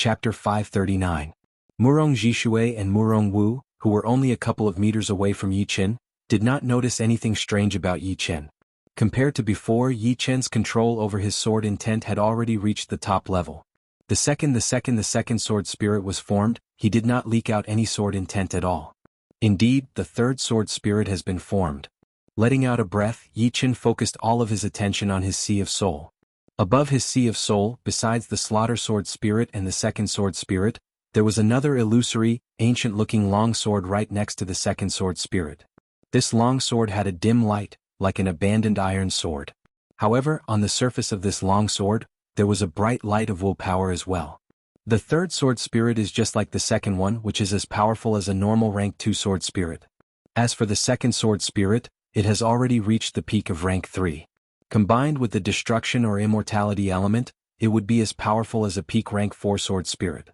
Chapter 539. Murong Jishui and Murong Wu, who were only a couple of meters away from Yi Chen, did not notice anything strange about Yi Chen. Compared to before, Yi Chen's control over his sword intent had already reached the top level. The second sword spirit was formed, he did not leak out any sword intent at all. Indeed, the third sword spirit has been formed. Letting out a breath, Yi Chen focused all of his attention on his Sea of Soul. Above his Sea of Soul, besides the slaughter sword spirit and the second sword spirit, there was another illusory, ancient-looking long sword right next to the second sword spirit. This long sword had a dim light, like an abandoned iron sword. However, on the surface of this long sword, there was a bright light of willpower as well. The third sword spirit is just like the second one, which is as powerful as a normal rank 2 sword spirit. As for the second sword spirit, it has already reached the peak of rank 3. Combined with the destruction or immortality element, it would be as powerful as a peak rank 4 sword spirit.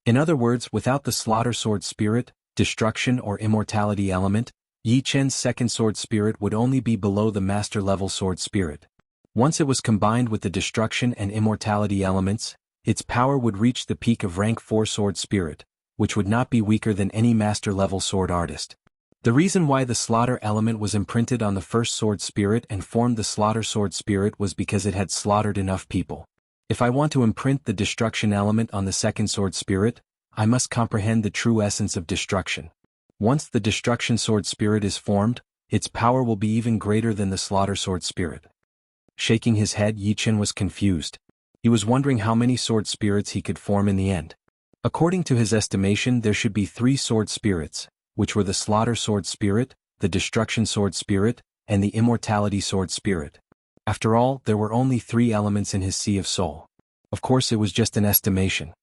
In other words, without the slaughter sword spirit, destruction or immortality element, Yi Chen's second sword spirit would only be below the master level sword spirit. Once it was combined with the destruction and immortality elements, its power would reach the peak of rank 4 sword spirit, which would not be weaker than any master level sword artist. The reason why the slaughter element was imprinted on the first sword spirit and formed the slaughter sword spirit was because it had slaughtered enough people. If I want to imprint the destruction element on the second sword spirit, I must comprehend the true essence of destruction. Once the destruction sword spirit is formed, its power will be even greater than the slaughter sword spirit. Shaking his head, Yi Chen was confused. He was wondering how many sword spirits he could form in the end. According to his estimation, there should be 3 sword spirits, which were the slaughter sword spirit, the destruction sword spirit, and the immortality sword spirit. After all, there were only 3 elements in his Sea of Soul. Of course, it was just an estimation.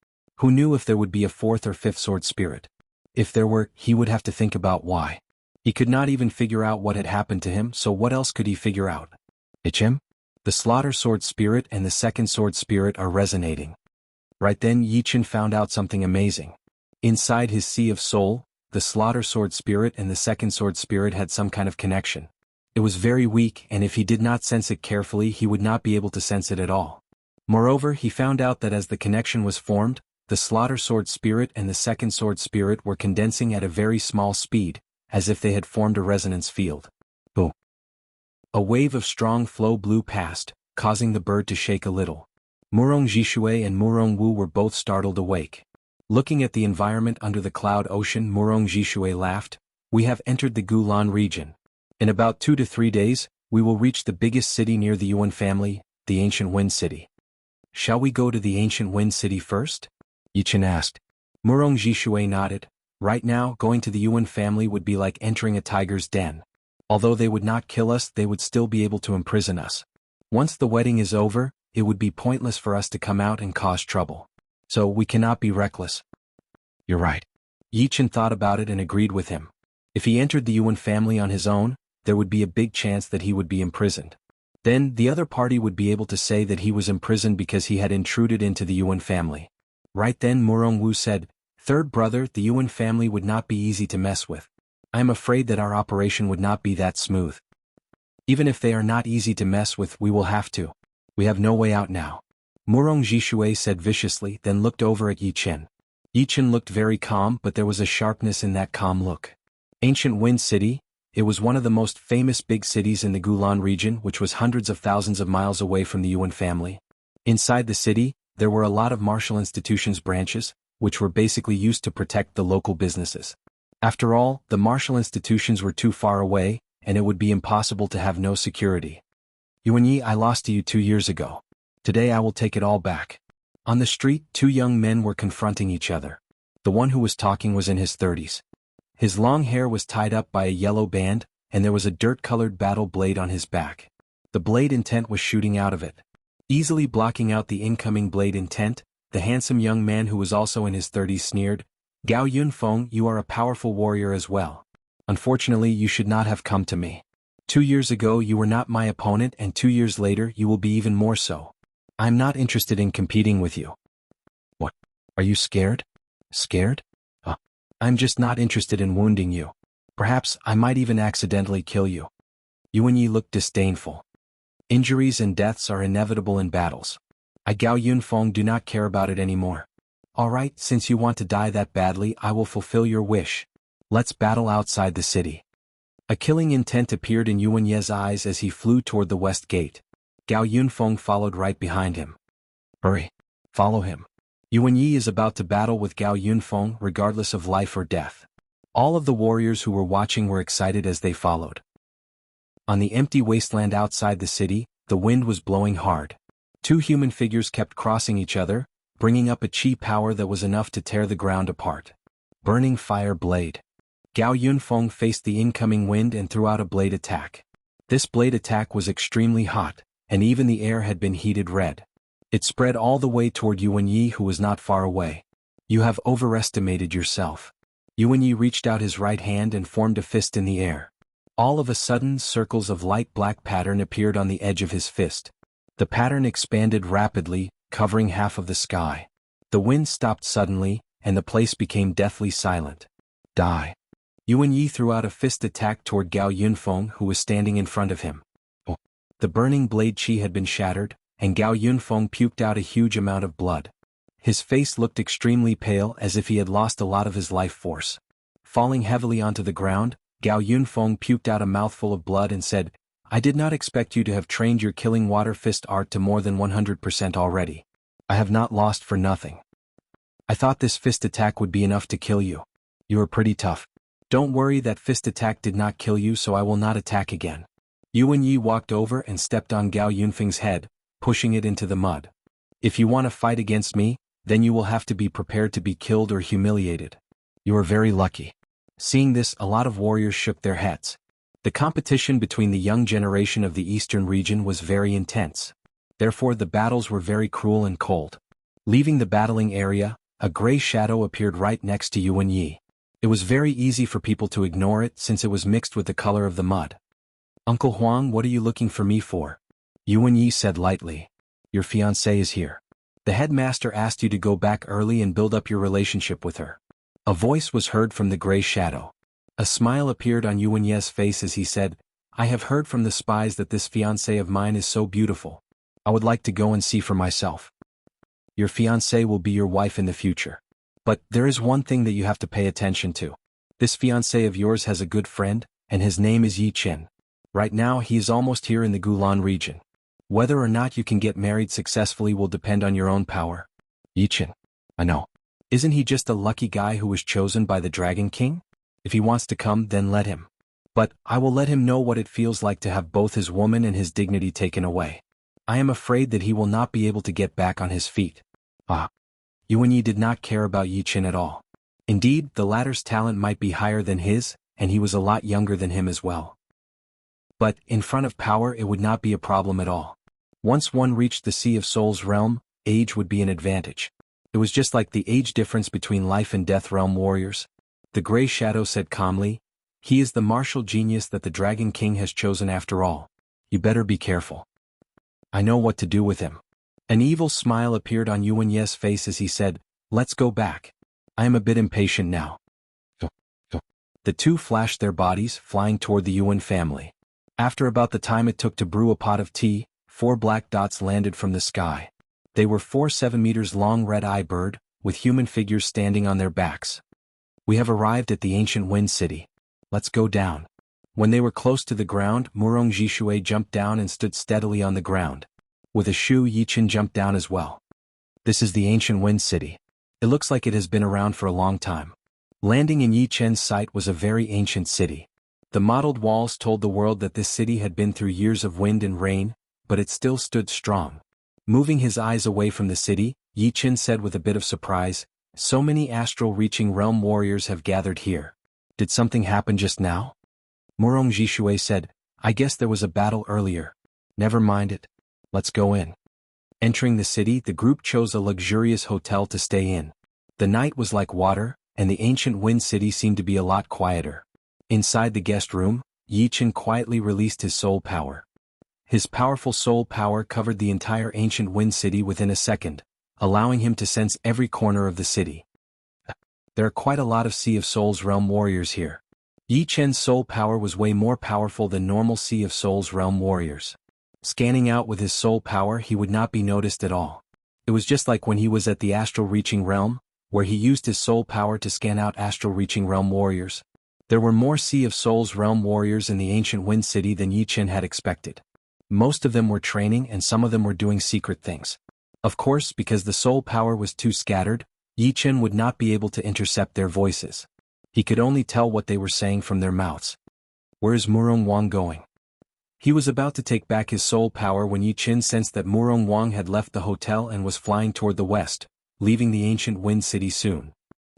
Who knew if there would be a 4th or 5th sword spirit? If there were, he would have to think about why. He could not even figure out what had happened to him, so what else could he figure out? It's him? The slaughter sword spirit and the second sword spirit are resonating. Right then, Yi Chen found out something amazing. Inside his Sea of Soul, the slaughter sword spirit and the second sword spirit had some kind of connection. It was very weak, and if he did not sense it carefully, he would not be able to sense it at all. Moreover, he found out that as the connection was formed, the slaughter sword spirit and the second sword spirit were condensing at a very small speed, as if they had formed a resonance field. Boom! A wave of strong flow blew past, causing the bird to shake a little. Murong Jishui and Murong Wu were both startled awake. Looking at the environment under the cloud ocean, Murong Jishui laughed. We have entered the Gulan region. In about 2 to 3 days, we will reach the biggest city near the Yuan family, the Ancient Wind City. Shall we go to the Ancient Wind City first? Yi Chen asked. Murong Jishui nodded. Right now, going to the Yuan family would be like entering a tiger's den. Although they would not kill us, they would still be able to imprison us. Once the wedding is over, it would be pointless for us to come out and cause trouble. So we cannot be reckless. You're right. Yi Chen thought about it and agreed with him. If he entered the Yuan family on his own, there would be a big chance that he would be imprisoned. Then, the other party would be able to say that he was imprisoned because he had intruded into the Yuan family. Right then Murong Wu said, "Third brother, the Yuan family would not be easy to mess with. I am afraid that our operation would not be that smooth. Even if they are not easy to mess with, we will have to. We have no way out now." Murong Jishui said viciously, then looked over at Yi Chen. Yi Chen looked very calm, but there was a sharpness in that calm look. Ancient Wind City, it was one of the most famous big cities in the Gulan region, which was hundreds of thousands of miles away from the Yuan family. Inside the city, there were a lot of martial institutions branches, which were basically used to protect the local businesses. After all, the martial institutions were too far away, and it would be impossible to have no security. Yuan Yi, I lost to you 2 years ago. Today I will take it all back. On the street, 2 young men were confronting each other. The one who was talking was in his 30s. His long hair was tied up by a yellow band, and there was a dirt-colored battle blade on his back. The blade intent was shooting out of it. Easily blocking out the incoming blade intent, the handsome young man who was also in his 30s sneered, "Gao Yunfeng, you are a powerful warrior as well. Unfortunately, you should not have come to me. 2 years ago you were not my opponent, and 2 years later you will be even more so. I'm not interested in competing with you." "What? Are you scared?" "Scared? I'm just not interested in wounding you. Perhaps I might even accidentally kill you." Yuan Yi looked disdainful. "Injuries and deaths are inevitable in battles. I Gao Yunfeng do not care about it anymore. Alright, since you want to die that badly, I will fulfill your wish. Let's battle outside the city. A killing intent appeared in Yuan Ye's eyes as he flew toward the west gate. Gao Yunfeng followed right behind him. Hurry. Follow him. Yuan Yi is about to battle with Gao Yunfeng regardless of life or death. All of the warriors who were watching were excited as they followed. On the empty wasteland outside the city, the wind was blowing hard. Two human figures kept crossing each other, bringing up a chi power that was enough to tear the ground apart. Burning fire blade. Gao Yunfeng faced the incoming wind and threw out a blade attack. This blade attack was extremely hot, and even the air had been heated red. It spread all the way toward Yuan Yi, who was not far away. You have overestimated yourself. Yuan Yi reached out his right hand and formed a fist in the air. All of a sudden, circles of light black pattern appeared on the edge of his fist. The pattern expanded rapidly, covering half of the sky. The wind stopped suddenly, and the place became deathly silent. Die. Yuan Yi threw out a fist attack toward Gao Yunfeng, who was standing in front of him. Oh. The burning blade chi had been shattered, and Gao Yunfeng puked out a huge amount of blood. His face looked extremely pale, as if he had lost a lot of his life force. Falling heavily onto the ground, Gao Yunfeng puked out a mouthful of blood and said, I did not expect you to have trained your killing water fist art to more than 100% already. I have not lost for nothing. I thought this fist attack would be enough to kill you. You are pretty tough. Don't worry, that fist attack did not kill you, so I will not attack again. Yuan Yi walked over and stepped on Gao Yunfeng's head, pushing it into the mud. If you want to fight against me, then you will have to be prepared to be killed or humiliated. You are very lucky. Seeing this, a lot of warriors shook their heads. The competition between the young generation of the eastern region was very intense. Therefore the battles were very cruel and cold. Leaving the battling area, a gray shadow appeared right next to Yuan Yi. It was very easy for people to ignore it since it was mixed with the color of the mud. Uncle Huang, what are you looking for me for? Yuan Yi said lightly. Your fiancée is here. The headmaster asked you to go back early and build up your relationship with her. A voice was heard from the gray shadow. A smile appeared on Yuan Ye's face as he said, I have heard from the spies that this fiancée of mine is so beautiful. I would like to go and see for myself. Your fiancée will be your wife in the future. But there is one thing that you have to pay attention to. This fiancé of yours has a good friend, and his name is Yi Qin. Right now he is almost here in the Gulan region. Whether or not you can get married successfully will depend on your own power. Yi Qin. I know. Isn't he just a lucky guy who was chosen by the Dragon King? If he wants to come, then let him. But I will let him know what it feels like to have both his woman and his dignity taken away. I am afraid that he will not be able to get back on his feet. Ah. Yuan Yi did not care about Yi Qin at all. Indeed, the latter's talent might be higher than his, and he was a lot younger than him as well. But, in front of power, it would not be a problem at all. Once one reached the Sea of Souls realm, age would be an advantage. It was just like the age difference between life and death realm warriors. The gray shadow said calmly, he is the martial genius that the Dragon King has chosen after all. You better be careful. I know what to do with him. An evil smile appeared on Yuan Ye's face as he said, let's go back. I am a bit impatient now. The two flashed their bodies, flying toward the Yuan family. After about the time it took to brew a pot of tea, 4 black dots landed from the sky. They were 4 7-meter-long red-eye bird, with human figures standing on their backs. We have arrived at the ancient Wind City. Let's go down. When they were close to the ground, Murong Jishui jumped down and stood steadily on the ground. With a shoe, Yi Qin jumped down as well. This is the ancient Wind City. It looks like it has been around for a long time. Landing in Yi Qin's site was a very ancient city. The mottled walls told the world that this city had been through years of wind and rain, but it still stood strong. Moving his eyes away from the city, Yi Qin said with a bit of surprise, so many astral-reaching realm warriors have gathered here. Did something happen just now? Murong Jishui said, I guess there was a battle earlier. Never mind it. Let's go in. Entering the city, the group chose a luxurious hotel to stay in. The night was like water, and the ancient Wind City seemed to be a lot quieter. Inside the guest room, Yi Qin quietly released his soul power. His powerful soul power covered the entire ancient Wind City within a second, allowing him to sense every corner of the city. There are quite a lot of Sea of Souls realm warriors here. Yi Qin's soul power was way more powerful than normal Sea of Souls realm warriors. Scanning out with his soul power, he would not be noticed at all. It was just like when he was at the astral reaching realm, where he used his soul power to scan out astral reaching realm warriors. There were more Sea of Souls realm warriors in the ancient Wind City than Yi Chen had expected. Most of them were training and some of them were doing secret things. Of course, because the soul power was too scattered, Yi Chen would not be able to intercept their voices. He could only tell what they were saying from their mouths. Where's Murong Wang going? He was about to take back his soul power when Yi Chen sensed that Murong Wang had left the hotel and was flying toward the west, leaving the ancient Wind City soon.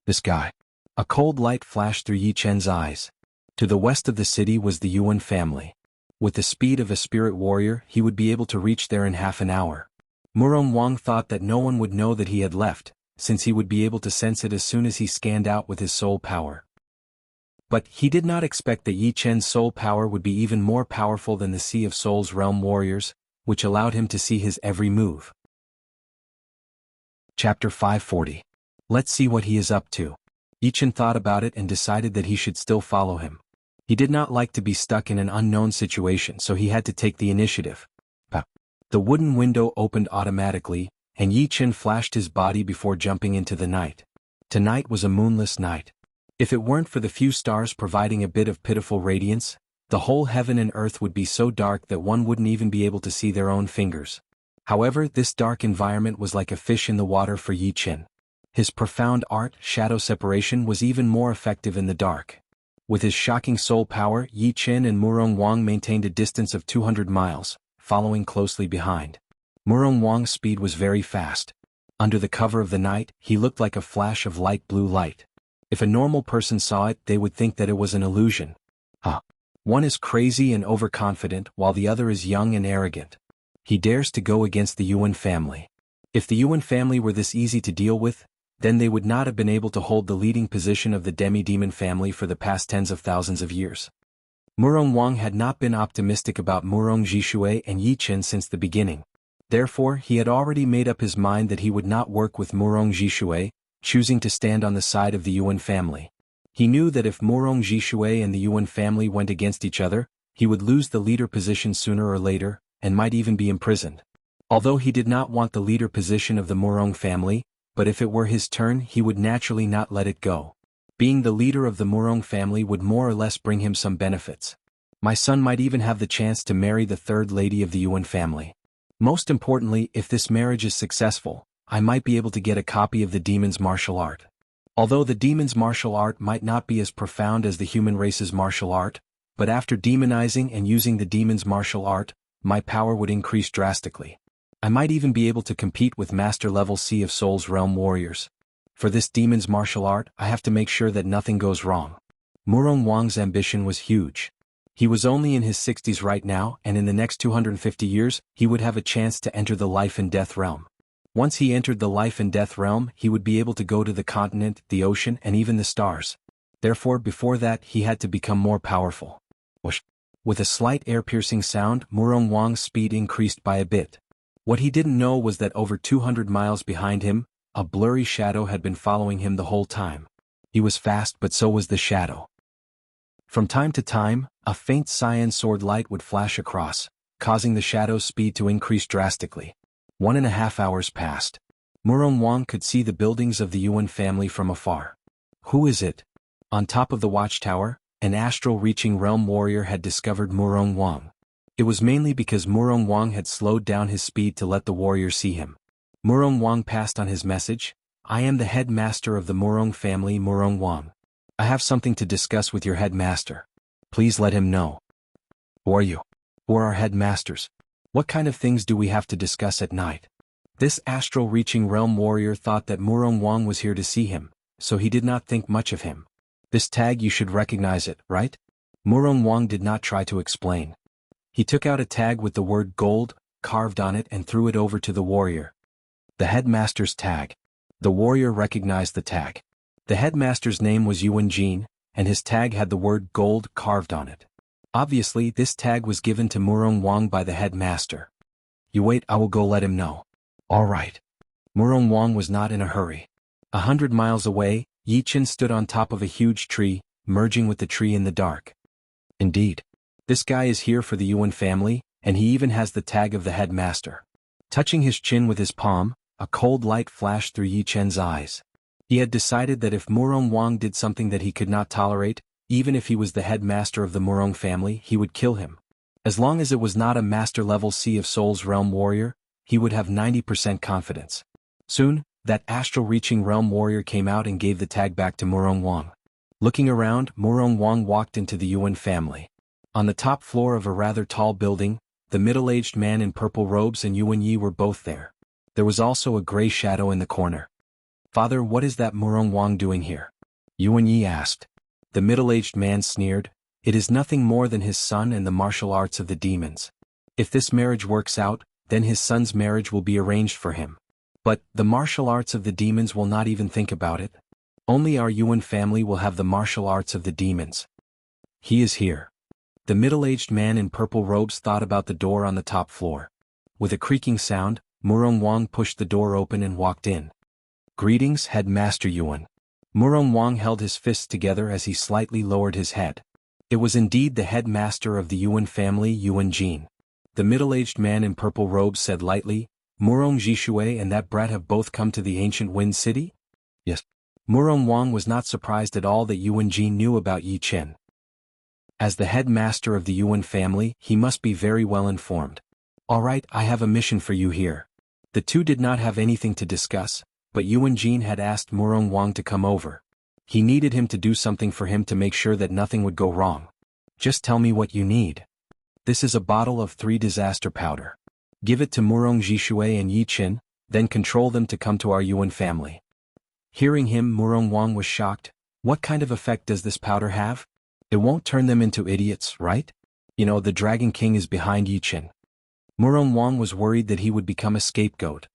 This guy. A cold light flashed through Yi Chen's eyes. To the west of the city was the Yuan family. With the speed of a spirit warrior, he would be able to reach there in half an hour. Murong Wang thought that no one would know that he had left, since he would be able to sense it as soon as he scanned out with his soul power. But he did not expect that Yi Chen's soul power would be even more powerful than the Sea of Souls realm warriors, which allowed him to see his every move. Chapter 540. Let's see what he is up to. Yi Chen thought about it and decided that he should still follow him. He did not like to be stuck in an unknown situation, so he had to take the initiative. The wooden window opened automatically, and Yi Chen flashed his body before jumping into the night. Tonight was a moonless night. If it weren't for the few stars providing a bit of pitiful radiance, the whole heaven and earth would be so dark that one wouldn't even be able to see their own fingers. However, this dark environment was like a fish in the water for Yi Chen. His profound art, shadow separation, was even more effective in the dark. With his shocking soul power, Yi Chen and Murong Wang maintained a distance of 200 miles, following closely behind. Murong Wang's speed was very fast. Under the cover of the night, he looked like a flash of light blue light. If a normal person saw it, they would think that it was an illusion. One is crazy and overconfident, while the other is young and arrogant. He dares to go against the Yuan family. If the Yuan family were this easy to deal with, then they would not have been able to hold the leading position of the demi-demon family for the past tens of thousands of years. Murong Wang had not been optimistic about Murong Zhishui and Yi Chen since the beginning. Therefore, he had already made up his mind that he would not work with Murong Zhishui, choosing to stand on the side of the Yuan family. He knew that if Murong Zhishui and the Yuan family went against each other, he would lose the leader position sooner or later, and might even be imprisoned. Although he did not want the leader position of the Murong family, but if it were his turn, he would naturally not let it go. Being the leader of the Murong family would more or less bring him some benefits. My son might even have the chance to marry the third lady of the Yuan family. Most importantly, if this marriage is successful, I might be able to get a copy of the demon's martial art. Although the demon's martial art might not be as profound as the human race's martial art, but after demonizing and using the demon's martial art, my power would increase drastically. I might even be able to compete with master-level Sea of Souls realm warriors. For this demon's martial art, I have to make sure that nothing goes wrong. Murong Wang's ambition was huge. He was only in his 60s right now, and in the next 250 years, he would have a chance to enter the life and death realm. Once he entered the life and death realm, he would be able to go to the continent, the ocean, and even the stars. Therefore, before that, he had to become more powerful. Whoosh. With a slight air-piercing sound, Murong Wang's speed increased by a bit. What he didn't know was that over 200 miles behind him, a blurry shadow had been following him the whole time. He was fast, but so was the shadow. From time to time, a faint cyan sword light would flash across, causing the shadow's speed to increase drastically. 1.5 hours passed. Murong Wang could see the buildings of the Yuan family from afar. Who is it? On top of the watchtower, an astral-reaching realm warrior had discovered Murong Wang. It was mainly because Murong Wang had slowed down his speed to let the warrior see him. Murong Wang passed on his message. I am the headmaster of the Murong family, Murong Wang. I have something to discuss with your headmaster. Please let him know. Who are you? Who are our headmasters? What kind of things do we have to discuss at night? This astral-reaching realm warrior thought that Murong Wang was here to see him, so he did not think much of him. This tag, you should recognize it, right? Murong Wang did not try to explain. He took out a tag with the word gold carved on it and threw it over to the warrior. The headmaster's tag. The warrior recognized the tag. The headmaster's name was Yuan Jin, and his tag had the word gold carved on it. Obviously, this tag was given to Murong Wang by the headmaster. You wait, I will go let him know. All right. Murong Wang was not in a hurry. 100 miles away, Yi Chen stood on top of a huge tree, merging with the tree in the dark. Indeed. This guy is here for the Yuan family, and he even has the tag of the headmaster. Touching his chin with his palm, A cold light flashed through Yi Chen's eyes. He had decided that if Murong Wang did something that he could not tolerate, even if he was the headmaster of the Murong family, he would kill him. As long as it was not a master-level Sea of Souls realm warrior, he would have 90% confidence. Soon, that astral-reaching realm warrior came out and gave the tag back to Murong Wang. Looking around, Murong Wang walked into the Yuan family. On the top floor of a rather tall building, the middle-aged man in purple robes and Yuan Yi were both there. There was also a gray shadow in the corner. "Father, what is that Murong Wang doing here?" Yuan Yi asked. The middle-aged man sneered. "It is nothing more than his son and the martial arts of the demons. If this marriage works out, then his son's marriage will be arranged for him. But the martial arts of the demons will not even think about it. Only our Yuan family will have the martial arts of the demons. He is here." The middle-aged man in purple robes thought about the door on the top floor. With a creaking sound, Murong Wang pushed the door open and walked in. "Greetings, Headmaster Yuan." Murong Wang held his fists together as he slightly lowered his head. It was indeed the headmaster of the Yuan family, Yuan Jin. The middle-aged man in purple robes said lightly, "Murong Jishui and that brat have both come to the ancient Wind City?" "Yes." Murong Wang was not surprised at all that Yuan Jin knew about Yi Chen. As the headmaster of the Yuan family, he must be very well informed. "All right, I have a mission for you here." The two did not have anything to discuss, but Yuan Jin had asked Murong Wang to come over. He needed him to do something for him to make sure that nothing would go wrong. "Just tell me what you need." "This is a bottle of 3 disaster powder. Give it to Murong Jishui and Yi Chen, then control them to come to our Yuan family." Hearing him, Murong Wang was shocked. "What kind of effect does this powder have? It won't turn them into idiots, right? You know, the Dragon King is behind Yi Chen." Murong Wang was worried that he would become a scapegoat.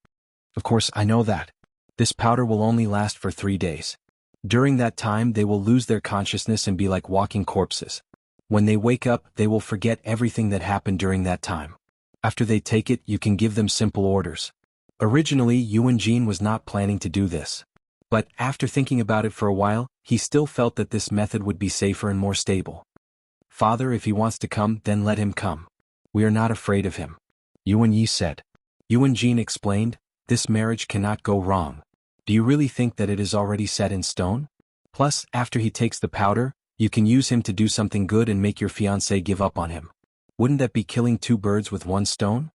"Of course, I know that. This powder will only last for 3 days. During that time they will lose their consciousness and be like walking corpses. When they wake up, they will forget everything that happened during that time. After they take it, you can give them simple orders." Originally, Yuan Jin was not planning to do this. But after thinking about it for a while, he still felt that this method would be safer and more stable. "Father, if he wants to come, then let him come. We are not afraid of him," Yuan Yi said. Yuan Jin explained, "This marriage cannot go wrong. Do you really think that it is already set in stone? Plus, after he takes the powder, you can use him to do something good and make your fiancé give up on him. Wouldn't that be killing 2 birds with 1 stone?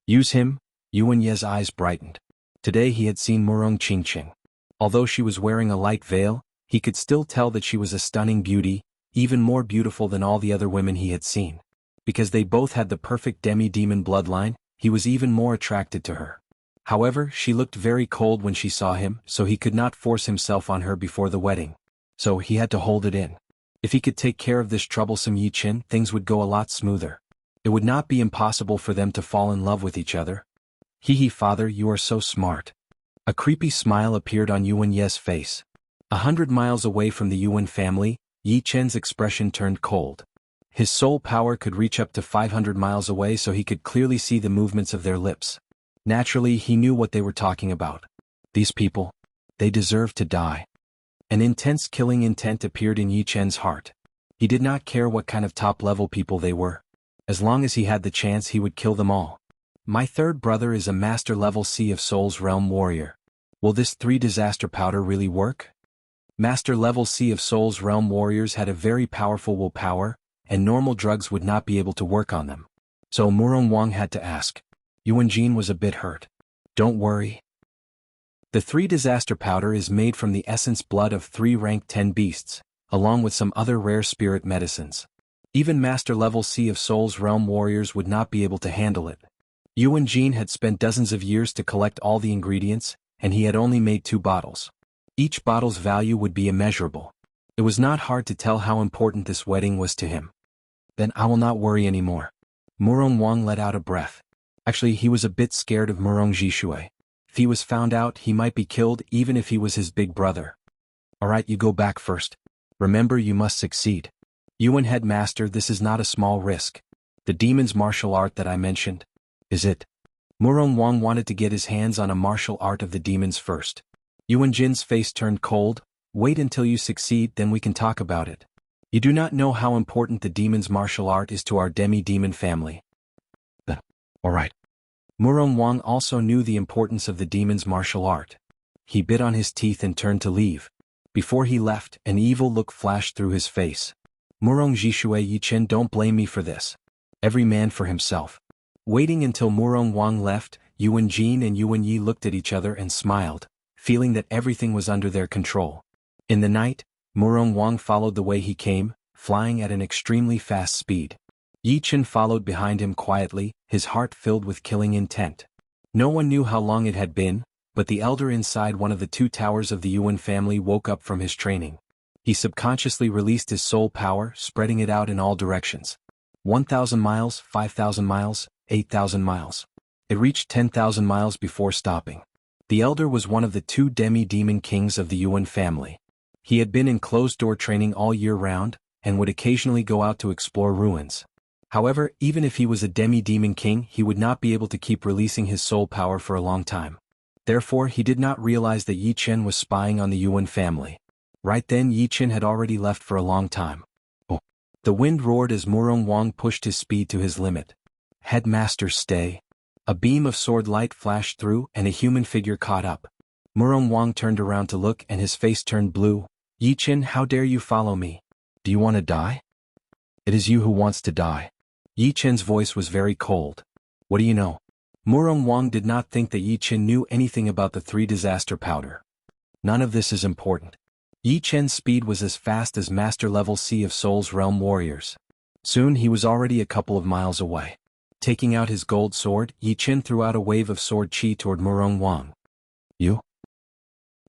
Use him?" Yuan Ye's eyes brightened. Today he had seen Murong Qingqing. Although she was wearing a light veil, he could still tell that she was a stunning beauty, even more beautiful than all the other women he had seen. Because they both had the perfect demi-demon bloodline, he was even more attracted to her. However, she looked very cold when she saw him, so he could not force himself on her before the wedding. So he had to hold it in. If he could take care of this troublesome Yi Chen, things would go a lot smoother. It would not be impossible for them to fall in love with each other. "Hee, father, you are so smart." A creepy smile appeared on Yuan Ye's face. 100 miles away from the Yuan family, Yi Chen's expression turned cold. His soul power could reach up to 500 miles away, so he could clearly see the movements of their lips. Naturally, he knew what they were talking about. These people, they deserve to die. An intense killing intent appeared in Yi Chen's heart. He did not care what kind of top-level people they were. As long as he had the chance, he would kill them all. "My third brother is a master-level Sea of Souls realm warrior. Will this 3 disaster powder really work?" Master-level Sea of Souls realm warriors had a very powerful willpower, and normal drugs would not be able to work on them. So Murong Wang had to ask. Yuan Jin was a bit hurt. "Don't worry. The 3 disaster powder is made from the essence blood of 3 rank 10 beasts, along with some other rare spirit medicines. Even master-level Sea of Souls realm warriors would not be able to handle it." Yuan Jin had spent dozens of years to collect all the ingredients, and he had only made 2 bottles. Each bottle's value would be immeasurable. It was not hard to tell how important this wedding was to him. "Then I will not worry anymore." Murong Wang let out a breath. Actually, he was a bit scared of Murong Jishui. If he was found out, he might be killed even if he was his big brother. "Alright, you go back first. Remember, you must succeed. Yuan headmaster, this is not a small risk. The demon's martial art that I mentioned. Is it?" Murong Wang wanted to get his hands on a martial art of the demons first. Yuan Jin's face turned cold. "Wait until you succeed, then we can talk about it. You do not know how important the demon's martial art is to our demi-demon family." Alright. Murong Wang also knew the importance of the demon's martial art. He bit on his teeth and turned to leave. Before he left, an evil look flashed through his face. Murong Jishui Yichen, don't blame me for this. Every man for himself. Waiting until Murong Wang left, Yuan Jin and Yuan Yi looked at each other and smiled, feeling that everything was under their control. In the night, Murong Wang followed the way he came, flying at an extremely fast speed. Yichen followed behind him quietly, his heart filled with killing intent. No one knew how long it had been, but the elder inside one of the two towers of the Yuan family woke up from his training. He subconsciously released his soul power, spreading it out in all directions. 1,000 miles, 5,000 miles, 8,000 miles. It reached 10,000 miles before stopping. The elder was one of the two demi-demon kings of the Yuan family. He had been in closed-door training all year round, and would occasionally go out to explore ruins. However, even if he was a demi-demon king, he would not be able to keep releasing his soul power for a long time. Therefore, he did not realize that Yi Chen was spying on the Yuan family. Right then, Yi Chen had already left for a long time. Oh. The wind roared as Murong Wang pushed his speed to his limit. Headmaster, stay. A beam of sword light flashed through and a human figure caught up. Murong Wang turned around to look and his face turned blue. Yi Chen, how dare you follow me? Do you want to die? It is you who wants to die. Yi Chen's voice was very cold. What do you know? Murong Wang did not think that Yi Chen knew anything about the 3 disaster powder. None of this is important. Yi Chen's speed was as fast as master-level Sea of Souls realm warriors. Soon he was already a couple of miles away. Taking out his gold sword, Yi Chen threw out a wave of sword chi toward Murong Wang. You?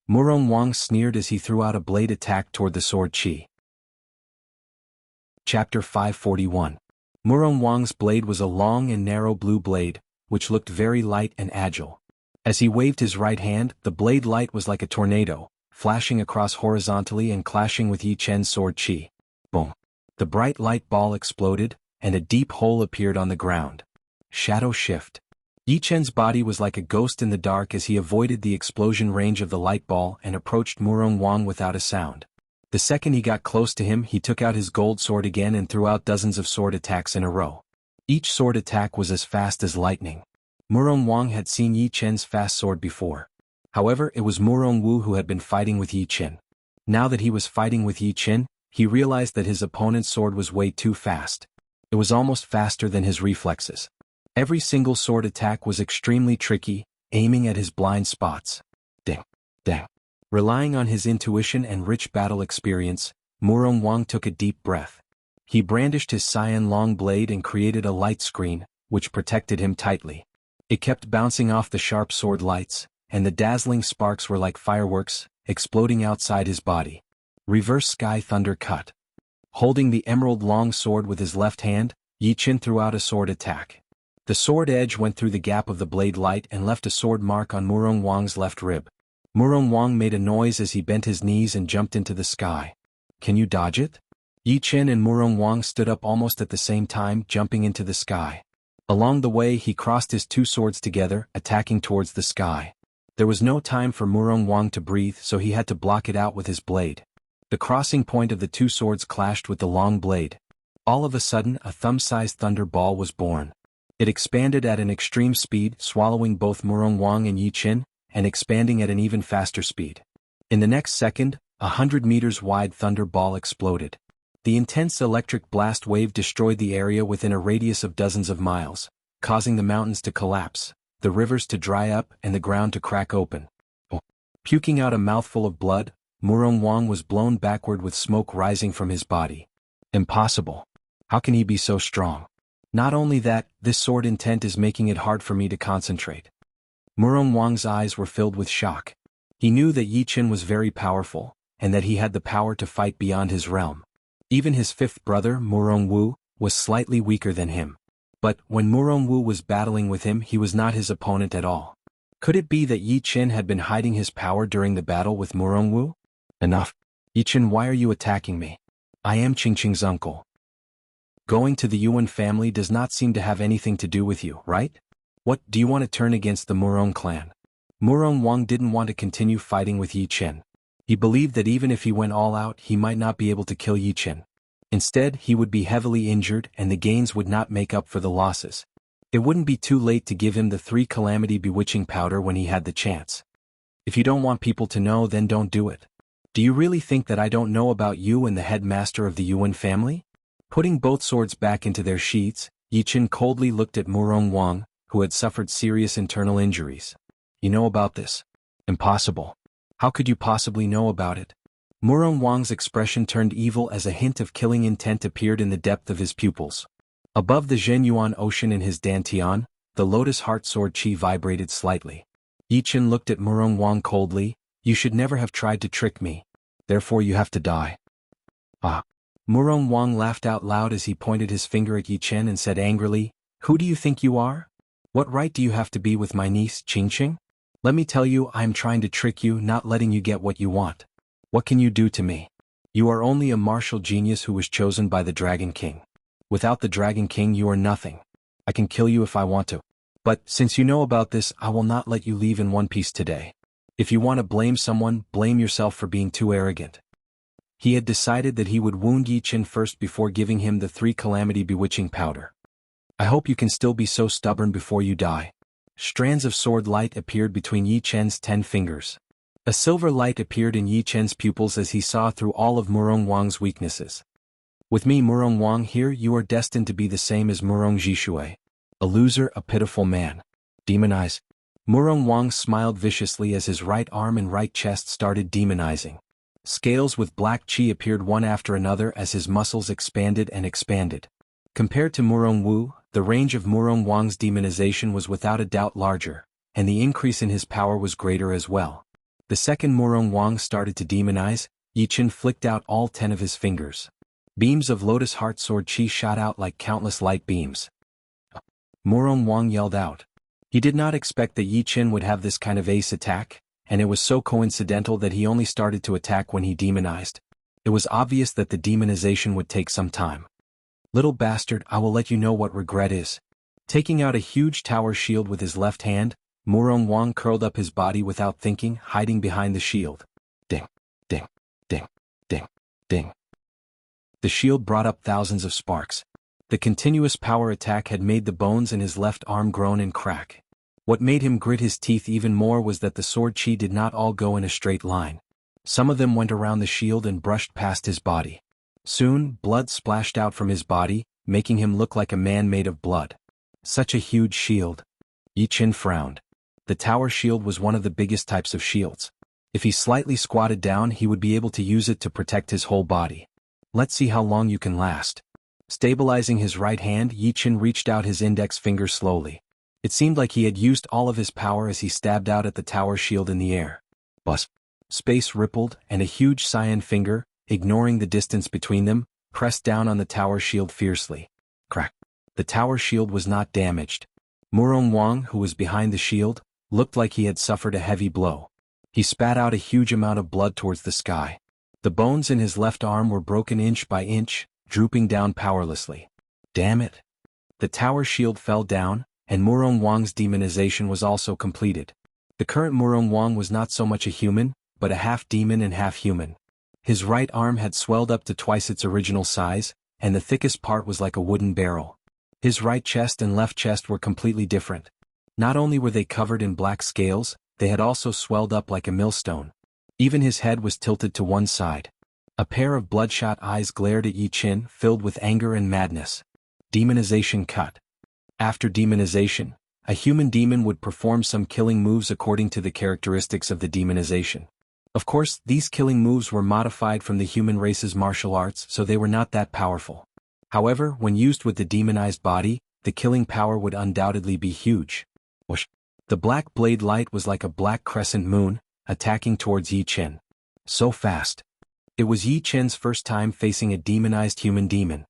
Murong Wang sneered as he threw out a blade attack toward the sword chi. Chapter 541. Murong Wang's blade was a long and narrow blue blade, which looked very light and agile. As he waved his right hand, the blade light was like a tornado, flashing across horizontally and clashing with Yi Chen's sword chi. Boom. The bright light ball exploded, and a deep hole appeared on the ground. Shadow shift. Yi Chen's body was like a ghost in the dark as he avoided the explosion range of the light ball and approached Murong Wang without a sound. The second he got close to him, he took out his gold sword again and threw out dozens of sword attacks in a row. Each sword attack was as fast as lightning. Murong Wang had seen Yi Chen's fast sword before. However, it was Murong Wu who had been fighting with Yi Chen. Now that he was fighting with Yi Chen, he realized that his opponent's sword was way too fast. It was almost faster than his reflexes. Every single sword attack was extremely tricky, aiming at his blind spots. Ding, ding. Relying on his intuition and rich battle experience, Murong Wang took a deep breath. He brandished his cyan long blade and created a light screen, which protected him tightly. It kept bouncing off the sharp sword lights, and the dazzling sparks were like fireworks, exploding outside his body. Reverse Sky Thunder Cut. Holding the emerald long sword with his left hand, Yi Chen threw out a sword attack. The sword edge went through the gap of the blade light and left a sword mark on Murong Wang's left rib. Murong Wang made a noise as he bent his knees and jumped into the sky. Can you dodge it? Yi Chen and Murong Wang stood up almost at the same time, jumping into the sky. Along the way he crossed his two swords together, attacking towards the sky. There was no time for Murong Wang to breathe, so he had to block it out with his blade. The crossing point of the two swords clashed with the long blade. All of a sudden, a thumb-sized thunder ball was born. It expanded at an extreme speed, swallowing both Murong Wang and Yi Chen, and expanding at an even faster speed. In the next second, 100 meters wide thunder ball exploded. The intense electric blast wave destroyed the area within a radius of dozens of miles, causing the mountains to collapse, the rivers to dry up, and the ground to crack open. Puking out a mouthful of blood, Murong Wang was blown backward with smoke rising from his body. Impossible. How can he be so strong? Not only that, this sword intent is making it hard for me to concentrate. Murong Wang's eyes were filled with shock. He knew that Yi Chen was very powerful, and that he had the power to fight beyond his realm. Even his fifth brother, Murong Wu, was slightly weaker than him. But when Murong Wu was battling with him, he was not his opponent at all. Could it be that Yi Chen had been hiding his power during the battle with Murong Wu? Enough. Yi Chen, why are you attacking me? I am Qingqing's uncle. Going to the Yuan family does not seem to have anything to do with you, right? What, do you want to turn against the Murong clan? Murong Wang didn't want to continue fighting with Yi Chen. He believed that even if he went all out, he might not be able to kill Yi Chen. Instead, he would be heavily injured and the gains would not make up for the losses. It wouldn't be too late to give him the 3 calamity bewitching powder when he had the chance. If you don't want people to know, then don't do it. Do you really think that I don't know about you and the headmaster of the Yuan family? Putting both swords back into their sheaths, Yi Qin coldly looked at Murong Wang, who had suffered serious internal injuries. You know about this? Impossible. How could you possibly know about it? Murong Wang's expression turned evil as a hint of killing intent appeared in the depth of his pupils. Above the Zhenyuan ocean in his dantian, the lotus heart sword chi vibrated slightly. Yi Qin looked at Murong Wang coldly. You should never have tried to trick me. Therefore you have to die. Ah. Murong Wang laughed out loud as he pointed his finger at Yi Qin and said angrily, Who do you think you are? What right do you have to be with my niece, Qingqing? Let me tell you, I am trying to trick you, not letting you get what you want. What can you do to me? You are only a martial genius who was chosen by the Dragon King. Without the Dragon King you are nothing. I can kill you if I want to. But, since you know about this, I will not let you leave in one piece today. If you want to blame someone, blame yourself for being too arrogant. He had decided that he would wound Yi Qin first before giving him the 3 calamity bewitching powder. I hope you can still be so stubborn before you die. Strands of sword light appeared between Yi Qin's 10 fingers. A silver light appeared in Yi Qin's pupils as he saw through all of Murong Wang's weaknesses. With me, Murong Wang, here you are destined to be the same as Murong Zhishui. A loser, a pitiful man. Demonize. Murong Wang smiled viciously as his right arm and right chest started demonizing. Scales with black qi appeared one after another as his muscles expanded and expanded. Compared to Murong Wu, the range of Murong Wang's demonization was without a doubt larger, and the increase in his power was greater as well. The second Murong Wang started to demonize, Yi Qin flicked out all 10 of his fingers. Beams of Lotus Heart Sword Chi shot out like countless light beams. Murong Wang yelled out. He did not expect that Yi Qin would have this kind of ace attack, and it was so coincidental that he only started to attack when he demonized. It was obvious that the demonization would take some time. Little bastard, I will let you know what regret is. Taking out a huge tower shield with his left hand, Murong Wang curled up his body without thinking, hiding behind the shield. Ding, ding, ding, ding, ding. The shield brought up thousands of sparks. The continuous power attack had made the bones in his left arm groan and crack. What made him grit his teeth even more was that the sword chi did not all go in a straight line. Some of them went around the shield and brushed past his body. Soon, blood splashed out from his body, making him look like a man made of blood. Such a huge shield. Yi Qin frowned. The tower shield was one of the biggest types of shields. If he slightly squatted down, he would be able to use it to protect his whole body. Let's see how long you can last. Stabilizing his right hand, Yi Qin reached out his index finger slowly. It seemed like he had used all of his power as he stabbed out at the tower shield in the air. Buzz. Space rippled, and a huge cyan finger, ignoring the distance between them, pressed down on the tower shield fiercely. Crack. The tower shield was not damaged. Murong Wang, who was behind the shield, looked like he had suffered a heavy blow. He spat out a huge amount of blood towards the sky. The bones in his left arm were broken inch by inch, drooping down powerlessly. Damn it. The tower shield fell down, and Murong Wang's demonization was also completed. The current Murong Wang was not so much a human, but a half-demon and half-human. His right arm had swelled up to twice its original size, and the thickest part was like a wooden barrel. His right chest and left chest were completely different. Not only were they covered in black scales, they had also swelled up like a millstone. Even his head was tilted to one side. A pair of bloodshot eyes glared at Yi Qin, filled with anger and madness. Demonization cut. After demonization, a human demon would perform some killing moves according to the characteristics of the demonization. Of course, these killing moves were modified from the human race's martial arts, so they were not that powerful. However, when used with the demonized body, the killing power would undoubtedly be huge. Whoosh. The black blade light was like a black crescent moon, attacking towards Yi Qin. So fast. It was Yi Qin's first time facing a demonized human demon.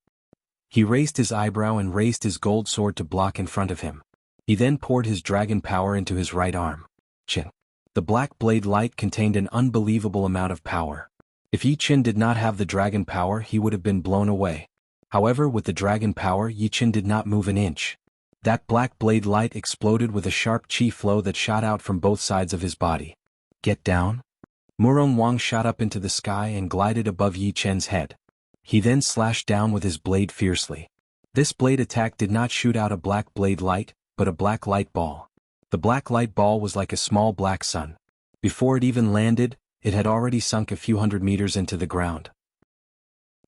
He raised his eyebrow and raised his gold sword to block in front of him. He then poured his dragon power into his right arm. Qin. The black blade light contained an unbelievable amount of power. If Yi Qin did not have the dragon power, he would have been blown away. However, with the dragon power, Yi Qin did not move an inch. That black blade light exploded with a sharp chi flow that shot out from both sides of his body. Get down? Murong Wang shot up into the sky and glided above Yi Qin's head. He then slashed down with his blade fiercely. This blade attack did not shoot out a black blade light, but a black light ball. The black light ball was like a small black sun. Before it even landed, it had already sunk a few hundred meters into the ground.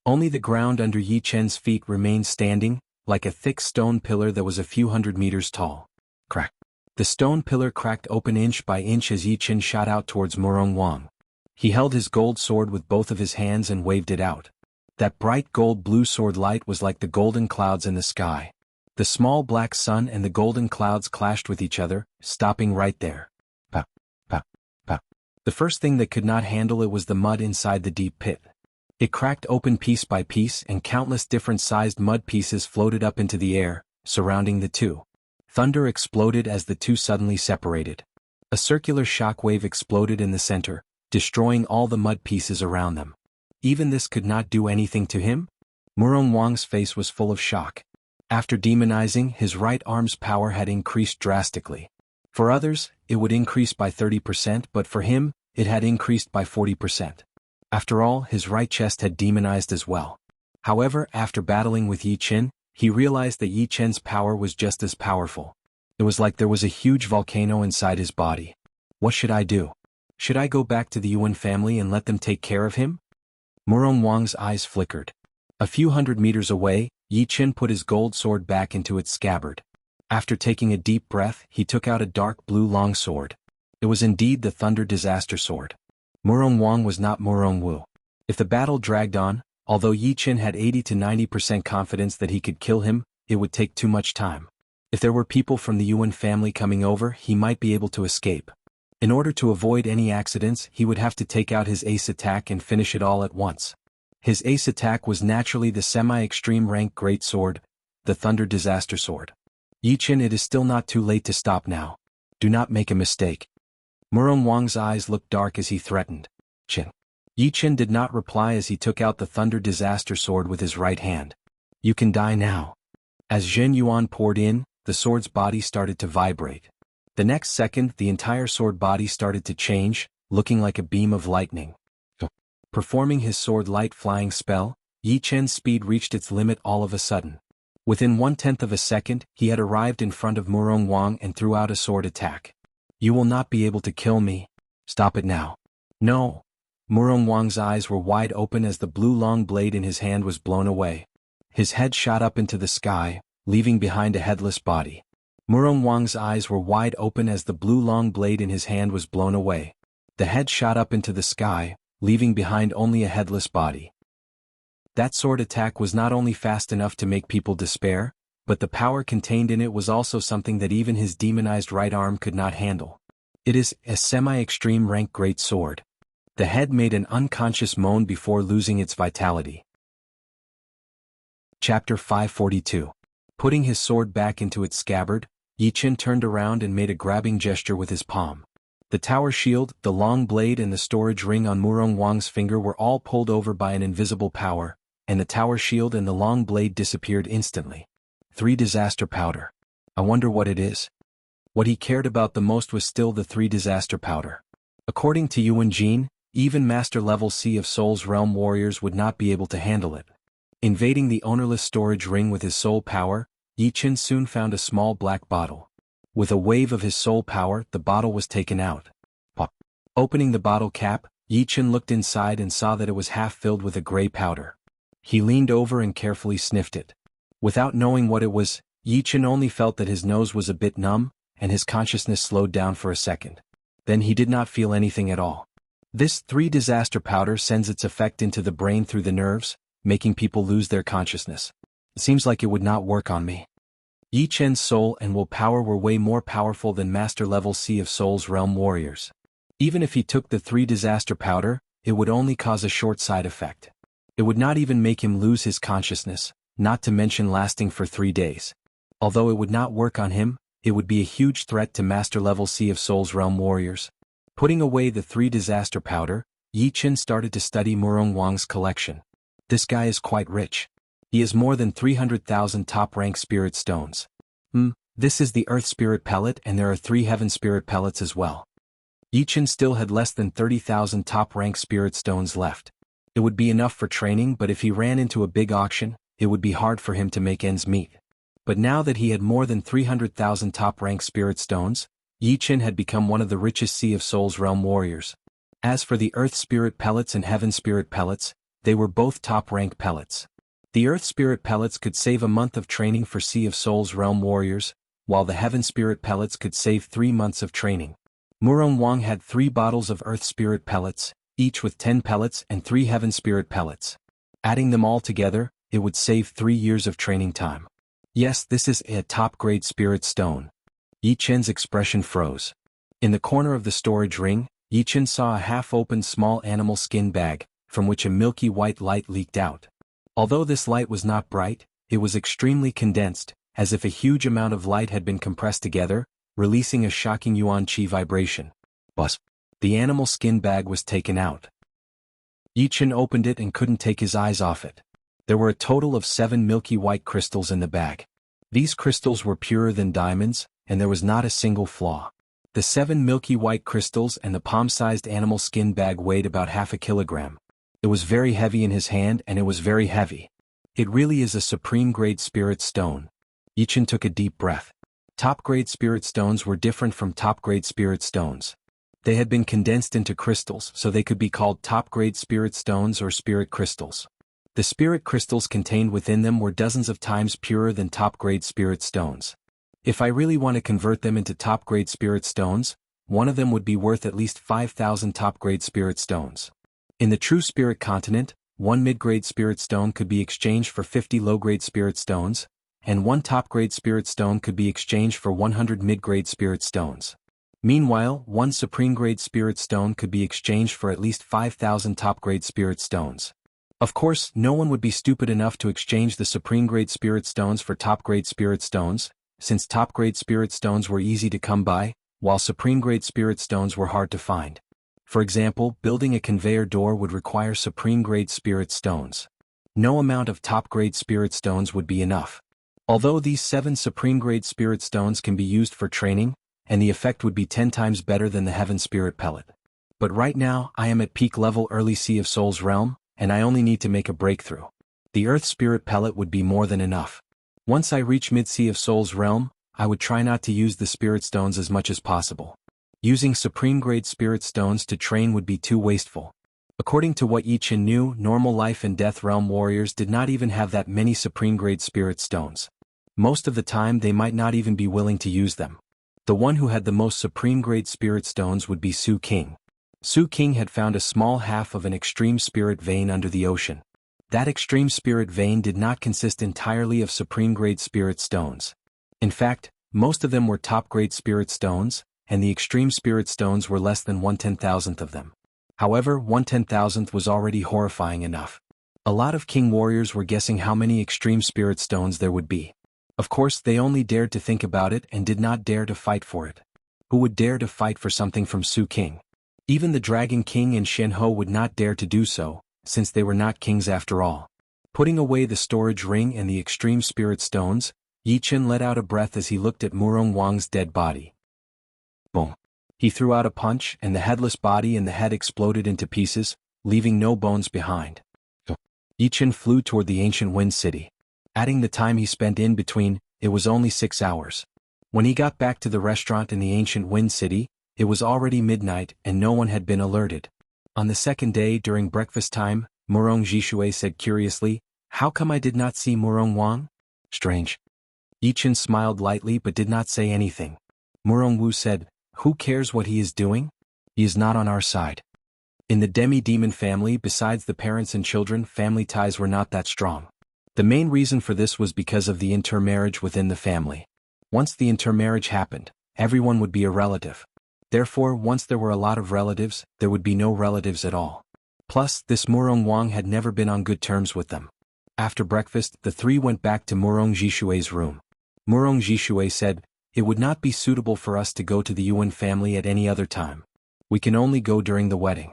Only the ground under Yi Chen's feet remained standing, like a thick stone pillar that was a few hundred meters tall. Crack. The stone pillar cracked open inch by inch as Yi Chen shot out towards Murong Wang. He held his gold sword with both of his hands and waved it out. That bright gold-blue sword light was like the golden clouds in the sky. The small black sun and the golden clouds clashed with each other, stopping right there. Pow, pow, pow. The first thing that could not handle it was the mud inside the deep pit. It cracked open piece by piece and countless different-sized mud pieces floated up into the air, surrounding the two. Thunder exploded as the two suddenly separated. A circular shock wave exploded in the center, destroying all the mud pieces around them. Even this could not do anything to him? Murong Wang's face was full of shock. After demonizing, his right arm's power had increased drastically. For others, it would increase by 30%, but for him, it had increased by 40%. After all, his right chest had demonized as well. However, after battling with Yi Chen, he realized that Yi Chen's power was just as powerful. It was like there was a huge volcano inside his body. What should I do? Should I go back to the Yuan family and let them take care of him? Murong Wang's eyes flickered. A few hundred meters away, Yi Chen put his gold sword back into its scabbard. After taking a deep breath, he took out a dark blue long sword. It was indeed the Thunder Disaster Sword. Murong Wang was not Murong Wu. If the battle dragged on, although Yi Chen had 80 to 90% confidence that he could kill him, it would take too much time. If there were people from the Yuan family coming over, he might be able to escape. In order to avoid any accidents, he would have to take out his ace attack and finish it all at once. His ace attack was naturally the semi-extreme rank Great Sword, the Thunder Disaster Sword. Yi Chen, it is still not too late to stop now. Do not make a mistake. Murong Wang's eyes looked dark as he threatened. Chen. Yi Chen did not reply as he took out the Thunder Disaster Sword with his right hand. You can die now. As Zhen Yuan poured in, the sword's body started to vibrate. The next second, the entire sword body started to change, looking like a beam of lightning. Performing his sword light flying spell, Yi Chen's speed reached its limit all of a sudden. Within 1/10 of a second, he had arrived in front of Murong Wang and threw out a sword attack. You will not be able to kill me. Stop it now. No. Murong Wang's eyes were wide open as the blue long blade in his hand was blown away. His head shot up into the sky, leaving behind a headless body. Murong Wang's eyes were wide open as the blue long blade in his hand was blown away. The head shot up into the sky, leaving behind only a headless body. That sword attack was not only fast enough to make people despair, but the power contained in it was also something that even his demonized right arm could not handle. It is a semi-extreme rank great sword. The head made an unconscious moan before losing its vitality. Chapter 542. Putting his sword back into its scabbard, Yi Chen turned around and made a grabbing gesture with his palm. The tower shield, the long blade and the storage ring on Murong Wang's finger were all pulled over by an invisible power, and the tower shield and the long blade disappeared instantly. 3 disaster powder. I wonder what it is. What he cared about the most was still the 3 disaster powder. According to Yuan Jin, even Master Level C of Soul's Realm warriors would not be able to handle it. Invading the ownerless storage ring with his soul power, Yi Chen soon found a small black bottle. With a wave of his soul power, the bottle was taken out. Pop. Opening the bottle cap, Yi Chen looked inside and saw that it was half filled with a gray powder. He leaned over and carefully sniffed it. Without knowing what it was, Yi Chen only felt that his nose was a bit numb, and his consciousness slowed down for a second. Then he did not feel anything at all. This 3 disaster powder sends its effect into the brain through the nerves, making people lose their consciousness. It seems like it would not work on me. Yi Chen's soul and will power were way more powerful than Master Level C of Soul's Realm warriors. Even if he took the 3 disaster powder, it would only cause a short side effect. It would not even make him lose his consciousness, not to mention lasting for 3 days. Although it would not work on him, it would be a huge threat to Master Level C of Soul's Realm warriors. Putting away the 3 disaster powder, Yi Chen started to study Murong Wang's collection. This guy is quite rich. He has more than 300,000 top-rank spirit stones. This is the Earth Spirit Pellet and there are 3 Heaven Spirit Pellets as well. Yi Chen still had less than 30,000 top-rank spirit stones left. It would be enough for training, but if he ran into a big auction, it would be hard for him to make ends meet. But now that he had more than 300,000 top-rank spirit stones, Yi Qin had become one of the richest Sea of Souls realm warriors. As for the Earth Spirit Pellets and Heaven Spirit Pellets, they were both top-rank pellets. The Earth Spirit Pellets could save a month of training for Sea of Souls realm warriors, while the Heaven Spirit Pellets could save 3 months of training. Murong Wang had 3 bottles of Earth Spirit Pellets, each with 10 pellets and 3 Heaven Spirit Pellets. Adding them all together, it would save 3 years of training time. Yes, this is a top-grade spirit stone. Yi Qin's expression froze. In the corner of the storage ring, Yi Qin saw a half-opened small animal skin bag, from which a milky white light leaked out. Although this light was not bright, it was extremely condensed, as if a huge amount of light had been compressed together, releasing a shocking yuan qi vibration. Buzz. The animal skin bag was taken out. Yi Qin opened it and couldn't take his eyes off it. There were a total of 7 milky white crystals in the bag. These crystals were purer than diamonds, and there was not a single flaw. The 7 milky white crystals and the palm-sized animal skin bag weighed about half a kilogram. It was very heavy in his hand, and it was very heavy. It really is a supreme-grade spirit stone. Yi Qin took a deep breath. Top-grade spirit stones were different from top-grade spirit stones. They had been condensed into crystals, so they could be called top-grade spirit stones or spirit crystals. The spirit crystals contained within them were dozens of times purer than top-grade spirit stones. If I really want to convert them into top-grade spirit stones, one of them would be worth at least 5,000 top-grade spirit stones. In the true spirit continent, 1 mid-grade spirit stone could be exchanged for 50 low-grade spirit stones, and 1 top-grade spirit stone could be exchanged for 100 mid-grade spirit stones. Meanwhile, 1 supreme-grade spirit stone could be exchanged for at least 5,000 top-grade spirit stones. Of course, no one would be stupid enough to exchange the supreme-grade spirit stones for top-grade spirit stones, since top-grade spirit stones were easy to come by, while supreme-grade spirit stones were hard to find. For example, building a conveyor door would require supreme-grade spirit stones. No amount of top-grade spirit stones would be enough. Although these 7 supreme-grade spirit stones can be used for training, and the effect would be 10 times better than the Heaven Spirit Pellet. But right now, I am at peak level early Sea of Souls realm, and I only need to make a breakthrough. The Earth Spirit Pellet would be more than enough. Once I reach mid-Sea of Souls realm, I would try not to use the spirit stones as much as possible. Using supreme-grade spirit stones to train would be too wasteful. According to what Yi Qin knew, normal life and death realm warriors did not even have that many supreme-grade spirit stones. Most of the time they might not even be willing to use them. The one who had the most supreme-grade spirit stones would be Su King. Su King had found a small half of an extreme spirit vein under the ocean. That extreme spirit vein did not consist entirely of supreme-grade spirit stones. In fact, most of them were top-grade spirit stones, and the extreme spirit stones were less than 1/10,000th of them. However, 1/10,000th was already horrifying enough. A lot of king warriors were guessing how many extreme spirit stones there would be. Of course, they only dared to think about it and did not dare to fight for it. Who would dare to fight for something from Su King? Even the Dragon King and Shen Ho would not dare to do so, since they were not kings after all. Putting away the storage ring and the extreme spirit stones, Yi Qin let out a breath as he looked at Murong Wang's dead body. Boom. He threw out a punch, and the headless body and the head exploded into pieces, leaving no bones behind. Yi Qin flew toward the ancient Wind City. Adding the time he spent in between, it was only 6 hours. When he got back to the restaurant in the ancient Wind City, it was already midnight and no one had been alerted. On the second day during breakfast time, Murong Jishui said curiously, "How come I did not see Murong Wang?" Strange. Yi Qin smiled lightly but did not say anything. Murong Wu said, "Who cares what he is doing? He is not on our side." In the demi-demon family, besides the parents and children, family ties were not that strong. The main reason for this was because of the intermarriage within the family. Once the intermarriage happened, everyone would be a relative. Therefore, once there were a lot of relatives, there would be no relatives at all. Plus, this Murong Wang had never been on good terms with them. After breakfast, the 3 went back to Murong Jishui's room. Murong Jishui said, "It would not be suitable for us to go to the Yuan family at any other time. We can only go during the wedding.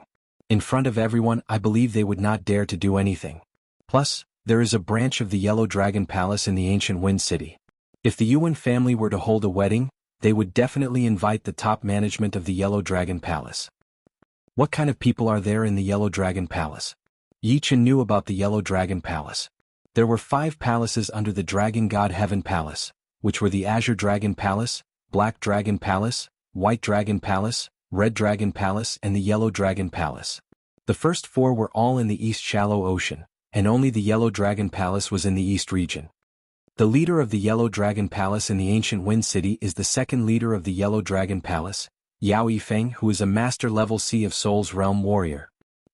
In front of everyone, I believe they would not dare to do anything. Plus, there is a branch of the Yellow Dragon Palace in the ancient Wind City. If the Yuan family were to hold a wedding, they would definitely invite the top management of the Yellow Dragon Palace." What kind of people are there in the Yellow Dragon Palace? Yi Qin knew about the Yellow Dragon Palace. There were 5 palaces under the Dragon God Heaven Palace, which were the Azure Dragon Palace, Black Dragon Palace, White Dragon Palace, Red Dragon Palace and the Yellow Dragon Palace. The first 4 were all in the East Shallow Ocean, and only the Yellow Dragon Palace was in the East region. The leader of the Yellow Dragon Palace in the ancient Wind City is the second leader of the Yellow Dragon Palace, Yao Yifeng, who is a master-level Sea of Souls realm warrior.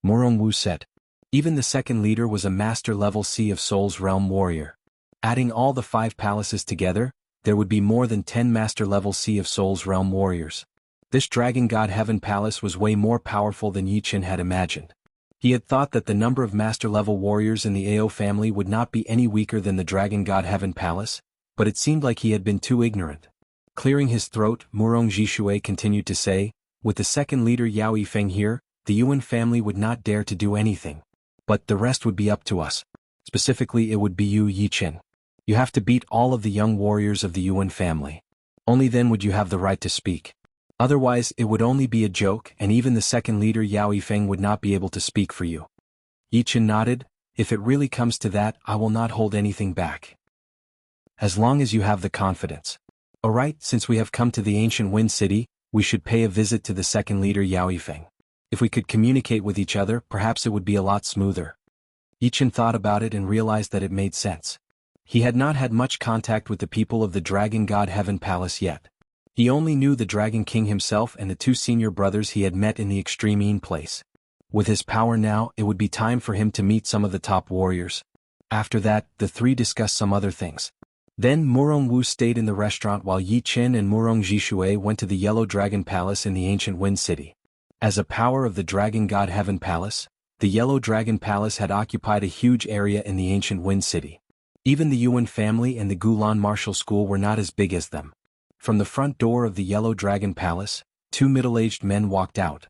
Murong Wu said. Even the second leader was a master-level Sea of Souls realm warrior. Adding all the 5 palaces together, there would be more than 10 master-level Sea of Souls realm warriors. This Dragon God Heaven Palace was way more powerful than Yi Qin had imagined. He had thought that the number of master-level warriors in the Ao family would not be any weaker than the Dragon God Heaven Palace, but it seemed like he had been too ignorant. Clearing his throat, Murong Zhishui continued to say, with the second leader Yao Yifeng here, the Yuan family would not dare to do anything. But the rest would be up to us. Specifically it would be you, Yi Qin. You have to beat all of the young warriors of the Yuan family. Only then would you have the right to speak. Otherwise it would only be a joke and even the second leader Yao Yifeng would not be able to speak for you. Yi Qin nodded, if it really comes to that I will not hold anything back. As long as you have the confidence. Alright, since we have come to the ancient Wind City, we should pay a visit to the second leader Yao Yifeng. If we could communicate with each other, perhaps it would be a lot smoother. Yi Qin thought about it and realized that it made sense. He had not had much contact with the people of the Dragon God Heaven Palace yet. He only knew the Dragon King himself and the 2 senior brothers he had met in the Extreme Een place. With his power now, it would be time for him to meet some of the top warriors. After that, the 3 discussed some other things. Then Murong Wu stayed in the restaurant while Yi Qin and Murong Zhishui went to the Yellow Dragon Palace in the ancient Wind City. As a power of the Dragon God Heaven Palace, the Yellow Dragon Palace had occupied a huge area in the ancient Wind City. Even the Yuan family and the Gulan Martial School were not as big as them. From the front door of the Yellow Dragon Palace, 2 middle-aged men walked out.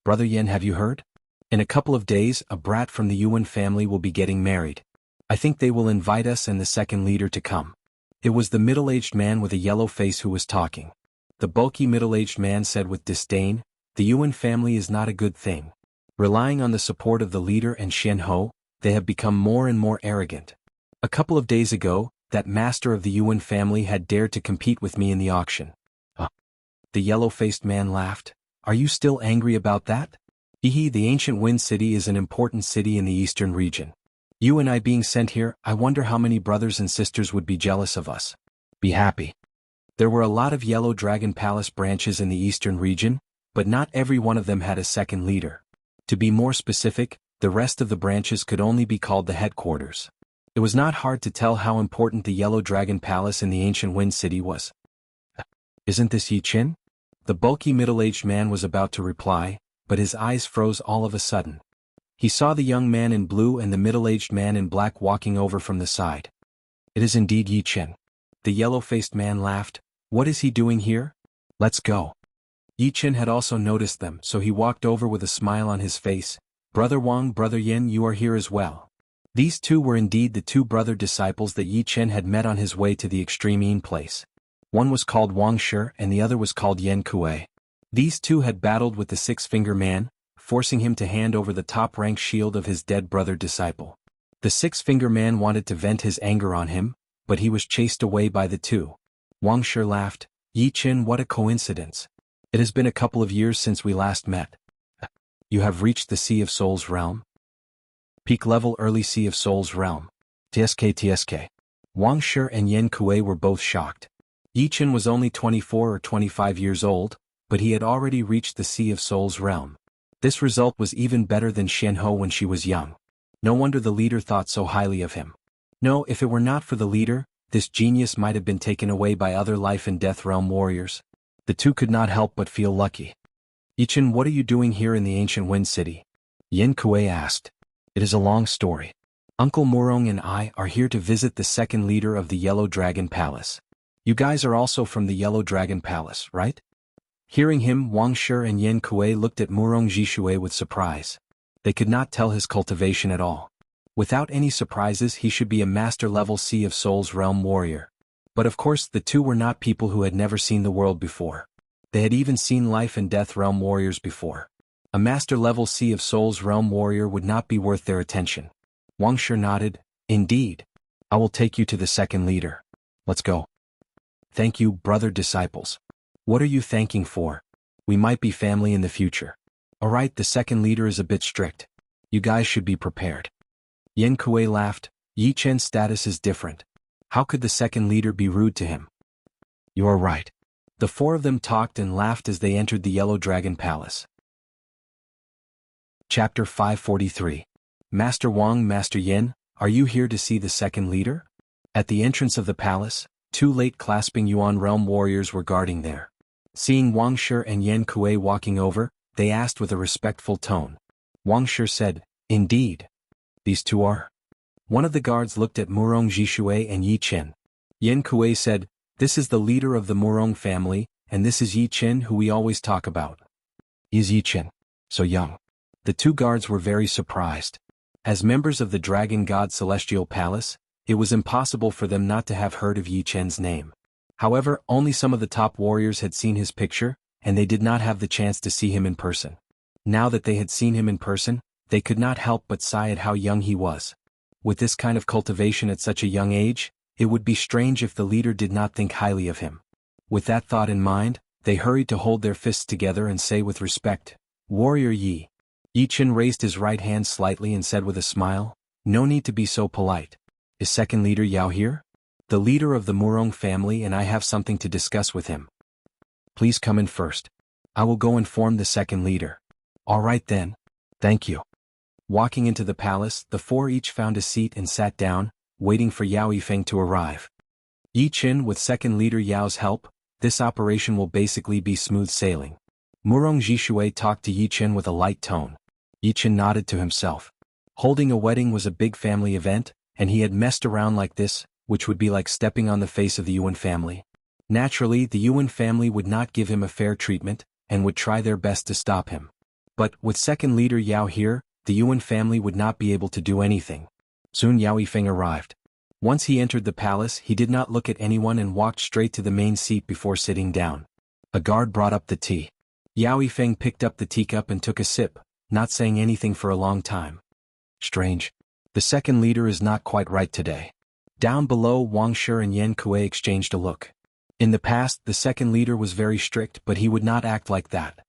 Brother Yen, have you heard? In a couple of days, a brat from the Yuan family will be getting married. I think they will invite us and the second leader to come. It was the middle-aged man with a yellow face who was talking. The bulky middle-aged man said with disdain, the Yuan family is not a good thing. Relying on the support of the leader and Xian Ho, they have become more and more arrogant. A couple of days ago, that master of the Yuan family had dared to compete with me in the auction. The yellow-faced man laughed. Are you still angry about that? Hehe, the ancient Wind City is an important city in the eastern region. You and I being sent here, I wonder how many brothers and sisters would be jealous of us. Be happy. There were a lot of Yellow Dragon Palace branches in the eastern region, but not every one of them had a second leader. To be more specific, the rest of the branches could only be called the headquarters. It was not hard to tell how important the Yellow Dragon Palace in the ancient Wind City was. Isn't this Yi Qin? The bulky middle-aged man was about to reply, but his eyes froze all of a sudden. He saw the young man in blue and the middle-aged man in black walking over from the side. It is indeed Yi Qin. The yellow-faced man laughed. What is he doing here? Let's go. Yi Qin had also noticed them, so he walked over with a smile on his face. Brother Wang, Brother Yin, you are here as well. These 2 were indeed the 2 brother disciples that Yi Qin had met on his way to the Extreme Een place. One was called Wang Shi and the other was called Yan Kuei. These 2 had battled with the 6-finger man, forcing him to hand over the top-rank shield of his dead brother disciple. The 6-finger man wanted to vent his anger on him, but he was chased away by the 2. Wang Shi laughed. Yi Qin, what a coincidence. It has been a couple of years since we last met. You have reached the Sea of Souls realm? Peak level early Sea of Souls realm. TSK. Wang Shi and Yan Kuei were both shocked. Yi Qin was only 24 or 25 years old, but he had already reached the Sea of Souls realm. This result was even better than Xian Ho when she was young. No wonder the leader thought so highly of him. No, if it were not for the leader, this genius might have been taken away by other life and death realm warriors. The 2 could not help but feel lucky. Yi Qin, what are you doing here in the ancient Wind City? Yan Kuei asked. It is a long story. Uncle Murong and I are here to visit the second leader of the Yellow Dragon Palace. You guys are also from the Yellow Dragon Palace, right? Hearing him, Wang Shi and Yan Kuei looked at Murong Zhishui with surprise. They could not tell his cultivation at all. Without any surprises, he should be a master-level Sea of Souls realm warrior. But of course, the 2 were not people who had never seen the world before. They had even seen life and death realm warriors before. A master-level Sea of Souls realm warrior would not be worth their attention. Wang Shi nodded. Indeed. I will take you to the second leader. Let's go. Thank you, brother disciples. What are you thanking for? We might be family in the future. Alright, the second leader is a bit strict. You guys should be prepared. Yan Kuei laughed. Yi Chen's status is different. How could the second leader be rude to him? You are right. The four of them talked and laughed as they entered the Yellow Dragon Palace. Chapter 543. Master Wang, Master Yin, are you here to see the second leader? At the entrance of the palace, two late-clasping Yuan realm warriors were guarding there. Seeing Wang Shi and Yan Kuei walking over, they asked with a respectful tone. Wang Shi said, Indeed. These two are? One of the guards looked at Murong Jishui and Yi Chen. Yan Kuei said, This is the leader of the Murong family, and this is Yi Chen who we always talk about. Is Yi Chen so young? The two guards were very surprised. As members of the Dragon God Celestial Palace, it was impossible for them not to have heard of Yi Chen's name. However, only some of the top warriors had seen his picture, and they did not have the chance to see him in person. Now that they had seen him in person, they could not help but sigh at how young he was. With this kind of cultivation at such a young age, it would be strange if the leader did not think highly of him. With that thought in mind, they hurried to hold their fists together and say with respect, Warrior Yi. Yi Chen raised his right hand slightly and said with a smile, No need to be so polite. Is second leader Yao here? The leader of the Murong family, and I have something to discuss with him. Please come in first. I will go inform the second leader. All right then. Thank you. Walking into the palace, the four each found a seat and sat down, waiting for Yao Yifeng to arrive. Yi Chen, with second leader Yao's help, this operation will basically be smooth sailing. Murong Jishui talked to Yi Chen with a light tone. Yi Chen nodded to himself. Holding a wedding was a big family event, and he had messed around like this, which would be like stepping on the face of the Yuan family. Naturally, the Yuan family would not give him a fair treatment, and would try their best to stop him. But, with second leader Yao here, the Yuan family would not be able to do anything. Soon Yao Yifeng arrived. Once he entered the palace, he did not look at anyone and walked straight to the main seat before sitting down. A guard brought up the tea. Yao Yifeng picked up the teacup and took a sip, not saying anything for a long time. Strange. The second leader is not quite right today. Down below, Wang Shi and Yan Kuei exchanged a look. In the past, the second leader was very strict, but he would not act like that.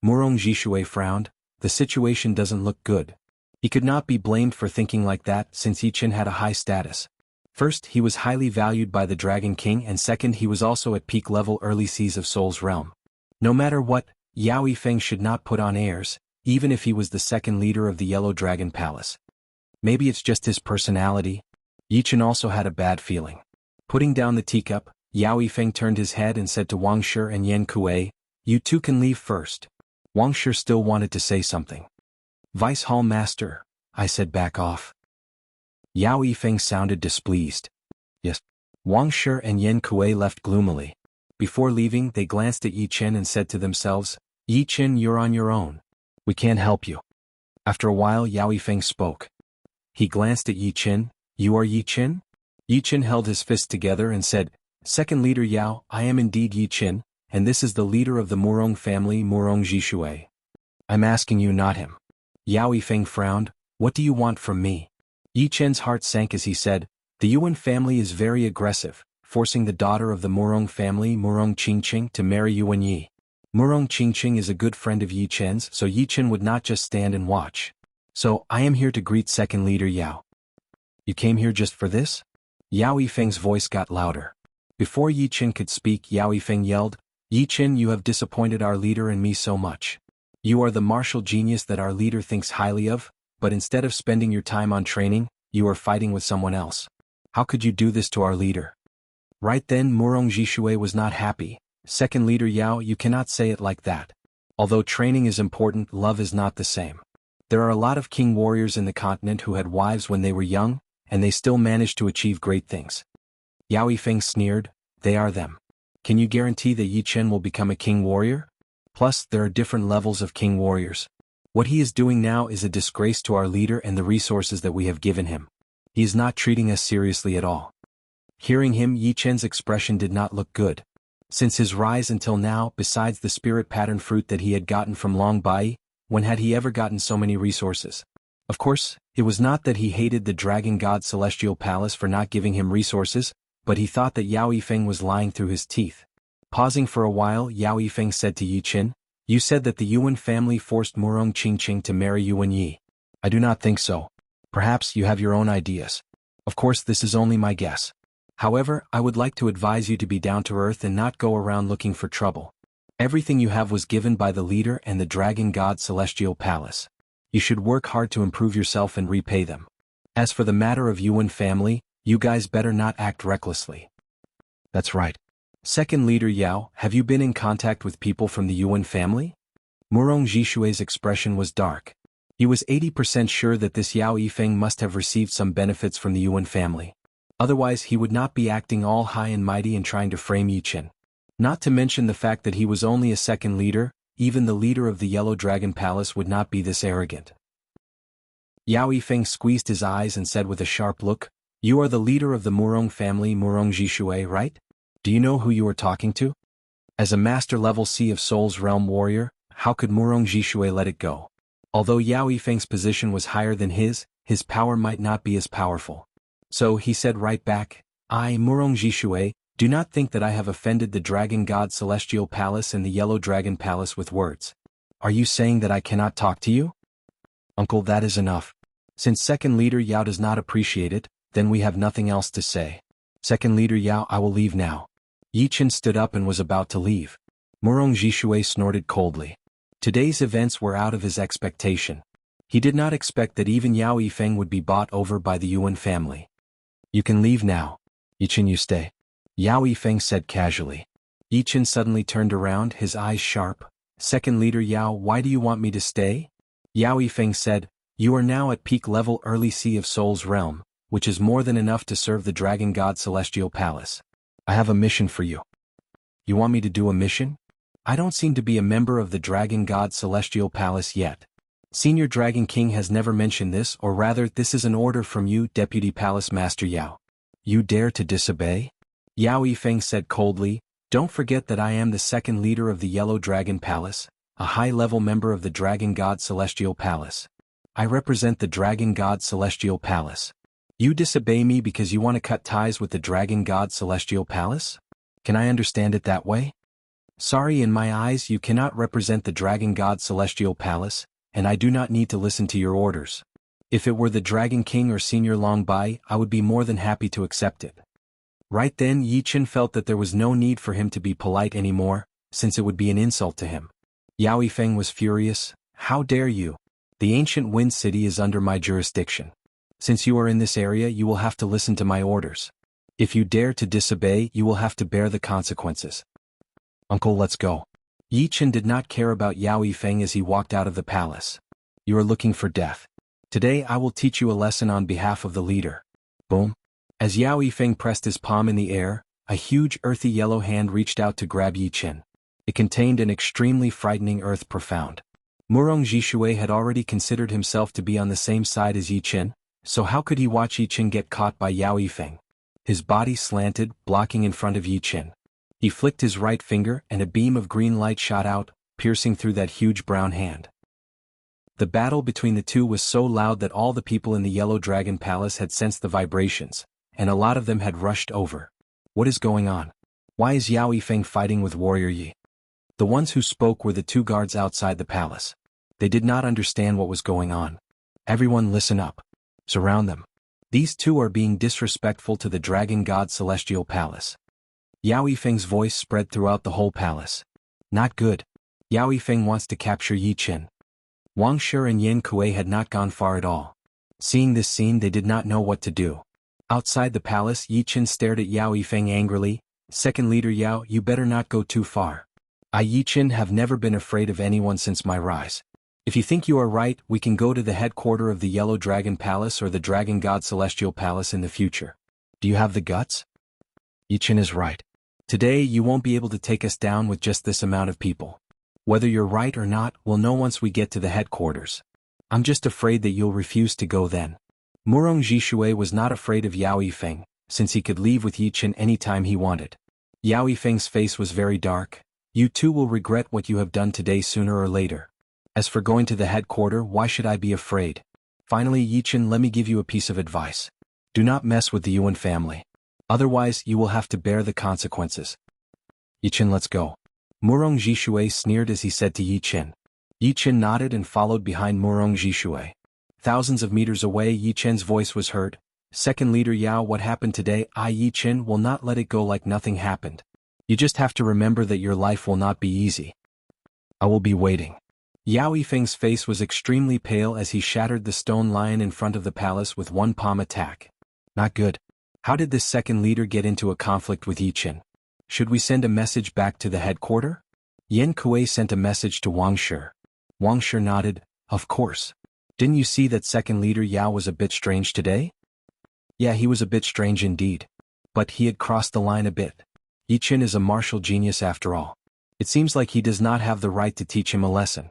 Murong Jishui frowned. The situation doesn't look good. He could not be blamed for thinking like that since Yi Chen had a high status. First, he was highly valued by the Dragon King, and second, he was also at peak level early seas of Soul's realm. No matter what, Yao Yifeng should not put on airs, even if he was the second leader of the Yellow Dragon Palace. Maybe it's just his personality. Yi Chen also had a bad feeling. Putting down the teacup, Yao Yifeng turned his head and said to Wang Shi and Yan Kuei, You two can leave first. Wang Shi still wanted to say something. Vice Hall Master, I said back off. Yao Yifeng sounded displeased. Yes. Wang Shi and Yan Kuei left gloomily. Before leaving, they glanced at Yi Chen and said to themselves, Yi Chen, you're on your own. We can't help you. After a while, Yao Yifeng spoke. He glanced at Yi Chen. You are Yi Chen? Yi Chen held his fists together and said, Second leader Yao, I am indeed Yi Chen, and this is the leader of the Murong family, Murong Jishui. I'm asking you, not him. Yao Yifeng frowned. What do you want from me? Yi Chen's heart sank as he said, The Yuan family is very aggressive, forcing the daughter of the Murong family, Murong Qingqing, to marry Yuan Yi. Murong Qingqing is a good friend of Yi Chen's, so Yi Chen would not just stand and watch. So, I am here to greet second leader Yao. You came here just for this? Yao Yifeng's voice got louder. Before Yi Chen could speak, Yao Yifeng yelled, Yi Chen, you have disappointed our leader and me so much. You are the martial genius that our leader thinks highly of, but instead of spending your time on training, you are fighting with someone else. How could you do this to our leader? Right then, Murong Jishui was not happy. Second leader Yao, you cannot say it like that. Although training is important, love is not the same. There are a lot of king warriors in the continent who had wives when they were young, and they still managed to achieve great things. Yao Yifeng sneered, They are them. Can you guarantee that Yi Chen will become a king warrior? Plus, there are different levels of king warriors. What he is doing now is a disgrace to our leader and the resources that we have given him. He is not treating us seriously at all. Hearing him, Yi Chen's expression did not look good. Since his rise until now, besides the spirit pattern fruit that he had gotten from Long Bai, when had he ever gotten so many resources? Of course, it was not that he hated the Dragon God Celestial Palace for not giving him resources, but he thought that Yao Yifeng was lying through his teeth. Pausing for a while, Yao Yifeng said to Yi Qin, "You said that the Yuan family forced Murong Qingqing to marry Yuan Yi. I do not think so. Perhaps you have your own ideas. Of course, this is only my guess. However, I would like to advise you to be down to earth and not go around looking for trouble. Everything you have was given by the leader and the Dragon God Celestial Palace. You should work hard to improve yourself and repay them. As for the matter of Yuan family, you guys better not act recklessly." "That's right. Second leader Yao, have you been in contact with people from the Yuan family?" Murong Jishue's expression was dark. He was 80% sure that this Yao Yifeng must have received some benefits from the Yuan family. Otherwise he would not be acting all high and mighty and trying to frame Yi Qin. Not to mention the fact that he was only a second leader, even the leader of the Yellow Dragon Palace would not be this arrogant. Yao Yifeng squeezed his eyes and said with a sharp look, "You are the leader of the Murong family, Murong Jishue, right? Do you know who you are talking to? As a master-level Sea of Souls realm warrior, how could Murong Jishue let it go?" Although Yao Yifeng's position was higher than his power might not be as powerful. So he said right back, "I, Murong Jishue, do not think that I have offended the Dragon God Celestial Palace and the Yellow Dragon Palace with words. Are you saying that I cannot talk to you?" "Uncle, that is enough. Since second leader Yao does not appreciate it, then we have nothing else to say. Second leader Yao, I will leave now." Yi Qin stood up and was about to leave. Murong Jishue snorted coldly. Today's events were out of his expectation. He did not expect that even Yao Yifeng would be bought over by the Yuan family. "You can leave now. Yi Qin, you stay," Yao Yifeng said casually. Yi Qin suddenly turned around, his eyes sharp. "Second leader Yao, why do you want me to stay?" Yao Yifeng said, "You are now at peak level early Sea of Souls realm, which is more than enough to serve the Dragon God Celestial Palace. I have a mission for you." "You want me to do a mission? I don't seem to be a member of the Dragon God Celestial Palace yet. Senior Dragon King has never mentioned this, or rather this is an order from you, Deputy Palace Master Yao. You dare to disobey?" Yao Yifeng said coldly, "Don't forget that I am the second leader of the Yellow Dragon Palace, a high-level member of the Dragon God Celestial Palace. I represent the Dragon God Celestial Palace. You disobey me because you want to cut ties with the Dragon God Celestial Palace? Can I understand it that way? Sorry, in my eyes you cannot represent the Dragon God Celestial Palace, and I do not need to listen to your orders. If it were the Dragon King or Senior Long Bai, I would be more than happy to accept it." Right then Yi Qin felt that there was no need for him to be polite anymore, since it would be an insult to him. Yao Yifeng was furious. "How dare you? The ancient Wind City is under my jurisdiction. Since you are in this area, you will have to listen to my orders. If you dare to disobey, you will have to bear the consequences." "Uncle, let's go." Yi Qin did not care about Yao Yifeng as he walked out of the palace. "You are looking for death. Today I will teach you a lesson on behalf of the leader." Boom. As Yao Yifeng pressed his palm in the air, a huge earthy yellow hand reached out to grab Yi Qin. It contained an extremely frightening earth profound. Murong Jishue had already considered himself to be on the same side as Yi Qin, so how could he watch Yi Qin get caught by Yao Yifeng? His body slanted, blocking in front of Yi Qin. He flicked his right finger and a beam of green light shot out, piercing through that huge brown hand. The battle between the two was so loud that all the people in the Yellow Dragon Palace had sensed the vibrations, and a lot of them had rushed over. What is going on? Why is Yao Yifeng fighting with Warrior Yi? The ones who spoke were the two guards outside the palace. They did not understand what was going on. Everyone listen up. Surround them. These two are being disrespectful to the Dragon God Celestial Palace. Yao Yifeng's voice spread throughout the whole palace. Not good. Yao Yifeng wants to capture Yi Qin. Wang Shi and Yan Kuei had not gone far at all. Seeing this scene, they did not know what to do. Outside the palace, Yi Qin stared at Yao Yifeng angrily. "Second leader Yao, you better not go too far. I, Yi Qin, have never been afraid of anyone since my rise. If you think you are right, we can go to the headquarters of the Yellow Dragon Palace or the Dragon God Celestial Palace in the future. Do you have the guts?" Yi Qin is right. Today you won't be able to take us down with just this amount of people. Whether you're right or not, we'll know once we get to the headquarters. I'm just afraid that you'll refuse to go then. Murong Jishue was not afraid of Yao Yifeng, since he could leave with Yi Qin any time he wanted. Yao Yifeng's face was very dark. "You too will regret what you have done today sooner or later. As for going to the headquarters, why should I be afraid? Finally, Yichen, let me give you a piece of advice. Do not mess with the Yuan family. Otherwise, you will have to bear the consequences. Yichen, let's go. Murong Jishui sneered as he said to Yichen. Yichen nodded and followed behind Murong Jishui. Thousands of meters away, Yichen's voice was heard. Second leader Yao, what happened today? I, Yichen, will not let it go like nothing happened. You just have to remember that your life will not be easy. I will be waiting. Yao Yifeng's face was extremely pale as he shattered the stone lion in front of the palace with one palm attack. Not good. How did this second leader get into a conflict with Yichen? Should we send a message back to the headquarters? Yan Kuei sent a message to Wang Shi. Wang Shi nodded, of course. Didn't you see that second leader Yao was a bit strange today? Yeah, he was a bit strange indeed. But he had crossed the line a bit. Yichen is a martial genius after all. It seems like he does not have the right to teach him a lesson.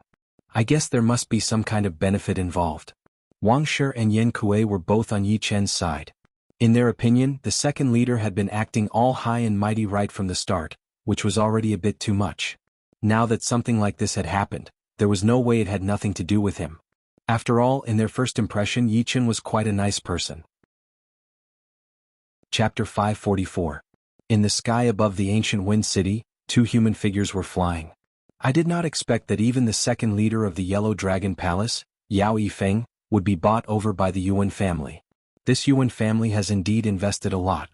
I guess there must be some kind of benefit involved. Wang Shi and Yan Kuei were both on Yichen's side. In their opinion, the second leader had been acting all high and mighty right from the start, which was already a bit too much. Now that something like this had happened, there was no way it had nothing to do with him. After all, in their first impression, Yichen was quite a nice person. Chapter 544. In the sky above the ancient wind city, two human figures were flying. I did not expect that even the second leader of the Yellow Dragon Palace, Yao Yifeng, would be bought over by the Yuan family. This Yuan family has indeed invested a lot.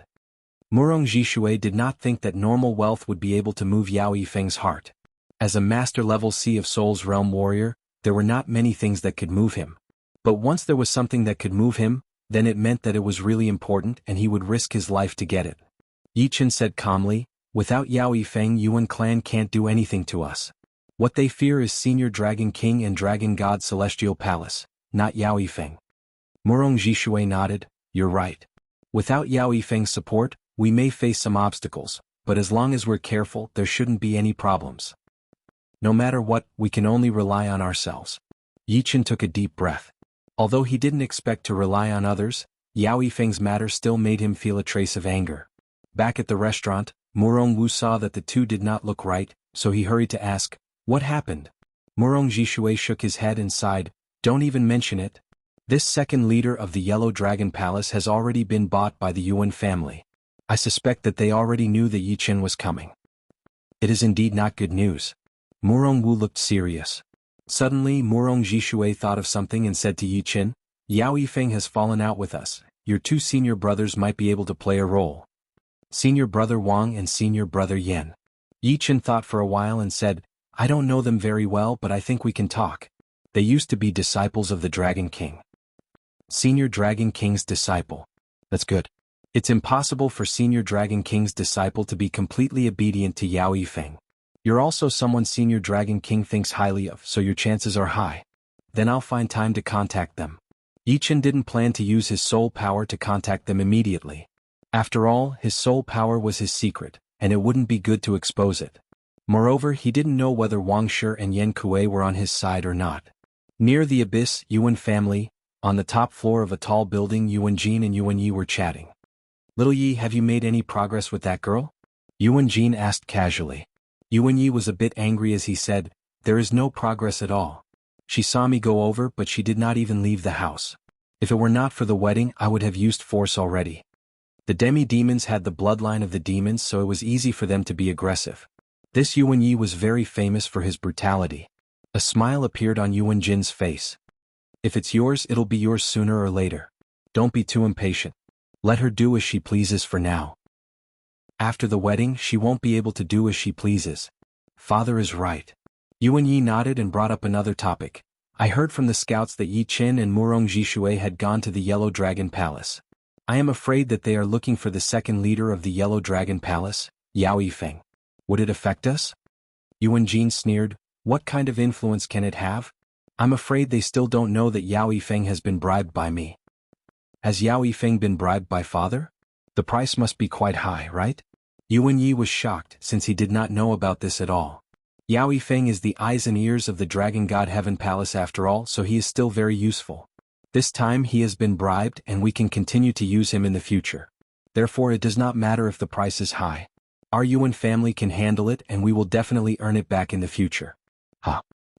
Murong Jishui did not think that normal wealth would be able to move Yao Yifeng's heart. As a master-level Sea of Souls realm warrior, there were not many things that could move him. But once there was something that could move him, then it meant that it was really important and he would risk his life to get it. Yichen said calmly, without Yao Yifeng, Yuan clan can't do anything to us. What they fear is Senior Dragon King and Dragon God Celestial Palace, not Yao Yifeng. Murong Jishui nodded, you're right. Without Yao Yifeng's support, we may face some obstacles, but as long as we're careful, there shouldn't be any problems. No matter what, we can only rely on ourselves. Yichen took a deep breath. Although he didn't expect to rely on others, Yao Yifeng's matter still made him feel a trace of anger. Back at the restaurant, Murong Wu saw that the two did not look right, so he hurried to ask, what happened? Murong Jishui shook his head and sighed, don't even mention it. This second leader of the Yellow Dragon Palace has already been bought by the Yuan family. I suspect that they already knew that Yichen was coming. It is indeed not good news. Murong Wu looked serious. Suddenly, Murong Jishui thought of something and said to Yichen, Yao Yifeng has fallen out with us. Your two senior brothers might be able to play a role. Senior brother Wang and senior brother Yan. Yichen thought for a while and said, I don't know them very well, but I think we can talk. They used to be disciples of the Dragon King. Senior Dragon King's disciple. That's good. It's impossible for Senior Dragon King's disciple to be completely obedient to Yao Yifeng. You're also someone Senior Dragon King thinks highly of, so your chances are high. Then I'll find time to contact them. Yichen didn't plan to use his soul power to contact them immediately. After all, his soul power was his secret, and it wouldn't be good to expose it. Moreover, he didn't know whether Wang Shi and Yan Kuei were on his side or not. Near the abyss, Yuan family, on the top floor of a tall building, Yuan Jin and Yuan Yi were chatting. Little Yi, have you made any progress with that girl? Yuan Jin asked casually. Yuan Yi was a bit angry as he said, there is no progress at all. She saw me go over, but she did not even leave the house. If it were not for the wedding, I would have used force already. The demi-demons had the bloodline of the demons, so it was easy for them to be aggressive. This Yuan Yi was very famous for his brutality. A smile appeared on Yuan Jin's face. If it's yours, it'll be yours sooner or later. Don't be too impatient. Let her do as she pleases for now. After the wedding, she won't be able to do as she pleases. Father is right. Yuan Yi nodded and brought up another topic. I heard from the scouts that Yichen and Murong Jishui had gone to the Yellow Dragon Palace. I am afraid that they are looking for the second leader of the Yellow Dragon Palace, Yao Yifeng. Would it affect us? Yuan Jin sneered, what kind of influence can it have? I'm afraid they still don't know that Yao Yifeng has been bribed by me. Has Yao Yifeng been bribed by father? The price must be quite high, right? Yuan Yi was shocked since he did not know about this at all. Yao Yifeng is the eyes and ears of the Dragon God Heaven Palace after all, so he is still very useful. This time he has been bribed and we can continue to use him in the future. Therefore it does not matter if the price is high. Our Yuan family can handle it and we will definitely earn it back in the future.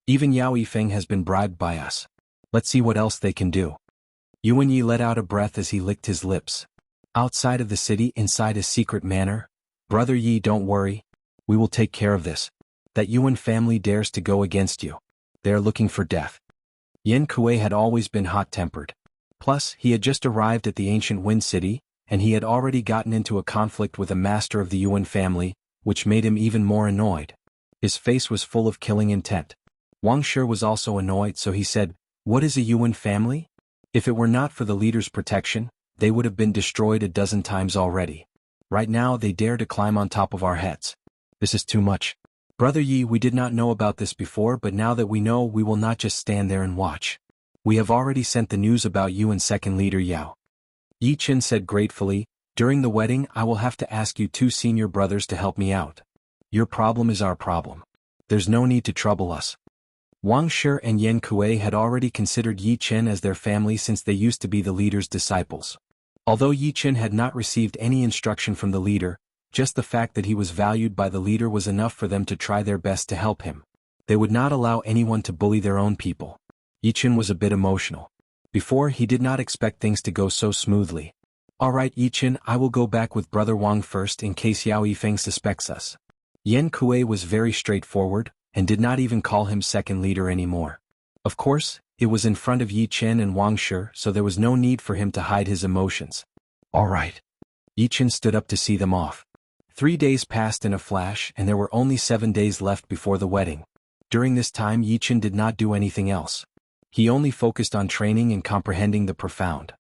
Even Yao Yifeng has been bribed by us. Let's see what else they can do. Yuan Yi let out a breath as he licked his lips. Outside of the city, inside a secret manor? Brother Yi, don't worry. We will take care of this. That Yuan family dares to go against you. They are looking for death. Yan Kuei had always been hot-tempered. Plus, he had just arrived at the ancient Wind City, and he had already gotten into a conflict with a master of the Yuan family, which made him even more annoyed. His face was full of killing intent. Wang Shi was also annoyed, so he said, "What is a Yuan family? If it were not for the leader's protection, they would have been destroyed a dozen times already. Right now they dare to climb on top of our heads. This is too much. Brother Yi, we did not know about this before, but now that we know, we will not just stand there and watch. We have already sent the news about you and second leader Yao." Yi Qin said gratefully, "During the wedding I will have to ask you two senior brothers to help me out. Your problem is our problem. There's no need to trouble us." Wang Shi and Yan Kuei had already considered Yi Qin as their family since they used to be the leader's disciples. Although Yi Qin had not received any instruction from the leader, just the fact that he was valued by the leader was enough for them to try their best to help him. They would not allow anyone to bully their own people. Yi Qin was a bit emotional. Before, he did not expect things to go so smoothly. "Alright Yi Qin, I will go back with Brother Wang first in case Yao Yifeng suspects us." Yan Kuei was very straightforward, and did not even call him second leader anymore. Of course, it was in front of Yi Qin and Wang Shi, so there was no need for him to hide his emotions. "Alright." Yi Qin stood up to see them off. 3 days passed in a flash, and there were only 7 days left before the wedding. During this time Yi Qin did not do anything else. He only focused on training and comprehending the profound.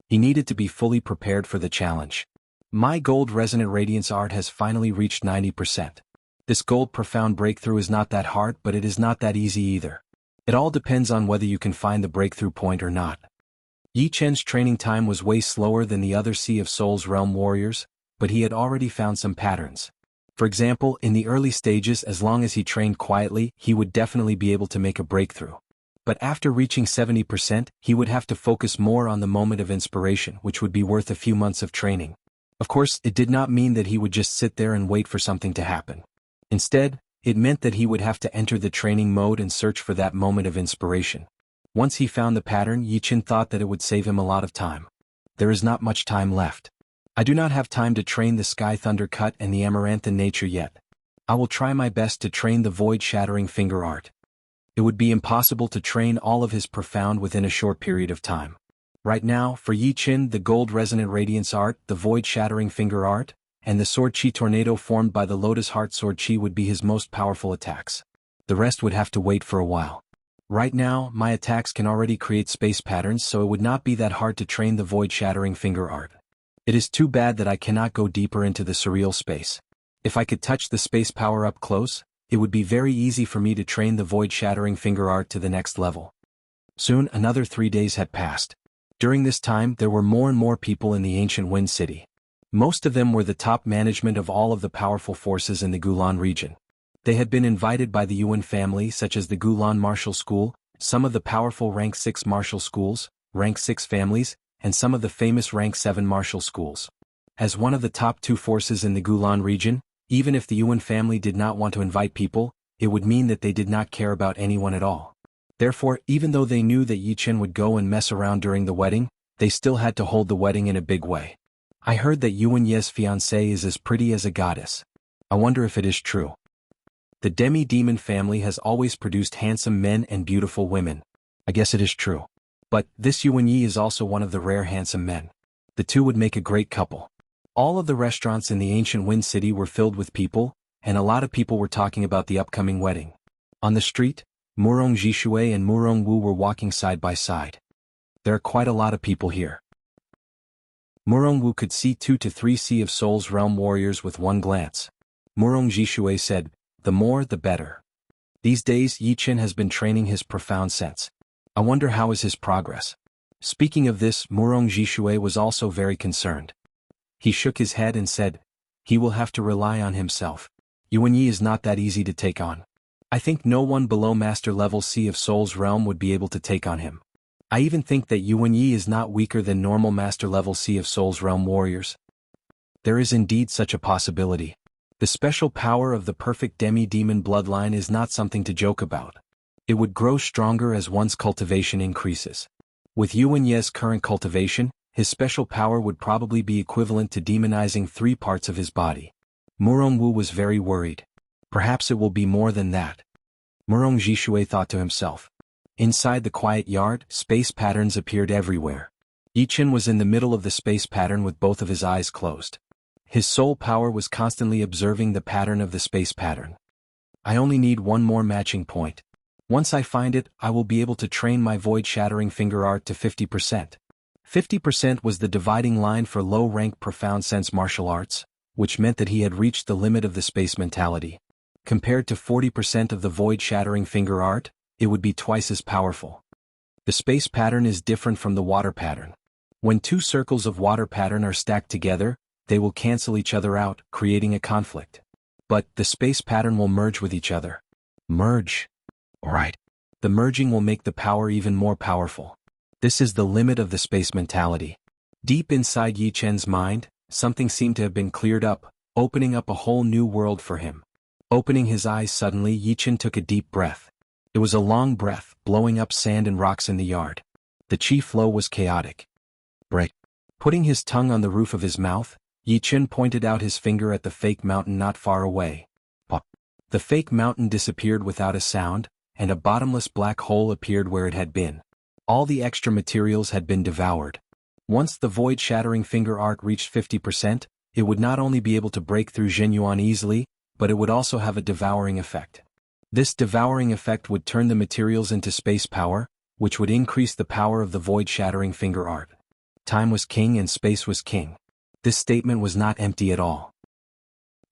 He needed to be fully prepared for the challenge. My gold resonant radiance art has finally reached 90%. This gold profound breakthrough is not that hard, but it is not that easy either. It all depends on whether you can find the breakthrough point or not. Yi Qin's training time was way slower than the other Sea of Souls realm warriors, but he had already found some patterns. For example, in the early stages, as long as he trained quietly, he would definitely be able to make a breakthrough. But after reaching 70%, he would have to focus more on the moment of inspiration, which would be worth a few months of training. Of course, it did not mean that he would just sit there and wait for something to happen. Instead, it meant that he would have to enter the training mode and search for that moment of inspiration. Once he found the pattern, Yi Qin thought that it would save him a lot of time. There is not much time left. I do not have time to train the Sky Thunder Cut and the Amaranthan Nature yet. I will try my best to train the Void Shattering Finger Art. It would be impossible to train all of his profound within a short period of time. Right now, for Yi Qin, the Gold Resonant Radiance Art, the Void Shattering Finger Art, and the Sword Chi Tornado formed by the Lotus Heart Sword Chi would be his most powerful attacks. The rest would have to wait for a while. Right now, my attacks can already create space patterns, so it would not be that hard to train the Void Shattering Finger Art. It is too bad that I cannot go deeper into the surreal space. If I could touch the space power up close, it would be very easy for me to train the Void Shattering Finger Art to the next level. Soon another 3 days had passed. During this time there were more and more people in the ancient Wind City. Most of them were the top management of all of the powerful forces in the Gulan region. They had been invited by the Yuan family, such as the Gulan Martial School, some of the powerful Rank 6 martial schools, Rank 6 families, and some of the famous Rank 7 martial schools. As one of the top 2 forces in the Gulan region, even if the Yuan family did not want to invite people, it would mean that they did not care about anyone at all. Therefore, even though they knew that Yi Qin would go and mess around during the wedding, they still had to hold the wedding in a big way. I heard that Yuan Ye's fiancée is as pretty as a goddess. I wonder if it is true. The demi-demon family has always produced handsome men and beautiful women. I guess it is true. But this Yuan Yi is also one of the rare handsome men. The two would make a great couple. All of the restaurants in the ancient Wind City were filled with people, and a lot of people were talking about the upcoming wedding. On the street, Murong Jishui and Murong Wu were walking side by side. There are quite a lot of people here. Murong Wu could see 2 to 3 Sea of Souls realm warriors with one glance. Murong Jishui said, "The more the better." These days Yi Qin has been training his profound sense. I wonder how is his progress. Speaking of this, Murong Jishui was also very concerned. He shook his head and said, "He will have to rely on himself. Yuan Yi is not that easy to take on. I think no one below master level Sea of Souls realm would be able to take on him. I even think that Yuan Yi is not weaker than normal master level Sea of Souls realm warriors." There is indeed such a possibility. The special power of the perfect demi-demon bloodline is not something to joke about. It would grow stronger as one's cultivation increases. With Yuan Ye's current cultivation, his special power would probably be equivalent to demonizing 3 parts of his body. Murong Wu was very worried. Perhaps it will be more than that. Murong Jishui thought to himself. Inside the quiet yard, space patterns appeared everywhere. Yichen was in the middle of the space pattern with both of his eyes closed. His soul power was constantly observing the pattern of the space pattern. I only need one more matching point. Once I find it, I will be able to train my void-shattering finger art to 50%. 50% was the dividing line for low-rank profound sense martial arts, which meant that he had reached the limit of the space mentality. Compared to 40% of the void-shattering finger art, it would be twice as powerful. The space pattern is different from the water pattern. When 2 circles of water pattern are stacked together, they will cancel each other out, creating a conflict. But the space pattern will merge with each other. Merge. Alright. The merging will make the power even more powerful. This is the limit of the space mentality. Deep inside Yi Chen's mind, something seemed to have been cleared up, opening up a whole new world for him. Opening his eyes suddenly, Yi Chen took a deep breath. It was a long breath, blowing up sand and rocks in the yard. The chi flow was chaotic. Break. Putting his tongue on the roof of his mouth, Yi Chen pointed out his finger at the fake mountain not far away. Pop. The fake mountain disappeared without a sound, and a bottomless black hole appeared where it had been. All the extra materials had been devoured. Once the void-shattering finger art reached 50%, it would not only be able to break through Zhenyuan easily, but it would also have a devouring effect. This devouring effect would turn the materials into space power, which would increase the power of the void-shattering finger art. Time was king and space was king. This statement was not empty at all.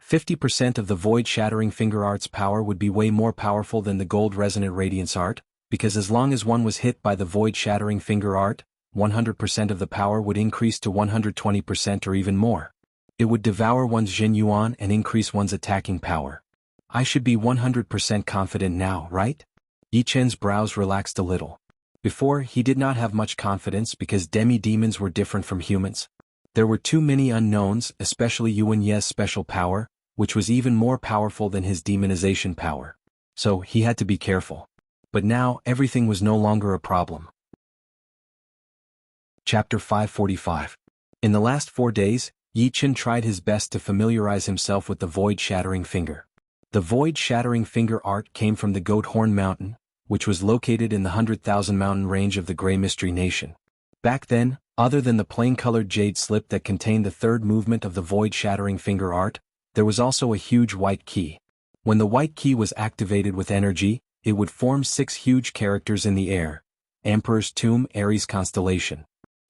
50% of the void-shattering finger art's power would be way more powerful than the gold resonant radiance art, because as long as one was hit by the void-shattering finger art, 100% of the power would increase to 120% or even more. It would devour one's Zhenyuan and increase one's attacking power. I should be 100% confident now, right? Yi Chen's brows relaxed a little. Before, he did not have much confidence because demi-demons were different from humans. There were too many unknowns, especially Yuan Ye's special power, which was even more powerful than his demonization power. So he had to be careful. But now, everything was no longer a problem. Chapter 545. In the last 4 days, Yi Chen tried his best to familiarize himself with the void-shattering finger. The void-shattering finger art came from the Goat Horn Mountain, which was located in the 100,000 mountain range of the Grey Mystery Nation. Back then, other than the plain-colored jade slip that contained the 3rd movement of the void-shattering finger art, there was also a huge white key. When the white key was activated with energy, it would form 6 huge characters in the air. Emperor's Tomb, Aries Constellation.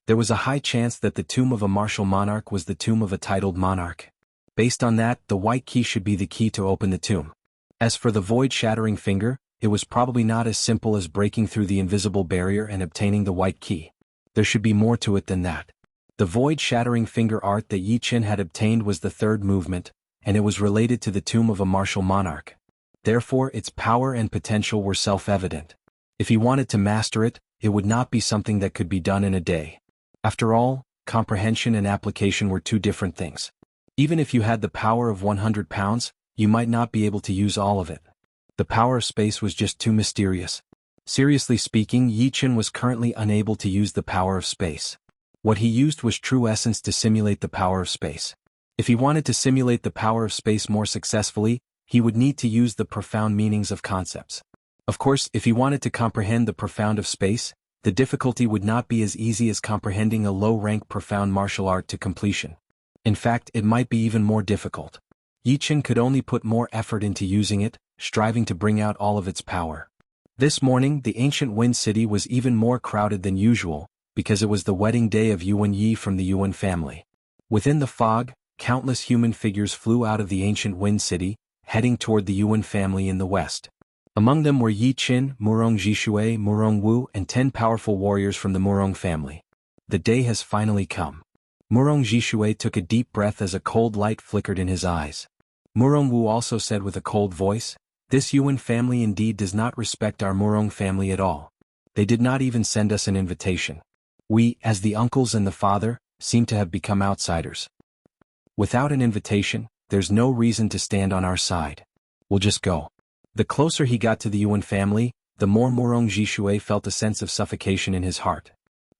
There was a high chance that the tomb of a martial monarch was the tomb of a titled monarch. Based on that, the white key should be the key to open the tomb. As for the void-shattering finger, it was probably not as simple as breaking through the invisible barrier and obtaining the white key. There should be more to it than that. The void-shattering finger art that Yi Chen had obtained was the 3rd movement, and it was related to the tomb of a martial monarch. Therefore, its power and potential were self-evident. If he wanted to master it, it would not be something that could be done in a day. After all, comprehension and application were 2 different things. Even if you had the power of 100 pounds, you might not be able to use all of it. The power of space was just too mysterious. Seriously speaking, Yi Chen was currently unable to use the power of space. What he used was true essence to simulate the power of space. If he wanted to simulate the power of space more successfully, he would need to use the profound meanings of concepts. Of course, if he wanted to comprehend the profound of space, the difficulty would not be as easy as comprehending a low-rank profound martial art to completion. In fact, it might be even more difficult. Yi Chen could only put more effort into using it, striving to bring out all of its power. This morning, the ancient Wind City was even more crowded than usual, because it was the wedding day of Yuan Yi from the Yuan family. Within the fog, countless human figures flew out of the ancient Wind City, heading toward the Yuan family in the west. Among them were Yi Chen, Murong Jishui, Murong Wu, and 10 powerful warriors from the Murong family. The day has finally come. Murong Jishui took a deep breath as a cold light flickered in his eyes. Murong Wu also said with a cold voice, "This Yuan family indeed does not respect our Murong family at all. They did not even send us an invitation. We, as the uncles and the father, seem to have become outsiders. Without an invitation, there's no reason to stand on our side. We'll just go." The closer he got to the Yuan family, the more Murong Jishui felt a sense of suffocation in his heart.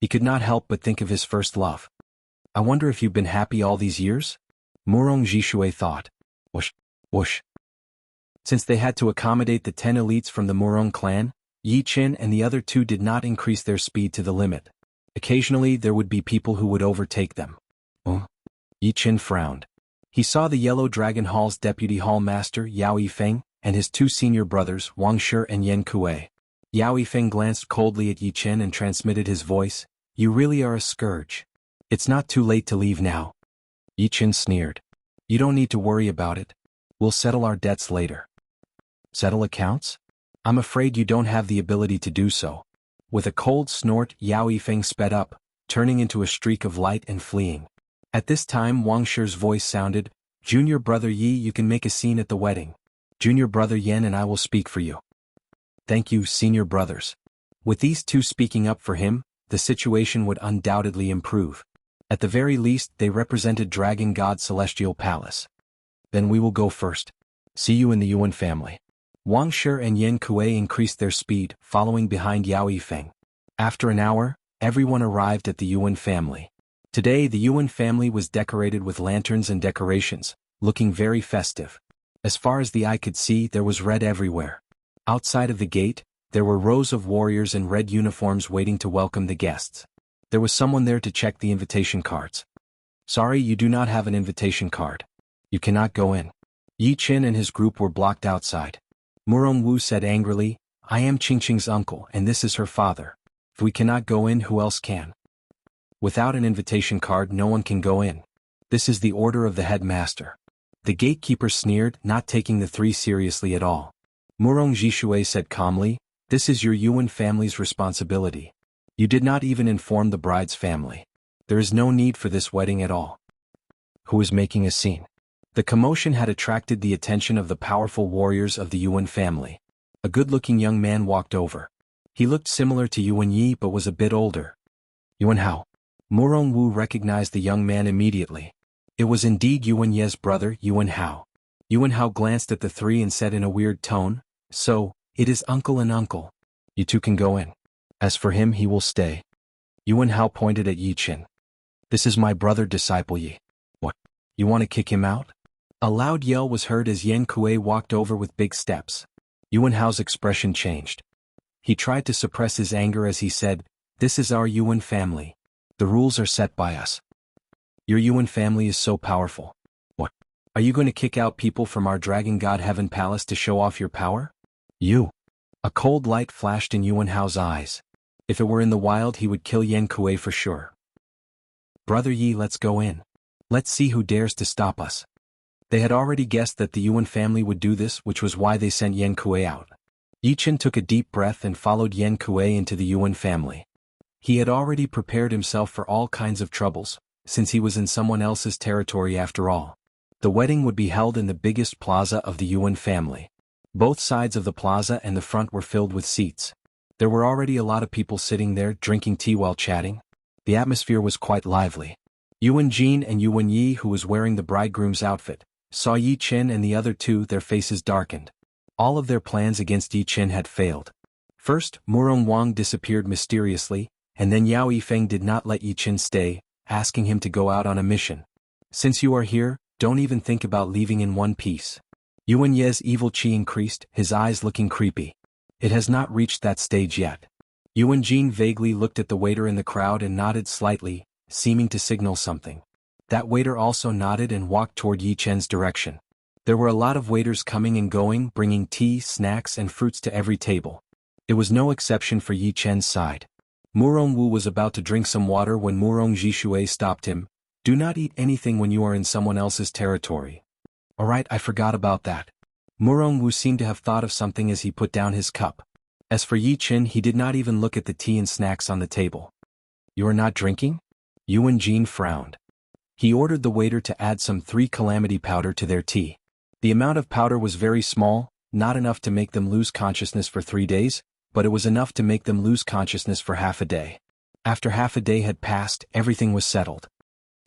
He could not help but think of his first love. I wonder if you've been happy all these years? Murong Jishui thought. Whoosh, whoosh. Since they had to accommodate the 10 elites from the Murong clan, Yi Qin and the other two did not increase their speed to the limit. Occasionally there would be people who would overtake them. Yi Qin frowned. He saw the Yellow Dragon Hall's deputy hall master Yao Yifeng and his two senior brothers Wang Shi and Yan Kuei. Yao Yifeng glanced coldly at Yi Qin and transmitted his voice, "You really are a scourge. It's not too late to leave now." Yi Qin sneered. "You don't need to worry about it. We'll settle our debts later." "Settle accounts? I'm afraid you don't have the ability to do so." With a cold snort, Yao Yifeng sped up, turning into a streak of light and fleeing. At this time Wang Shi's voice sounded, "Junior brother Yi, you can make a scene at the wedding. Junior brother Yan and I will speak for you." "Thank you, senior brothers." With these two speaking up for him, the situation would undoubtedly improve. At the very least, they represented Dragon God Celestial Palace. "Then we will go first. See you in the Yuan family." Wang Shi and Yan Kuei increased their speed, following behind Yao Yifeng. After an hour, everyone arrived at the Yuan family. Today the Yuan family was decorated with lanterns and decorations, looking very festive. As far as the eye could see, there was red everywhere. Outside of the gate, there were rows of warriors in red uniforms waiting to welcome the guests. There was someone there to check the invitation cards. "Sorry, you do not have an invitation card. You cannot go in." Yi Qin and his group were blocked outside. Murong Wu said angrily, "I am Qingqing's uncle and this is her father. If we cannot go in, who else can? Without an invitation card no one can go in. This is the order of the headmaster." The gatekeeper sneered, not taking the three seriously at all. Murong Jishui said calmly, "This is your Yuan family's responsibility. You did not even inform the bride's family. There is no need for this wedding at all." Who is making a scene? The commotion had attracted the attention of the powerful warriors of the Yuan family. A good-looking young man walked over. He looked similar to Yuan Yi but was a bit older. "Yuan Hao." Murong Wu recognized the young man immediately. It was indeed Yuan Ye's brother, Yuan Hao. Yuan Hao glanced at the three and said in a weird tone, "So, it is uncle and uncle. You two can go in. As for him, he will stay." Yuan Hao pointed at Yi Qin. "This is my brother disciple Yi. What? You want to kick him out?" A loud yell was heard as Yan Kuei walked over with big steps. Yuan Hao's expression changed. He tried to suppress his anger as he said, "This is our Yuan family. The rules are set by us. Your Yuan family is so powerful. What? Are you going to kick out people from our Dragon God Heaven Palace to show off your power? You?" A cold light flashed in Yuan Hao's eyes. If it were in the wild he would kill Yan Kuei for sure. "Brother Yi, let's go in. Let's see who dares to stop us." They had already guessed that the Yuan family would do this, which was why they sent Yan Kuei out. Yi Qin took a deep breath and followed Yan Kuei into the Yuan family. He had already prepared himself for all kinds of troubles, since he was in someone else's territory after all. The wedding would be held in the biggest plaza of the Yuan family. Both sides of the plaza and the front were filled with seats. There were already a lot of people sitting there drinking tea while chatting. The atmosphere was quite lively. Yuan Jin and Yuan Yi, who was wearing the bridegroom's outfit, saw Yi Qin and the other two, their faces darkened. All of their plans against Yi Qin had failed. First, Murong Wang disappeared mysteriously, and then Yao Yifeng did not let Yi Qin stay, asking him to go out on a mission. "Since you are here, don't even think about leaving in one piece." Yuan Ye's evil chi increased, his eyes looking creepy. It has not reached that stage yet. Yuan Jin vaguely looked at the waiter in the crowd and nodded slightly, seeming to signal something. That waiter also nodded and walked toward Yi Qin's direction. There were a lot of waiters coming and going, bringing tea, snacks and fruits to every table. It was no exception for Yi Qin's side. Murong Wu was about to drink some water when Murong Jishui stopped him. "Do not eat anything when you are in someone else's territory." "Alright, I forgot about that." Murong Wu seemed to have thought of something as he put down his cup. As for Yi Qin, he did not even look at the tea and snacks on the table. "You are not drinking?" Yuan Jin frowned. He ordered the waiter to add some 3 calamity powder to their tea. The amount of powder was very small, not enough to make them lose consciousness for 3 days, but it was enough to make them lose consciousness for half a day. After half a day had passed, everything was settled.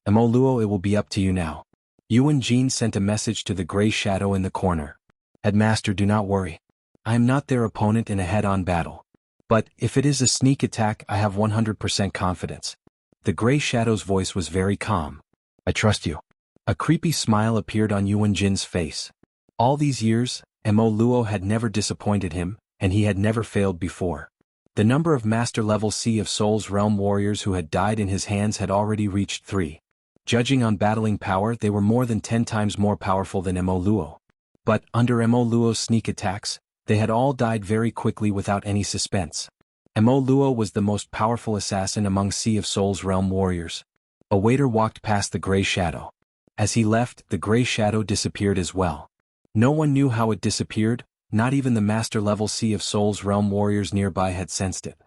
"Mo Luo, it will be up to you now." Yuan Jin sent a message to the gray shadow in the corner. "Headmaster, do not worry. I am not their opponent in a head-on battle. But, if it is a sneak attack, I have 100% confidence. The gray shadow's voice was very calm. I trust you. A creepy smile appeared on Yuan Jin's face. All these years, Mo Luo had never disappointed him, and he had never failed before. The number of master-level Sea of Souls realm warriors who had died in his hands had already reached 3. Judging on battling power, they were more than 10 times more powerful than Mo Luo. But, under Mo Luo's sneak attacks, they had all died very quickly without any suspense. Mo Luo was the most powerful assassin among Sea of Souls realm warriors. A waiter walked past the gray shadow. As he left, the gray shadow disappeared as well. No one knew how it disappeared, not even the master-level Sea of Souls realm warriors nearby had sensed it.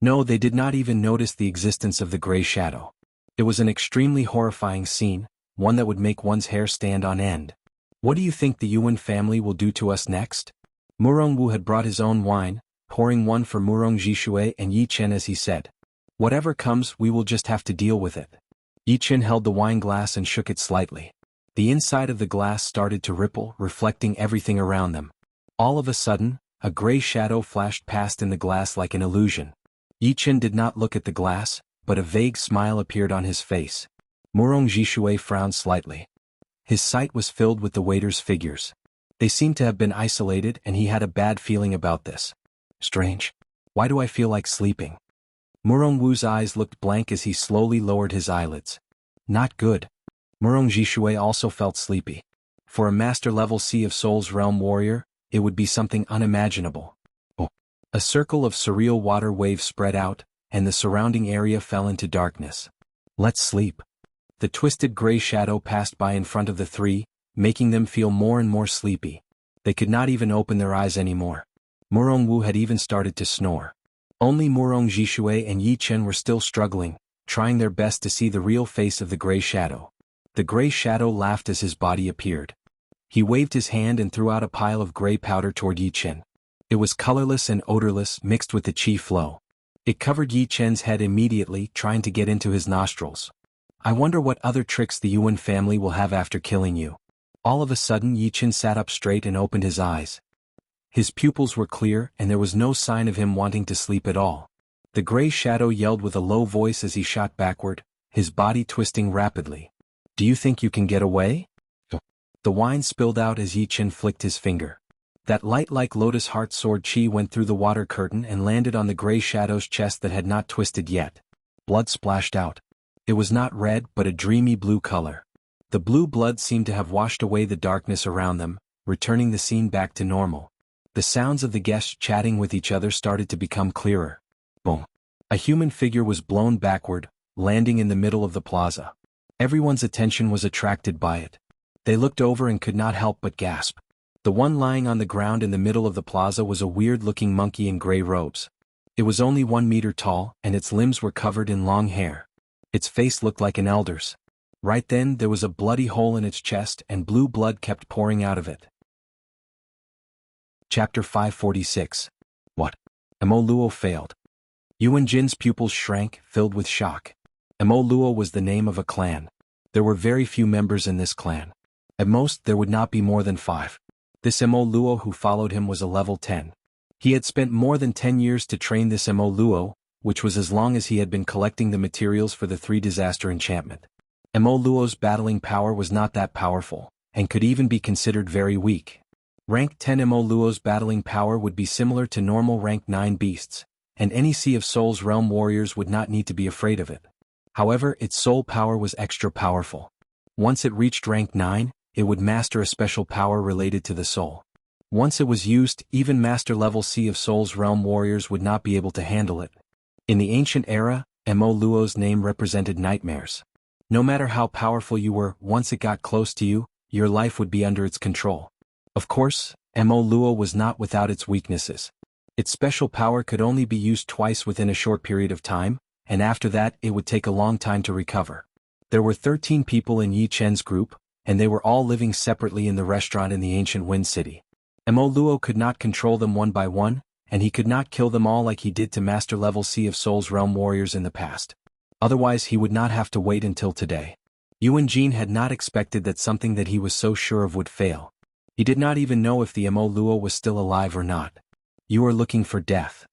No, they did not even notice the existence of the gray shadow. It was an extremely horrifying scene, one that would make one's hair stand on end. What do you think the Yuan family will do to us next? Murong Wu had brought his own wine, pouring one for Murong Jishui and Yi Chen as he said. Whatever comes, we will just have to deal with it. Yi Chen held the wine glass and shook it slightly. The inside of the glass started to ripple, reflecting everything around them. All of a sudden, a gray shadow flashed past in the glass like an illusion. Yi Chen did not look at the glass, but a vague smile appeared on his face. Murong Jishui frowned slightly. His sight was filled with the waiter's figures. They seemed to have been isolated and he had a bad feeling about this. Strange. Why do I feel like sleeping? Murong Wu's eyes looked blank as he slowly lowered his eyelids. Not good. Murong Jishui also felt sleepy. For a master-level Sea of Souls realm warrior, it would be something unimaginable. Oh. A circle of surreal water waves spread out, and the surrounding area fell into darkness. Let's sleep. The twisted gray shadow passed by in front of the 3, making them feel more and more sleepy. They could not even open their eyes anymore. Murong Wu had even started to snore. Only Murong Jishui and Yi Chen were still struggling, trying their best to see the real face of the gray shadow. The gray shadow laughed as his body appeared. He waved his hand and threw out a pile of gray powder toward Yi Chen. It was colorless and odorless, mixed with the qi flow. It covered Yi Chen's head immediately, trying to get into his nostrils. I wonder what other tricks the Yuan family will have after killing you. All of a sudden Yi Chen sat up straight and opened his eyes. His pupils were clear and there was no sign of him wanting to sleep at all. The gray shadow yelled with a low voice as he shot backward, his body twisting rapidly. Do you think you can get away? The wine spilled out as Yi Chen flicked his finger. That light-like lotus heart sword chi went through the water curtain and landed on the gray shadow's chest that had not twisted yet. Blood splashed out. It was not red but a dreamy blue color. The blue blood seemed to have washed away the darkness around them, returning the scene back to normal. The sounds of the guests chatting with each other started to become clearer. Boom. A human figure was blown backward, landing in the middle of the plaza. Everyone's attention was attracted by it. They looked over and could not help but gasp. The one lying on the ground in the middle of the plaza was a weird-looking monkey in gray robes. It was only 1 meter tall, and its limbs were covered in long hair. Its face looked like an elder's. Right then there was a bloody hole in its chest and blue blood kept pouring out of it. Chapter 546. What? Mo Luo failed. Yuan Jin's pupils shrank, filled with shock. Mo Luo was the name of a clan. There were very few members in this clan. At most there would not be more than 5. This Mo Luo who followed him was a level 10. He had spent more than 10 years to train this Mo Luo, which was as long as he had been collecting the materials for the 3 disaster enchantment. Mo Luo's battling power was not that powerful, and could even be considered very weak. Rank 10 Mo Luo's battling power would be similar to normal rank 9 beasts, and any Sea of Souls realm warriors would not need to be afraid of it. However, its soul power was extra powerful. Once it reached rank 9, it would master a special power related to the soul. Once it was used, even master-level Sea of Souls realm warriors would not be able to handle it. In the ancient era, Mo Luo's name represented nightmares. No matter how powerful you were, once it got close to you, your life would be under its control. Of course, Mo Luo was not without its weaknesses. Its special power could only be used twice within a short period of time, and after that it would take a long time to recover. There were 13 people in Yi Chen's group, and they were all living separately in the restaurant in the ancient Wind City. Mo Luo could not control them one by one, and he could not kill them all like he did to master-level Sea of Souls realm warriors in the past. Otherwise he would not have to wait until today. Yuan Jin had not expected that something that he was so sure of would fail. He did not even know if the Mo Luo was still alive or not. You are looking for death.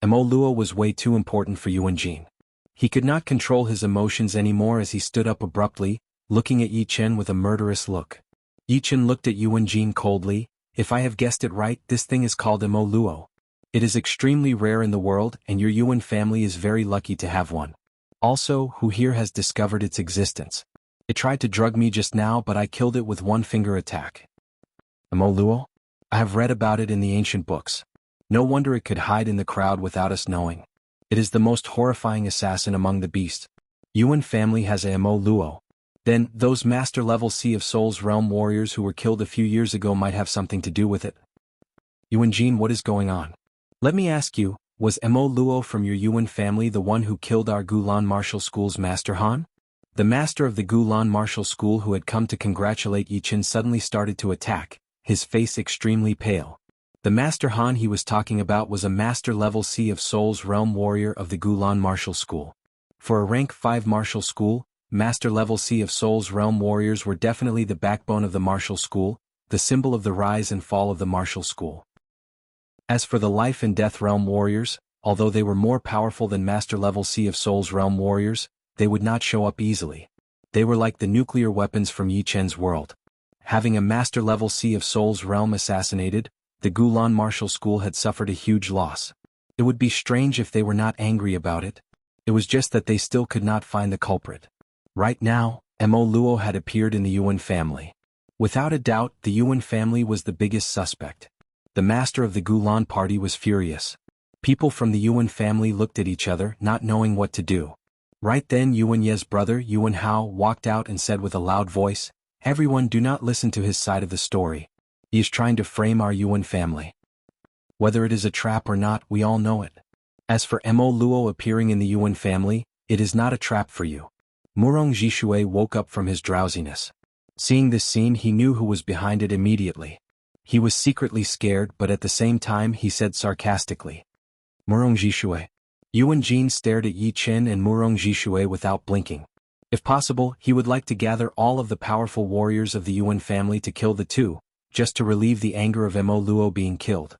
Mo Luo was way too important for Yuan Jin. He could not control his emotions anymore as he stood up abruptly, looking at Yi Chen with a murderous look. Yi Chen looked at Yuan Jin coldly. If I have guessed it right, this thing is called Mo Luo. It is extremely rare in the world, and your Yuan family is very lucky to have one. Also, who here has discovered its existence? It tried to drug me just now, but I killed it with one finger attack. Mo Luo? I have read about it in the ancient books. No wonder it could hide in the crowd without us knowing. It is the most horrifying assassin among the beasts. Yuan family has a Mo Luo. Then, those master-level Sea of Souls realm warriors who were killed a few years ago might have something to do with it. Yuan Jin, what is going on? Let me ask you, was Mo Luo from your Yuan family the one who killed our Gulan Martial School's Master Han? The master of the Gulan Martial School who had come to congratulate Yi Chen suddenly started to attack, his face extremely pale. The Master Han he was talking about was a master-level Sea of Souls realm warrior of the Gulan Martial School. For a rank 5 martial school, master-level Sea of Souls realm warriors were definitely the backbone of the martial school, the symbol of the rise and fall of the martial school. As for the life and death realm warriors, although they were more powerful than master-level Sea of Souls realm warriors, they would not show up easily. They were like the nuclear weapons from Yi Chen's world. Having a master-level Sea of Souls realm assassinated, the Gulan Martial School had suffered a huge loss. It would be strange if they were not angry about it. It was just that they still could not find the culprit. Right now, Mo Luo had appeared in the Yuan family. Without a doubt, the Yuan family was the biggest suspect. The master of the Gulan party was furious. People from the Yuan family looked at each other, not knowing what to do. Right then Yuan Ye's brother Yuan Hao walked out and said with a loud voice, "Everyone, do not listen to his side of the story. He is trying to frame our Yuan family. Whether it is a trap or not, we all know it. As for Mo Luo appearing in the Yuan family, it is not a trap for you." Murong Jishui woke up from his drowsiness. Seeing this scene, he knew who was behind it immediately. He was secretly scared, but at the same time he said sarcastically, "Murong Jishui." Yuan Jin stared at Yi Chen and Murong Jishui without blinking. If possible, he would like to gather all of the powerful warriors of the Yuan family to kill the two, just to relieve the anger of Mo Luo being killed.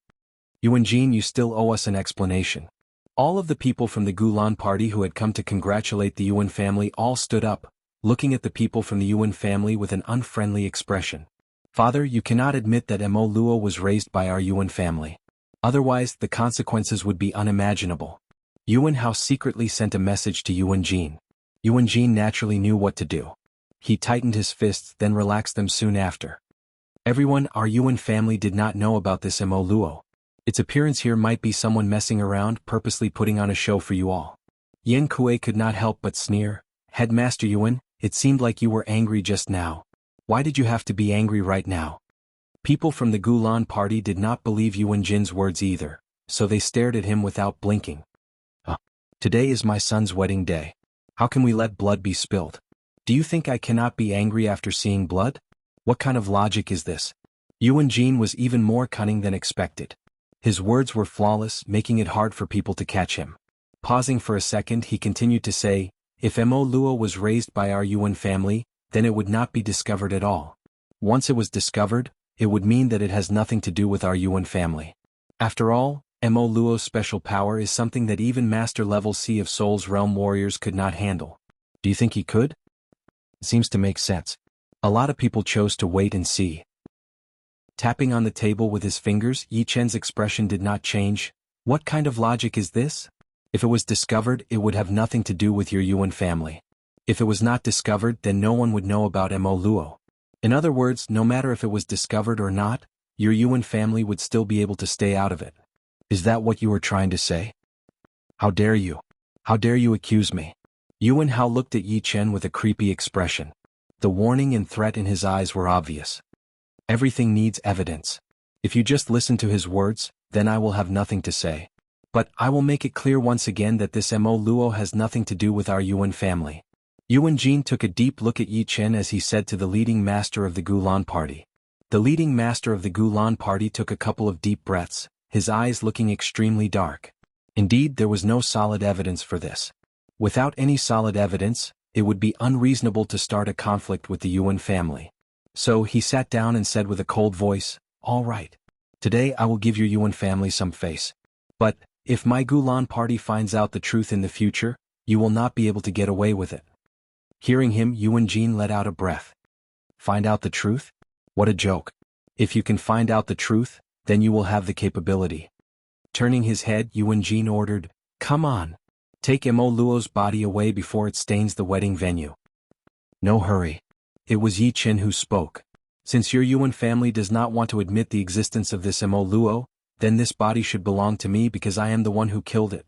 "Yuan Jin, you still owe us an explanation." All of the people from the Gulan party who had come to congratulate the Yuan family all stood up, looking at the people from the Yuan family with an unfriendly expression. "Father, you cannot admit that Mo Luo was raised by our Yuan family. Otherwise, the consequences would be unimaginable." Yuan Hao secretly sent a message to Yuan Jin. Yuan Jin naturally knew what to do. He tightened his fists, then relaxed them soon after. "Everyone, our Yuan family did not know about this Mo Luo. Its appearance here might be someone messing around, purposely putting on a show for you all." Yan Kuei could not help but sneer. "Headmaster Yuan, it seemed like you were angry just now. Why did you have to be angry right now?" People from the Gulan party did not believe Yuan Jin's words either, so they stared at him without blinking. Today is my son's wedding day. How can we let blood be spilled? Do you think I cannot be angry after seeing blood? What kind of logic is this?" Yuan Jin was even more cunning than expected. His words were flawless, making it hard for people to catch him. Pausing for a second, he continued to say, "If Mo Luo was raised by our Yuan family, then it would not be discovered at all. Once it was discovered, it would mean that it has nothing to do with our Yuan family. After all, Mo Luo's special power is something that even master-level Sea of Souls realm warriors could not handle. Do you think he could?" It seems to make sense. A lot of people chose to wait and see. Tapping on the table with his fingers, Yi Chen's expression did not change. "What kind of logic is this? If it was discovered, it would have nothing to do with your Yuan family. If it was not discovered, then no one would know about Mo Luo. In other words, no matter if it was discovered or not, your Yuan family would still be able to stay out of it. Is that what you were trying to say? How dare you? How dare you accuse me?" Yuan Hao looked at Yi Chen with a creepy expression. The warning and threat in his eyes were obvious. "Everything needs evidence. If you just listen to his words, then I will have nothing to say. But I will make it clear once again that this Mo Luo has nothing to do with our Yuan family." Yuan Jin took a deep look at Yi Chen as he said to the leading master of the Gulan party. The leading master of the Gulan party took a couple of deep breaths, his eyes looking extremely dark. Indeed, there was no solid evidence for this. Without any solid evidence, it would be unreasonable to start a conflict with the Yuan family. So he sat down and said with a cold voice, "All right. Today I will give your Yuan family some face. But, If my Gulan party finds out the truth in the future, you will not be able to get away with it. Hearing him, Yuan Jin let out a breath. Find out the truth? What a joke. If you can find out the truth, then you will have the capability. Turning his head, Yuan Jin ordered, "Come on. Take Mo Luo's body away before it stains the wedding venue." No hurry. It was Yi Qin who spoke. Since your Yuan family does not want to admit the existence of this Mo Luo, then this body should belong to me because I am the one who killed it.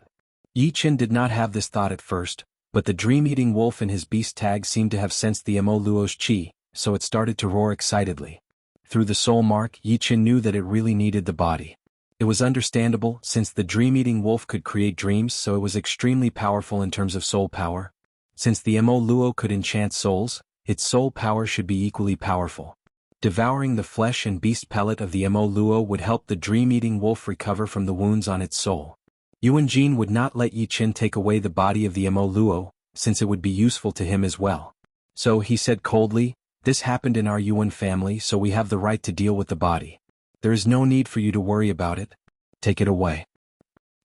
Yi Qin did not have this thought at first, but the dream-eating wolf and his beast tag seemed to have sensed the Mo Luo's qi, so it started to roar excitedly. Through the soul mark, Yi Qin knew that it really needed the body. It was understandable, since the dream-eating wolf could create dreams, so it was extremely powerful in terms of soul power. Since the Mo Luo could enchant souls, its soul power should be equally powerful. Devouring the flesh and beast pellet of the Mo Luo would help the dream-eating wolf recover from the wounds on its soul. Yuan Jin would not let Yi Qin take away the body of the Mo Luo, since it would be useful to him as well. So he said coldly, "This happened in our Yuan family, so we have the right to deal with the body. There is no need for you to worry about it. Take it away."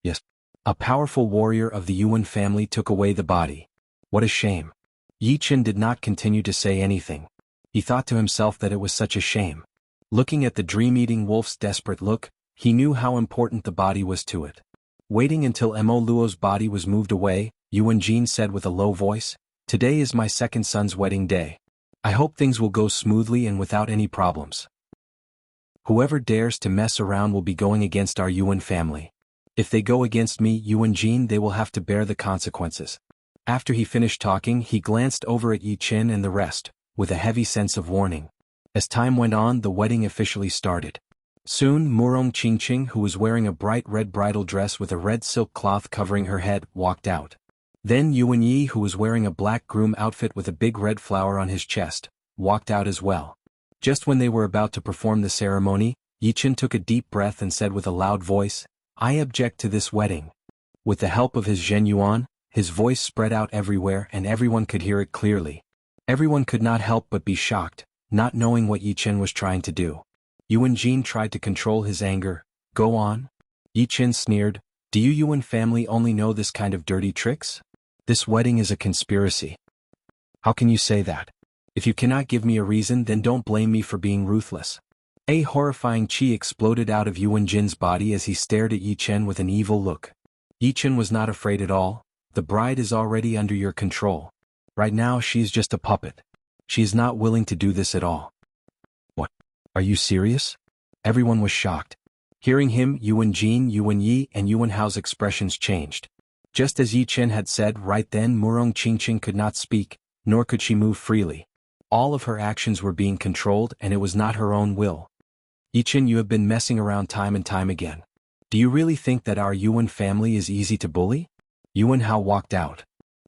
Yes. A powerful warrior of the Yuan family took away the body. What a shame. Yi Qin did not continue to say anything. He thought to himself that it was such a shame. Looking at the dream-eating wolf's desperate look, he knew how important the body was to it. Waiting until Mo Luo's body was moved away, Yuan Jin said with a low voice, "Today is my second son's wedding day. I hope things will go smoothly and without any problems. Whoever dares to mess around will be going against our Yuan family. If they go against me, Yuan Jin, they will have to bear the consequences." After he finished talking, he glanced over at Yi Qin and the rest, with a heavy sense of warning. As time went on, the wedding officially started. Soon, Murong Qingqing, who was wearing a bright red bridal dress with a red silk cloth covering her head, walked out. Then Yuan Yi, who was wearing a black groom outfit with a big red flower on his chest, walked out as well. Just when they were about to perform the ceremony, Yi Qin took a deep breath and said with a loud voice, "I object to this wedding." With the help of his Zhen Yuan, his voice spread out everywhere and everyone could hear it clearly. Everyone could not help but be shocked, not knowing what Yi Qin was trying to do. Yuan Jin tried to control his anger. "Go on." Yi Qin sneered, "Do you Yuan family only know this kind of dirty tricks? This wedding is a conspiracy." "How can you say that? If you cannot give me a reason, then don't blame me for being ruthless." A horrifying qi exploded out of Yuan Jin's body as he stared at Yi Qin with an evil look. Yi Qin was not afraid at all. The bride is already under your control. Right now she is just a puppet. She is not willing to do this at all. "What? Are you serious?" Everyone was shocked. Hearing him, Yuan Jin, Yuan Yi, and Yuan Hao's expressions changed. Just as Yi Qin had said, right then Murong Qingqing could not speak, nor could she move freely. All of her actions were being controlled and it was not her own will. "Yi Qin, you have been messing around time and time again. Do you really think that our Yuan family is easy to bully?" Yuan Hao walked out.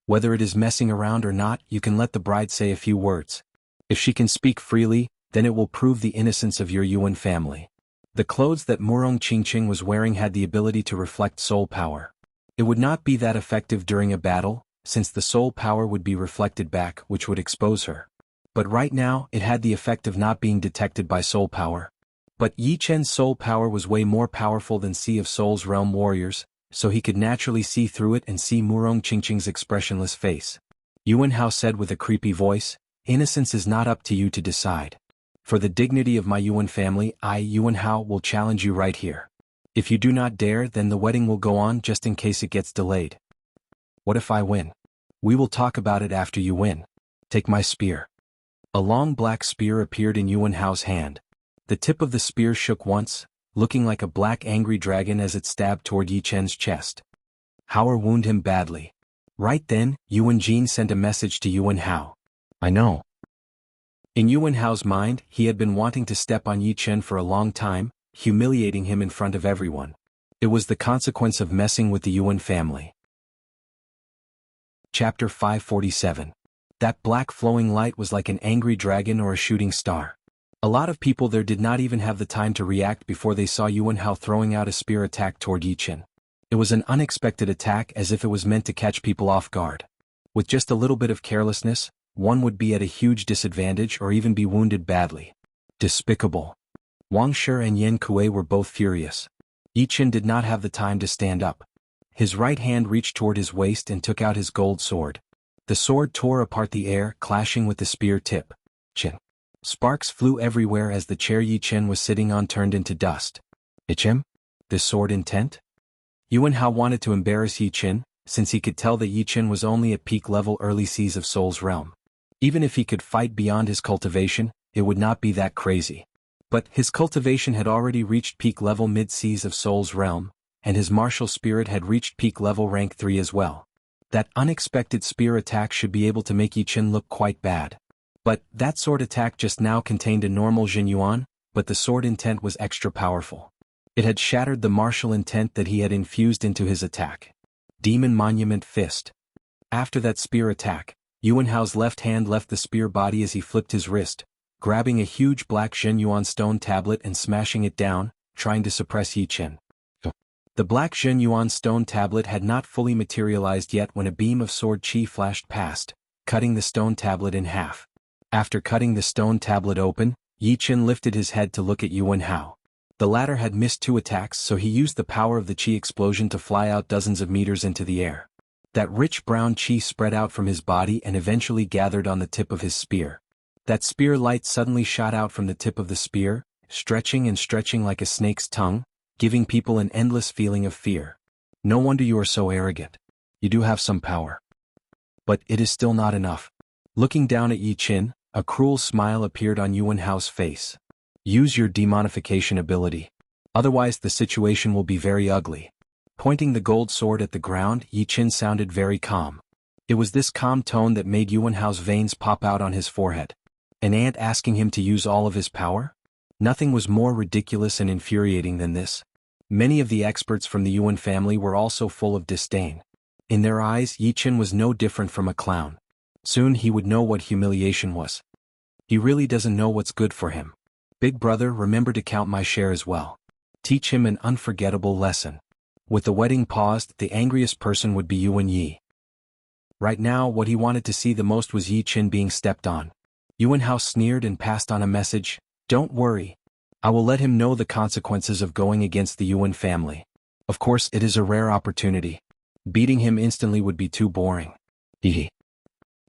"Whether it is messing around or not, you can let the bride say a few words. If she can speak freely, then it will prove the innocence of your Yuan family." The clothes that Murong Qingqing was wearing had the ability to reflect soul power. It would not be that effective during a battle, since the soul power would be reflected back, which would expose her. But right now, it had the effect of not being detected by soul power. But Yi Qin's soul power was way more powerful than Sea of Souls realm warriors, so he could naturally see through it and see Murong Qingqing's expressionless face. Yuan Hao said with a creepy voice, "Innocence is not up to you to decide. For the dignity of my Yuan family, I, Yuan Hao, will challenge you right here. If you do not dare, then the wedding will go on just in case it gets delayed." "What if I win?" "We will talk about it after you win. Take my spear." A long black spear appeared in Yuan Hao's hand. The tip of the spear shook once, looking like a black angry dragon as it stabbed toward Yi Qin's chest. "Hao wound him badly." Right then, Yuan Jin sent a message to Yuan Hao. "I know." In Yuan Hao's mind, he had been wanting to step on Yi Qin for a long time, humiliating him in front of everyone. It was the consequence of messing with the Yuan family. Chapter 547. That black flowing light was like an angry dragon or a shooting star. A lot of people there did not even have the time to react before they saw Yuan Hao throwing out a spear attack toward Yi Qin. It was an unexpected attack as if it was meant to catch people off guard. With just a little bit of carelessness, one would be at a huge disadvantage or even be wounded badly. Despicable. Wang Shi and Yan Kuei were both furious. Yi Qin did not have the time to stand up. His right hand reached toward his waist and took out his gold sword. The sword tore apart the air, clashing with the spear tip. Chin. Sparks flew everywhere as the chair Yi Chen was sitting on turned into dust. Ichim? This sword intent? Yuan Hao wanted to embarrass Yi Chen, since he could tell that Yi Chen was only at peak level early seas of Soul's realm. Even if he could fight beyond his cultivation, it would not be that crazy. But his cultivation had already reached peak level mid-seas of Soul's realm, and his martial spirit had reached peak level rank 3 as well. That unexpected spear attack should be able to make Yi Chen look quite bad. But that sword attack just now contained a normal Jin Yuan, but the sword intent was extra powerful. It had shattered the martial intent that he had infused into his attack. Demon Monument Fist. After that spear attack, Yuan Hao's left hand left the spear body as he flipped his wrist, grabbing a huge black Jin Yuan stone tablet and smashing it down, trying to suppress Yi Chen. The black Jin Yuan stone tablet had not fully materialized yet when a beam of sword chi flashed past, cutting the stone tablet in half. After cutting the stone tablet open, Yi Chen lifted his head to look at Yuan Hao. The latter had missed 2 attacks, so he used the power of the chi explosion to fly out dozens of meters into the air. That rich brown chi spread out from his body and eventually gathered on the tip of his spear. That spear light suddenly shot out from the tip of the spear, stretching and stretching like a snake's tongue, giving people an endless feeling of fear. No wonder you are so arrogant. You do have some power. But it is still not enough. Looking down at Yi Chen, a cruel smile appeared on Yuan Hao's face. Use your demonification ability. Otherwise the situation will be very ugly. Pointing the gold sword at the ground, Yi Chen sounded very calm. It was this calm tone that made Yuan Hao's veins pop out on his forehead. An ant asking him to use all of his power? Nothing was more ridiculous and infuriating than this. Many of the experts from the Yuan family were also full of disdain. In their eyes, Yi Chen was no different from a clown. Soon he would know what humiliation was. He really doesn't know what's good for him. Big brother, remember to count my share as well. Teach him an unforgettable lesson. With the wedding paused, the angriest person would be Yuan Yi. Right now, what he wanted to see the most was Yi Chen being stepped on. Yuan Hao sneered and passed on a message. Don't worry. I will let him know the consequences of going against the Yuan family. Of course, it is a rare opportunity. Beating him instantly would be too boring. Hehe.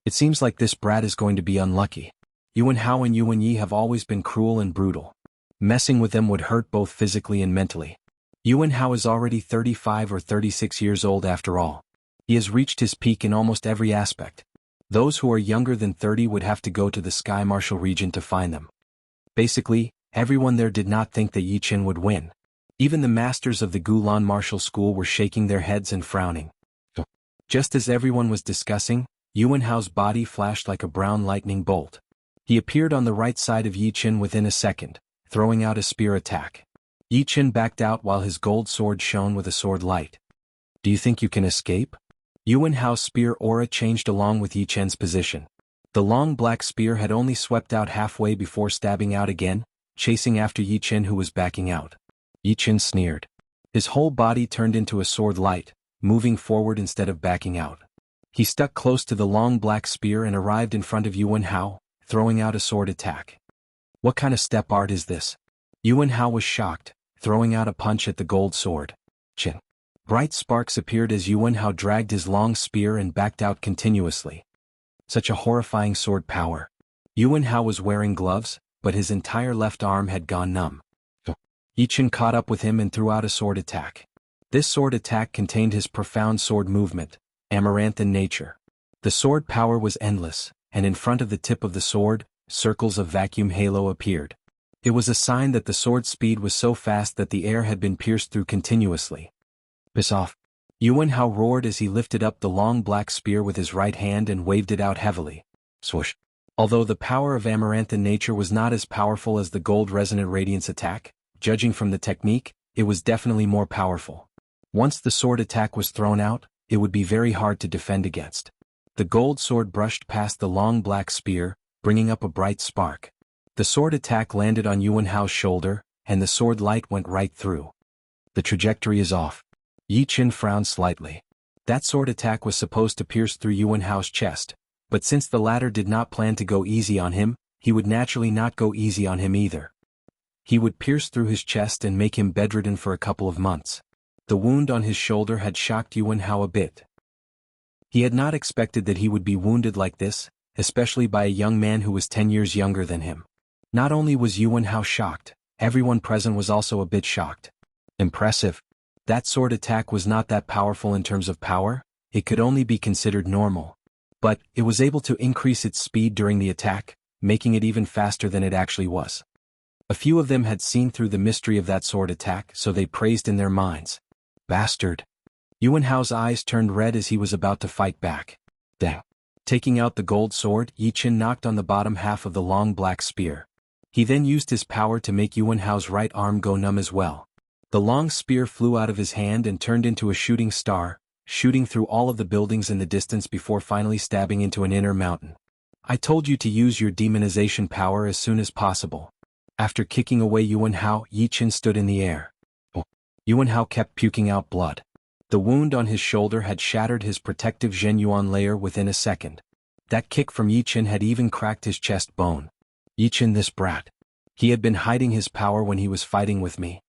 It seems like this brat is going to be unlucky. Yuan Hao and Yuan Yi have always been cruel and brutal. Messing with them would hurt both physically and mentally. Yuan Hao is already 35 or 36 years old after all. He has reached his peak in almost every aspect. Those who are younger than 30 would have to go to the Sky Martial region to find them. Basically, everyone there did not think that Yi Chen would win. Even the masters of the Gulan Martial School were shaking their heads and frowning. Just as everyone was discussing, Yuan Hao's body flashed like a brown lightning bolt. He appeared on the right side of Yi Chen within a second, throwing out a spear attack. Yi Chen backed out while his gold sword shone with a sword light. Do you think you can escape? Yuan Hao's spear aura changed along with Yi Chen's position. The long black spear had only swept out halfway before stabbing out again, chasing after Yi Chen who was backing out. Yi Chen sneered. His whole body turned into a sword light, moving forward instead of backing out. He stuck close to the long black spear and arrived in front of Yuan Hao, throwing out a sword attack. What kind of step art is this? Yuan Hao was shocked, throwing out a punch at the gold sword. Chin. Bright sparks appeared as Yuan Hao dragged his long spear and backed out continuously. Such a horrifying sword power. Yuan Hao was wearing gloves, but his entire left arm had gone numb. Yi Chen caught up with him and threw out a sword attack. This sword attack contained his profound sword movement, Amaranthan nature. The sword power was endless, and in front of the tip of the sword, circles of vacuum halo appeared. It was a sign that the sword's speed was so fast that the air had been pierced through continuously. Piss off. Yuan Hao roared as he lifted up the long black spear with his right hand and waved it out heavily. Swoosh. Although the power of Amaranthan nature was not as powerful as the gold resonant radiance attack, judging from the technique, it was definitely more powerful. Once the sword attack was thrown out, it would be very hard to defend against. The gold sword brushed past the long black spear, bringing up a bright spark. The sword attack landed on Yuan Hao's shoulder, and the sword light went right through. The trajectory is off. Yi Chen frowned slightly. That sword attack was supposed to pierce through Yuan Hao's chest, but since the latter did not plan to go easy on him, he would naturally not go easy on him either. He would pierce through his chest and make him bedridden for a couple of months. The wound on his shoulder had shocked Yuan Hao a bit. He had not expected that he would be wounded like this, especially by a young man who was 10 years younger than him. Not only was Yuan Hao shocked, everyone present was also a bit shocked. Impressive. That sword attack was not that powerful in terms of power, it could only be considered normal. But, it was able to increase its speed during the attack, making it even faster than it actually was. A few of them had seen through the mystery of that sword attack, so they praised in their minds. Bastard. Yuan Hao's eyes turned red as he was about to fight back. Dang. Taking out the gold sword, Yi Qin knocked on the bottom half of the long black spear. He then used his power to make Yuan Hao's right arm go numb as well. The long spear flew out of his hand and turned into a shooting star, shooting through all of the buildings in the distance before finally stabbing into an inner mountain. I told you to use your demonization power as soon as possible. After kicking away Yuan Hao, Yi Qin stood in the air. Oh. Yuan Hao kept puking out blood. The wound on his shoulder had shattered his protective Zhenyuan layer within a second. That kick from Yi Qin had even cracked his chest bone. Yi Qin, this brat. He had been hiding his power when he was fighting with me.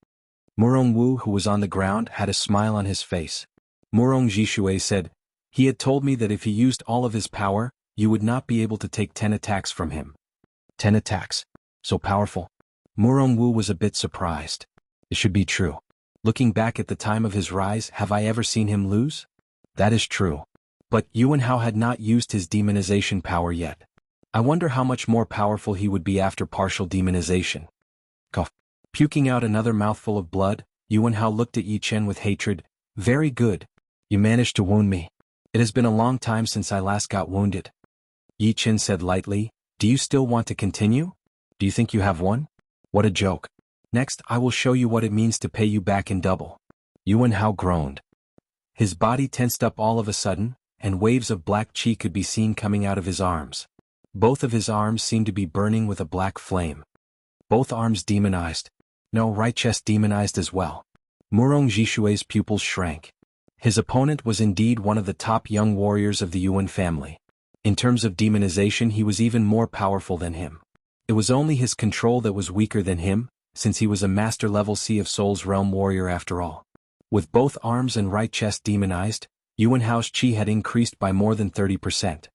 Murong Wu, who was on the ground, had a smile on his face. Murong Jishui said, he had told me that if he used all of his power, you would not be able to take 10 attacks from him. 10 attacks? So powerful? Murong Wu was a bit surprised. It should be true. Looking back at the time of his rise, have I ever seen him lose? That is true. But Yuan Hao had not used his demonization power yet. I wonder how much more powerful he would be after partial demonization. Cough. Puking out another mouthful of blood, Yuan Hao looked at Yi Qin with hatred. Very good. You managed to wound me. It has been a long time since I last got wounded. Yi Qin said lightly, do you still want to continue? Do you think you have won? What a joke. Next, I will show you what it means to pay you back in double. Yuan Hao groaned. His body tensed up all of a sudden, and waves of black chi could be seen coming out of his arms. Both of his arms seemed to be burning with a black flame. Both arms demonized. No, right chest demonized as well. Murong Jishui's pupils shrank. His opponent was indeed one of the top young warriors of the Yuan family. In terms of demonization, he was even more powerful than him. It was only his control that was weaker than him, since he was a master-level Sea of Souls realm warrior after all. With both arms and right chest demonized, Yuan Hao's chi had increased by more than 30%.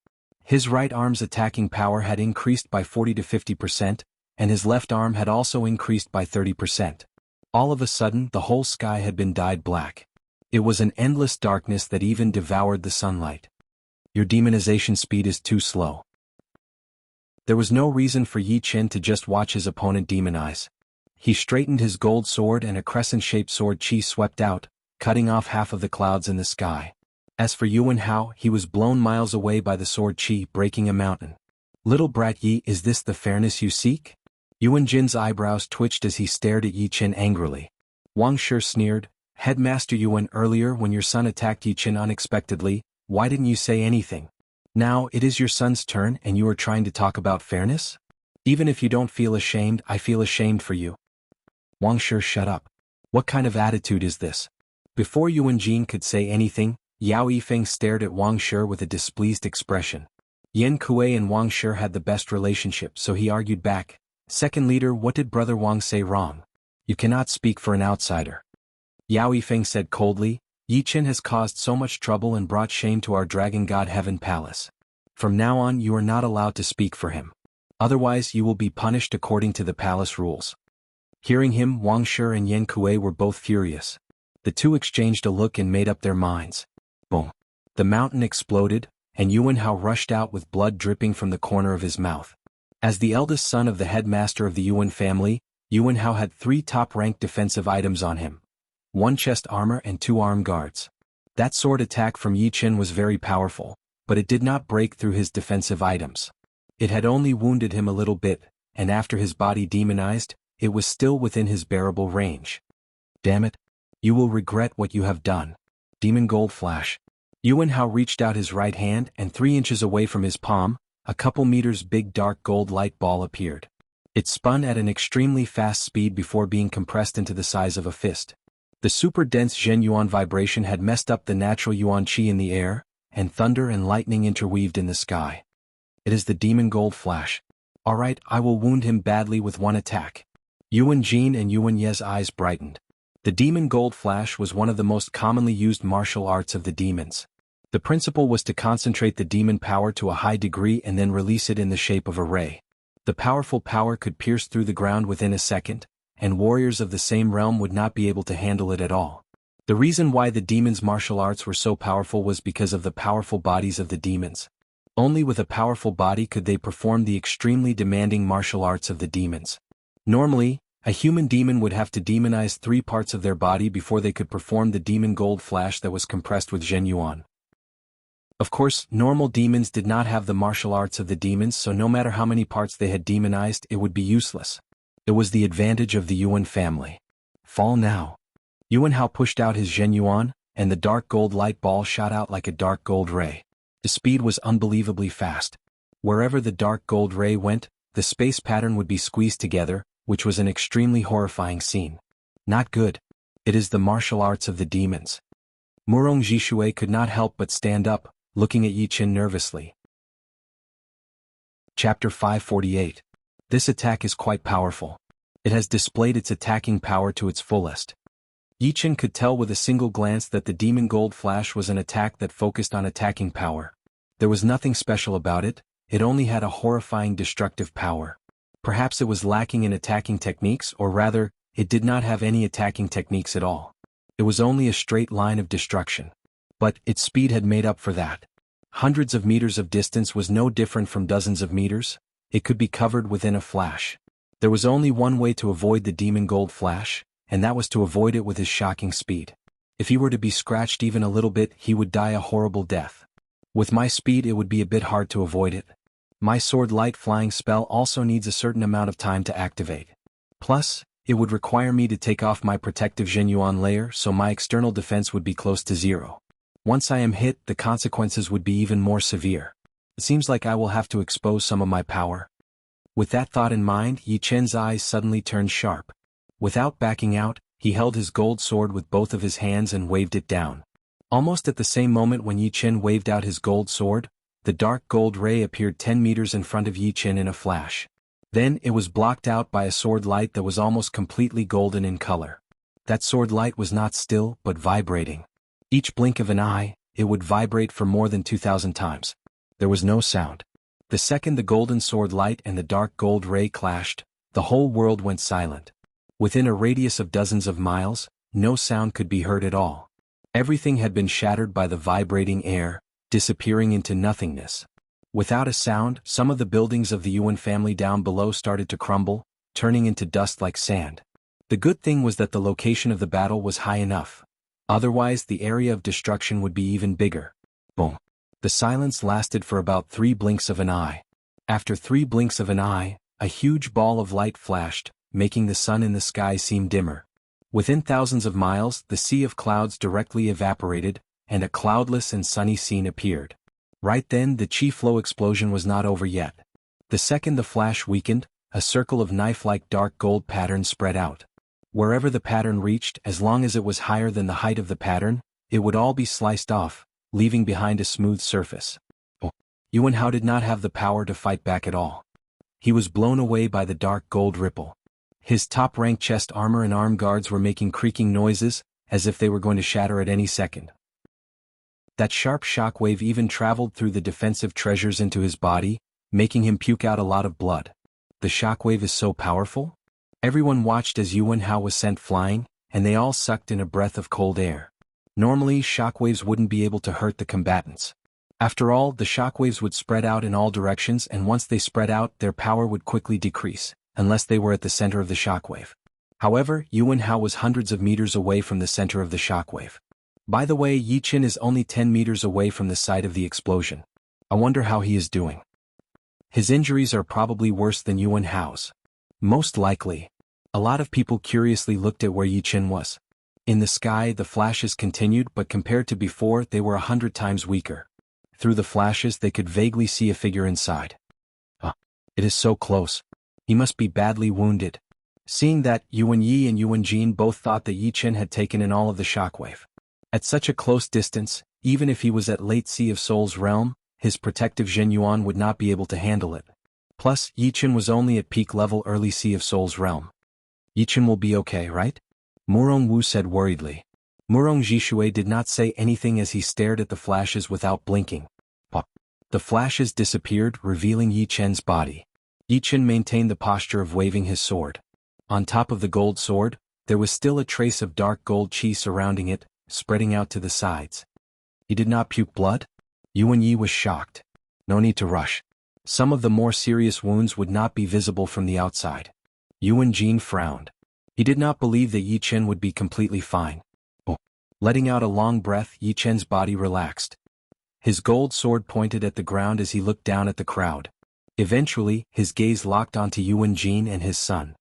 His right arm's attacking power had increased by 40 to 50%, and his left arm had also increased by 30%. All of a sudden, the whole sky had been dyed black. It was an endless darkness that even devoured the sunlight. Your demonization speed is too slow. There was no reason for Yi Qin to just watch his opponent demonize. He straightened his gold sword and a crescent-shaped sword chi swept out, cutting off half of the clouds in the sky. As for Yuan Hao, he was blown miles away by the sword chi, breaking a mountain. Little brat Yi, is this the fairness you seek? Yuan Jin's eyebrows twitched as he stared at Yi Qin angrily. Wang Shi sneered, Headmaster Yuan, earlier when your son attacked Yi Qin unexpectedly, why didn't you say anything? Now it is your son's turn and you are trying to talk about fairness? Even if you don't feel ashamed, I feel ashamed for you. Wang Shi, shut up. What kind of attitude is this? Before Yuan Jin could say anything, Yao Yifeng stared at Wang Shi with a displeased expression. Yan Kuei and Wang Shi had the best relationship, so he argued back. Second leader, what did Brother Wang say wrong? You cannot speak for an outsider. Yao Yifeng said coldly, Yi Qin has caused so much trouble and brought shame to our Dragon God Heaven Palace. From now on you are not allowed to speak for him. Otherwise you will be punished according to the palace rules. Hearing him, Wang Shi and Yan Kuei were both furious. The two exchanged a look and made up their minds. Boom. The mountain exploded, and Yuan Hao rushed out with blood dripping from the corner of his mouth. As the eldest son of the headmaster of the Yuan family, Yuan Hao had 3 top-ranked defensive items on him. 1 chest armor and 2 arm guards. That sword attack from Yi Qin was very powerful, but it did not break through his defensive items. It had only wounded him a little bit, and after his body demonized, it was still within his bearable range. Damn it. You will regret what you have done. Demon Gold Flash. Yuan Hao reached out his right hand and 3 inches away from his palm, a couple meters big dark gold light ball appeared. It spun at an extremely fast speed before being compressed into the size of a fist. The super dense Zhen Yuan vibration had messed up the natural Yuan Qi in the air, and thunder and lightning interweaved in the sky. It is the Demon Gold Flash. Alright, I will wound him badly with 1 attack. Yuan Jin and Yuan Ye's eyes brightened. The demon gold flash was one of the most commonly used martial arts of the demons. The principle was to concentrate the demon power to a high degree and then release it in the shape of a ray. The powerful power could pierce through the ground within a second, and warriors of the same realm would not be able to handle it at all. The reason why the demons' martial arts were so powerful was because of the powerful bodies of the demons. Only with a powerful body could they perform the extremely demanding martial arts of the demons. Normally, a human demon would have to demonize 3 parts of their body before they could perform the demon gold flash that was compressed with Zhenyuan. Of course, normal demons did not have the martial arts of the demons, so no matter how many parts they had demonized, it would be useless. It was the advantage of the Yuan family. Fall now. Yuanhao pushed out his Zhenyuan, and the dark gold light ball shot out like a dark gold ray. The speed was unbelievably fast. Wherever the dark gold ray went, the space pattern would be squeezed together, which was an extremely horrifying scene. Not good. It is the martial arts of the demons. Murong Jishui could not help but stand up, looking at Yi Qin nervously. Chapter 548. This attack is quite powerful. It has displayed its attacking power to its fullest. Yi Qin could tell with a single glance that the demon gold flash was an attack that focused on attacking power. There was nothing special about it, it only had a horrifying destructive power. Perhaps it was lacking in attacking techniques, or rather, it did not have any attacking techniques at all. It was only a straight line of destruction. But its speed had made up for that. Hundreds of meters of distance was no different from dozens of meters. It could be covered within a flash. There was only one way to avoid the demon gold flash, and that was to avoid it with his shocking speed. If he were to be scratched even a little bit, he would die a horrible death. With my speed, it would be a bit hard to avoid it. My sword light flying spell also needs a certain amount of time to activate. Plus, it would require me to take off my protective Zhenyuan layer, so my external defense would be close to 0. Once I am hit, the consequences would be even more severe. It seems like I will have to expose some of my power. With that thought in mind, Yi Chen's eyes suddenly turned sharp. Without backing out, he held his gold sword with both of his hands and waved it down. Almost at the same moment when Yi Chen waved out his gold sword, the dark gold ray appeared 10 meters in front of Yi Chen in a flash. Then it was blocked out by a sword light that was almost completely golden in color. That sword light was not still, but vibrating. Each blink of an eye, it would vibrate for more than 2,000 times. There was no sound. The second the golden sword light and the dark gold ray clashed, the whole world went silent. Within a radius of dozens of miles, no sound could be heard at all. Everything had been shattered by the vibrating air, disappearing into nothingness. Without a sound, some of the buildings of the Yuan family down below started to crumble, turning into dust like sand. The good thing was that the location of the battle was high enough. Otherwise, the area of destruction would be even bigger. Boom. The silence lasted for about 3 blinks of an eye. After 3 blinks of an eye, a huge ball of light flashed, making the sun in the sky seem dimmer. Within thousands of miles, the sea of clouds directly evaporated, and a cloudless and sunny scene appeared. Right then, the chi flow explosion was not over yet. The second the flash weakened, a circle of knife-like dark gold pattern spread out. Wherever the pattern reached, as long as it was higher than the height of the pattern, it would all be sliced off, leaving behind a smooth surface. Yuanhao did not have the power to fight back at all. He was blown away by the dark gold ripple. His top-rank chest armor and arm guards were making creaking noises, as if they were going to shatter at any second. That sharp shockwave even traveled through the defensive treasures into his body, making him puke out a lot of blood. The shockwave is so powerful? Everyone watched as Yuanhao was sent flying, and they all sucked in a breath of cold air. Normally, shockwaves wouldn't be able to hurt the combatants. After all, the shockwaves would spread out in all directions, and once they spread out, their power would quickly decrease, unless they were at the center of the shockwave. However, Yuanhao was hundreds of meters away from the center of the shockwave. By the way, Yi Qin is only 10 meters away from the site of the explosion. I wonder how he is doing. His injuries are probably worse than Yuanhao's. Most likely. A lot of people curiously looked at where Yi Qin was. In the sky, the flashes continued, but compared to before, they were 100 times weaker. Through the flashes, they could vaguely see a figure inside. It is so close. He must be badly wounded. Seeing that, Yuan Yi and Yuan Jin both thought that Yi Qin had taken in all of the shockwave. At such a close distance, even if he was at late Sea of Soul's realm, his protective Zhenyuan would not be able to handle it. Plus, Yi Qin was only at peak level early Sea of Soul's realm. Yi Qin will be okay, right? Murong Wu said worriedly. Murong Jishui did not say anything as he stared at the flashes without blinking. Pop. The flashes disappeared, revealing Yi Chen's body. Yi Chen maintained the posture of waving his sword. On top of the gold sword, there was still a trace of dark gold qi surrounding it, spreading out to the sides. He did not puke blood? Yuan Yi was shocked. No need to rush. Some of the more serious wounds would not be visible from the outside. Yuan Jin frowned. He did not believe that Yi Chen would be completely fine. Oh. Letting out a long breath, Yi Chen's body relaxed. His gold sword pointed at the ground as he looked down at the crowd. Eventually, his gaze locked onto Yuan Jin and his son.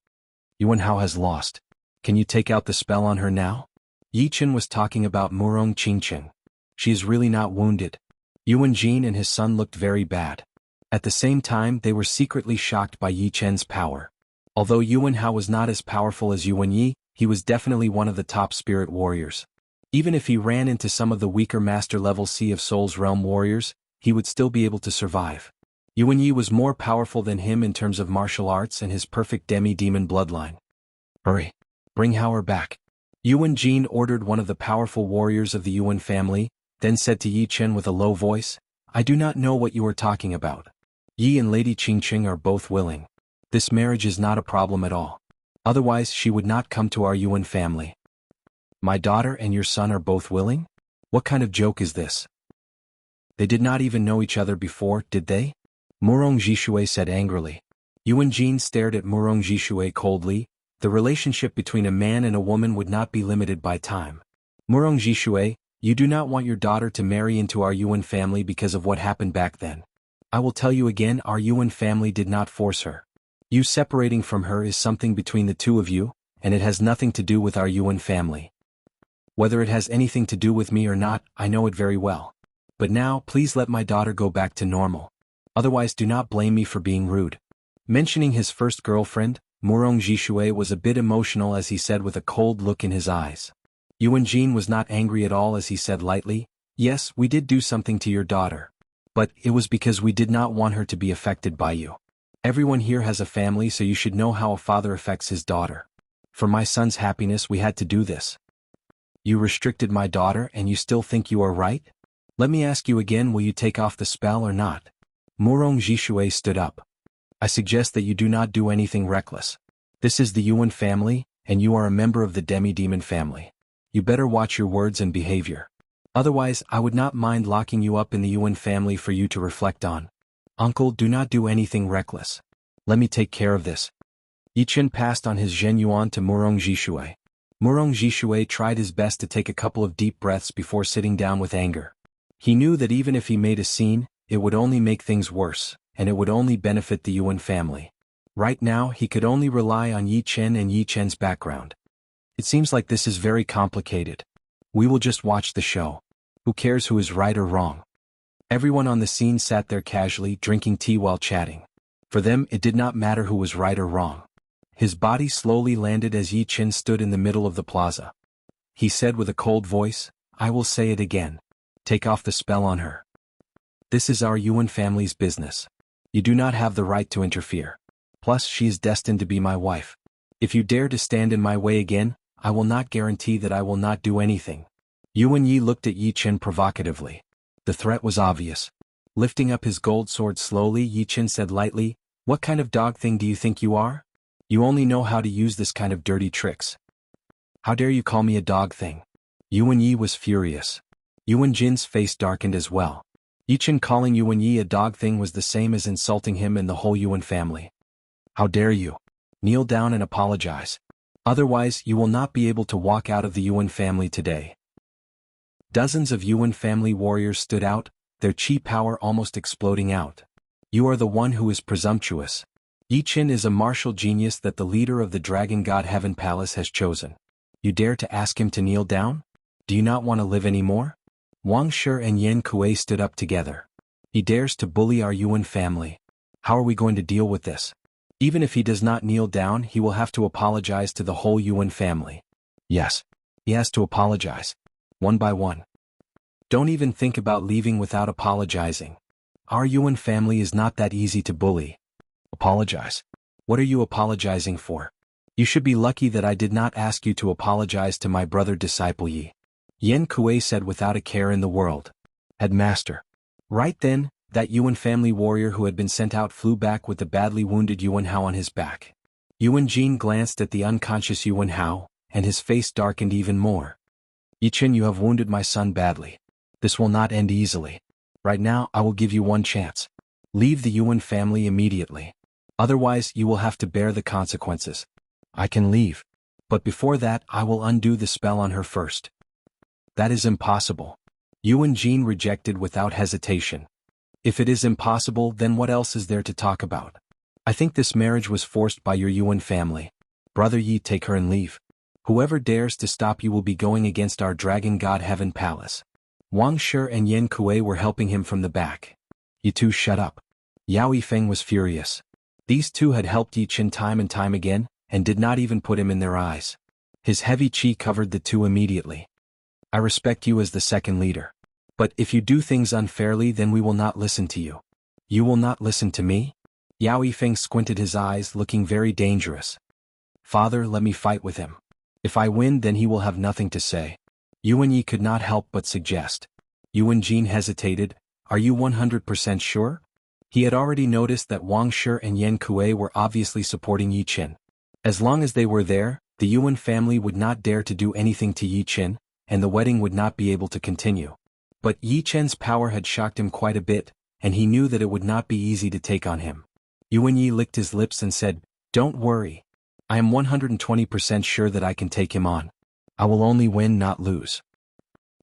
Yuan Hao has lost. Can you take out the spell on her now? Yi Chen was talking about Murong Qingqing. She is really not wounded. Yuan Jin and his son looked very bad. At the same time, they were secretly shocked by Yi Chen's power. Although Yuan Hao was not as powerful as Yuan Yi, he was definitely one of the top spirit warriors. Even if he ran into some of the weaker master-level Sea of Souls realm warriors, he would still be able to survive. Yuan Yi was more powerful than him in terms of martial arts and his perfect demi-demon bloodline. Hurry! Bring Hao back. Yuan Jin ordered one of the powerful warriors of the Yuan family, then said to Yi Chen with a low voice, I do not know what you are talking about. Yi and Lady Qingqing are both willing. This marriage is not a problem at all. Otherwise she would not come to our Yuan family. My daughter and your son are both willing? What kind of joke is this? They did not even know each other before, did they? Murong Jishui said angrily. Yuan Jin stared at Murong Jishui coldly. The relationship between a man and a woman would not be limited by time. Murong Jishui, you do not want your daughter to marry into our Yuan family because of what happened back then. I will tell you again, our Yuan family did not force her. You separating from her is something between the two of you, and it has nothing to do with our Yuan family. Whether it has anything to do with me or not, I know it very well. But now, please let my daughter go back to normal. Otherwise do not blame me for being rude. Mentioning his first girlfriend, Murong Jishui was a bit emotional as he said with a cold look in his eyes. Yuan Jin was not angry at all as he said lightly, yes, we did do something to your daughter. But it was because we did not want her to be affected by you. Everyone here has a family, so you should know how a father affects his daughter. For my son's happiness we had to do this. You restricted my daughter and you still think you are right? Let me ask you again, will you take off the spell or not? Murong Jishui stood up. I suggest that you do not do anything reckless. This is the Yuan family, and you are a member of the demi-demon family. You better watch your words and behavior. Otherwise, I would not mind locking you up in the Yuan family for you to reflect on. Uncle, do not do anything reckless. Let me take care of this. Yi Chen passed on his Zhen Yuan to Murong Jishui. Murong Jishui tried his best to take a couple of deep breaths before sitting down with anger. He knew that even if he made a scene, it would only make things worse, and it would only benefit the Yuan family. Right now, he could only rely on Yi Chen and Yi Chen's background. It seems like this is very complicated. We will just watch the show. Who cares who is right or wrong? Everyone on the scene sat there casually, drinking tea while chatting. For them, it did not matter who was right or wrong. His body slowly landed as Yi Chen stood in the middle of the plaza. He said with a cold voice, I will say it again. Take off the spell on her. This is our Yuan family's business. You do not have the right to interfere. Plus, she is destined to be my wife. If you dare to stand in my way again, I will not guarantee that I will not do anything. Yuan Yi looked at Yi Chen provocatively. The threat was obvious. Lifting up his gold sword slowly, Yi Chen said lightly, What kind of dog thing do you think you are? You only know how to use this kind of dirty tricks. How dare you call me a dog thing? Yuan Yi was furious. Yuan Jin's face darkened as well. Yi Chen calling Yuan Yi a dog thing was the same as insulting him and the whole Yuan family. How dare you? Kneel down and apologize. Otherwise, you will not be able to walk out of the Yuan family today. Dozens of Yuan family warriors stood out, their chi power almost exploding out. You are the one who is presumptuous. Yi Chen is a martial genius that the leader of the Dragon God Heaven Palace has chosen. You dare to ask him to kneel down? Do you not want to live anymore? Wang Shi and Yan Kuei stood up together. He dares to bully our Yuan family. How are we going to deal with this? Even if he does not kneel down, he will have to apologize to the whole Yuan family. Yes. He has to apologize. One by one. Don't even think about leaving without apologizing. Our Yuan family is not that easy to bully. Apologize. What are you apologizing for? You should be lucky that I did not ask you to apologize to my brother disciple Yi. Yan Kuei said without a care in the world. Headmaster. Right then, that Yuan family warrior who had been sent out flew back with the badly wounded Yuan Hao on his back. Yuan Jin glanced at the unconscious Yuan Hao, and his face darkened even more. Yichen, you have wounded my son badly. This will not end easily. Right now I will give you one chance. Leave the Yuan family immediately. Otherwise you will have to bear the consequences. I can leave. But before that I will undo the spell on her first. That is impossible. Yuan Jin rejected without hesitation. If it is impossible, then what else is there to talk about? I think this marriage was forced by your Yuan family. Brother Yi, take her and leave. Whoever dares to stop you will be going against our Dragon God Heaven Palace. Wang Shi and Yan Kuei were helping him from the back. You two shut up. Yao Yifeng was furious. These two had helped Yi Chen time and time again, and did not even put him in their eyes. His heavy qi covered the two immediately. I respect you as the second leader. But if you do things unfairly, then we will not listen to you. You will not listen to me? Yao Yifeng squinted his eyes, looking very dangerous. Father, let me fight with him. If I win, then he will have nothing to say. Yuan Yi could not help but suggest. Yuan Jin hesitated. Are you 100% sure? He had already noticed that Wang Shi and Yan Kuei were obviously supporting Yi Chen. As long as they were there, the Yuan family would not dare to do anything to Yi Chen, and the wedding would not be able to continue. But Yi Chen's power had shocked him quite a bit, and he knew that it would not be easy to take on him. Yuan Yi licked his lips and said, Don't worry. I am 120% sure that I can take him on. I will only win, not lose.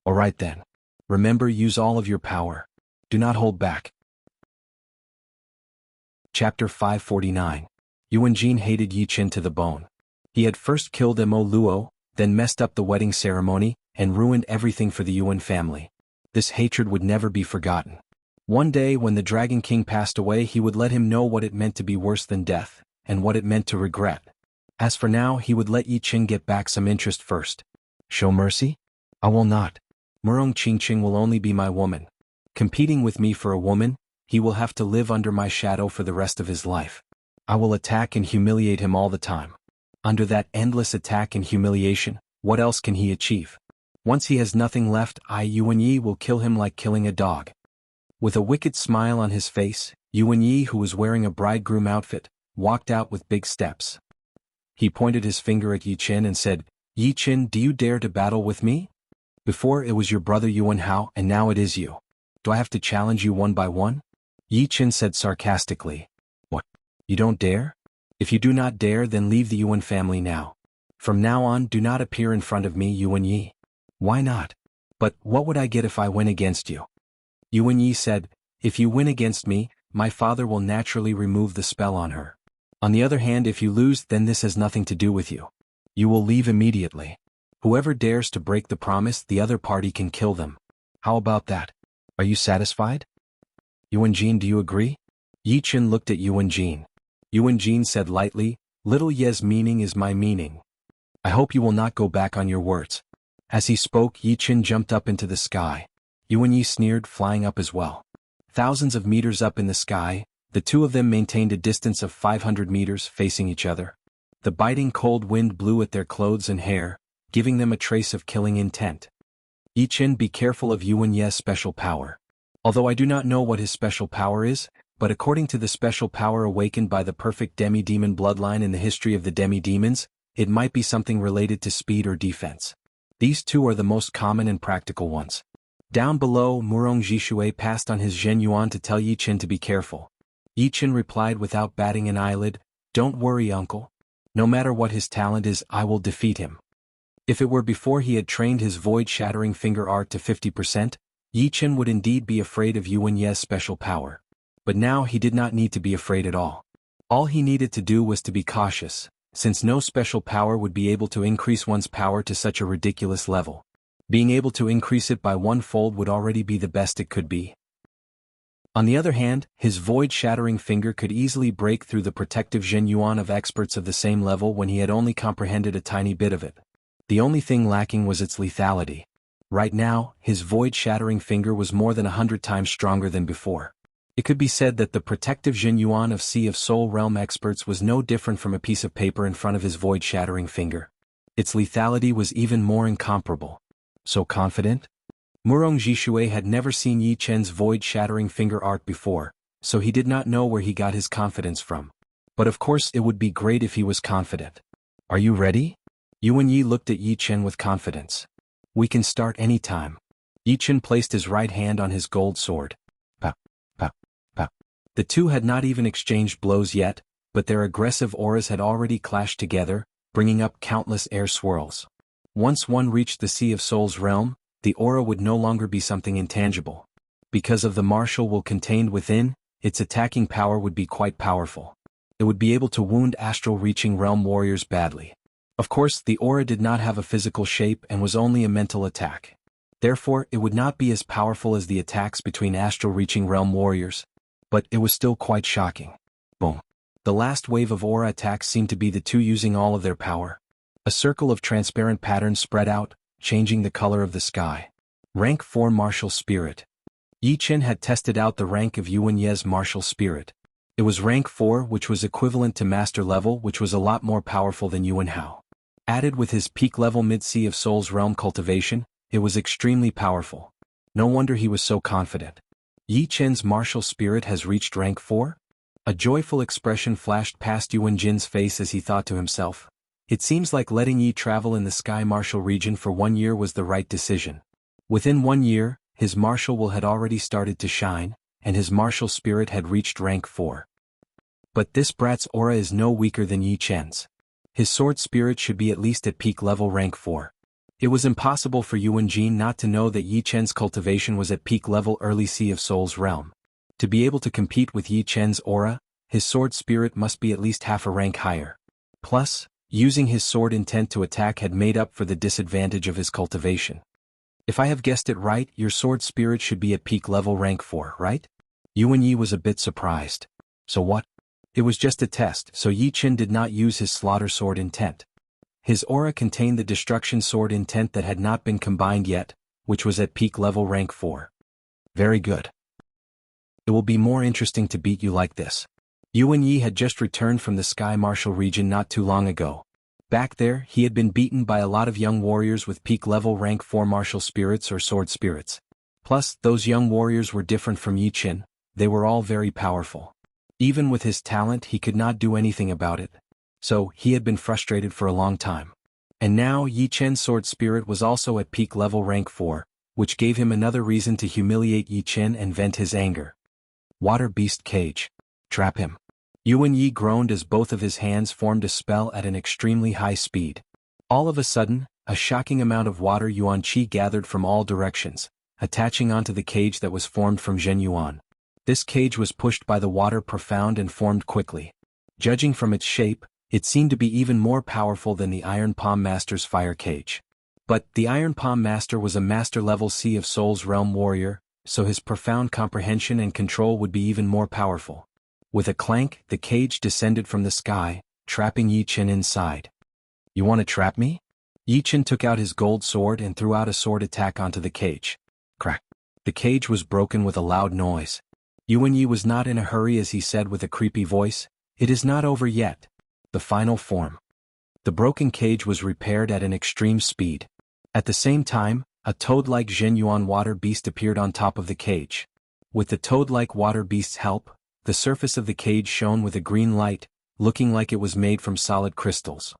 Alright then. Remember, use all of your power. Do not hold back. Chapter 549. Yuan Jin hated Yi Chen to the bone. He had first killed Mo Luo, then messed up the wedding ceremony, and ruined everything for the Yuan family. This hatred would never be forgotten. One day when the Dragon King passed away, he would let him know what it meant to be worse than death, and what it meant to regret. As for now, he would let Yi Chen get back some interest first. Show mercy? I will not. Murong Qingqing will only be my woman. Competing with me for a woman, he will have to live under my shadow for the rest of his life. I will attack and humiliate him all the time. Under that endless attack and humiliation, what else can he achieve? Once he has nothing left, Yuan Yi will kill him like killing a dog. With a wicked smile on his face, Yuan Yi, who was wearing a bridegroom outfit, walked out with big steps. He pointed his finger at Yi Chen and said, Yi Chen, do you dare to battle with me? Before it was your brother Yuan Hao, and now it is you. Do I have to challenge you one by one? Yi Chen said sarcastically. What? You don't dare? If you do not dare, then leave the Yuan family now. From now on, do not appear in front of me, Yuan Yi. Why not? But what would I get if I win against you? Yuan Yi said, If you win against me, my father will naturally remove the spell on her. On the other hand, if you lose, then this has nothing to do with you. You will leave immediately. Whoever dares to break the promise, the other party can kill them. How about that? Are you satisfied? Yuan Jin, do you agree? Yi Chen looked at Yuan Jin. Yuan Jin said lightly, Little Ye's meaning is my meaning. I hope you will not go back on your words. As he spoke, Yi Chen jumped up into the sky. Yuan Yi sneered, flying up as well. Thousands of meters up in the sky, the two of them maintained a distance of 500 meters facing each other. The biting cold wind blew at their clothes and hair, giving them a trace of killing intent. Yi Chen, be careful of Yuan Ye's special power. Although I do not know what his special power is, but according to the special power awakened by the perfect demi-demon bloodline in the history of the demi-demons, it might be something related to speed or defense. These two are the most common and practical ones. Down below, Murong Jishui passed on his Zhen Yuan to tell Yi Chen to be careful. Yi Chen replied without batting an eyelid, Don't worry, uncle. No matter what his talent is, I will defeat him. If it were before he had trained his void-shattering finger art to 50%, Yi Chen would indeed be afraid of Yuan Ye's special power. But now he did not need to be afraid at all. All he needed to do was to be cautious, since no special power would be able to increase one's power to such a ridiculous level. Being able to increase it by 1-fold would already be the best it could be. On the other hand, his void-shattering finger could easily break through the protective Zhen Yuan of experts of the same level when he had only comprehended a tiny bit of it. The only thing lacking was its lethality. Right now, his void-shattering finger was more than 100 times stronger than before. It could be said that the protective Jianyuan of Sea of Soul Realm experts was no different from a piece of paper in front of his void-shattering finger. Its lethality was even more incomparable. So confident? Murong Jishui had never seen Yi Chen's void-shattering finger art before, so he did not know where he got his confidence from. But of course it would be great if he was confident. Are you ready? Yuan Yi looked at Yi Chen with confidence. We can start any time. Yi Chen placed his right hand on his gold sword. Pow, pow, pow. The two had not even exchanged blows yet, but their aggressive auras had already clashed together, bringing up countless air swirls. Once one reached the Sea of Souls realm, the aura would no longer be something intangible. Because of the martial will contained within, its attacking power would be quite powerful. It would be able to wound astral-reaching realm warriors badly. Of course, the aura did not have a physical shape and was only a mental attack. Therefore, it would not be as powerful as the attacks between astral-reaching realm warriors. But it was still quite shocking. Boom. The last wave of aura attacks seemed to be the two using all of their power. A circle of transparent patterns spread out, changing the color of the sky. Rank 4 Martial Spirit. Yi Chen had tested out the rank of Yuan Ye's Martial Spirit. It was rank 4, which was equivalent to Master level, which was a lot more powerful than Yuan Hao. Added with his peak level Mid-Sea of Souls realm cultivation, it was extremely powerful. No wonder he was so confident. Yi Chen's Martial Spirit has reached rank 4? A joyful expression flashed past Yuan Jin's face as he thought to himself. It seems like letting Yi travel in the Sky Martial region for 1 year was the right decision. Within 1 year, his martial will had already started to shine, and his martial spirit had reached rank 4. But this brat's aura is no weaker than Yi Chen's. His sword spirit should be at least at peak level rank 4. It was impossible for Yuan Jin not to know that Yi Chen's cultivation was at peak level early Sea of Souls realm. To be able to compete with Yi Chen's aura, his sword spirit must be at least half a rank higher. Plus, using his sword intent to attack had made up for the disadvantage of his cultivation. If I have guessed it right, your sword spirit should be at peak level rank 4, right? Yuan Yi was a bit surprised. So what? It was just a test, so Yi Chen did not use his slaughter sword intent. His aura contained the destruction sword intent that had not been combined yet, which was at peak level rank 4. Very good. It will be more interesting to beat you like this. Yuan Yi had just returned from the Sky Martial region not too long ago. Back there, he had been beaten by a lot of young warriors with peak level rank 4 martial spirits or sword spirits. Plus, those young warriors were different from Yi Chen, they were all very powerful. Even with his talent he could not do anything about it. So, he had been frustrated for a long time. And now Yi Chen's sword spirit was also at peak level rank 4, which gave him another reason to humiliate Yi Chen and vent his anger. Water Beast Cage. Trap him. Yuan Yi groaned as both of his hands formed a spell at an extremely high speed. All of a sudden, a shocking amount of water Yuan Qi gathered from all directions, attaching onto the cage that was formed from Zhen Yuan. This cage was pushed by the water profound and formed quickly. Judging from its shape, it seemed to be even more powerful than the Iron Palm Master's fire cage. But the Iron Palm Master was a master-level Sea of Souls realm warrior, so his profound comprehension and control would be even more powerful. With a clank, the cage descended from the sky, trapping Yi Chen inside. You want to trap me? Yi Chen took out his gold sword and threw out a sword attack onto the cage. Crack. The cage was broken with a loud noise. Yuan Yi was not in a hurry as he said with a creepy voice, "It is not over yet." The final form. The broken cage was repaired at an extreme speed. At the same time, a toad-like Zhenyuan water beast appeared on top of the cage. With the toad-like water beast's help, the surface of the cage shone with a green light, looking like it was made from solid crystals.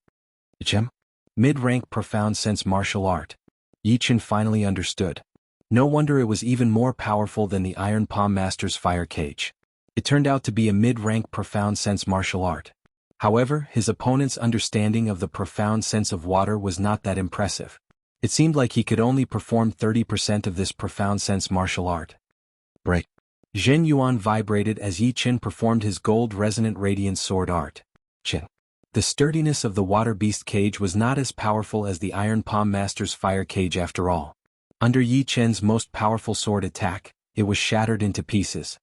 Gem? Mid-rank profound sense martial art. Yi Chen finally understood. No wonder it was even more powerful than the Iron Palm Master's fire cage. It turned out to be a mid-rank profound sense martial art. However, his opponent's understanding of the profound sense of water was not that impressive. It seemed like he could only perform 30% of this profound sense martial art. Break. Zhen Yuan vibrated as Yi Chen performed his gold resonant radiance sword art. Chen. The sturdiness of the water beast cage was not as powerful as the Iron Palm Master's fire cage after all. Under Yi Chen's most powerful sword attack, it was shattered into pieces.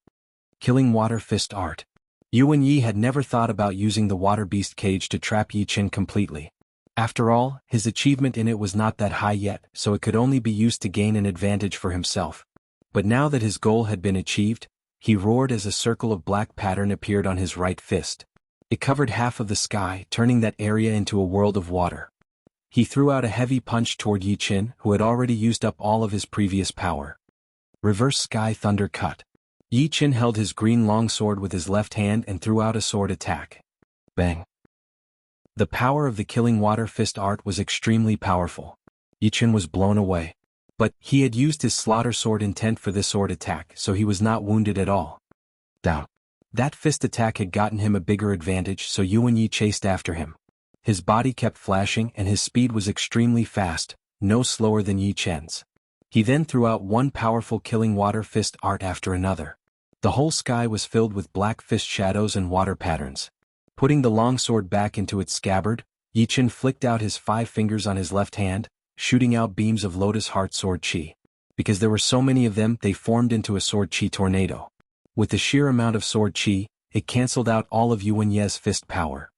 Killing water fist art. Yuan Yi had never thought about using the water beast cage to trap Yi Chen completely. After all, his achievement in it was not that high yet, so it could only be used to gain an advantage for himself. But now that his goal had been achieved, He roared as a circle of black pattern appeared on his right fist. It covered half of the sky, turning that area into a world of water. He threw out a heavy punch toward Yi Qin, who had already used up all of his previous power. Reverse Sky Thunder Cut. Yi Qin held his green longsword with his left hand and threw out a sword attack. Bang. The power of the Killing Water Fist art was extremely powerful. Yi Qin was blown away. But he had used his slaughter sword intent for this sword attack, so he was not wounded at all. Down. That fist attack had gotten him a bigger advantage, so Yuan Yi chased after him. His body kept flashing and his speed was extremely fast, no slower than Yi Chen's. He then threw out one powerful Killing Water Fist art after another. The whole sky was filled with black fist shadows and water patterns. Putting the longsword back into its scabbard, Yi Chen flicked out his 5 fingers on his left hand, shooting out beams of Lotus Heart Sword Chi. Because there were so many of them, they formed into a Sword Chi tornado. With the sheer amount of Sword Chi, it cancelled out all of Yuan Ye's fist power.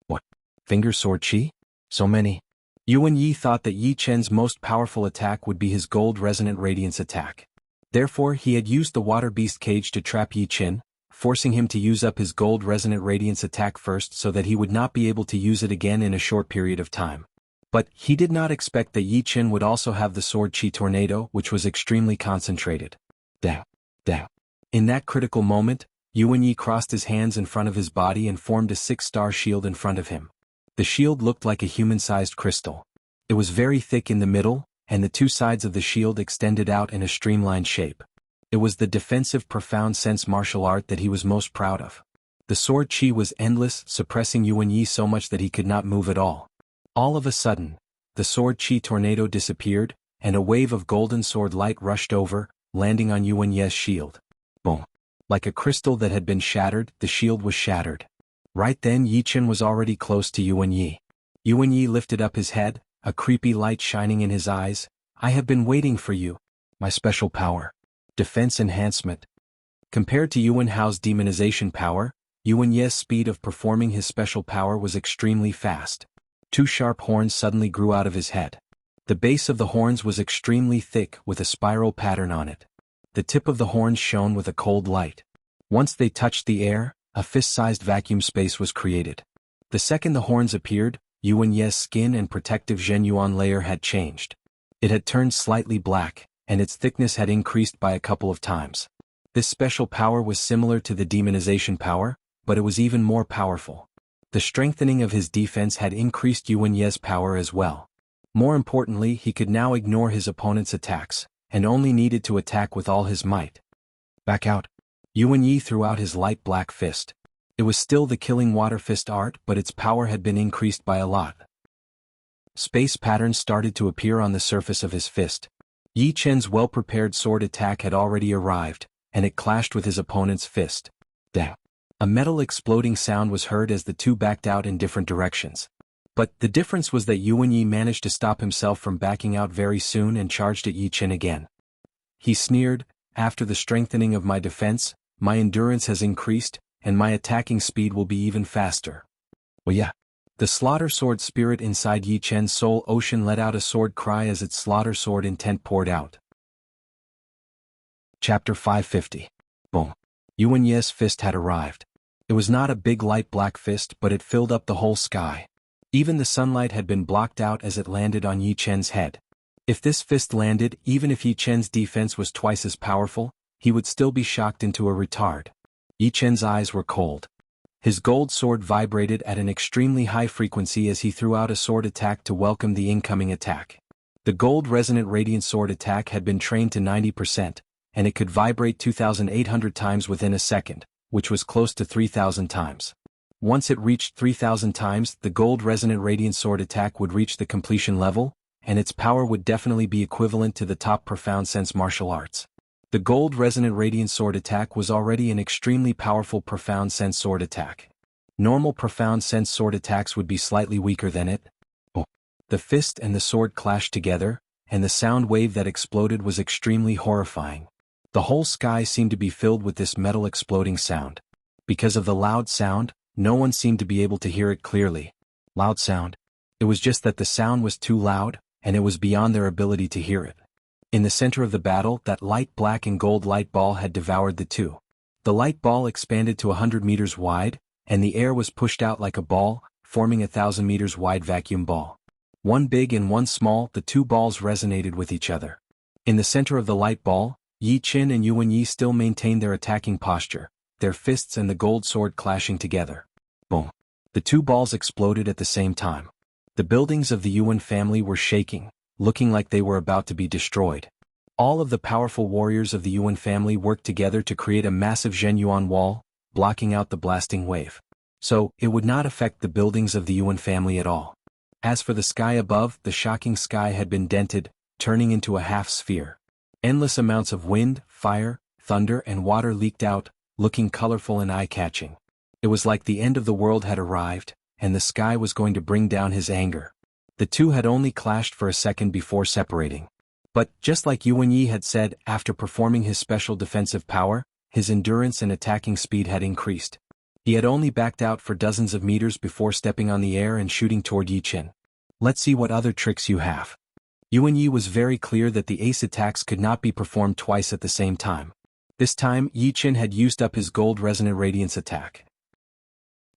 What? Finger Sword Chi? So many. Yuan Yi thought that Yi Chen's most powerful attack would be his Gold Resonant Radiance attack. Therefore he had used the Water Beast Cage to trap Yi Chen, forcing him to use up his Gold Resonant Radiance attack first so that he would not be able to use it again in a short period of time. But he did not expect that Yi Chen would also have the Sword Chi Tornado, which was extremely concentrated. Down. Down. In that critical moment, Yuan Yi crossed his hands in front of his body and formed a 6-star shield in front of him. The shield looked like a human-sized crystal. It was very thick in the middle, and the 2 sides of the shield extended out in a streamlined shape. It was the defensive Profound Sense martial art that he was most proud of. The Sword Chi was endless, suppressing Yuan Yi so much that he could not move at all. All of a sudden, the Sword Chi tornado disappeared, and a wave of golden sword light rushed over, landing on Yuan Ye's shield. Boom. Like a crystal that had been shattered, the shield was shattered. Right then Yi Chen was already close to Yuan Yi. Yuan Yi lifted up his head, a creepy light shining in his eyes. I have been waiting for you. My special power. Defense enhancement. Compared to Yuan Hao's demonization power, Yuan Ye's speed of performing his special power was extremely fast. 2 sharp horns suddenly grew out of his head. The base of the horns was extremely thick with a spiral pattern on it. The tip of the horns shone with a cold light. Once they touched the air, a fist-sized vacuum space was created. The second the horns appeared, Yuan Ye's skin and protective Zhenyuan layer had changed. It had turned slightly black, and its thickness had increased by a couple of times. This special power was similar to the demonization power, but it was even more powerful. The strengthening of his defense had increased Yuan Ye's power as well. More importantly, he could now ignore his opponent's attacks, and only needed to attack with all his might. Back out. Yuan Yi threw out his light black fist. It was still the Killing Water Fist art, but its power had been increased by a lot. Space patterns started to appear on the surface of his fist. Yi Chen's well-prepared sword attack had already arrived, and it clashed with his opponent's fist. Dang. A metal exploding sound was heard as the two backed out in different directions. But the difference was that Yuan Yi managed to stop himself from backing out very soon and charged at Yi Chen again. He sneered, after the strengthening of my defense, my endurance has increased, and my attacking speed will be even faster. Well yeah. The slaughter sword spirit inside Yi Chen's soul ocean let out a sword cry as its slaughter sword intent poured out. Chapter 550. Boom. Yuan Ye's fist had arrived. It was not a big light black fist, but it filled up the whole sky. Even the sunlight had been blocked out as it landed on Yi Chen's head. If this fist landed, even if Yi Chen's defense was twice as powerful, he would still be shocked into a retard. Yi Chen's eyes were cold. His gold sword vibrated at an extremely high frequency as he threw out a sword attack to welcome the incoming attack. The gold resonant radiant sword attack had been trained to 90%, and it could vibrate 2,800 times within a second, which was close to 3,000 times. Once it reached 3,000 times, the gold resonant radiant sword attack would reach the completion level, and its power would definitely be equivalent to the top Profound Sense martial arts. The gold resonant radiant sword attack was already an extremely powerful Profound Sense sword attack. Normal Profound Sense sword attacks would be slightly weaker than it. Oh. The fist and the sword clashed together, and the sound wave that exploded was extremely horrifying. The whole sky seemed to be filled with this metal exploding sound. Because of the loud sound, no one seemed to be able to hear it clearly. Loud sound. It was just that the sound was too loud, and it was beyond their ability to hear it. In the center of the battle, that light black and gold light ball had devoured the two. The light ball expanded to 100 meters wide, and the air was pushed out like a ball, forming a 1,000 meters wide vacuum ball. One big and one small, the two balls resonated with each other. In the center of the light ball, Yi Qin and Yuan Yi still maintained their attacking posture, their fists and the gold sword clashing together. Boom. The two balls exploded at the same time. The buildings of the Yuan family were shaking, looking like they were about to be destroyed. All of the powerful warriors of the Yuan family worked together to create a massive Zhenyuan wall, blocking out the blasting wave. So, it would not affect the buildings of the Yuan family at all. As for the sky above, the shocking sky had been dented, turning into a half-sphere. Endless amounts of wind, fire, thunder and water leaked out, looking colorful and eye-catching. It was like the end of the world had arrived, and the sky was going to bring down his anger. The two had only clashed for a second before separating. But, just like Yuan Yi had said, after performing his special defensive power, his endurance and attacking speed had increased. He had only backed out for dozens of meters before stepping on the air and shooting toward Yi Qin. Let's see what other tricks you have. Yuan Yi was very clear that the ace attacks could not be performed twice at the same time. This time, Yi Qin had used up his gold resonant radiance attack.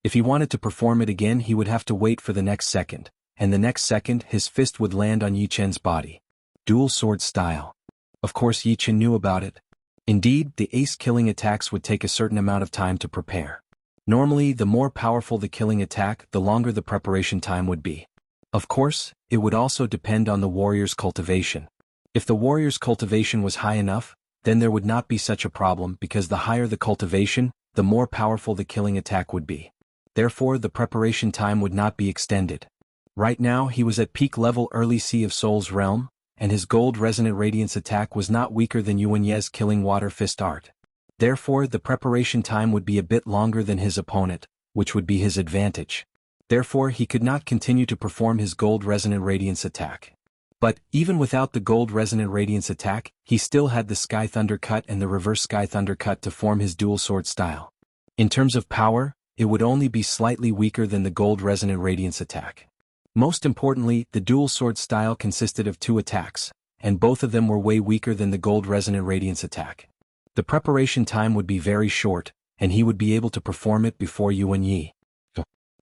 If he wanted to perform it again, he would have to wait for the next second, and the next second his fist would land on Yi Qin's body. Dual sword style. Of course Yi Qin knew about it. Indeed, the ace-killing attacks would take a certain amount of time to prepare. Normally, the more powerful the killing attack, the longer the preparation time would be. Of course, it would also depend on the warrior's cultivation. If the warrior's cultivation was high enough, then there would not be such a problem because the higher the cultivation, the more powerful the killing attack would be. Therefore, the preparation time would not be extended. Right now, he was at peak level early Sea of Souls realm, and his gold resonant radiance attack was not weaker than Yuan Ye's killing water fist art. Therefore, the preparation time would be a bit longer than his opponent, which would be his advantage. Therefore, he could not continue to perform his gold resonant radiance attack. But, even without the gold resonant radiance attack, he still had the Sky Thunder Cut and the reverse Sky Thunder Cut to form his dual sword style. In terms of power, it would only be slightly weaker than the gold resonant radiance attack. Most importantly, the dual sword style consisted of two attacks, and both of them were way weaker than the gold resonant radiance attack. The preparation time would be very short, and he would be able to perform it before Yuan Yi.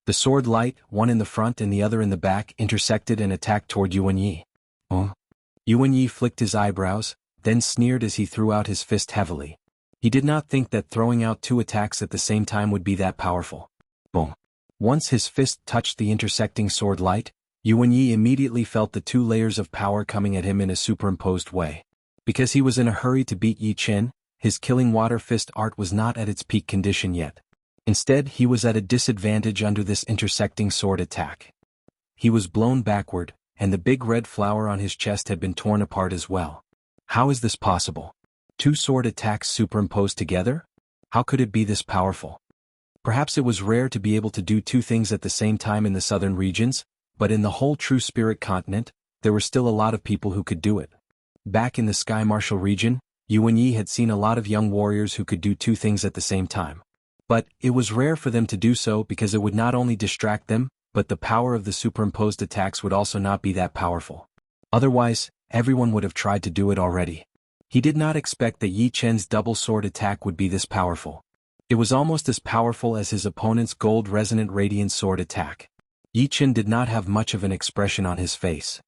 The sword light, one in the front and the other in the back, intersected and attacked toward Yuan Yi. Yuan Yi flicked his eyebrows, then sneered as he threw out his fist heavily. He did not think that throwing out two attacks at the same time would be that powerful. Boom. Once his fist touched the intersecting sword light, Yuan Yi immediately felt the two layers of power coming at him in a superimposed way. Because he was in a hurry to beat Yi Qin, his killing water fist art was not at its peak condition yet. Instead, he was at a disadvantage under this intersecting sword attack. He was blown backward, and the big red flower on his chest had been torn apart as well. How is this possible? Two sword attacks superimposed together? How could it be this powerful? Perhaps it was rare to be able to do two things at the same time in the southern regions, but in the whole True Spirit continent, there were still a lot of people who could do it. Back in the Sky Martial region, Yuan Yi had seen a lot of young warriors who could do two things at the same time. But it was rare for them to do so because it would not only distract them, but the power of the superimposed attacks would also not be that powerful. Otherwise, everyone would have tried to do it already. He did not expect that Yi Qin's double sword attack would be this powerful. It was almost as powerful as his opponent's gold resonant radiant sword attack. Yi Qin did not have much of an expression on his face.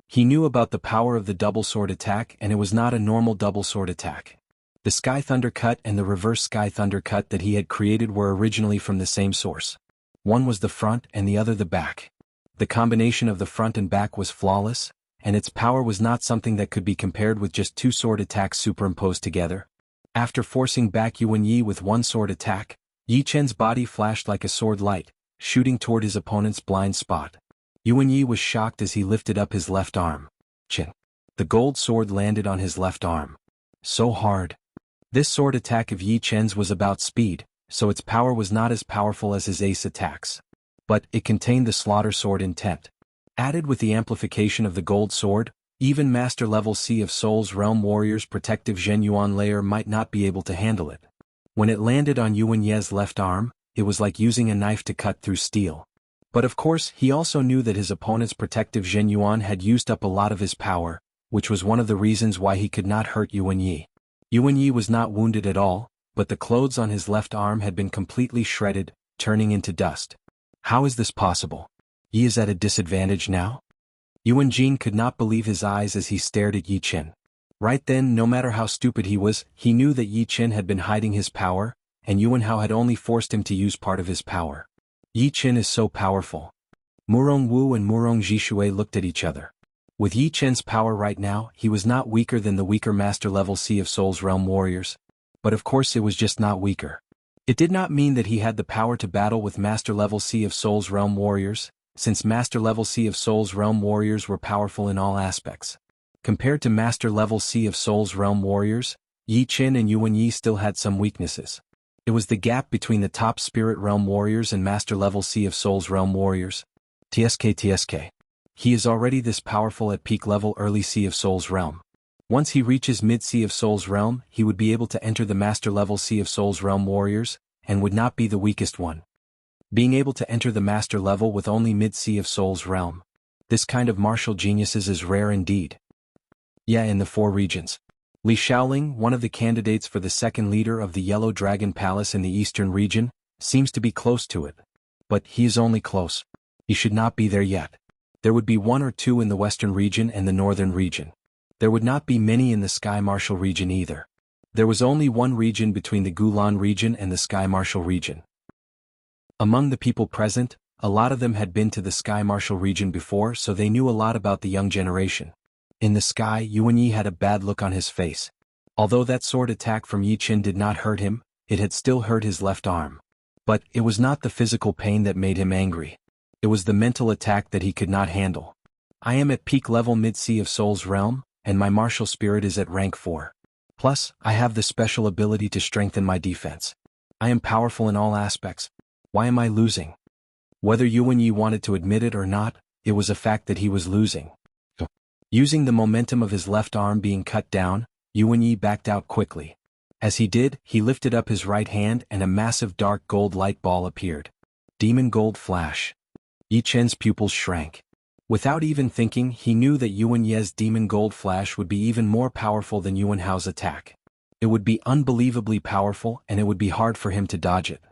He knew about the power of the double sword attack, and it was not a normal double sword attack. The Sky Thunder Cut and the reverse Sky Thunder Cut that he had created were originally from the same source. One was the front and the other the back. The combination of the front and back was flawless, and its power was not something that could be compared with just two sword attacks superimposed together. After forcing back Yuan Yi with one sword attack, Yi Qin's body flashed like a sword light, shooting toward his opponent's blind spot. Yuan Yi was shocked as he lifted up his left arm. Chin. The gold sword landed on his left arm. So hard. This sword attack of Yi Qin's was about speed, so its power was not as powerful as his ace attacks. But it contained the slaughter sword intent. Added with the amplification of the gold sword, even master-level Sea of Souls realm warriors' protective Zhenyuan layer might not be able to handle it. When it landed on Yuan Ye's left arm, it was like using a knife to cut through steel. But of course, he also knew that his opponent's protective Zhenyuan had used up a lot of his power, which was one of the reasons why he could not hurt Yuan Yi. Yuan Yi was not wounded at all, but the clothes on his left arm had been completely shredded, turning into dust. How is this possible? Yi is at a disadvantage now? Yuan Jin could not believe his eyes as he stared at Yi Qin. Right then, no matter how stupid he was, he knew that Yi Qin had been hiding his power, and Yuan Hao had only forced him to use part of his power. Yi Qin is so powerful. Murong Wu and Murong Jishui looked at each other. With Yi Qin's power right now, he was not weaker than the weaker master-level Sea of Souls Realm warriors. But of course it was just not weaker. It did not mean that he had the power to battle with master-level Sea of Souls Realm warriors, since master-level Sea of Souls Realm warriors were powerful in all aspects. Compared to master-level Sea of Souls Realm warriors, Yi Qin and Yuan Yi still had some weaknesses. It was the gap between the top Spirit Realm warriors and master-level Sea of Souls Realm warriors. TSK. He is already this powerful at peak level early Sea of Souls Realm. Once he reaches mid Sea of Souls Realm, he would be able to enter the master level Sea of Souls Realm warriors, and would not be the weakest one. Being able to enter the master level with only mid Sea of Souls Realm. This kind of martial geniuses is rare indeed. Yeah, in the 4 regions. Li Shaoling, one of the candidates for the second leader of the Yellow Dragon Palace in the eastern region, seems to be close to it. But he is only close. He should not be there yet. There would be 1 or 2 in the western region and the northern region. There would not be many in the Sky Martial region either. There was only 1 region between the Gulan region and the Sky Martial region. Among the people present, a lot of them had been to the Sky Martial region before, so they knew a lot about the young generation. In the sky, Yuan Yi had a bad look on his face. Although that sword attack from Yi Qin did not hurt him, it had still hurt his left arm. But it was not the physical pain that made him angry. It was the mental attack that he could not handle. I am at peak level mid-Sea of Souls Realm, and my martial spirit is at rank 4. Plus, I have the special ability to strengthen my defense. I am powerful in all aspects. Why am I losing? Whether Yuan Yi wanted to admit it or not, it was a fact that he was losing. Using the momentum of his left arm being cut down, Yuan Yi backed out quickly. As he did, he lifted up his right hand and a massive dark gold light ball appeared. Demon Gold Flash. Yi Qin's pupils shrank. Without even thinking, he knew that Yuan Ye's Demon Gold Flash would be even more powerful than Yuan Hao's attack. It would be unbelievably powerful and it would be hard for him to dodge it.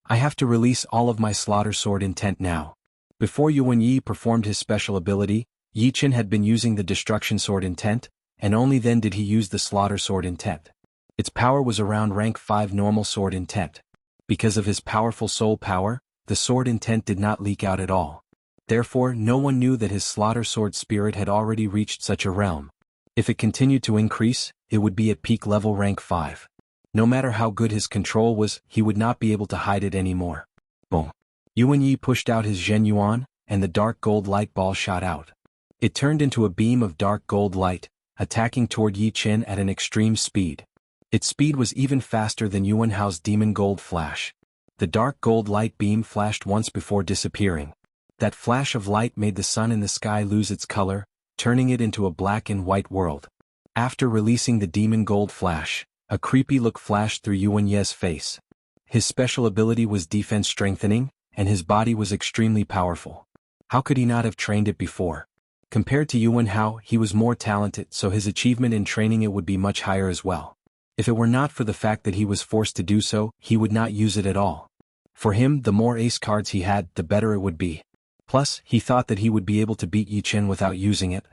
I have to release all of my Slaughter Sword intent now. Before Yuan Yi performed his special ability, Yi Qin had been using the Destruction Sword intent, and only then did he use the Slaughter Sword intent. Its power was around rank 5 normal sword intent. Because of his powerful soul power, the sword intent did not leak out at all. Therefore, no one knew that his Slaughter Sword spirit had already reached such a realm. If it continued to increase, it would be at peak level rank 5. No matter how good his control was, he would not be able to hide it anymore. Boom. Yuan Yi pushed out his Zhen Yuan, and the dark gold light ball shot out. It turned into a beam of dark gold light, attacking toward Yi Qin at an extreme speed. Its speed was even faster than Yuan Hao's Demon Gold Flash. The dark gold light beam flashed once before disappearing. That flash of light made the sun in the sky lose its color, turning it into a black and white world. After releasing the Demon Gold Flash, a creepy look flashed through Yuan Ye's face. His special ability was defense strengthening, and his body was extremely powerful. How could he not have trained it before? Compared to Yuan Hao, he was more talented, so his achievement in training it would be much higher as well. If it were not for the fact that he was forced to do so, he would not use it at all. For him, the more ace cards he had, the better it would be. Plus, he thought that he would be able to beat Yi Qin without using it.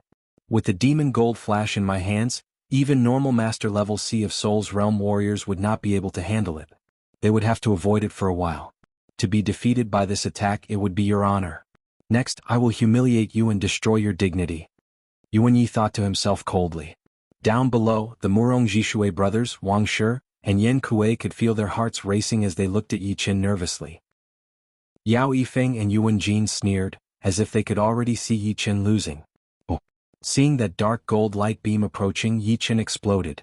With the Demon Gold Flash in my hands, even normal master-level Sea of Souls Realm warriors would not be able to handle it. They would have to avoid it for a while. To be defeated by this attack, it would be your honor. Next, I will humiliate you and destroy your dignity. Yuan Yi thought to himself coldly. Down below, the Murong Jishui brothers, Wang Shi, and Yan Kuei could feel their hearts racing as they looked at Yi Qin nervously. Yao Yifeng and Yuan Jin sneered, as if they could already see Yi Qin losing. Oh. Seeing that dark gold light beam approaching, Yi Qin exploded.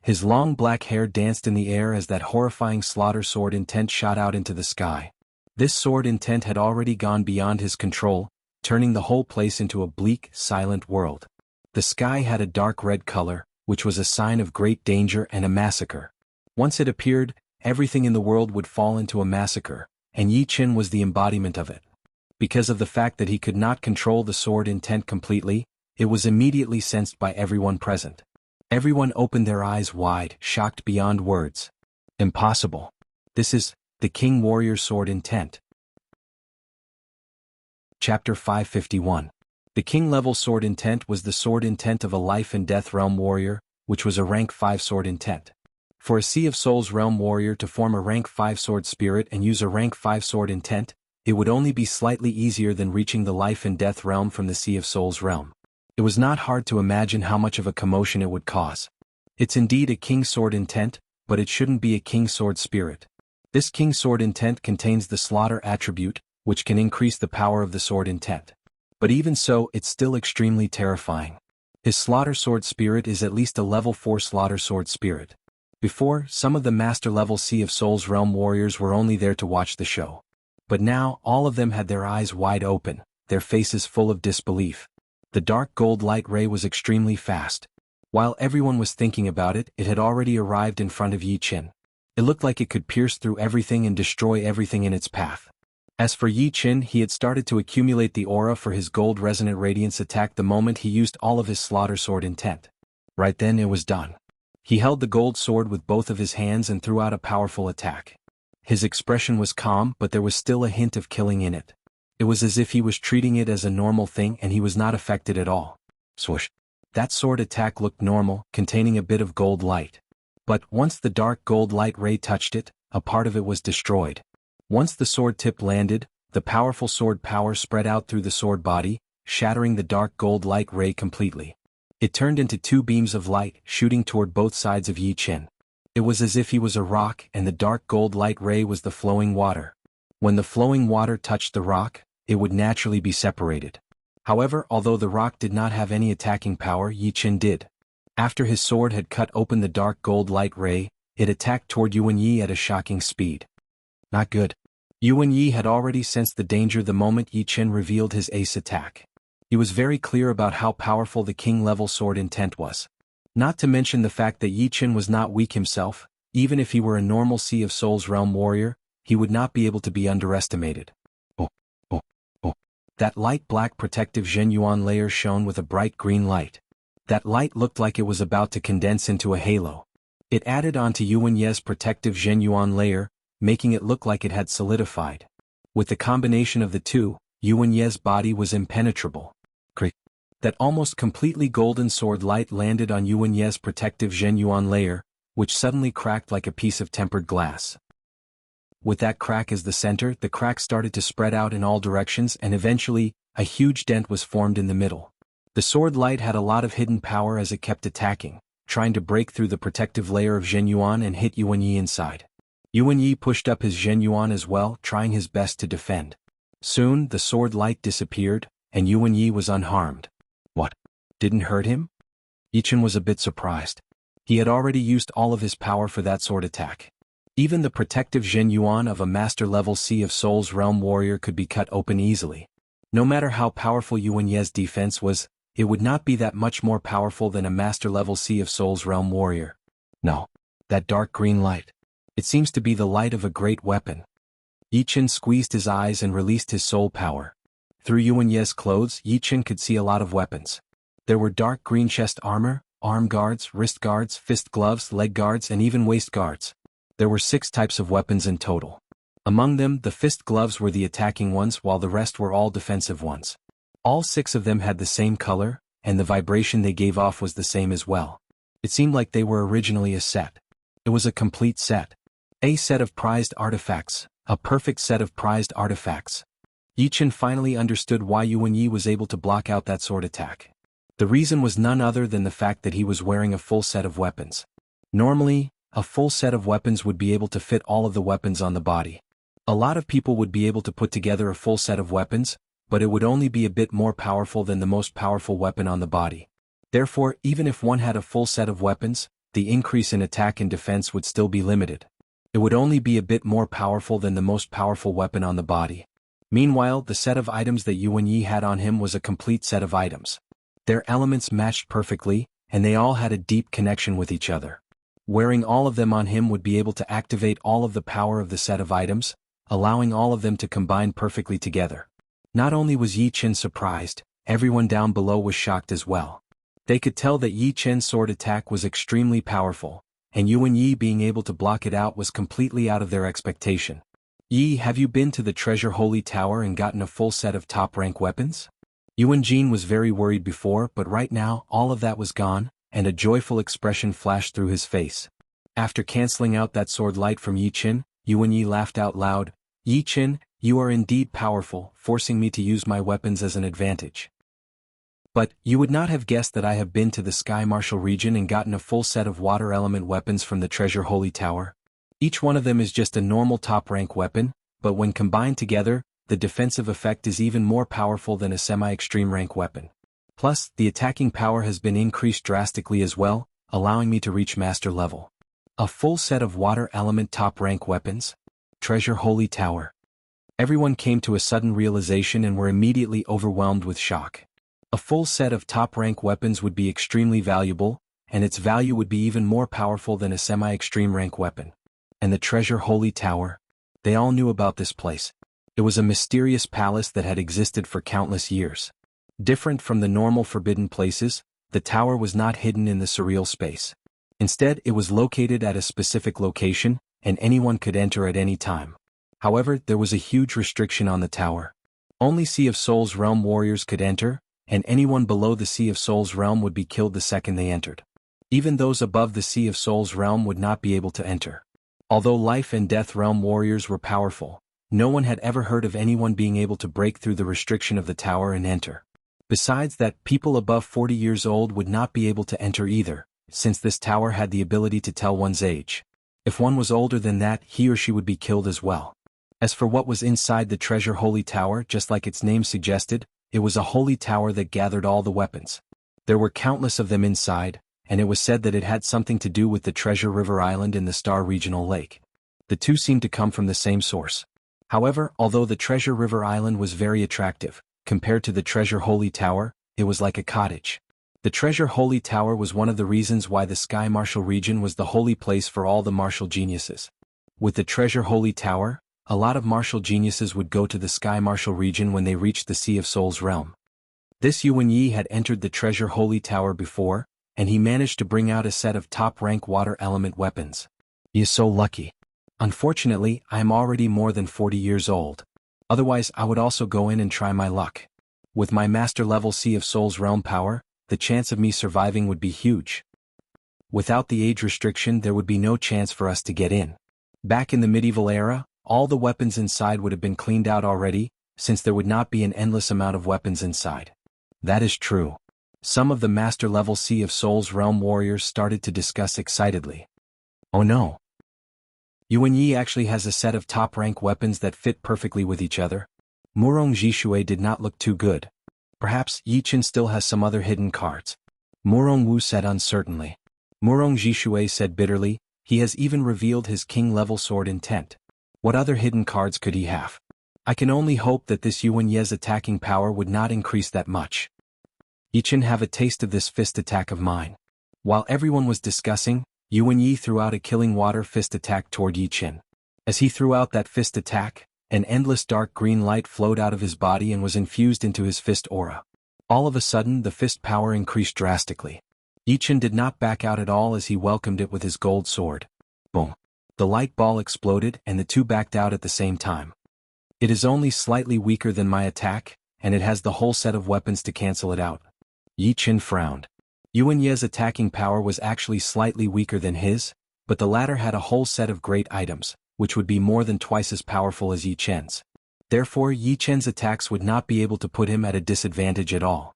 His long black hair danced in the air as that horrifying Slaughter Sword intent shot out into the sky. This sword intent had already gone beyond his control, turning the whole place into a bleak, silent world. The sky had a dark red color, which was a sign of great danger and a massacre. Once it appeared, everything in the world would fall into a massacre, and Yi Qin was the embodiment of it. Because of the fact that he could not control the sword intent completely, it was immediately sensed by everyone present. Everyone opened their eyes wide, shocked beyond words. Impossible. This is the King Warrior Sword Intent. Chapter 551. The King-level sword intent was the sword intent of a life and death realm warrior, which was a rank 5 sword intent. For a Sea of Souls realm warrior to form a rank 5 sword spirit and use a rank 5 sword intent, it would only be slightly easier than reaching the life and death realm from the Sea of Souls realm. It was not hard to imagine how much of a commotion it would cause. It's indeed a King sword intent, but it shouldn't be a King sword spirit. This King sword intent contains the slaughter attribute, which can increase the power of the sword intent. But even so, it's still extremely terrifying. His slaughter sword spirit is at least a level 4 slaughter sword spirit. Before, some of the master level Sea of Souls realm warriors were only there to watch the show. But now, all of them had their eyes wide open, their faces full of disbelief. The dark gold light ray was extremely fast. While everyone was thinking about it, it had already arrived in front of Yi Qin. It looked like it could pierce through everything and destroy everything in its path. As for Yi Qin, he had started to accumulate the aura for his gold resonant radiance attack the moment he used all of his slaughter sword intent. Right then it was done. He held the gold sword with both of his hands and threw out a powerful attack. His expression was calm, but there was still a hint of killing in it. It was as if he was treating it as a normal thing and he was not affected at all. Swoosh. That sword attack looked normal, containing a bit of gold light. But once the dark gold light ray touched it, a part of it was destroyed. Once the sword tip landed, the powerful sword power spread out through the sword body, shattering the dark gold light ray completely. It turned into 2 beams of light, shooting toward both sides of Yi Qin. It was as if he was a rock and the dark gold light ray was the flowing water. When the flowing water touched the rock, it would naturally be separated. However, although the rock did not have any attacking power, Yi Qin did. After his sword had cut open the dark gold light ray, it attacked toward Yuan Yi at a shocking speed. Not good. Yuan Yi had already sensed the danger the moment Yi Qin revealed his ace attack. He was very clear about how powerful the king-level sword intent was. Not to mention the fact that Yi Qin was not weak himself. Even if he were a normal Sea of Souls realm warrior, he would not be able to be underestimated. Oh. That light black protective Zhenyuan layer shone with a bright green light. That light looked like it was about to condense into a halo. It added on to Yuan Ye's protective Zhenyuan layer, making it look like it had solidified. With the combination of the two, Yuan Ye's body was impenetrable. That almost completely golden sword light landed on Yuan Ye's protective Zhenyuan layer, which suddenly cracked like a piece of tempered glass. With that crack as the center, the crack started to spread out in all directions and eventually, a huge dent was formed in the middle. The sword light had a lot of hidden power as it kept attacking, trying to break through the protective layer of Zhenyuan and hit Yuan Yi inside. Yuan Yi pushed up his Zhenyuan as well, trying his best to defend. Soon, the sword light disappeared, and Yuan Yi was unharmed. What? Didn't hurt him? Yi Qin was a bit surprised. He had already used all of his power for that sword attack. Even the protective Zhenyuan of a master-level Sea of Souls realm warrior could be cut open easily. No matter how powerful Yuan Ye's defense was, it would not be that much more powerful than a master-level Sea of Souls realm warrior. No. That dark green light. It seems to be the light of a great weapon. Yi Qin squeezed his eyes and released his soul power. Through Yuan Ye's clothes, Yi Qin could see a lot of weapons. There were dark green chest armor, arm guards, wrist guards, fist gloves, leg guards, and even waist guards. There were 6 types of weapons in total. Among them, the fist gloves were the attacking ones while the rest were all defensive ones. All 6 of them had the same color, and the vibration they gave off was the same as well. It seemed like they were originally a set. It was a complete set. A set of prized artifacts, a perfect set of prized artifacts. Yi Qin finally understood why Yuan Yi was able to block out that sword attack. The reason was none other than the fact that he was wearing a full set of weapons. Normally, a full set of weapons would be able to fit all of the weapons on the body. A lot of people would be able to put together a full set of weapons, but it would only be a bit more powerful than the most powerful weapon on the body. Therefore, even if one had a full set of weapons, the increase in attack and defense would still be limited. It would only be a bit more powerful than the most powerful weapon on the body. Meanwhile, the set of items that Yuan Yi had on him was a complete set of items. Their elements matched perfectly, and they all had a deep connection with each other. Wearing all of them on him would be able to activate all of the power of the set of items, allowing all of them to combine perfectly together. Not only was Yi Qin surprised, everyone down below was shocked as well. They could tell that Yi Qin's sword attack was extremely powerful, and Yuan Yi being able to block it out was completely out of their expectation. Yi, have you been to the Treasure Holy Tower and gotten a full set of top-rank weapons? Yuan Jin was very worried before, but right now, all of that was gone, and a joyful expression flashed through his face. After canceling out that sword light from Yi Qin, Yuan Yi laughed out loud. Yi Qin, you are indeed powerful, forcing me to use my weapons as an advantage. But, you would not have guessed that I have been to the Sky Martial region and gotten a full set of water element weapons from the Treasure Holy Tower. Each one of them is just a normal top-rank weapon, but when combined together, the defensive effect is even more powerful than a semi-extreme rank weapon. Plus, the attacking power has been increased drastically as well, allowing me to reach master level. A full set of water element top-rank weapons? Treasure Holy Tower. Everyone came to a sudden realization and were immediately overwhelmed with shock. A full set of top-rank weapons would be extremely valuable, and its value would be even more powerful than a semi-extreme rank weapon. And the Treasure Holy Tower? They all knew about this place. It was a mysterious palace that had existed for countless years. Different from the normal forbidden places, the tower was not hidden in the surreal space. Instead, it was located at a specific location, and anyone could enter at any time. However, there was a huge restriction on the tower. Only Sea of Souls Realm warriors could enter, and anyone below the Sea of Souls realm would be killed the second they entered. Even those above the Sea of Souls realm would not be able to enter. Although Life and Death realm warriors were powerful, no one had ever heard of anyone being able to break through the restriction of the tower and enter. Besides that, people above 40 years old would not be able to enter either, since this tower had the ability to tell one's age. If one was older than that, he or she would be killed as well. As for what was inside the Treasure Holy Tower, just like its name suggested, it was a holy tower that gathered all the weapons. There were countless of them inside, and it was said that it had something to do with the Treasure River Island and the Star Regional Lake. The two seemed to come from the same source. However, although the Treasure River Island was very attractive, compared to the Treasure Holy Tower, it was like a cottage. The Treasure Holy Tower was one of the reasons why the Sky Martial region was the holy place for all the martial geniuses. With the Treasure Holy Tower, a lot of martial geniuses would go to the Sky Martial region when they reached the Sea of Souls realm. This Yuan Yi had entered the Treasure Holy Tower before, and he managed to bring out a set of top-rank water element weapons. He is so lucky. Unfortunately, I am already more than 40 years old. Otherwise, I would also go in and try my luck. With my master-level Sea of Souls realm power, the chance of me surviving would be huge. Without the age restriction, there would be no chance for us to get in. Back in the medieval era, all the weapons inside would have been cleaned out already, since there would not be an endless amount of weapons inside. That is true. Some of the master-level Sea of Souls realm warriors started to discuss excitedly. Oh no! Yuan Yi actually has a set of top-rank weapons that fit perfectly with each other. Murong Jishui did not look too good. Perhaps Yi Qin still has some other hidden cards. Murong Wu said uncertainly. Murong Jishui said bitterly, he has even revealed his king-level sword intent. What other hidden cards could he have? I can only hope that this Yuan Ye's attacking power would not increase that much. Yi Qin, have a taste of this fist attack of mine. While everyone was discussing, Yuan Yi threw out a killing water fist attack toward Yi Qin. As he threw out that fist attack, an endless dark green light flowed out of his body and was infused into his fist aura. All of a sudden, the fist power increased drastically. Yi Qin did not back out at all as he welcomed it with his gold sword. Boom. The light ball exploded and the two backed out at the same time. It is only slightly weaker than my attack, and it has the whole set of weapons to cancel it out. Yi Qin frowned. Yuan Ye's attacking power was actually slightly weaker than his, but the latter had a whole set of great items, which would be more than twice as powerful as Yi Qin's. Therefore, Yi Qin's attacks would not be able to put him at a disadvantage at all.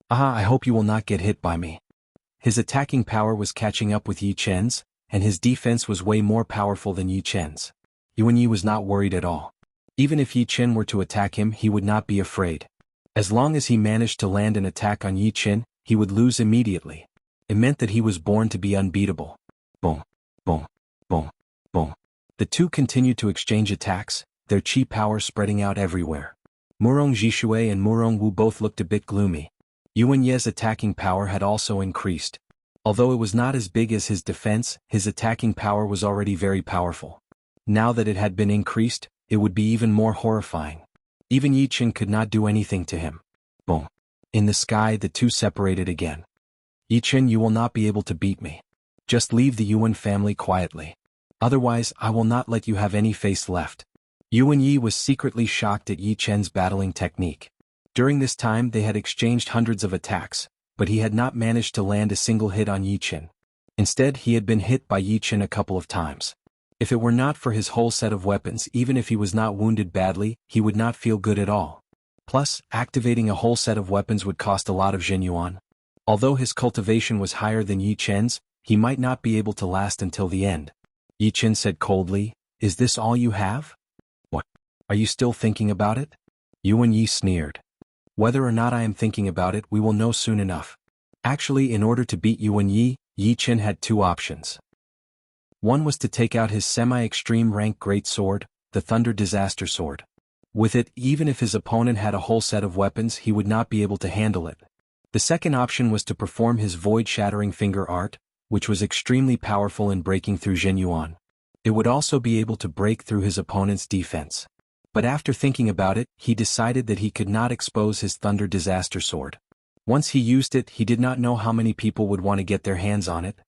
Ah, I hope you will not get hit by me. His attacking power was catching up with Yi Qin's, and his defense was way more powerful than Yi Qin's. Yuan Yi was not worried at all. Even if Yi Qin were to attack him, he would not be afraid. As long as he managed to land an attack on Yi Qin, he would lose immediately. It meant that he was born to be unbeatable. Boom, boom, boom, boom. The two continued to exchange attacks, their chi power spreading out everywhere. Murong Jishui and Murong Wu both looked a bit gloomy. Yuan Ye's attacking power had also increased. Although it was not as big as his defense, his attacking power was already very powerful. Now that it had been increased, it would be even more horrifying. Even Yi Qin could not do anything to him. Boom. In the sky, the two separated again. Yi Qin, you will not be able to beat me. Just leave the Yuan family quietly. Otherwise, I will not let you have any face left. Yuan Yi was secretly shocked at Yi Chen's battling technique. During this time they had exchanged hundreds of attacks, but he had not managed to land a single hit on Yi Chen. Instead, he had been hit by Yi Chen a couple of times. If it were not for his whole set of weapons, even if he was not wounded badly, he would not feel good at all. Plus, activating a whole set of weapons would cost a lot of Zhenyuan. Although his cultivation was higher than Yi Chen's, he might not be able to last until the end. Yi Chen said coldly, "Is this all you have? What? Are you still thinking about it?" Yuan Yi sneered. "Whether or not I am thinking about it, we will know soon enough." Actually, in order to beat Yuan Yi, Yi Chen had two options. One was to take out his semi-extreme rank great sword, the Thunder Disaster Sword. With it, even if his opponent had a whole set of weapons, he would not be able to handle it. The second option was to perform his void-shattering finger art, which was extremely powerful in breaking through Zhenyuan. It would also be able to break through his opponent's defense. But after thinking about it, he decided that he could not expose his Thunder Disaster Sword. Once he used it, he did not know how many people would want to get their hands on it.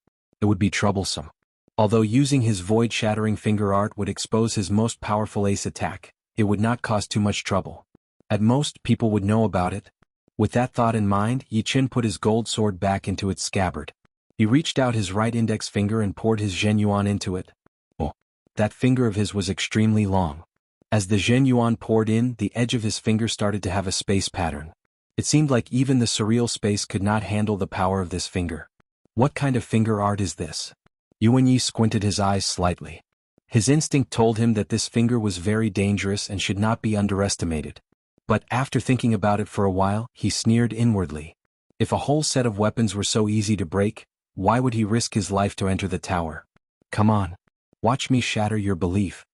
It would be troublesome. Although using his void-shattering finger art would expose his most powerful ace attack, it would not cause too much trouble. At most, people would know about it. With that thought in mind, Yi Chen put his gold sword back into its scabbard. He reached out his right index finger and poured his Zhenyuan into it. Oh, that finger of his was extremely long. As the Zhenyuan poured in, the edge of his finger started to have a space pattern. It seemed like even the surreal space could not handle the power of this finger. What kind of finger art is this? Yuan Yi squinted his eyes slightly. His instinct told him that this finger was very dangerous and should not be underestimated. But after thinking about it for a while, he sneered inwardly. If a whole set of weapons were so easy to break, why would he risk his life to enter the tower? Come on. Watch me shatter your belief.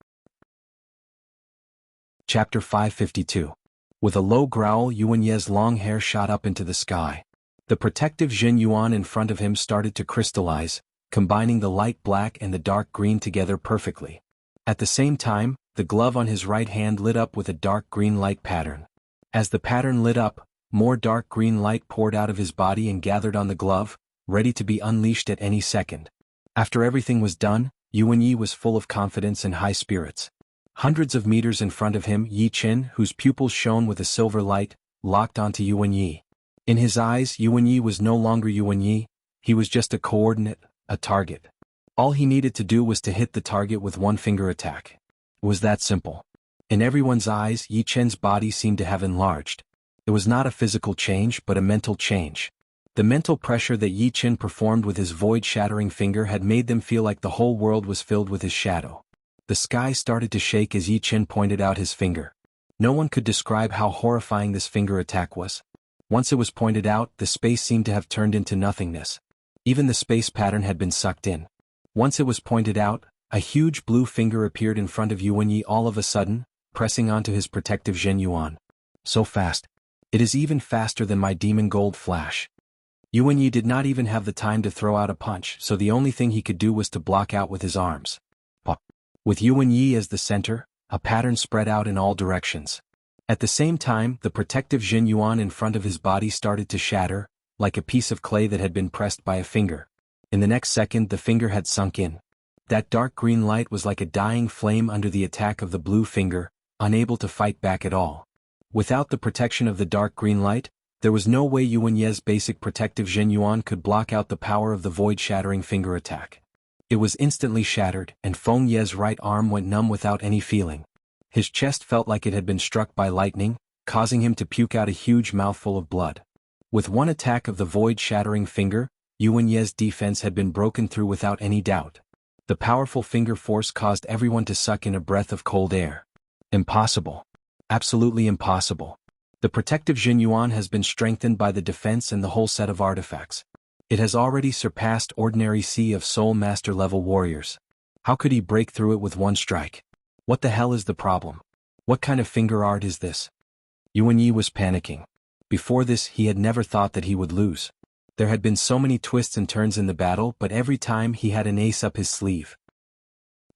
Chapter 552. With a low growl, Yuan Ye's long hair shot up into the sky. The protective Zhenyuan in front of him started to crystallize, combining the light black and the dark green together perfectly. At the same time, the glove on his right hand lit up with a dark green light pattern. As the pattern lit up, more dark green light poured out of his body and gathered on the glove, ready to be unleashed at any second. After everything was done, Yuan Yi was full of confidence and high spirits. Hundreds of meters in front of him, Yi Chen, whose pupils shone with a silver light, locked onto Yuan Yi. In his eyes, Yuan Yi was no longer Yuan Yi, he was just a coordinate, a target. All he needed to do was to hit the target with one finger attack. It was that simple. In everyone's eyes, Yi Chen's body seemed to have enlarged. It was not a physical change but a mental change. The mental pressure that Yi Chen performed with his void-shattering finger had made them feel like the whole world was filled with his shadow. The sky started to shake as Yi Chen pointed out his finger. No one could describe how horrifying this finger attack was. Once it was pointed out, the space seemed to have turned into nothingness. Even the space pattern had been sucked in. Once it was pointed out, a huge blue finger appeared in front of Yuan Yi all of a sudden, pressing onto his protective Zhenyuan. So fast. It is even faster than my demon gold flash. Yuan Yi did not even have the time to throw out a punch, so the only thing he could do was to block out with his arms. Pop. With Yuan Yi as the center, a pattern spread out in all directions. At the same time, the protective Zhenyuan in front of his body started to shatter, like a piece of clay that had been pressed by a finger. In the next second, the finger had sunk in. That dark green light was like a dying flame under the attack of the blue finger, unable to fight back at all. Without the protection of the dark green light, there was no way Yuan Ye's basic protective Zhenyuan could block out the power of the void-shattering finger attack. It was instantly shattered, and Feng Ye's right arm went numb without any feeling. His chest felt like it had been struck by lightning, causing him to puke out a huge mouthful of blood. With one attack of the void-shattering finger, Yuan Ye's defense had been broken through without any doubt. The powerful finger force caused everyone to suck in a breath of cold air. Impossible. Absolutely impossible. The protective Zhenyuan has been strengthened by the defense and the whole set of artifacts. It has already surpassed ordinary Sea of Soul Master level warriors. How could he break through it with one strike? What the hell is the problem? What kind of finger art is this? Yuan Yi was panicking. Before this, he had never thought that he would lose. There had been so many twists and turns in the battle, but every time he had an ace up his sleeve.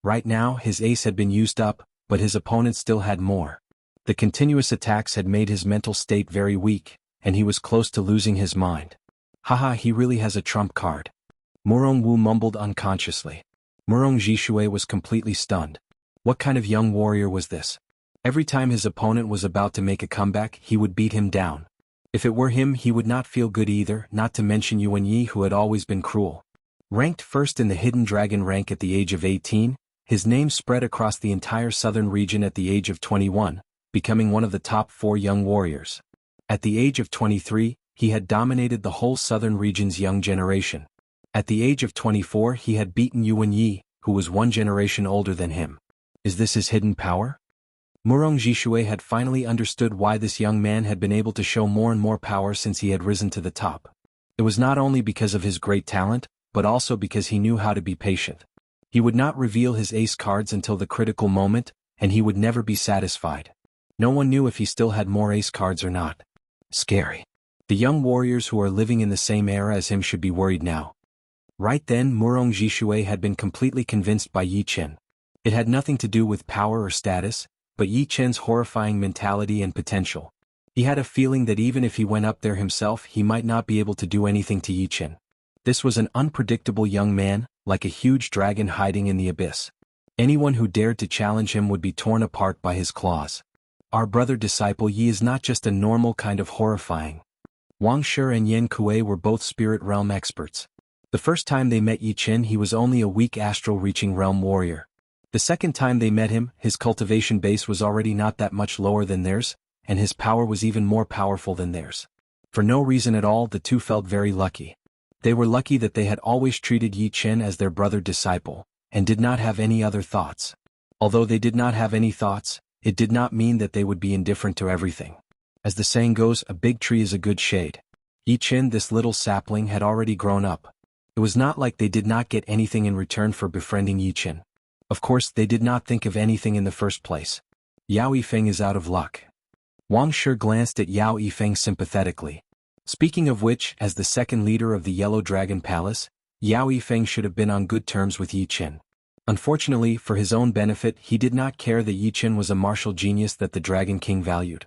Right now, his ace had been used up, but his opponent still had more. The continuous attacks had made his mental state very weak, and he was close to losing his mind. Haha, he really has a trump card. Murong Wu mumbled unconsciously. Murong Jishui was completely stunned. What kind of young warrior was this? Every time his opponent was about to make a comeback, he would beat him down. If it were him, he would not feel good either, not to mention Yuan Yi, who had always been cruel. Ranked first in the Hidden Dragon rank at the age of 18, his name spread across the entire southern region at the age of 21, becoming one of the top 4 young warriors. At the age of 23, he had dominated the whole southern region's young generation. At the age of 24, he had beaten Yuan Yi, who was 1 generation older than him. Is this his hidden power? Murong Jishui had finally understood why this young man had been able to show more and more power since he had risen to the top. It was not only because of his great talent, but also because he knew how to be patient. He would not reveal his ace cards until the critical moment, and he would never be satisfied. No one knew if he still had more ace cards or not. Scary. The young warriors who are living in the same era as him should be worried now. Right then, Murong Jishui had been completely convinced by Yi Chen. It had nothing to do with power or status, but Yi Chen's horrifying mentality and potential. He had a feeling that even if he went up there himself, he might not be able to do anything to Yi Chen. This was an unpredictable young man, like a huge dragon hiding in the abyss. Anyone who dared to challenge him would be torn apart by his claws. Our brother disciple Yi is not just a normal kind of horrifying. Wang Shi and Yan Kuei were both spirit realm experts. The first time they met Yi Chen, he was only a weak astral-reaching realm warrior. The second time they met him, his cultivation base was already not that much lower than theirs, and his power was even more powerful than theirs. For no reason at all, the two felt very lucky. They were lucky that they had always treated Yi Chen as their brother disciple, and did not have any other thoughts. Although they did not have any thoughts, it did not mean that they would be indifferent to everything. As the saying goes, a big tree is a good shade. Yi Chen, this little sapling, had already grown up. It was not like they did not get anything in return for befriending Yi Chen. Of course, they did not think of anything in the first place. Yao Yifeng is out of luck. Wang Shi glanced at Yao Yifeng sympathetically. Speaking of which, as the second leader of the Yellow Dragon Palace, Yao Yifeng should have been on good terms with Yi Chen. Unfortunately, for his own benefit, he did not care that Yi Chen was a martial genius that the Dragon King valued.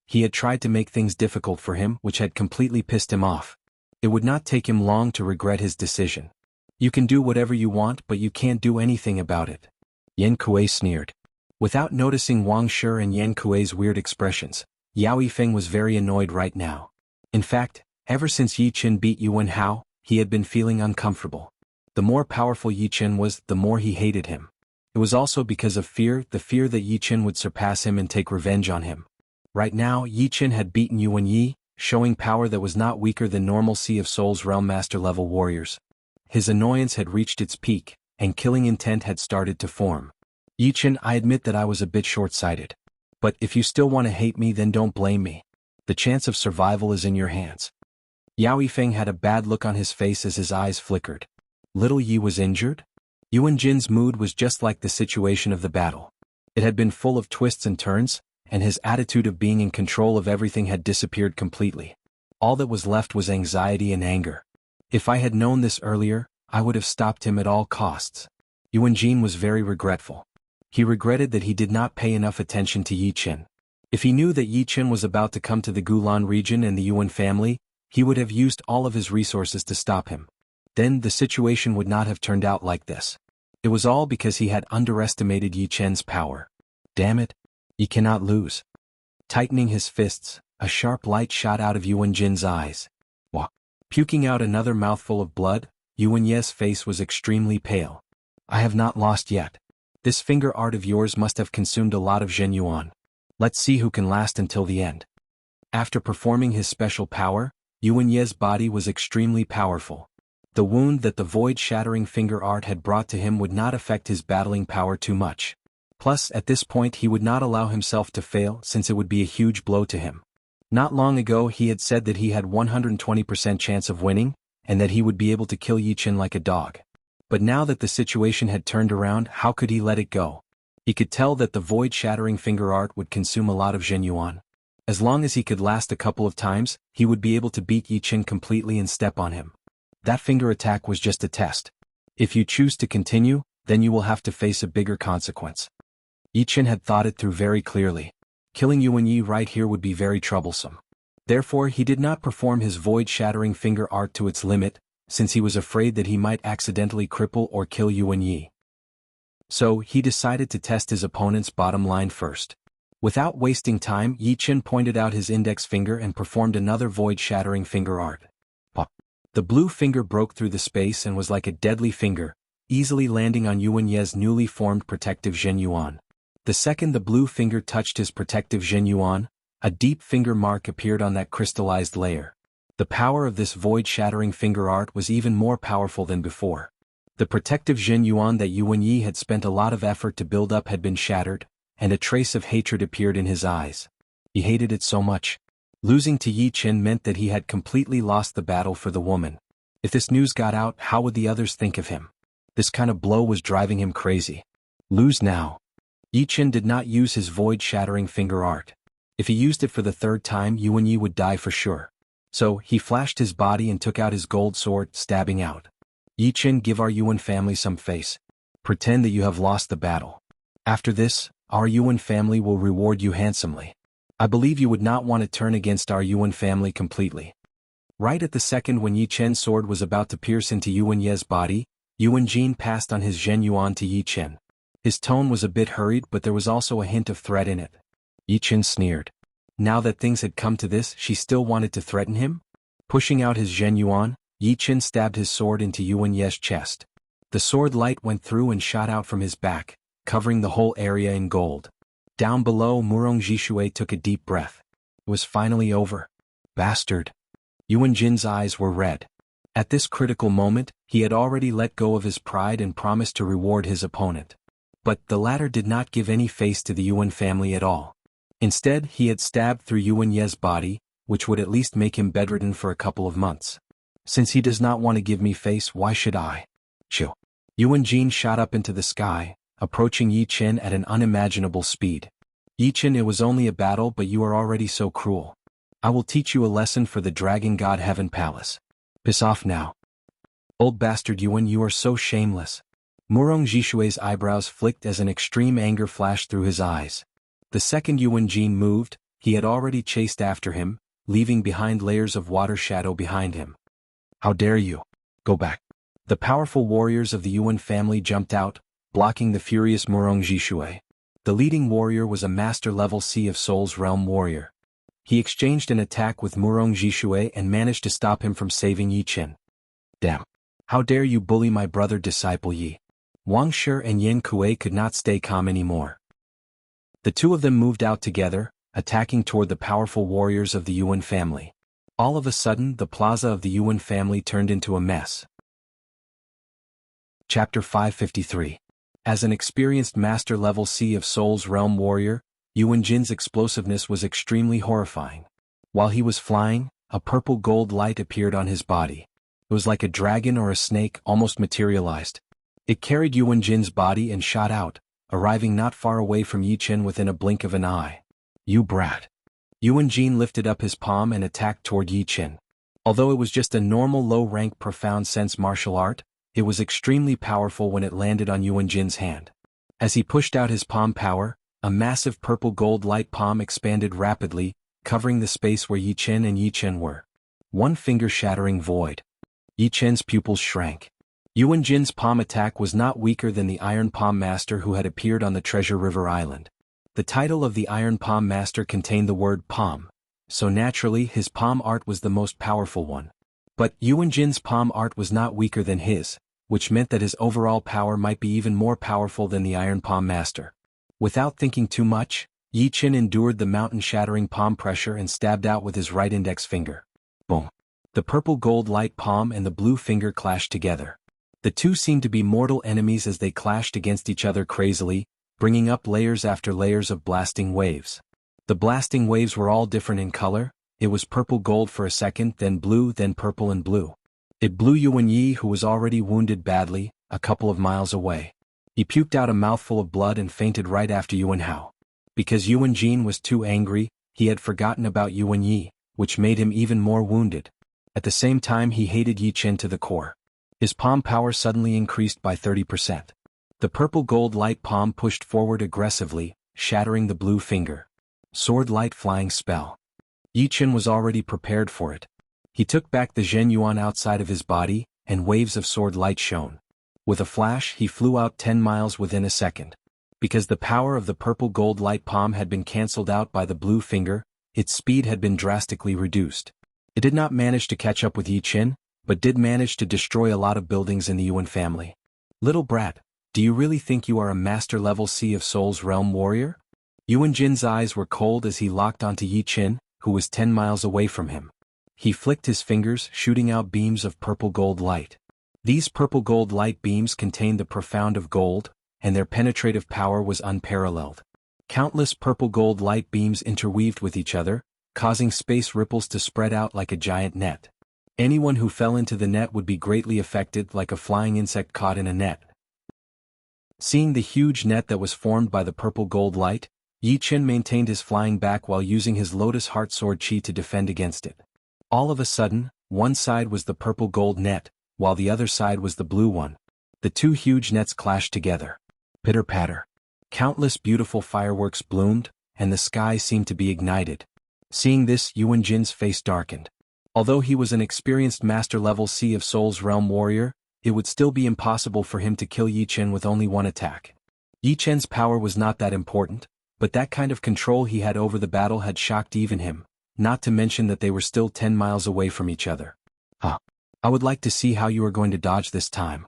He had tried to make things difficult for him, which had completely pissed him off. It would not take him long to regret his decision. You can do whatever you want, but you can't do anything about it. Yan Kuei sneered. Without noticing Wang Shi and Yan Kuei's weird expressions, Yao Yifeng was very annoyed right now. In fact, ever since Yi Chen beat Yuan Hao, he had been feeling uncomfortable. The more powerful Yi Chen was, the more he hated him. It was also because of fear, the fear that Yi Chen would surpass him and take revenge on him. Right now, Yi Chen had beaten Yuan Yi, showing power that was not weaker than normal Sea of Souls Realm Master level warriors. His annoyance had reached its peak, and killing intent had started to form. Yi Chen, I admit that I was a bit short-sighted. But if you still want to hate me, then don't blame me. The chance of survival is in your hands. Yao Yifeng had a bad look on his face as his eyes flickered. Little Yi was injured? Yuan Jin's mood was just like the situation of the battle. It had been full of twists and turns, and his attitude of being in control of everything had disappeared completely. All that was left was anxiety and anger. If I had known this earlier, I would have stopped him at all costs. Yuan Jin was very regretful. He regretted that he did not pay enough attention to Yi Chen. If he knew that Yi Chen was about to come to the Gulan region and the Yuan family, he would have used all of his resources to stop him. Then the situation would not have turned out like this. It was all because he had underestimated Yi Chen's power. Damn it. He cannot lose. Tightening his fists, a sharp light shot out of Yuan Jin's eyes. Wah! Puking out another mouthful of blood, Yuan Ye's face was extremely pale. I have not lost yet. This finger art of yours must have consumed a lot of Zhen Yuan. Let's see who can last until the end. After performing his special power, Yuan Ye's body was extremely powerful. The wound that the void-shattering finger art had brought to him would not affect his battling power too much. Plus, at this point he would not allow himself to fail since it would be a huge blow to him. Not long ago he had said that he had 120% chance of winning, and that he would be able to kill Yi Chen like a dog. But now that the situation had turned around, how could he let it go? He could tell that the void-shattering finger art would consume a lot of Zhen Yuan. As long as he could last a couple of times, he would be able to beat Yi Chen completely and step on him. That finger attack was just a test. If you choose to continue, then you will have to face a bigger consequence. Yi Chen had thought it through very clearly. Killing Yuan Yi right here would be very troublesome. Therefore he did not perform his void-shattering finger art to its limit, since he was afraid that he might accidentally cripple or kill Yuan Yi. So, he decided to test his opponent's bottom line first. Without wasting time, Yi Chen pointed out his index finger and performed another void-shattering finger art. Pop. The blue finger broke through the space and was like a deadly finger, easily landing on Yuan Ye's newly formed protective Zhen Yuan. The second the blue finger touched his protective Zhen Yuan, a deep finger mark appeared on that crystallized layer. The power of this void-shattering finger art was even more powerful than before. The protective Zhen Yuan that Yuan Yi had spent a lot of effort to build up had been shattered, and a trace of hatred appeared in his eyes. He hated it so much. Losing to Yi Chen meant that he had completely lost the battle for the woman. If this news got out, how would the others think of him? This kind of blow was driving him crazy. Lose now. Yi Chen did not use his void-shattering finger art. If he used it for the third time, Yuan Yi would die for sure. So, he flashed his body and took out his gold sword, stabbing out. Yi Chen, give our Yuan family some face. Pretend that you have lost the battle. After this, our Yuan family will reward you handsomely. I believe you would not want to turn against our Yuan family completely. Right at the second when Yi Chen's sword was about to pierce into Yuan Ye's body, Yuan Jin passed on his Zhen Yuan to Yi Chen. His tone was a bit hurried, but there was also a hint of threat in it. Yi Chen sneered. Now that things had come to this, she still wanted to threaten him? Pushing out his Zhen Yuan, Yi Chen stabbed his sword into Yuan Ye's chest. The sword light went through and shot out from his back, covering the whole area in gold. Down below, Murong Jishui took a deep breath. It was finally over. Bastard. Yuan Jin's eyes were red. At this critical moment, he had already let go of his pride and promised to reward his opponent. But the latter did not give any face to the Yuan family at all. Instead, he had stabbed through Yuan Ye's body, which would at least make him bedridden for a couple of months. Since he does not want to give me face, why should I? Chill. Yuan Jin shot up into the sky, approaching Yi Chen at an unimaginable speed. Yi Chen, it was only a battle, but you are already so cruel. I will teach you a lesson for the Dragon God Heaven Palace. Piss off now. Old bastard Yuan, you are so shameless. Murong Jishui's eyebrows flicked as an extreme anger flashed through his eyes. The second Yuan Jin moved, he had already chased after him, leaving behind layers of water shadow behind him. How dare you? Go back. The powerful warriors of the Yuan family jumped out, blocking the furious Murong Jishui. The leading warrior was a master-level Sea of Souls realm warrior. He exchanged an attack with Murong Jishui and managed to stop him from saving Yi Chen. Damn. How dare you bully my brother disciple Yi? Wang Shi and Yan Kuei could not stay calm anymore. The two of them moved out together, attacking toward the powerful warriors of the Yuan family. All of a sudden, the plaza of the Yuan family turned into a mess. Chapter 553. As an experienced master-level Sea of Souls realm warrior, Yuan Jin's explosiveness was extremely horrifying. While he was flying, a purple gold light appeared on his body. It was like a dragon or a snake almost materialized. It carried Yuan Jin's body and shot out, arriving not far away from Yi Chen within a blink of an eye. You brat. Yuan Jin lifted up his palm and attacked toward Yi Chen. Although it was just a normal low-rank profound sense martial art, it was extremely powerful when it landed on Yuan Jin's hand. As he pushed out his palm power, a massive purple gold light palm expanded rapidly, covering the space where Yi Chen were. One finger shattering void. Yi Chen's pupils shrank. Yuan Jin's palm attack was not weaker than the Iron Palm Master who had appeared on the Treasure River Island. The title of the Iron Palm Master contained the word palm, so naturally his palm art was the most powerful one. But Yuan Jin's palm art was not weaker than his, which meant that his overall power might be even more powerful than the Iron Palm Master. Without thinking too much, Yi Chen endured the mountain-shattering palm pressure and stabbed out with his right index finger. Boom. The purple gold light palm and the blue finger clashed together. The two seemed to be mortal enemies as they clashed against each other crazily, bringing up layers after layers of blasting waves. The blasting waves were all different in color. It was purple gold for a second, then blue, then purple and blue. It blew Yuan Yi, who was already wounded badly, a couple of miles away. He puked out a mouthful of blood and fainted right after Yuan Hao. Because Yuan Jin was too angry, he had forgotten about Yuan Yi, which made him even more wounded. At the same time, he hated Yi Chen to the core. His palm power suddenly increased by 30%. The purple gold light palm pushed forward aggressively, shattering the blue finger. Sword light flying spell. Yi Chen was already prepared for it. He took back the Zhen Yuan outside of his body, and waves of sword light shone. With a flash he flew out 10 miles within a second. Because the power of the purple gold light palm had been cancelled out by the blue finger, its speed had been drastically reduced. It did not manage to catch up with Yi Qin, but did manage to destroy a lot of buildings in the Yuan family. Little brat, do you really think you are a master-level Sea of Souls realm warrior? Yuan Jin's eyes were cold as he locked onto Yi Qin, who was 10 miles away from him. He flicked his fingers, shooting out beams of purple gold light. These purple gold light beams contained the profound of gold, and their penetrative power was unparalleled. Countless purple gold light beams interweaved with each other, causing space ripples to spread out like a giant net. Anyone who fell into the net would be greatly affected, like a flying insect caught in a net. Seeing the huge net that was formed by the purple gold light, Yi Qin maintained his flying back while using his Lotus Heart Sword Chi to defend against it. All of a sudden, one side was the purple gold net, while the other side was the blue one. The two huge nets clashed together. Pitter-patter. Countless beautiful fireworks bloomed, and the sky seemed to be ignited. Seeing this, Yuan Jin's face darkened. Although he was an experienced master-level Sea of Souls realm warrior, it would still be impossible for him to kill Yi Qin with only one attack. Yi Qin's power was not that important, but that kind of control he had over the battle had shocked even him, not to mention that they were still 10 miles away from each other. I would like to see how you are going to dodge this time.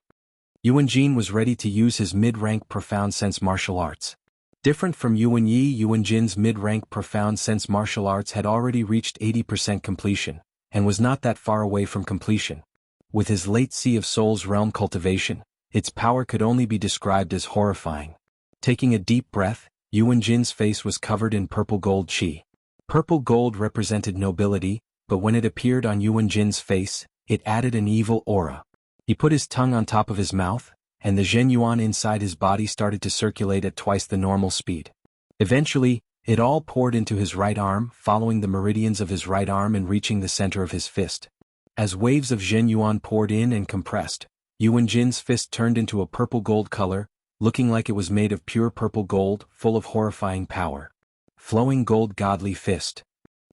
Yuan Jin was ready to use his mid-rank Profound Sense martial arts. Different from Yuan Yi, Yuan Jin's mid-rank Profound Sense martial arts had already reached 80% completion, and was not that far away from completion. With his late Sea of Souls realm cultivation, its power could only be described as horrifying. Taking a deep breath, Yuan Jin's face was covered in purple gold chi. Purple gold represented nobility, but when it appeared on Yuan Jin's face, it added an evil aura. He put his tongue on top of his mouth, and the Zhen Yuan inside his body started to circulate at twice the normal speed. Eventually, it all poured into his right arm, following the meridians of his right arm and reaching the center of his fist. As waves of Zhen Yuan poured in and compressed, Yuan Jin's fist turned into a purple gold color, looking like it was made of pure purple gold, full of horrifying power. Flowing gold godly fist.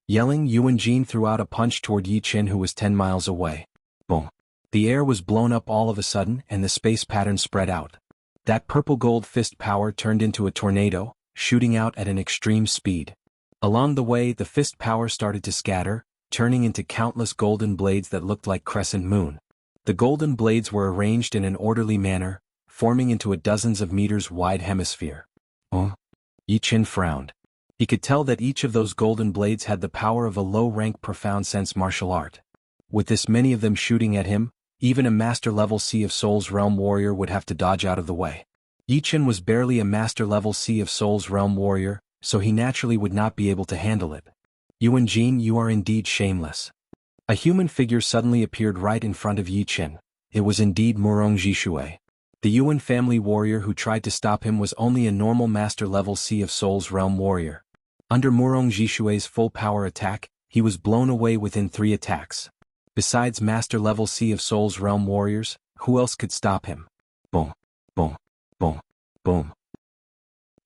Yelling, Yuan Jin threw out a punch toward Yi Qin, who was 10 miles away. Boom. The air was blown up all of a sudden and the space pattern spread out. That purple gold fist power turned into a tornado, shooting out at an extreme speed. Along the way, the fist power started to scatter, turning into countless golden blades that looked like crescent moon. The golden blades were arranged in an orderly manner, forming into a dozens of meters wide hemisphere. Yi Qin frowned. He could tell that each of those golden blades had the power of a low-rank Profound Sense martial art. With this many of them shooting at him, even a master-level Sea of Souls realm warrior would have to dodge out of the way. Yi Qin was barely a master-level Sea of Souls realm warrior, so he naturally would not be able to handle it. Yuan Jin, you are indeed shameless. A human figure suddenly appeared right in front of Yi Qin. It was indeed Murong Jishui. The Yuan family warrior who tried to stop him was only a normal master-level Sea of Souls realm warrior. Under Murong Jishui's full-power attack, he was blown away within 3 attacks. Besides master-level Sea of Souls realm warriors, who else could stop him? Boom, boom, boom, boom.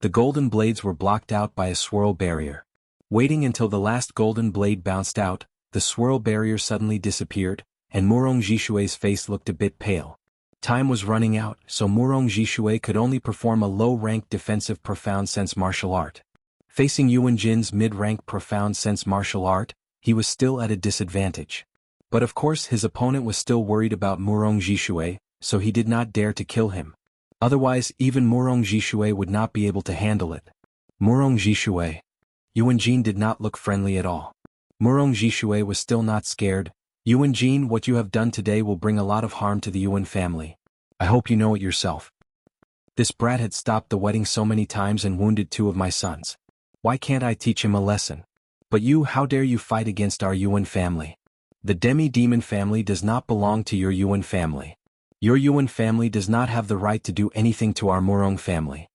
The golden blades were blocked out by a swirl barrier. Waiting until the last golden blade bounced out, the swirl barrier suddenly disappeared, and Murong Jishui's face looked a bit pale. Time was running out, so Murong Jishui could only perform a low-rank defensive Profound Sense martial art. Facing Yuan Jin's mid-rank Profound Sense martial art, he was still at a disadvantage. But of course his opponent was still worried about Murong Jishui, so he did not dare to kill him. Otherwise, even Murong Jishui would not be able to handle it. Murong Jishui. Yuan Jin did not look friendly at all. Murong Jishui was still not scared. Yuan Jin, what you have done today will bring a lot of harm to the Yuan family. I hope you know it yourself. This brat had stopped the wedding so many times and wounded 2 of my sons. Why can't I teach him a lesson? But you, how dare you fight against our Yuan family? The demi-demon family does not belong to your Yuan family. Your Yuan family does not have the right to do anything to our Murong family.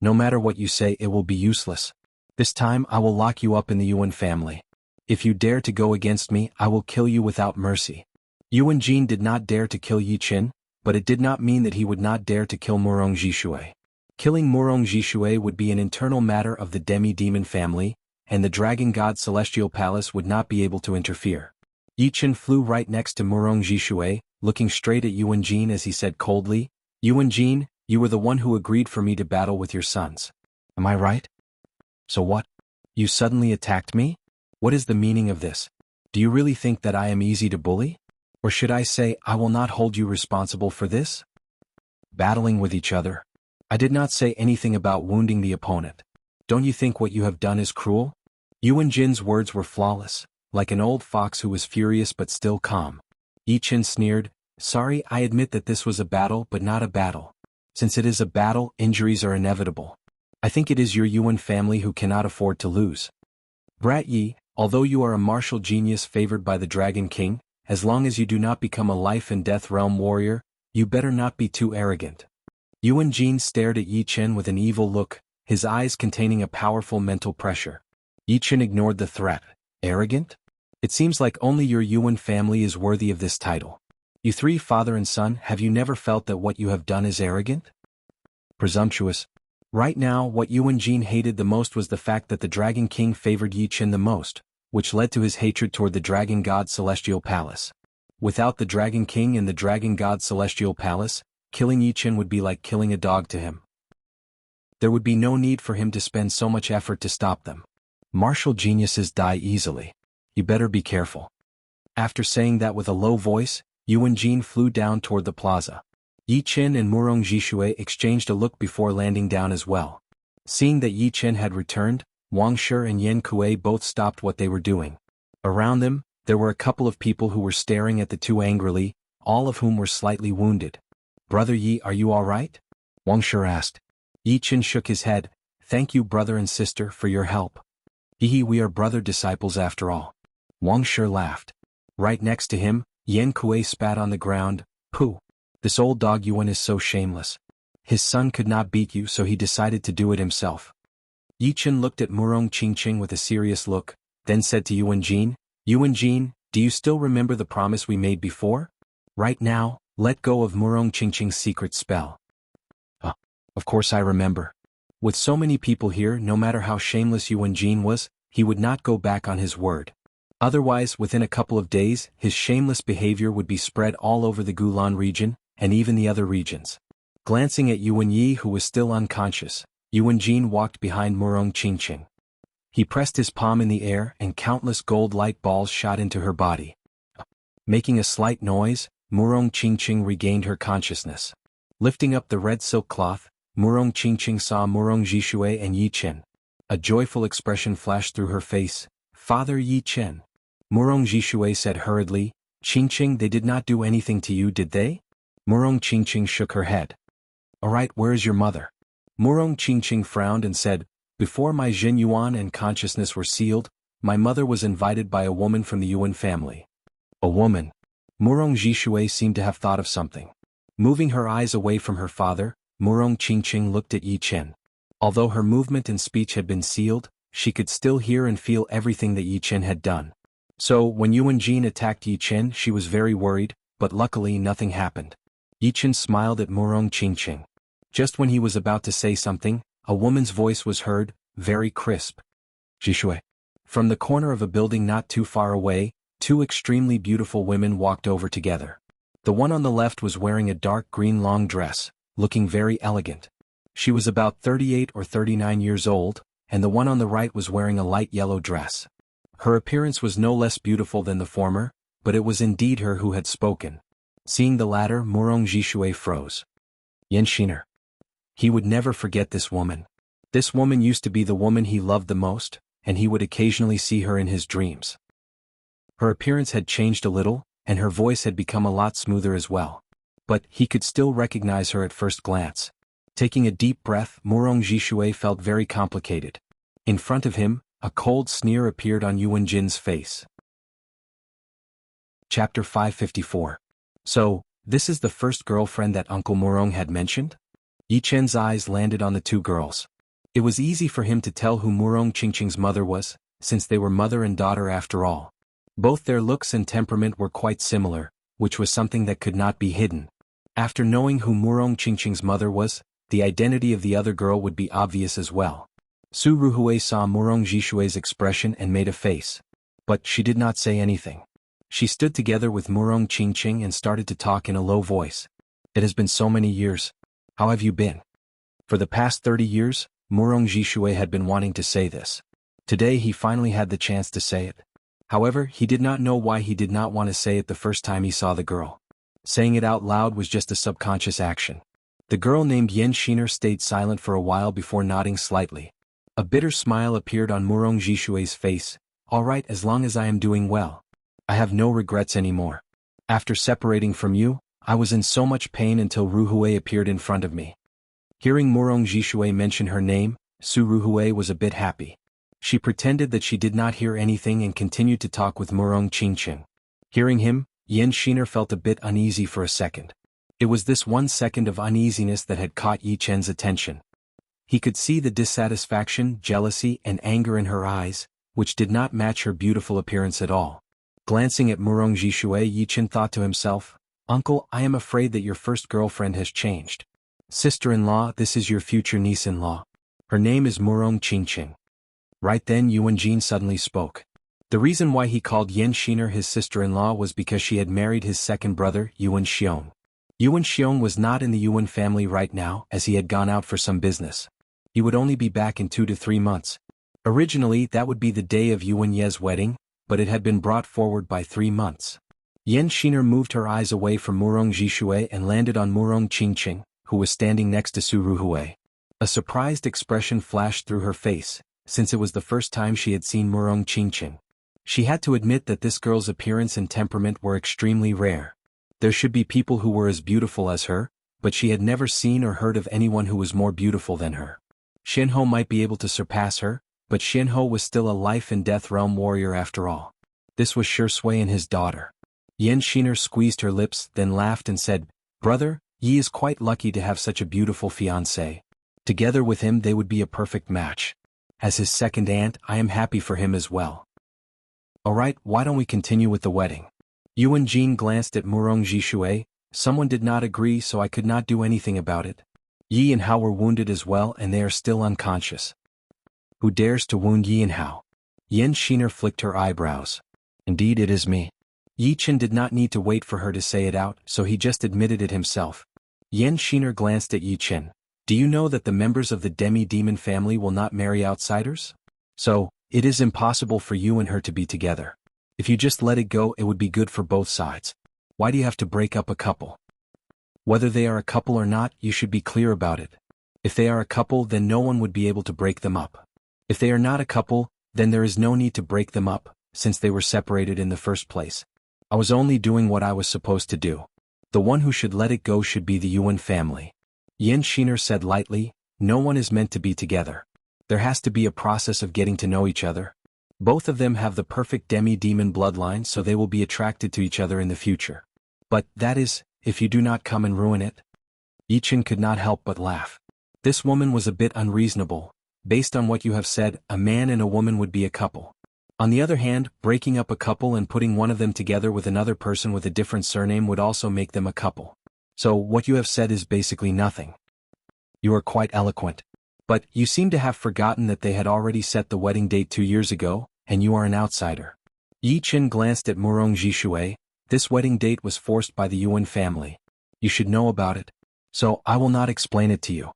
No matter what you say, it will be useless. This time I will lock you up in the Yuan family. If you dare to go against me, I will kill you without mercy. Yuan Jin did not dare to kill Yi Qin, but it did not mean that he would not dare to kill Murong Jishui. Killing Murong Jishui would be an internal matter of the demi-demon family, and the Dragon God Celestial Palace would not be able to interfere. Yi Chen flew right next to Murong Jishui, looking straight at Yuan Jin as he said coldly, Yuan Jin, you were the one who agreed for me to battle with your sons. Am I right? So what? You suddenly attacked me? What is the meaning of this? Do you really think that I am easy to bully? Or should I say I will not hold you responsible for this? Battling with each other. I did not say anything about wounding the opponent. Don't you think what you have done is cruel? Yuan Jin's words were flawless, like an old fox who was furious but still calm. Yi Chen sneered, sorry, I admit that this was a battle but not a battle. Since it is a battle, injuries are inevitable. I think it is your Yuan family who cannot afford to lose. Brat Yi, although you are a martial genius favored by the Dragon King, as long as you do not become a life and death realm warrior, you better not be too arrogant. Yuan Jin stared at Yi Chen with an evil look, his eyes containing a powerful mental pressure. Yi Chen ignored the threat. Arrogant? It seems like only your Yuan family is worthy of this title. You three, father and son, have you never felt that what you have done is arrogant? Presumptuous. Right now, what Yuan Jin hated the most was the fact that the Dragon King favored Yi Chen the most, which led to his hatred toward the Dragon God Celestial Palace. Without the Dragon King and the Dragon God Celestial Palace, killing Yi Chen would be like killing a dog to him. There would be no need for him to spend so much effort to stop them. Martial geniuses die easily. You better be careful. After saying that with a low voice, Yuan Jin flew down toward the plaza. Yi Chen and Murong Jishui exchanged a look before landing down as well. Seeing that Yi Chen had returned, Wang Shi and Yan Kuei both stopped what they were doing. Around them, there were a couple of people who were staring at the two angrily, all of whom were slightly wounded. Brother Yi, are you all right? Wang Shi asked. Yi Chen shook his head. Thank you, brother and sister, for your help. Hehe, we are brother disciples after all. Wang Shi laughed. Right next to him, Yan Kuei spat on the ground. Pooh. This old dog Yuan is so shameless. His son could not beat you, so he decided to do it himself. Yi Chen looked at Murong Qingqing with a serious look, then said to Yuan Jin, do you still remember the promise we made before? Right now, let go of Murong Qingqing's secret spell. Of course I remember. With so many people here, no matter how shameless Yuan Jin was, he would not go back on his word. Otherwise, within a couple of days, his shameless behavior would be spread all over the Gulan region, and even the other regions. Glancing at Yuan Yi, who was still unconscious, Yuan Jin walked behind Murong Qingqing. He pressed his palm in the air and countless gold light balls shot into her body. Making a slight noise, Murong Qingqing regained her consciousness. Lifting up the red silk cloth, Murong Qingqing saw Murong Jishui and Yi Chen. A joyful expression flashed through her face. Father Yi Chen. Murong Jishui said hurriedly, Qingqing, they did not do anything to you, did they? Murong Qingqing shook her head. Alright, where is your mother? Murong Qingqing frowned and said, before my Jin Yuan and consciousness were sealed, my mother was invited by a woman from the Yuan family. A woman. Murong Jishui seemed to have thought of something. Moving her eyes away from her father, Murong Qingqing looked at Yi Chen. Although her movement and speech had been sealed, she could still hear and feel everything that Yi Chen had done. So, when Yuan Jin attacked Yi Chen, she was very worried, but luckily nothing happened. Yi Chen smiled at Murong Qingqing. Just when he was about to say something, a woman's voice was heard, very crisp. Jishui. From the corner of a building not too far away, two extremely beautiful women walked over together. The one on the left was wearing a dark green long dress, looking very elegant. She was about 38 or 39 years old, and the one on the right was wearing a light yellow dress. Her appearance was no less beautiful than the former, but it was indeed her who had spoken. Seeing the latter, Murong Jishui froze. Yan Shiner. He would never forget this woman. This woman used to be the woman he loved the most, and he would occasionally see her in his dreams. Her appearance had changed a little, and her voice had become a lot smoother as well. But he could still recognize her at first glance. Taking a deep breath, Murong Jishui felt very complicated. In front of him, a cold sneer appeared on Yuan Jin's face. Chapter 554. So, this is the first girlfriend that Uncle Murong had mentioned? Yi Chen's eyes landed on the two girls. It was easy for him to tell who Murong Qingqing's mother was, since they were mother and daughter after all. Both their looks and temperament were quite similar, which was something that could not be hidden. After knowing who Murong Qingqing's mother was, the identity of the other girl would be obvious as well. Su Ruhui saw Murong Jishui's expression and made a face. But she did not say anything. She stood together with Murong Qingqing and started to talk in a low voice. It has been so many years. How have you been? For the past 30 years, Murong Jishui had been wanting to say this. Today he finally had the chance to say it. However, he did not know why he did not want to say it the first time he saw the girl. Saying it out loud was just a subconscious action. The girl named Yan Shiner stayed silent for a while before nodding slightly. A bitter smile appeared on Murong Jishui's face. All right, as long as I am doing well. I have no regrets anymore. After separating from you, I was in so much pain until Ruhui appeared in front of me. Hearing Murong Jishui mention her name, Su Ruhui was a bit happy. She pretended that she did not hear anything and continued to talk with Murong Qingqing. Hearing him, Yan Shiner felt a bit uneasy for a second. It was this 1 second of uneasiness that had caught Yi Chen's attention. He could see the dissatisfaction, jealousy, and anger in her eyes, which did not match her beautiful appearance at all. Glancing at Murong Jishui, Yi Chen thought to himself, "Uncle, I am afraid that your first girlfriend has changed. Sister-in-law, this is your future niece-in-law. Her name is Murong Qingqing." Right then Yuan Jin suddenly spoke. The reason why he called Yan Shiner his sister-in-law was because she had married his second brother, Yuan Xiong. Yuan Xiong was not in the Yuan family right now as he had gone out for some business. He would only be back in 2 to 3 months. Originally that would be the day of Yuan Ye's wedding, but it had been brought forward by 3 months. Yan Shiner moved her eyes away from Murong Jishui and landed on Murong Qingqing, who was standing next to Su Ruhui. A surprised expression flashed through her face, since it was the first time she had seen Murong Qingqing. She had to admit that this girl's appearance and temperament were extremely rare. There should be people who were as beautiful as her, but she had never seen or heard of anyone who was more beautiful than her. Xianhou might be able to surpass her, but Xianhou was still a life-and-death realm warrior after all. This was Shui and his daughter. Yan Shiner squeezed her lips, then laughed and said, "Brother, Yi is quite lucky to have such a beautiful fiancée. Together with him they would be a perfect match. As his second aunt, I am happy for him as well." "Alright, why don't we continue with the wedding?" Yuan Jin glanced at Murong Jishui. "Someone did not agree, so I could not do anything about it. Yi and Hao were wounded as well and they are still unconscious." "Who dares to wound Yi and Hao?" Yan Shiner flicked her eyebrows. "Indeed it is me." Yi Chen did not need to wait for her to say it out, so he just admitted it himself. Yan Shiner glanced at Yi Chen. "Do you know that the members of the demi-demon family will not marry outsiders? So, it is impossible for you and her to be together. If you just let it go, it would be good for both sides. Why do you have to break up a couple? Whether they are a couple or not, you should be clear about it. If they are a couple, then no one would be able to break them up. If they are not a couple, then there is no need to break them up, since they were separated in the first place. I was only doing what I was supposed to do. The one who should let it go should be the Yuan family." Yan Shiner said lightly, "No one is meant to be together. There has to be a process of getting to know each other. Both of them have the perfect demi-demon bloodline, so they will be attracted to each other in the future. But, that is, if you do not come and ruin it." Yi Chen could not help but laugh. This woman was a bit unreasonable. Based on what you have said, a man and a woman would be a couple. On the other hand, breaking up a couple and putting one of them together with another person with a different surname would also make them a couple. So what you have said is basically nothing. You are quite eloquent. But you seem to have forgotten that they had already set the wedding date 2 years ago, and you are an outsider. Yi Chen glanced at Murong Jishui. This wedding date was forced by the Yuan family. You should know about it. So I will not explain it to you.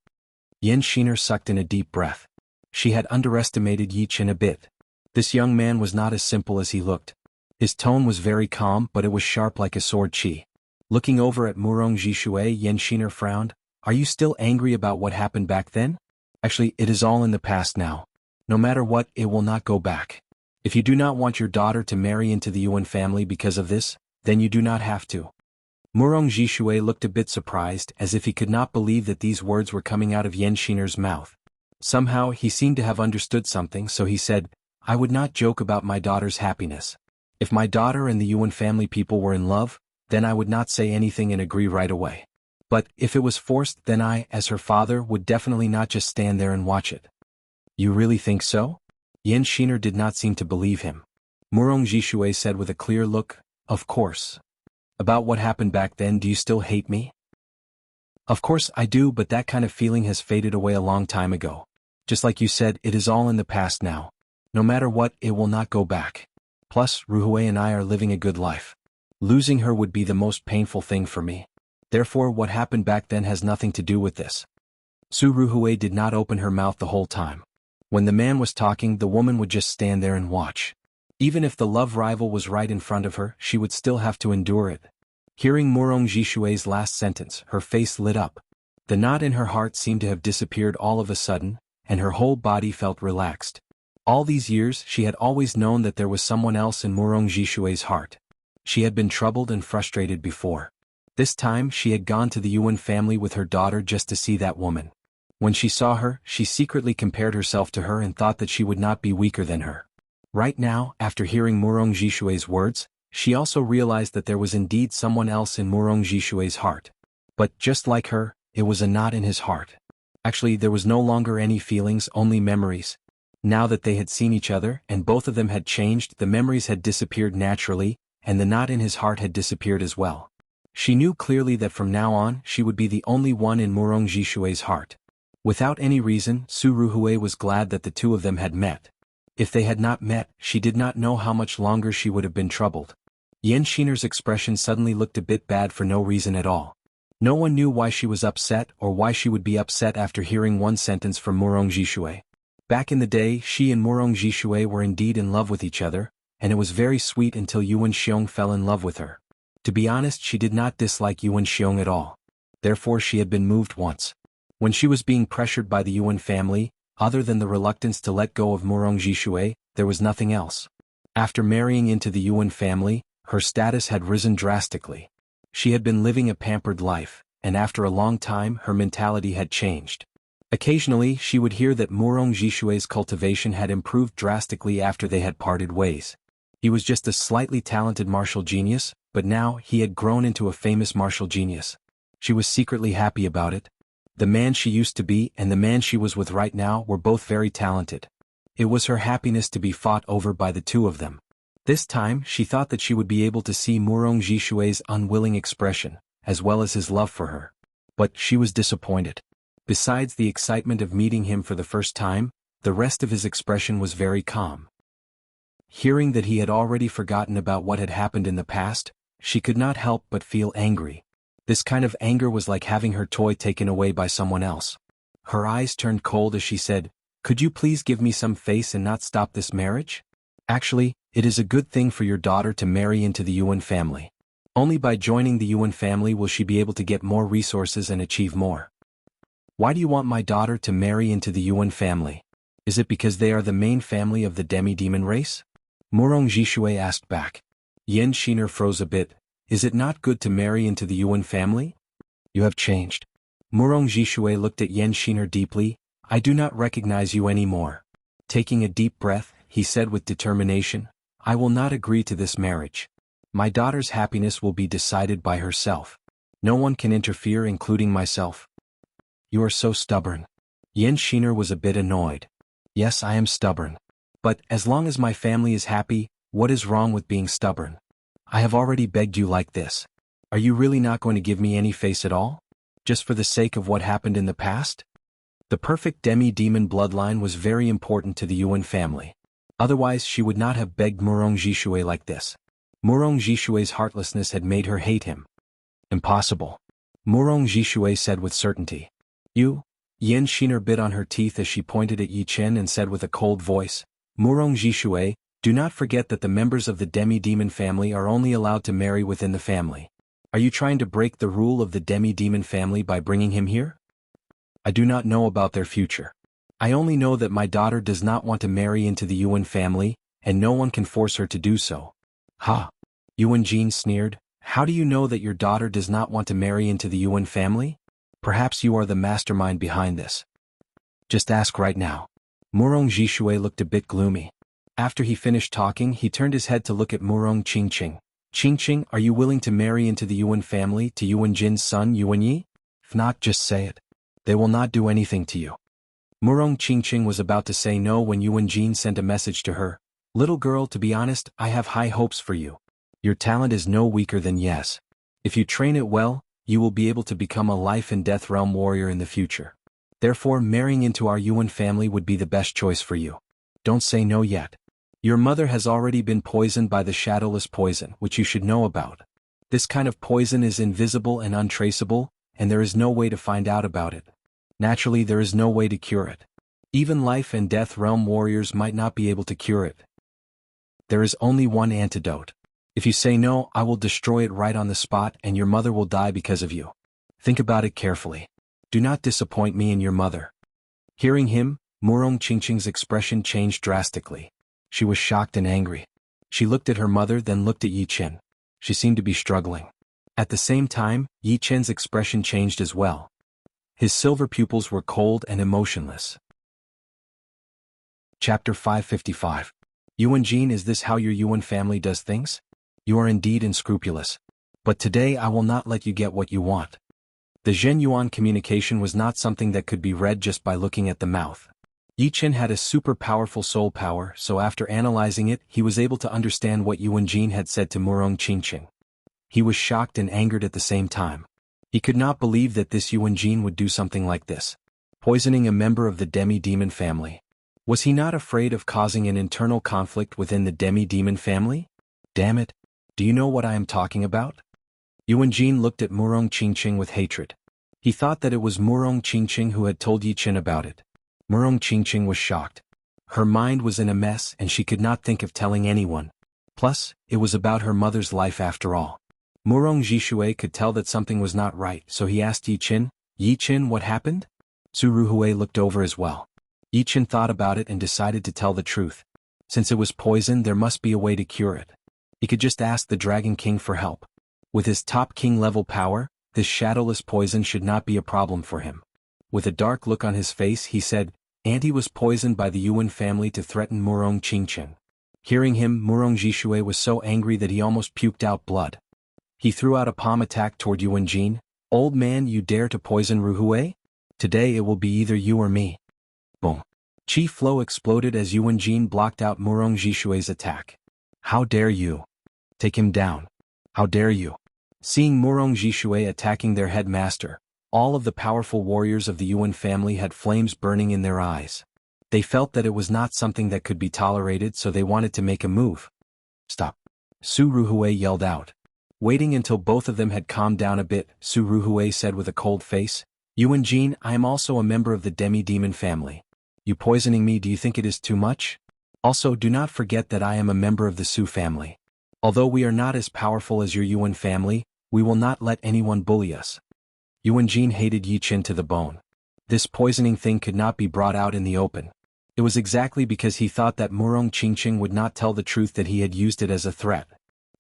Yan Shiner sucked in a deep breath. She had underestimated Yi Chen a bit. This young man was not as simple as he looked. His tone was very calm, but it was sharp like a sword chi. Looking over at Murong Jishui, Yan Shiner frowned. "Are you still angry about what happened back then? Actually, it is all in the past now. No matter what, it will not go back. If you do not want your daughter to marry into the Yuan family because of this, then you do not have to." Murong Jishui looked a bit surprised, as if he could not believe that these words were coming out of Yan Shiner's mouth. Somehow, he seemed to have understood something, so he said, "I would not joke about my daughter's happiness. If my daughter and the Yuan family people were in love, then I would not say anything and agree right away. But if it was forced, then I, as her father, would definitely not just stand there and watch it." "You really think so?" Yan Shiner did not seem to believe him. Murong Jishui said with a clear look, "Of course. About what happened back then, do you still hate me?" "Of course I do, but that kind of feeling has faded away a long time ago. Just like you said, it is all in the past now. No matter what, it will not go back. Plus, Ruhui and I are living a good life. Losing her would be the most painful thing for me. Therefore, what happened back then has nothing to do with this. Su Ruhui did not open her mouth the whole time. When the man was talking, the woman would just stand there and watch. Even if the love rival was right in front of her, she would still have to endure it. Hearing Murong Jishui's last sentence, her face lit up. The knot in her heart seemed to have disappeared all of a sudden, and her whole body felt relaxed. All these years, she had always known that there was someone else in Murong Jishui's heart. She had been troubled and frustrated before. This time, she had gone to the Yuan family with her daughter just to see that woman. When she saw her, she secretly compared herself to her and thought that she would not be weaker than her. Right now, after hearing Murong Jishui's words, she also realized that there was indeed someone else in Murong Jishui's heart. But just like her, it was a knot in his heart. Actually, there was no longer any feelings, only memories. Now that they had seen each other and both of them had changed, the memories had disappeared naturally, and the knot in his heart had disappeared as well. She knew clearly that from now on, she would be the only one in Murong Jishui's heart. Without any reason, Su Ruhui was glad that the two of them had met. If they had not met, she did not know how much longer she would have been troubled. Yan Xiner's expression suddenly looked a bit bad for no reason at all. No one knew why she was upset or why she would be upset after hearing one sentence from Murong Jishui. Back in the day, she and Murong Jishui were indeed in love with each other, and it was very sweet until Yuan Xiong fell in love with her. To be honest, she did not dislike Yuan Xiong at all. Therefore, she had been moved once. When she was being pressured by the Yuan family, other than the reluctance to let go of Murong Jishui, there was nothing else. After marrying into the Yuan family, her status had risen drastically. She had been living a pampered life, and after a long time her mentality had changed. Occasionally she would hear that Murong Jishui's cultivation had improved drastically after they had parted ways. He was just a slightly talented martial genius, but now he had grown into a famous martial genius. She was secretly happy about it. The man she used to be and the man she was with right now were both very talented. It was her happiness to be fought over by the two of them. This time she thought that she would be able to see Murong Jishui's unwilling expression, as well as his love for her. But she was disappointed. Besides the excitement of meeting him for the first time, the rest of his expression was very calm. Hearing that he had already forgotten about what had happened in the past, she could not help but feel angry. This kind of anger was like having her toy taken away by someone else. Her eyes turned cold as she said, "Could you please give me some face and not stop this marriage? Actually, it is a good thing for your daughter to marry into the Yuan family. Only by joining the Yuan family will she be able to get more resources and achieve more." "Why do you want my daughter to marry into the Yuan family? Is it because they are the main family of the demi-demon race?" Murong Jishui asked back. Yan Xiner froze a bit. "Is it not good to marry into the Yuan family? You have changed." Murong Jishui looked at Yan Xiner deeply. "I do not recognize you anymore." Taking a deep breath, he said with determination, "I will not agree to this marriage. My daughter's happiness will be decided by herself. No one can interfere, including myself." "You are so stubborn." Yan Xiner was a bit annoyed. "Yes, I am stubborn. But, as long as my family is happy, what is wrong with being stubborn? I have already begged you like this. Are you really not going to give me any face at all? Just for the sake of what happened in the past?" The perfect demi-demon bloodline was very important to the Yuan family. Otherwise she would not have begged Murong Jishui like this. Murong Jishui's heartlessness had made her hate him. "Impossible," Murong Jishui said with certainty. "You?" Yan Xiner bit on her teeth as she pointed at Yi Chen and said with a cold voice, "Murong Jishui, do not forget that the members of the demi-demon family are only allowed to marry within the family. Are you trying to break the rule of the demi-demon family by bringing him here?" "I do not know about their future. I only know that my daughter does not want to marry into the Yuan family, and no one can force her to do so." "Ha!" Yuan Jin sneered. "How do you know that your daughter does not want to marry into the Yuan family? Perhaps you are the mastermind behind this. Just ask right now." Murong Jishui looked a bit gloomy. After he finished talking, he turned his head to look at Murong Qingqing. "Qingqing, are you willing to marry into the Yuan family to Yuan Jin's son Yuan Yi? If not, just say it. They will not do anything to you." Murong Qingqing was about to say no when Yuan Jin sent a message to her. "Little girl, to be honest, I have high hopes for you. Your talent is no weaker than Yes. If you train it well, you will be able to become a life and death realm warrior in the future. Therefore, marrying into our Yuan family would be the best choice for you. Don't say no yet." Your mother has already been poisoned by the shadowless poison, which you should know about. This kind of poison is invisible and untraceable, and there is no way to find out about it. Naturally, there is no way to cure it. Even life and death realm warriors might not be able to cure it. There is only one antidote. If you say no, I will destroy it right on the spot and your mother will die because of you. Think about it carefully. Do not disappoint me and your mother. Hearing him, Murong Qingqing's expression changed drastically. She was shocked and angry. She looked at her mother, then looked at Yi Chen. She seemed to be struggling. At the same time, Yi Chen's expression changed as well. His silver pupils were cold and emotionless. Chapter 555. Yuan Jin, is this how your Yuan family does things? You are indeed unscrupulous. But today I will not let you get what you want. The Zhen Yuan communication was not something that could be read just by looking at the mouth. Yi Chen had a super powerful soul power, so after analyzing it, he was able to understand what Yuan Jin had said to Murong Qingqing. He was shocked and angered at the same time. He could not believe that this Yuan Jin would do something like this. Poisoning a member of the demi-demon family. Was he not afraid of causing an internal conflict within the demi-demon family? Damn it! Do you know what I am talking about? Yuan Jin looked at Murong Qingqing with hatred. He thought that it was Murong Qingqing who had told Yi Chen about it. Murong Qingqing was shocked. Her mind was in a mess and she could not think of telling anyone. Plus, it was about her mother's life after all. Murong Zhishui could tell that something was not right, so he asked Yi Chen, what happened? Su Ruhui looked over as well. Yi Chen thought about it and decided to tell the truth. Since it was poison, there must be a way to cure it. He could just ask the Dragon King for help. With his top king level power, this shadowless poison should not be a problem for him. With a dark look on his face, he said, Auntie was poisoned by the Yuan family to threaten Murong Qingqing. Hearing him, Murong Zhishui was so angry that he almost puked out blood. He threw out a palm attack toward Yuan Jin. Old man, you dare to poison Ruhui? Today it will be either you or me. Boom. Chi flow exploded as Yuan Jin blocked out Murong Zhishui's attack. How dare you? Take him down. How dare you? Seeing Murong Zhishui attacking their headmaster, all of the powerful warriors of the Yuan family had flames burning in their eyes. They felt that it was not something that could be tolerated, so they wanted to make a move. Stop. Su Ruhui yelled out. Waiting until both of them had calmed down a bit, Su Ruhui said with a cold face, Yuan Jin, I am also a member of the demi-demon family. You poisoning me, do you think it is too much? Also, do not forget that I am a member of the Su family. Although we are not as powerful as your Yuan family, we will not let anyone bully us. Yuan Jin hated Yi Chen to the bone. This poisoning thing could not be brought out in the open. It was exactly because he thought that Murong Qingqing would not tell the truth that he had used it as a threat.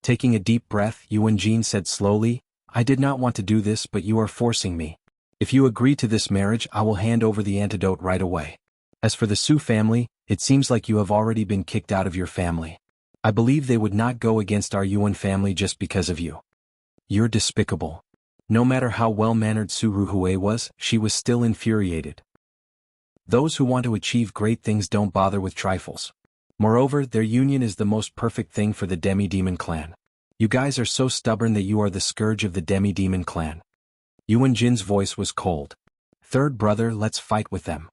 Taking a deep breath, Yuan Jin said slowly, I did not want to do this, but you are forcing me. If you agree to this marriage, I will hand over the antidote right away. As for the Su family, it seems like you have already been kicked out of your family. I believe they would not go against our Yuan family just because of you. You're despicable. No matter how well-mannered Su Ruhui was, she was still infuriated. Those who want to achieve great things don't bother with trifles. Moreover, their union is the most perfect thing for the demi-demon clan. You guys are so stubborn that you are the scourge of the demi-demon clan. Yuan Jin's voice was cold. Third brother, let's fight with them.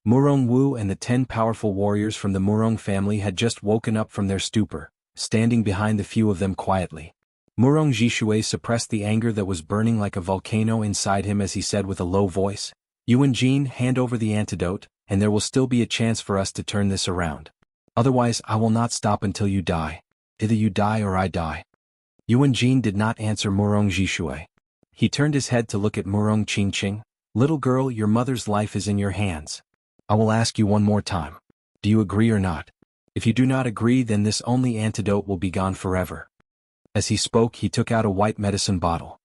Murong Wu and the 10 powerful warriors from the Murong family had just woken up from their stupor, standing behind the few of them quietly. Murong Zhishui suppressed the anger that was burning like a volcano inside him as he said with a low voice, Yuan Jin, hand over the antidote, and there will still be a chance for us to turn this around. Otherwise, I will not stop until you die. Either you die or I die. Yuan Jin did not answer Murong Zhishui. He turned his head to look at Murong Qingqing. Little girl, your mother's life is in your hands. I will ask you one more time. Do you agree or not? If you do not agree, then this only antidote will be gone forever. As he spoke, he took out a white medicine bottle.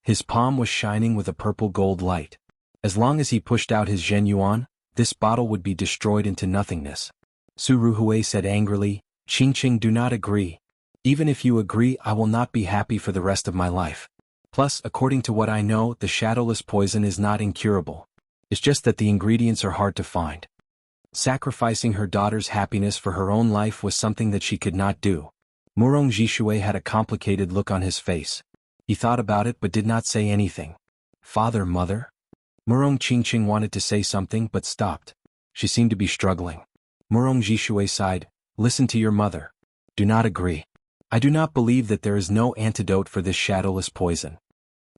His palm was shining with a purple gold light. As long as he pushed out his Zhen Yuan, this bottle would be destroyed into nothingness. Su Ruhui said angrily, Qingqing, do not agree. Even if you agree, I will not be happy for the rest of my life. Plus, according to what I know, the shadowless poison is not incurable. It's just that the ingredients are hard to find. Sacrificing her daughter's happiness for her own life was something that she could not do. Murong Zhishui had a complicated look on his face. He thought about it but did not say anything. Father, mother? Murong Qingqing wanted to say something but stopped. She seemed to be struggling. Murong Zhishui sighed, Listen to your mother. Do not agree. I do not believe that there is no antidote for this shadowless poison.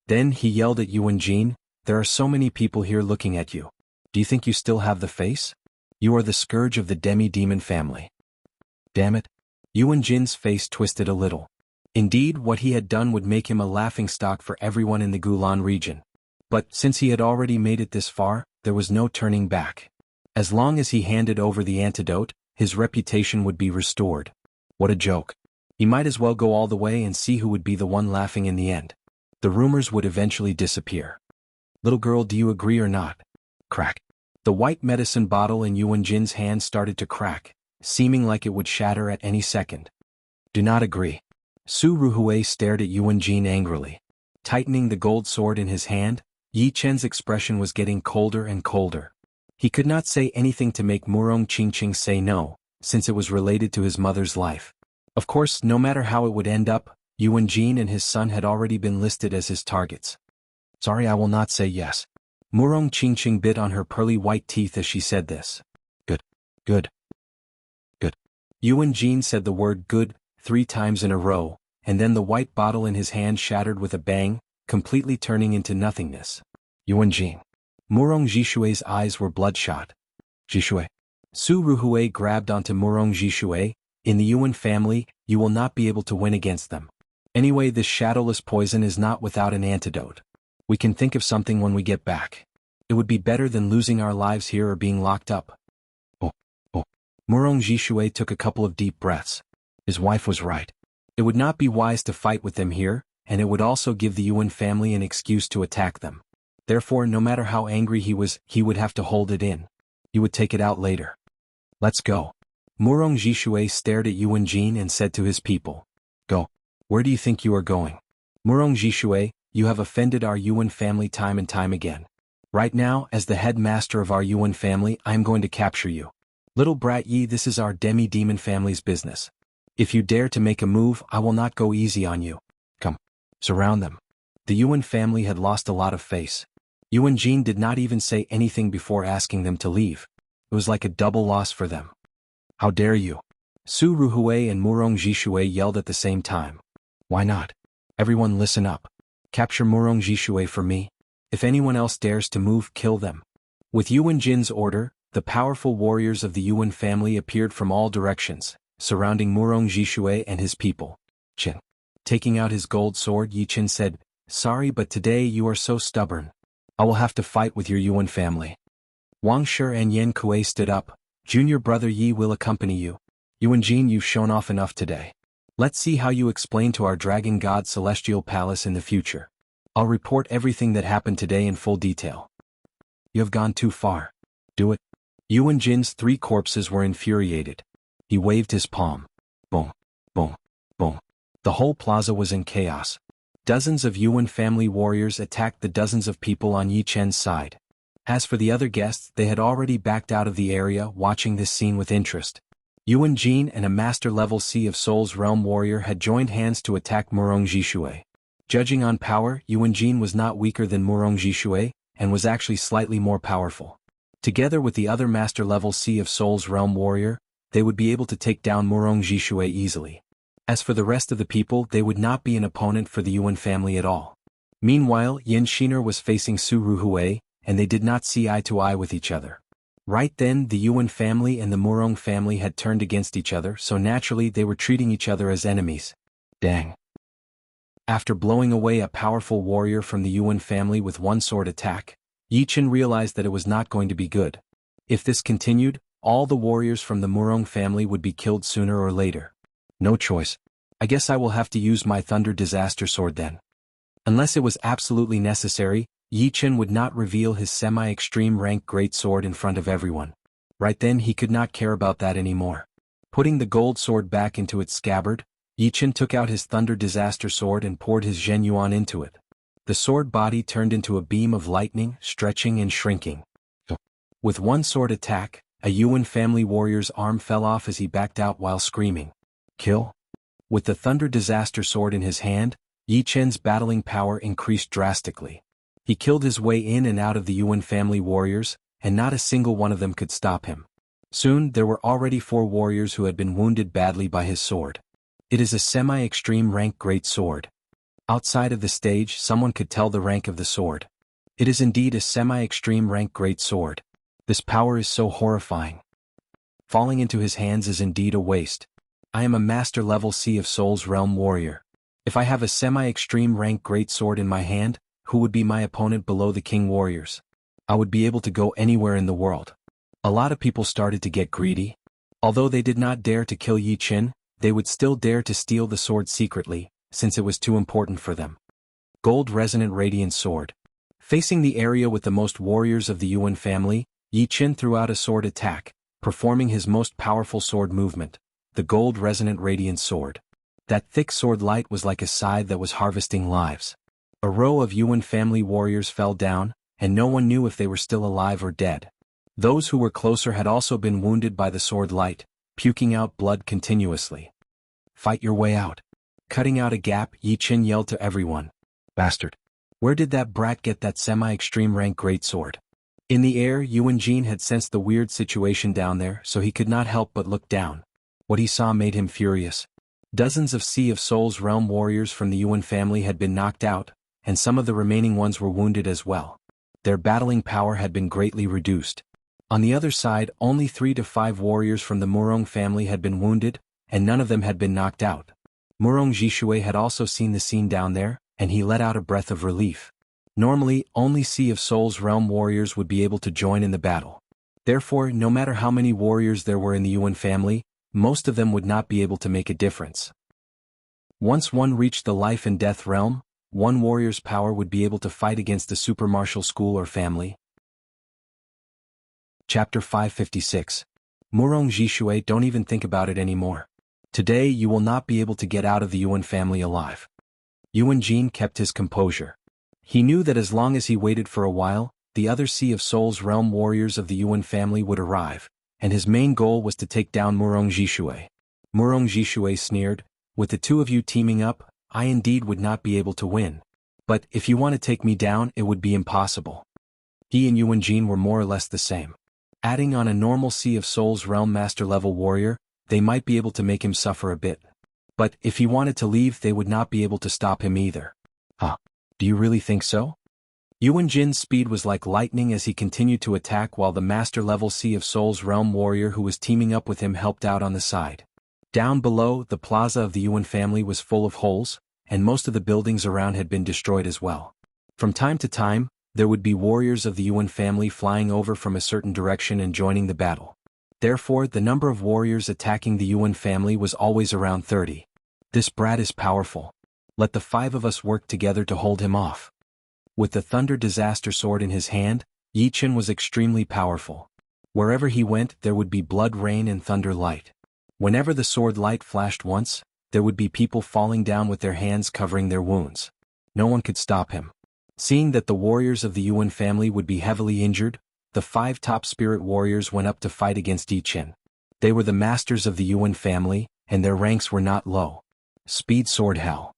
Then he yelled at Yuan Jin, there are so many people here looking at you. Do you think you still have the face? You are the scourge of the demi-demon family. Damn it. Yuan Jin's face twisted a little. Indeed, what he had done would make him a laughingstock for everyone in the Gulan region. But since he had already made it this far, there was no turning back. As long as he handed over the antidote, his reputation would be restored. What a joke. He might as well go all the way and see who would be the one laughing in the end. The rumors would eventually disappear. Little girl, do you agree or not? Crack. The white medicine bottle in Yuan Jin's hand started to crack, seeming like it would shatter at any second. Do not agree. Su Ruhui stared at Yuan Jin angrily. Tightening the gold sword in his hand, Yi Chen's expression was getting colder and colder. He could not say anything to make Murong Qingqing say no, since it was related to his mother's life. Of course, no matter how it would end up, Yuan Jin and his son had already been listed as his targets. Sorry, I will not say yes. Murong Qingqing bit on her pearly white teeth as she said this. Good. Good. Good. Yuan Jin said the word good 3 times in a row, and then the white bottle in his hand shattered with a bang, completely turning into nothingness. Yuan Jin. Murong Jishue's eyes were bloodshot. Jishue. Su Ruhui grabbed onto Murong Jishue. In the Yuan family, you will not be able to win against them. Anyway, this shadowless poison is not without an antidote. We can think of something when we get back. It would be better than losing our lives here or being locked up. Oh. Murong Jishue took a couple of deep breaths. His wife was right. It would not be wise to fight with them here, and it would also give the Yuan family an excuse to attack them. Therefore, no matter how angry he was, he would have to hold it in. He would take it out later. Let's go. Murong Jishue stared at Yuan Jin and said to his people. Go. Where do you think you are going? Murong Jishue, you have offended our Yuan family time and time again. Right now, as the headmaster of our Yuan family, I am going to capture you. Little brat Yi, this is our demi-demon family's business. If you dare to make a move, I will not go easy on you. Come. Surround them. The Yuan family had lost a lot of face. Yuan Jin did not even say anything before asking them to leave. It was like a double loss for them. How dare you? Su Ruhui and Murong Jishue yelled at the same time. Why not? Everyone listen up. Capture Murong Jishue for me. If anyone else dares to move, kill them. With Yuan Jin's order, the powerful warriors of the Yuan family appeared from all directions, surrounding Murong Jishue and his people. Qin. Taking out his gold sword, Yi Qin said, Sorry, but today you are so stubborn. I will have to fight with your Yuan family. Wang Shi and Yan Kuei stood up. Junior brother Yi will accompany you. Yuan Jin, you've shown off enough today. Let's see how you explain to our dragon god celestial palace in the future. I'll report everything that happened today in full detail. You have gone too far. Do it. Yuan Jin's 3 corpses were infuriated. He waved his palm. Boom, boom, boom. The whole plaza was in chaos. Dozens of Yuan family warriors attacked the dozens of people on Yi Chen's side. As for the other guests, they had already backed out of the area, watching this scene with interest. Yuan Jin and a master-level Sea of Souls realm warrior had joined hands to attack Murong Jishue. Judging on power, Yuan Jin was not weaker than Murong Jishue, and was actually slightly more powerful. Together with the other master-level Sea of Souls realm warrior, they would be able to take down Murong Jishue easily. As for the rest of the people, they would not be an opponent for the Yuan family at all. Meanwhile, Yin Shiner was facing Su Ruhui, and they did not see eye to eye with each other. Right then, the Yuan family and the Murong family had turned against each other, so naturally they were treating each other as enemies. Dang. After blowing away a powerful warrior from the Yuan family with one sword attack, Yi Chen realized that it was not going to be good. If this continued, all the warriors from the Murong family would be killed sooner or later. No choice. I guess I will have to use my Thunder Disaster Sword then. Unless it was absolutely necessary, Yi Chen would not reveal his semi-extreme rank great sword in front of everyone. Right then he could not care about that anymore. Putting the gold sword back into its scabbard, Yi Chen took out his Thunder Disaster Sword and poured his Zhen Yuan into it. The sword body turned into a beam of lightning, stretching and shrinking. With one sword attack, a Yuan family warrior's arm fell off as he backed out while screaming. Kill? With the Thunder Disaster Sword in his hand, Yi Chen's battling power increased drastically. He killed his way in and out of the Yuan family warriors, and not a single one of them could stop him. Soon there were already 4 warriors who had been wounded badly by his sword. It is a semi-extreme rank great sword. Outside of the stage someone could tell the rank of the sword. It is indeed a semi-extreme rank great sword. This power is so horrifying. Falling into his hands is indeed a waste. I am a master level Sea of Souls realm warrior. If I have a semi-extreme rank great sword in my hand, who would be my opponent below the king warriors? I would be able to go anywhere in the world. A lot of people started to get greedy. Although they did not dare to kill Yi Qin, they would still dare to steal the sword secretly, since it was too important for them. Gold Resonant Radiant Sword. Facing the area with the most warriors of the Yuan family, Yi Qin threw out a sword attack, performing his most powerful sword movement, the Gold Resonant Radiant Sword. That thick sword light was like a scythe that was harvesting lives. A row of Yuan family warriors fell down, and no one knew if they were still alive or dead. Those who were closer had also been wounded by the sword light, puking out blood continuously. Fight your way out. Cutting out a gap, Yi Qin yelled to everyone. Bastard. Where did that brat get that semi-extreme rank greatsword? In the air, Yuan Jin had sensed the weird situation down there, so he could not help but look down. What he saw made him furious. Dozens of Sea of Souls realm warriors from the Yuan family had been knocked out, and some of the remaining ones were wounded as well. Their battling power had been greatly reduced. On the other side, only 3 to 5 warriors from the Murong family had been wounded, and none of them had been knocked out. Murong Jishui had also seen the scene down there, and he let out a breath of relief. Normally, only Sea of Souls realm warriors would be able to join in the battle. Therefore, no matter how many warriors there were in the Yuan family, most of them would not be able to make a difference. Once one reached the life and death realm, one warrior's power would be able to fight against the super martial school or family. Chapter 556. Murong Jishui, don't even think about it anymore. Today you will not be able to get out of the Yuan family alive. Yuan Jin kept his composure. He knew that as long as he waited for a while, the other Sea of Souls realm warriors of the Yuan family would arrive, and his main goal was to take down Murong Jishui. Murong Jishui sneered, with the two of you teaming up, I indeed would not be able to win. But if you want to take me down, it would be impossible. He and Yuan Jin were more or less the same. Adding on a normal Sea of Souls realm master level warrior, they might be able to make him suffer a bit. But if he wanted to leave, they would not be able to stop him either. Huh? Do you really think so? Yuan Jin's speed was like lightning as he continued to attack while the master level Sea of Souls realm warrior who was teaming up with him helped out on the side. Down below, the plaza of the Yuan family was full of holes, and most of the buildings around had been destroyed as well. From time to time, there would be warriors of the Yuan family flying over from a certain direction and joining the battle. Therefore, the number of warriors attacking the Yuan family was always around 30. This brat is powerful. Let the 5 of us work together to hold him off. With the Thunder Disaster Sword in his hand, Yi Qin was extremely powerful. Wherever he went, there would be blood rain and thunder light. Whenever the sword light flashed once, there would be people falling down with their hands covering their wounds. No one could stop him. Seeing that the warriors of the Yuan family would be heavily injured, the 5 top spirit warriors went up to fight against Yi Qin. They were the masters of the Yuan family, and their ranks were not low. Speed Sword Hell.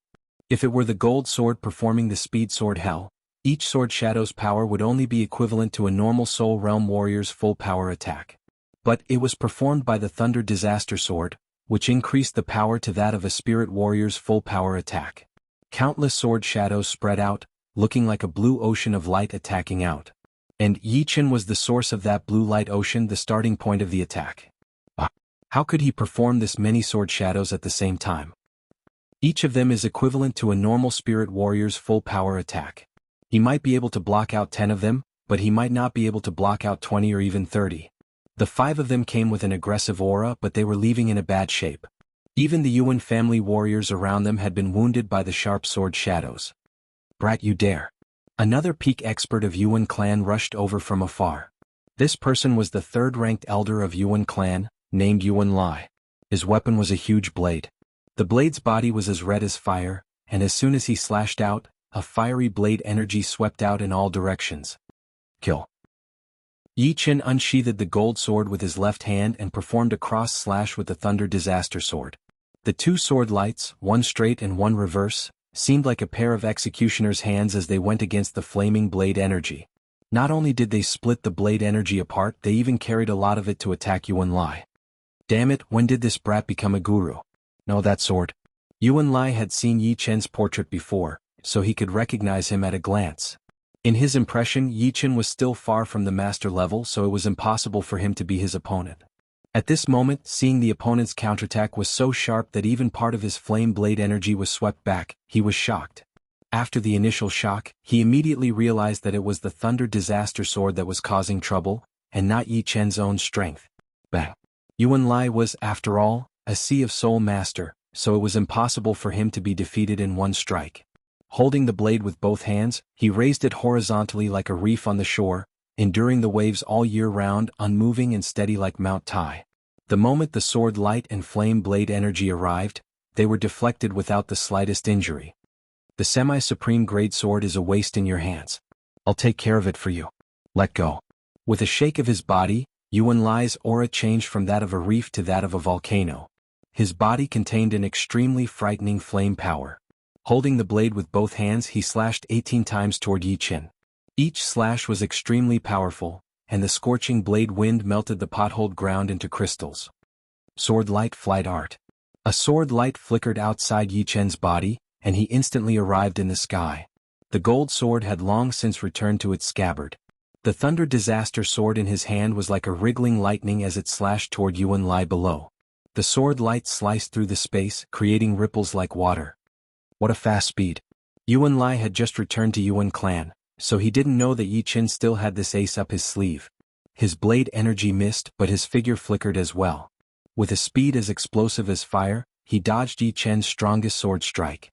If it were the gold sword performing the Speed Sword Hell, each sword shadow's power would only be equivalent to a normal Soul Realm warrior's full power attack. But it was performed by the Thunder Disaster Sword, which increased the power to that of a spirit warrior's full power attack. Countless sword shadows spread out, looking like a blue ocean of light attacking out. And Yi Qin was the source of that blue light ocean, the starting point of the attack. How could he perform this many sword shadows at the same time? Each of them is equivalent to a normal spirit warrior's full power attack. He might be able to block out 10 of them, but he might not be able to block out 20 or even 30. The 5 of them came with an aggressive aura, but they were leaving in a bad shape. Even the Yuan family warriors around them had been wounded by the sharp sword shadows. Brat, you dare. Another peak expert of Yuan clan rushed over from afar. This person was the 3rd-ranked elder of Yuan clan, named Yuan Lai. His weapon was a huge blade. The blade's body was as red as fire, and as soon as he slashed out, a fiery blade energy swept out in all directions. Kill. Yi Qin unsheathed the gold sword with his left hand and performed a cross slash with the Thunder Disaster Sword. The 2 sword lights, one straight and one reverse, seemed like a pair of executioner's hands as they went against the flaming blade energy. Not only did they split the blade energy apart, they even carried a lot of it to attack Yuan Lai. Damn it, when did this brat become a guru? No, that sword. Yuan Lai had seen Yi Chen's portrait before, so he could recognize him at a glance. In his impression, Yi Chen was still far from the master level, so it was impossible for him to be his opponent. At this moment, seeing the opponent's counterattack was so sharp that even part of his flame blade energy was swept back, he was shocked. After the initial shock, he immediately realized that it was the Thunder Disaster Sword that was causing trouble, and not Yi Chen's own strength. Bang! Yuan Lai was, after all, a Sea of Soul master, so it was impossible for him to be defeated in one strike. Holding the blade with both hands, he raised it horizontally like a reef on the shore, enduring the waves all year round, unmoving and steady like Mount Tai. The moment the sword light and flame blade energy arrived, they were deflected without the slightest injury. The semi-supreme grade sword is a waste in your hands. I'll take care of it for you. Let go. With a shake of his body, Yuan Lai's aura changed from that of a reef to that of a volcano. His body contained an extremely frightening flame power. Holding the blade with both hands, he slashed 18 times toward Yi Chen. Each slash was extremely powerful, and the scorching blade wind melted the potholed ground into crystals. Sword light flight art. A sword light flickered outside Yi Chen's body, and he instantly arrived in the sky. The gold sword had long since returned to its scabbard. The Thunder Disaster Sword in his hand was like a wriggling lightning as it slashed toward Yuan Lai below. The sword light sliced through the space, creating ripples like water. What a fast speed. Yuan Lai had just returned to Yuan clan, so he didn't know that Yi Chen still had this ace up his sleeve. His blade energy missed, but his figure flickered as well. With a speed as explosive as fire, he dodged Yi Chen's strongest sword strike.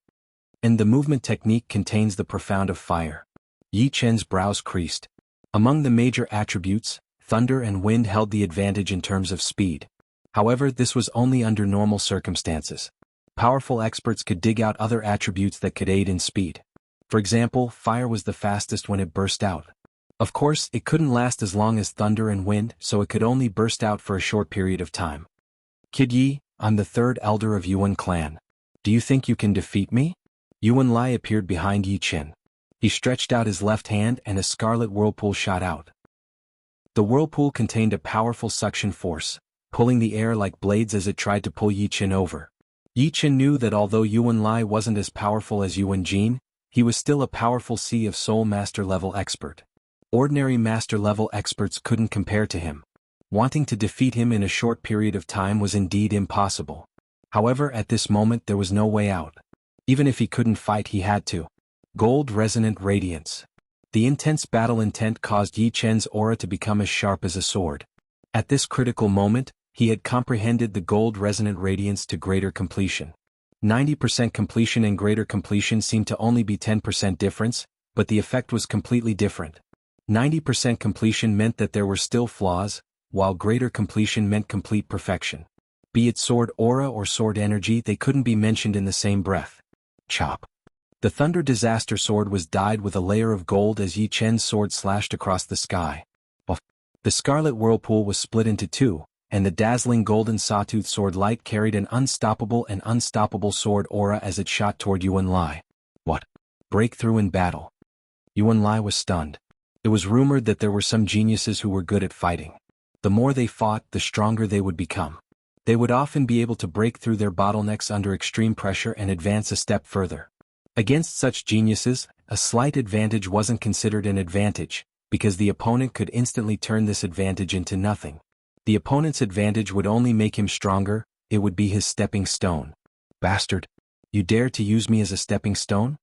And the movement technique contains the profound of fire. Yi Chen's brows creased. Among the major attributes, thunder and wind held the advantage in terms of speed. However, this was only under normal circumstances. Powerful experts could dig out other attributes that could aid in speed. For example, fire was the fastest when it burst out. Of course, it couldn't last as long as thunder and wind, so it could only burst out for a short period of time. Kid Yi, I'm the third elder of Yuan clan. Do you think you can defeat me? Yuan Lai appeared behind Yi Chen. He stretched out his left hand and a scarlet whirlpool shot out. The whirlpool contained a powerful suction force, pulling the air like blades as it tried to pull Yi Chen over. Yi Chen knew that although Yuan Lai wasn't as powerful as Yuan Jin, he was still a powerful Sea of Soul master-level expert. Ordinary master-level experts couldn't compare to him. Wanting to defeat him in a short period of time was indeed impossible. However, at this moment there was no way out. Even if he couldn't fight, he had to. Gold Resonant Radiance. The intense battle intent caused Yi Chen's aura to become as sharp as a sword. At this critical moment, he had comprehended the Gold Resonant Radiance to greater completion. 90% completion and greater completion seemed to only be 10% difference, but the effect was completely different. 90% completion meant that there were still flaws, while greater completion meant complete perfection. Be it sword aura or sword energy, they couldn't be mentioned in the same breath. Chop. The Thunder Disaster Sword was dyed with a layer of gold as Yi Chen's sword slashed across the sky. The scarlet whirlpool was split into two, and the dazzling golden sawtooth sword light carried an unstoppable sword aura as it shot toward Yuan Lai. What? Breakthrough in battle. Yuan Lai was stunned. It was rumored that there were some geniuses who were good at fighting. The more they fought, the stronger they would become. They would often be able to break through their bottlenecks under extreme pressure and advance a step further. Against such geniuses, a slight advantage wasn't considered an advantage, because the opponent could instantly turn this advantage into nothing. The opponent's advantage would only make him stronger, it would be his stepping stone. Bastard! You dare to use me as a stepping stone?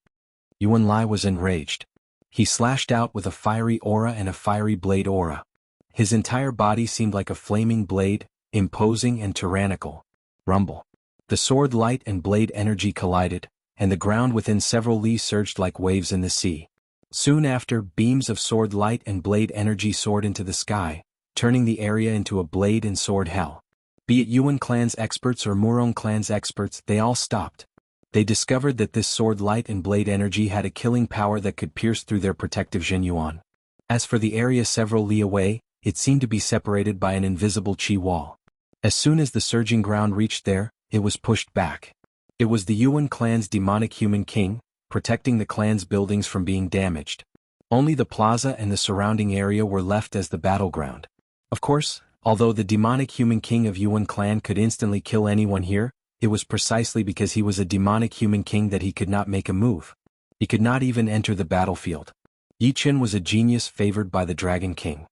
Yuan Lai was enraged. He slashed out with a fiery aura and a fiery blade aura. His entire body seemed like a flaming blade, imposing and tyrannical. Rumble. The sword light and blade energy collided, and the ground within several li surged like waves in the sea. Soon after, beams of sword light and blade energy soared into the sky, turning the area into a blade and sword hell. Be it Yuan clan's experts or Murong clan's experts, they all stopped. They discovered that this sword light and blade energy had a killing power that could pierce through their protective Zhenyuan. As for the area several li away, it seemed to be separated by an invisible qi wall. As soon as the surging ground reached there, it was pushed back. It was the Yuan clan's demonic human king, protecting the clan's buildings from being damaged. Only the plaza and the surrounding area were left as the battleground. Of course, although the demonic human king of Yuan clan could instantly kill anyone here, it was precisely because he was a demonic human king that he could not make a move. He could not even enter the battlefield. Yi Qin was a genius favored by the Dragon King.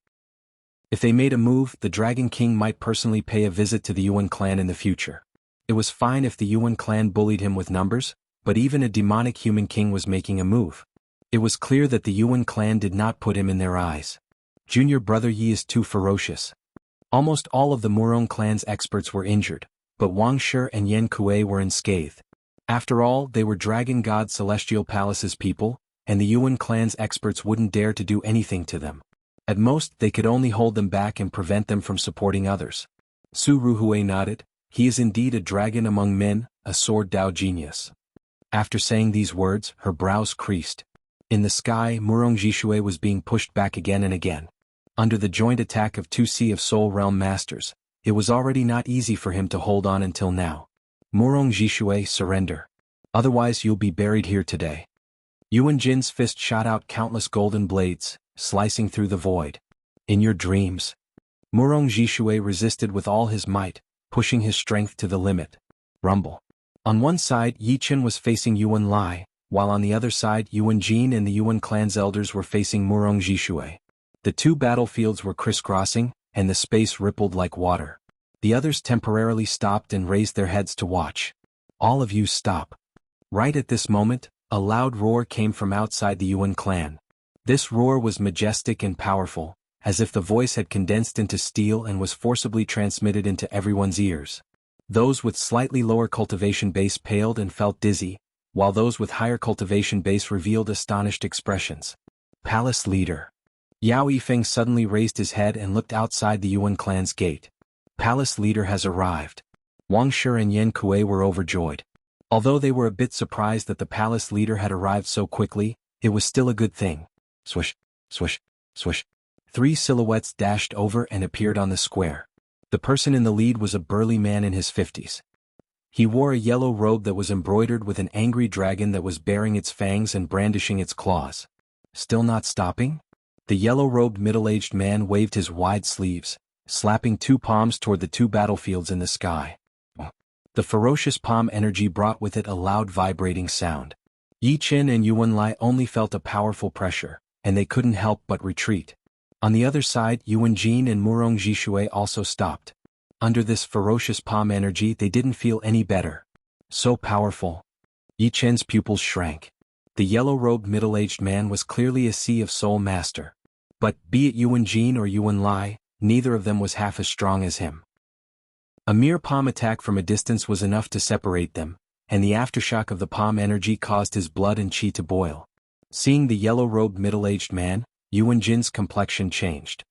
If they made a move, the Dragon King might personally pay a visit to the Yuan clan in the future. It was fine if the Yuan clan bullied him with numbers, but even a demonic human king was making a move. It was clear that the Yuan clan did not put him in their eyes. Junior brother Yi is too ferocious. Almost all of the Murong clan's experts were injured, but Wang Shi and Yan Kuei were unscathed. After all, they were Dragon God Celestial Palace's people, and the Yuan clan's experts wouldn't dare to do anything to them. At most, they could only hold them back and prevent them from supporting others. Su Ruhui nodded. He is indeed a dragon among men, a sword Dao genius. After saying these words, her brows creased. In the sky, Murong Jishui was being pushed back again and again. Under the joint attack of 2 Sea of Soul Realm Masters, it was already not easy for him to hold on until now. Murong Jishui, surrender. Otherwise you'll be buried here today. Yuan Jin's fist shot out countless golden blades, slicing through the void. In your dreams. Murong Jishui resisted with all his might, pushing his strength to the limit. Rumble. On one side, Yi Qin was facing Yuan Lai, while on the other side Yuan Jin and the Yuan clan's elders were facing Murong Jishui. The two battlefields were crisscrossing, and the space rippled like water. The others temporarily stopped and raised their heads to watch. All of you stop. Right at this moment, a loud roar came from outside the Yuan clan. This roar was majestic and powerful, as if the voice had condensed into steel and was forcibly transmitted into everyone's ears. Those with slightly lower cultivation base paled and felt dizzy, while those with higher cultivation base revealed astonished expressions. Palace leader. Yao Yifeng suddenly raised his head and looked outside the Yuan clan's gate. Palace leader has arrived. Wang Shi and Yan Kuei were overjoyed. Although they were a bit surprised that the palace leader had arrived so quickly, it was still a good thing. Swish, swish, swish. 3 silhouettes dashed over and appeared on the square. The person in the lead was a burly man in his 50s. He wore a yellow robe that was embroidered with an angry dragon that was baring its fangs and brandishing its claws. Still not stopping? The yellow-robed middle-aged man waved his wide sleeves, slapping 2 palms toward the 2 battlefields in the sky. The ferocious palm energy brought with it a loud vibrating sound. Yi Qin and Yuan Lai only felt a powerful pressure, and they couldn't help but retreat. On the other side, Yuan Jin and Murong Jishui also stopped. Under this ferocious palm energy they didn't feel any better. So powerful. Yi Qin's pupils shrank. The yellow-robed middle-aged man was clearly a Sea of Soul master. But, be it Yuan Jin or Yuan Lai, neither of them was half as strong as him. A mere palm attack from a distance was enough to separate them, and the aftershock of the palm energy caused his blood and qi to boil. Seeing the yellow-robed middle-aged man, Yuan Jin's complexion changed.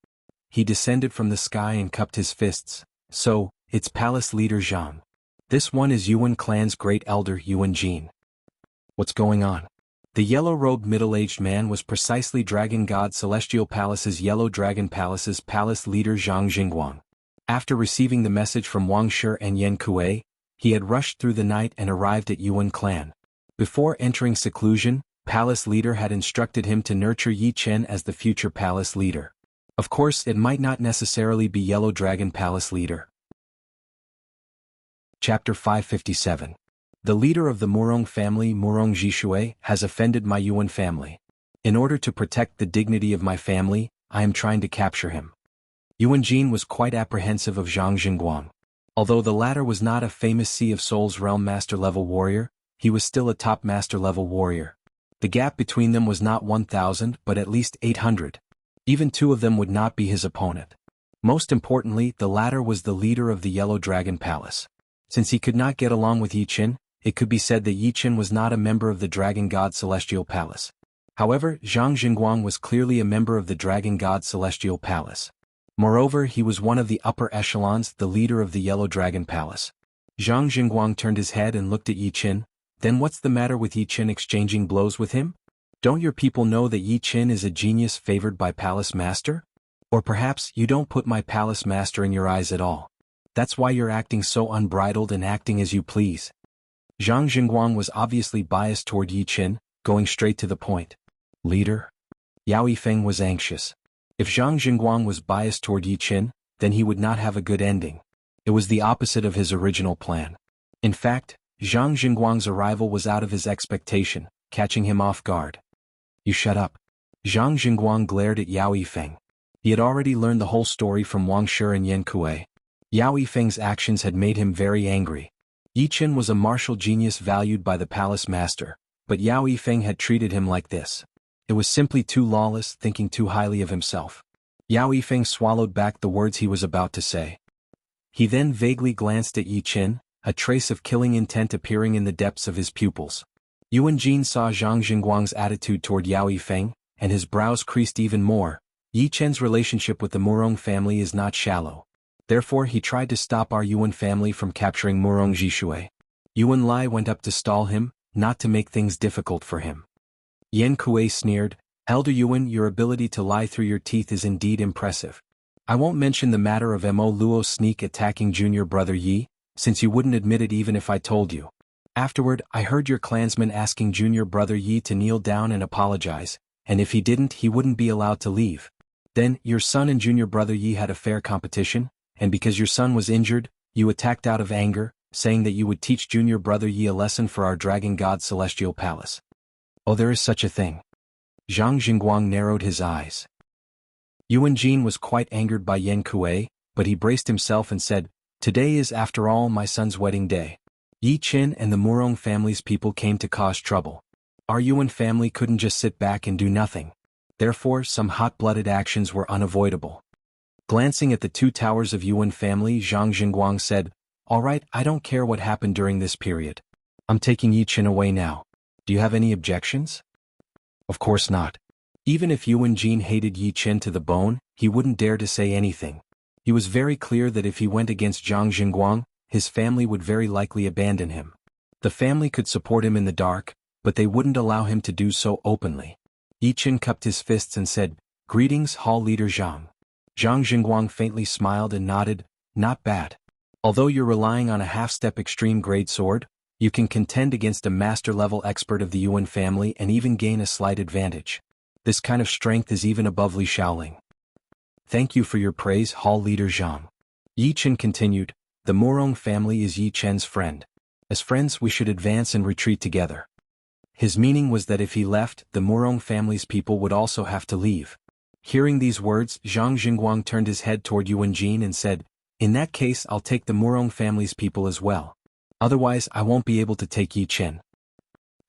He descended from the sky and cupped his fists. So, it's palace leader Zhang. This one is Yuan clan's great elder Yuan Jin. What's going on? The yellow-robed middle-aged man was precisely Dragon God Celestial Palace's Yellow Dragon Palace's palace leader Zhang Jingguang. After receiving the message from Wang Shi and Yan Kuei, he had rushed through the night and arrived at Yuan clan. Before entering seclusion, palace leader had instructed him to nurture Yi Qin as the future palace leader. Of course, it might not necessarily be Yellow Dragon Palace leader. Chapter 557. The leader of the Murong family, Murong Jishui, has offended my Yuan family. In order to protect the dignity of my family, I am trying to capture him. Yuan Jin was quite apprehensive of Zhang Jingguang. Although the latter was not a famous Sea of Souls realm master-level warrior, he was still a top master-level warrior. The gap between them was not 1,000 but at least 800. Even 2 of them would not be his opponent. Most importantly, the latter was the leader of the Yellow Dragon Palace. Since he could not get along with Yi Qin, it could be said that Yi Qin was not a member of the Dragon God Celestial Palace. However, Zhang Jingguang was clearly a member of the Dragon God Celestial Palace. Moreover, he was one of the upper echelons, the leader of the Yellow Dragon Palace. Zhang Jingguang turned his head and looked at Yi Qin. Then what's the matter with Yi Qin exchanging blows with him? Don't your people know that Yi Qin is a genius favored by Palace Master? Or perhaps you don't put my Palace Master in your eyes at all. That's why you're acting so unbridled and acting as you please. Zhang Jingguang was obviously biased toward Yi Qin, going straight to the point. Leader? Yao Yifeng was anxious. If Zhang Jingguang was biased toward Yi Qin, then he would not have a good ending. It was the opposite of his original plan. In fact, Zhang Jingguang's arrival was out of his expectation, catching him off guard. You shut up. Zhang Jingguang glared at Yao Yifeng. He had already learned the whole story from Wang Shi and Yan Kuei. Yao Yifeng's actions had made him very angry. Yi Qin was a martial genius valued by the palace master, but Yao Yifeng had treated him like this. It was simply too lawless, thinking too highly of himself. Yao Yifeng swallowed back the words he was about to say. He then vaguely glanced at Yi Qin, a trace of killing intent appearing in the depths of his pupils. Yuan Jin saw Zhang Jingguang's attitude toward Yao Yifeng, and his brows creased even more. Yi Chen's relationship with the Murong family is not shallow. Therefore he tried to stop our Yuan family from capturing Murong Jishui. Yuan Lai went up to stall him, not to make things difficult for him. Yan Kuei sneered, Elder Yuan, your ability to lie through your teeth is indeed impressive. I won't mention the matter of Mo Luo's sneak attacking junior brother Yi, since you wouldn't admit it even if I told you. Afterward, I heard your clansman asking junior brother Yi to kneel down and apologize, and if he didn't he wouldn't be allowed to leave. Then, your son and junior brother Yi had a fair competition, and because your son was injured, you attacked out of anger, saying that you would teach junior brother Yi a lesson for our dragon god's celestial palace. Oh, there is such a thing. Zhang Jingguang narrowed his eyes. Yuan Jin was quite angered by Yan Kuei, but he braced himself and said, Today is after all my son's wedding day. Yi Qin and the Murong family's people came to cause trouble. Our Yuan family couldn't just sit back and do nothing. Therefore, some hot-blooded actions were unavoidable. Glancing at the two towers of Yuan family, Zhang Jingguang said, All right, I don't care what happened during this period. I'm taking Yi Qin away now. Do you have any objections? Of course not. Even if Yuan Jin hated Yi Qin to the bone, he wouldn't dare to say anything. He was very clear that if he went against Zhang Jingguang, his family would very likely abandon him. The family could support him in the dark, but they wouldn't allow him to do so openly. Yi Qin cupped his fists and said, Greetings, Hall Leader Zhang. Zhang Jingguang faintly smiled and nodded, Not bad. Although you're relying on a half-step extreme-grade sword, you can contend against a master-level expert of the Yuan family and even gain a slight advantage. This kind of strength is even above Li Shaoling. Thank you for your praise, Hall Leader Zhang. Yi Qin continued, The Murong family is Yi Chen's friend. As friends we should advance and retreat together. His meaning was that if he left, the Murong family's people would also have to leave. Hearing these words, Zhang Jingguang turned his head toward Yuan Jin and said, In that case I'll take the Murong family's people as well. Otherwise I won't be able to take Yi Qin.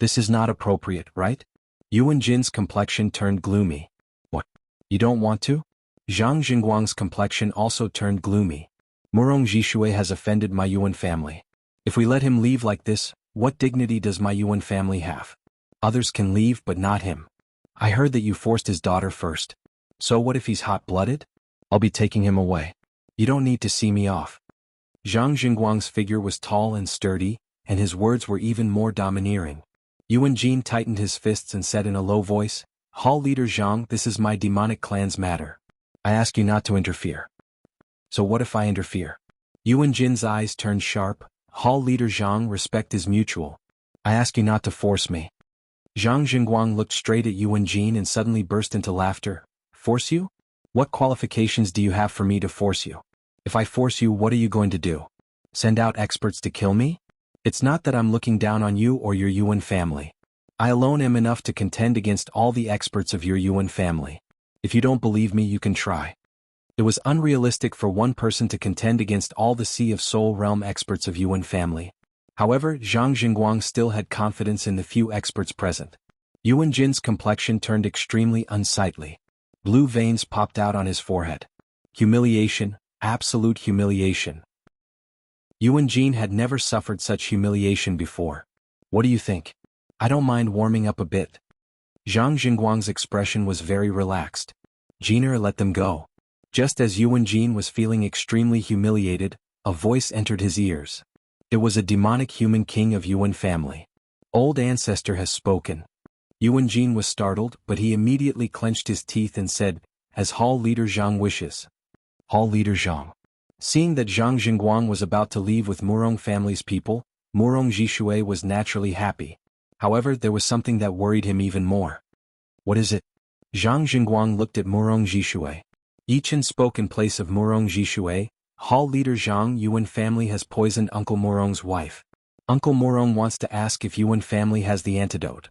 This is not appropriate, right? Yuan Jin's complexion turned gloomy. What? You don't want to? Zhang Jingguang's complexion also turned gloomy. Murong Jishui has offended my Yuan family. If we let him leave like this, what dignity does my Yuan family have? Others can leave but not him. I heard that you forced his daughter first. So what if he's hot-blooded? I'll be taking him away. You don't need to see me off. Zhang Jingguang's figure was tall and sturdy, and his words were even more domineering. Yuan Jin tightened his fists and said in a low voice, Hall Leader Zhang, this is my demonic clan's matter. I ask you not to interfere. So what if I interfere? Yuan Jin's eyes turned sharp. Hall Leader Zhang, respect is mutual. I ask you not to force me. Zhang Jingguang looked straight at Yuan Jin and suddenly burst into laughter. Force you? What qualifications do you have for me to force you? If I force you, what are you going to do? Send out experts to kill me? It's not that I'm looking down on you or your Yuan family. I alone am enough to contend against all the experts of your Yuan family. If you don't believe me, you can try. It was unrealistic for one person to contend against all the Sea of Soul Realm experts of Yuan family. However, Zhang Jingguang still had confidence in the few experts present. Yuan Jin's complexion turned extremely unsightly. Blue veins popped out on his forehead. Humiliation, absolute humiliation. Yuan Jin had never suffered such humiliation before. What do you think? I don't mind warming up a bit. Zhang Jingguang's expression was very relaxed. Jiner, let them go. Just as Yuan Jin was feeling extremely humiliated, a voice entered his ears. It was a demonic human king of Yuan family. Old ancestor has spoken. Yuan Jin was startled, but he immediately clenched his teeth and said, As Hall Leader Zhang wishes. Hall Leader Zhang. Seeing that Zhang Jingguang was about to leave with Murong family's people, Murong Jishui was naturally happy. However, there was something that worried him even more. What is it? Zhang Jingguang looked at Murong Jishui. Yichen spoke in place of Murong Jishui. Hall leader Zhang Yuan family has poisoned Uncle Murong's wife. Uncle Murong wants to ask if Yuan family has the antidote.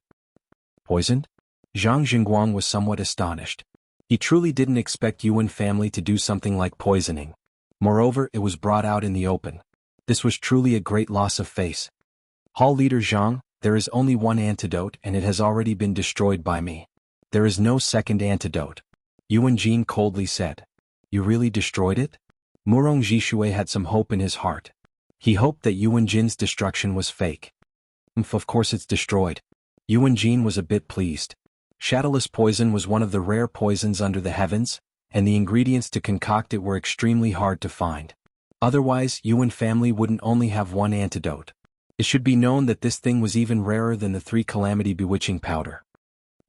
Poisoned? Zhang Jingguang was somewhat astonished. He truly didn't expect Yuan family to do something like poisoning. Moreover, it was brought out in the open. This was truly a great loss of face. Hall leader Zhang, there is only one antidote and it has already been destroyed by me. There is no second antidote. Yuan Jin coldly said. You really destroyed it? Murong Jishui had some hope in his heart. He hoped that Yuan Jin's destruction was fake. Of course it's destroyed. Yuan Jin was a bit pleased. Shadowless poison was one of the rare poisons under the heavens, and the ingredients to concoct it were extremely hard to find. Otherwise, Yuan family wouldn't only have one antidote. It should be known that this thing was even rarer than the 3 calamity bewitching powder.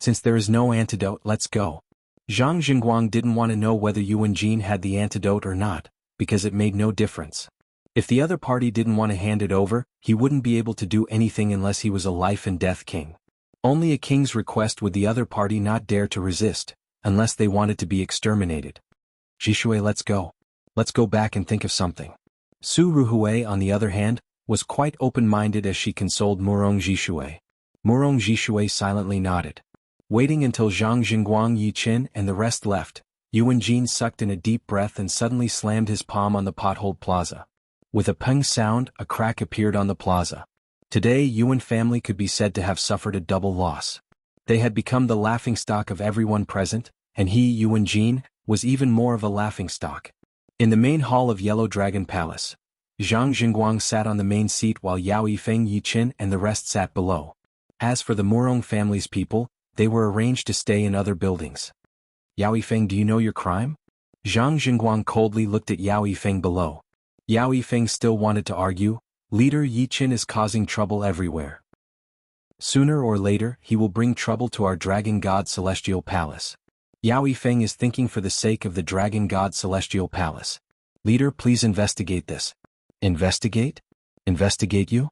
Since there is no antidote, let's go. Zhang Jingguang didn't want to know whether Yuan Jin had the antidote or not, because it made no difference. If the other party didn't want to hand it over, he wouldn't be able to do anything unless he was a life and death king. Only a king's request would the other party not dare to resist, unless they wanted to be exterminated. Jishui, let's go. Let's go back and think of something. Su Ruhui, on the other hand, was quite open-minded as she consoled Murong Jishui. Murong Jishui silently nodded. Waiting until Zhang Jingguang, Yi Qin and the rest left, Yuan Jin sucked in a deep breath and suddenly slammed his palm on the potholed plaza. With a peng sound, a crack appeared on the plaza. Today Yuan family could be said to have suffered a double loss. They had become the laughingstock of everyone present, and he, Yuan Jin, was even more of a laughingstock. In the main hall of Yellow Dragon Palace, Zhang Jingguang sat on the main seat while Yao Yifeng, Yi Qin and the rest sat below. As for the Murong family's people, they were arranged to stay in other buildings. Yao Yifeng, do you know your crime? Zhang Jingguang coldly looked at Yao Yifeng below. Yao Yifeng still wanted to argue. Leader Yi Qin is causing trouble everywhere. Sooner or later, he will bring trouble to our Dragon God Celestial Palace. Yao Yifeng is thinking for the sake of the Dragon God Celestial Palace. Leader, please investigate this. Investigate? Investigate you?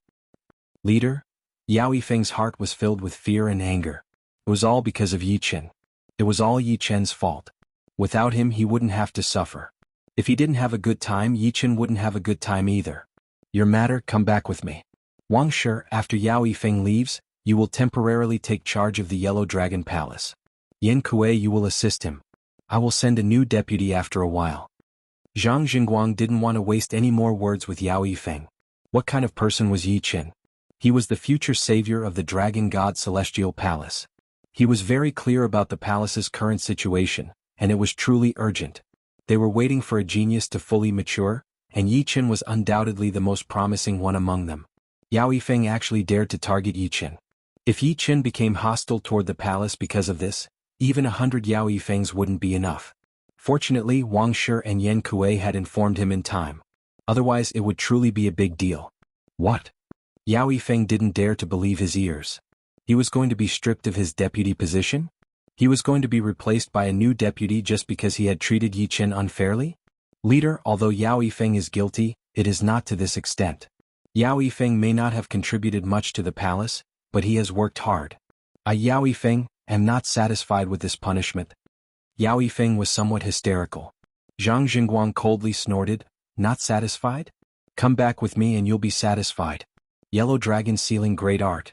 Leader? Yao Yifeng's heart was filled with fear and anger. It was all because of Yi Qin. It was all Yi Qin's fault. Without him he wouldn't have to suffer. If he didn't have a good time, Yi Qin wouldn't have a good time either. Your matter, come back with me. Wang Shi, after Yao Yifeng leaves, you will temporarily take charge of the Yellow Dragon Palace. Yan Kuei, you will assist him. I will send a new deputy after a while. Zhang Jingguang didn't want to waste any more words with Yao Yifeng. What kind of person was Yi Qin? He was the future savior of the Dragon God Celestial Palace. He was very clear about the palace's current situation, and it was truly urgent. They were waiting for a genius to fully mature, and Yi Qin was undoubtedly the most promising one among them. Yao Yifeng actually dared to target Yi Qin. If Yi Qin became hostile toward the palace because of this, even 100 Yao Yifengs wouldn't be enough. Fortunately, Wang Shi and Yan Kuei had informed him in time. Otherwise it would truly be a big deal. What? Yao Yifeng didn't dare to believe his ears. He was going to be stripped of his deputy position? He was going to be replaced by a new deputy just because he had treated Yi Qin unfairly? Leader, although Yao Yifeng is guilty, it is not to this extent. Yao Yifeng may not have contributed much to the palace, but he has worked hard. I, Yao Yifeng, am not satisfied with this punishment. Yao Yifeng was somewhat hysterical. Zhang Jingguang coldly snorted, not satisfied? Come back with me and you'll be satisfied. Yellow Dragon sealing great art.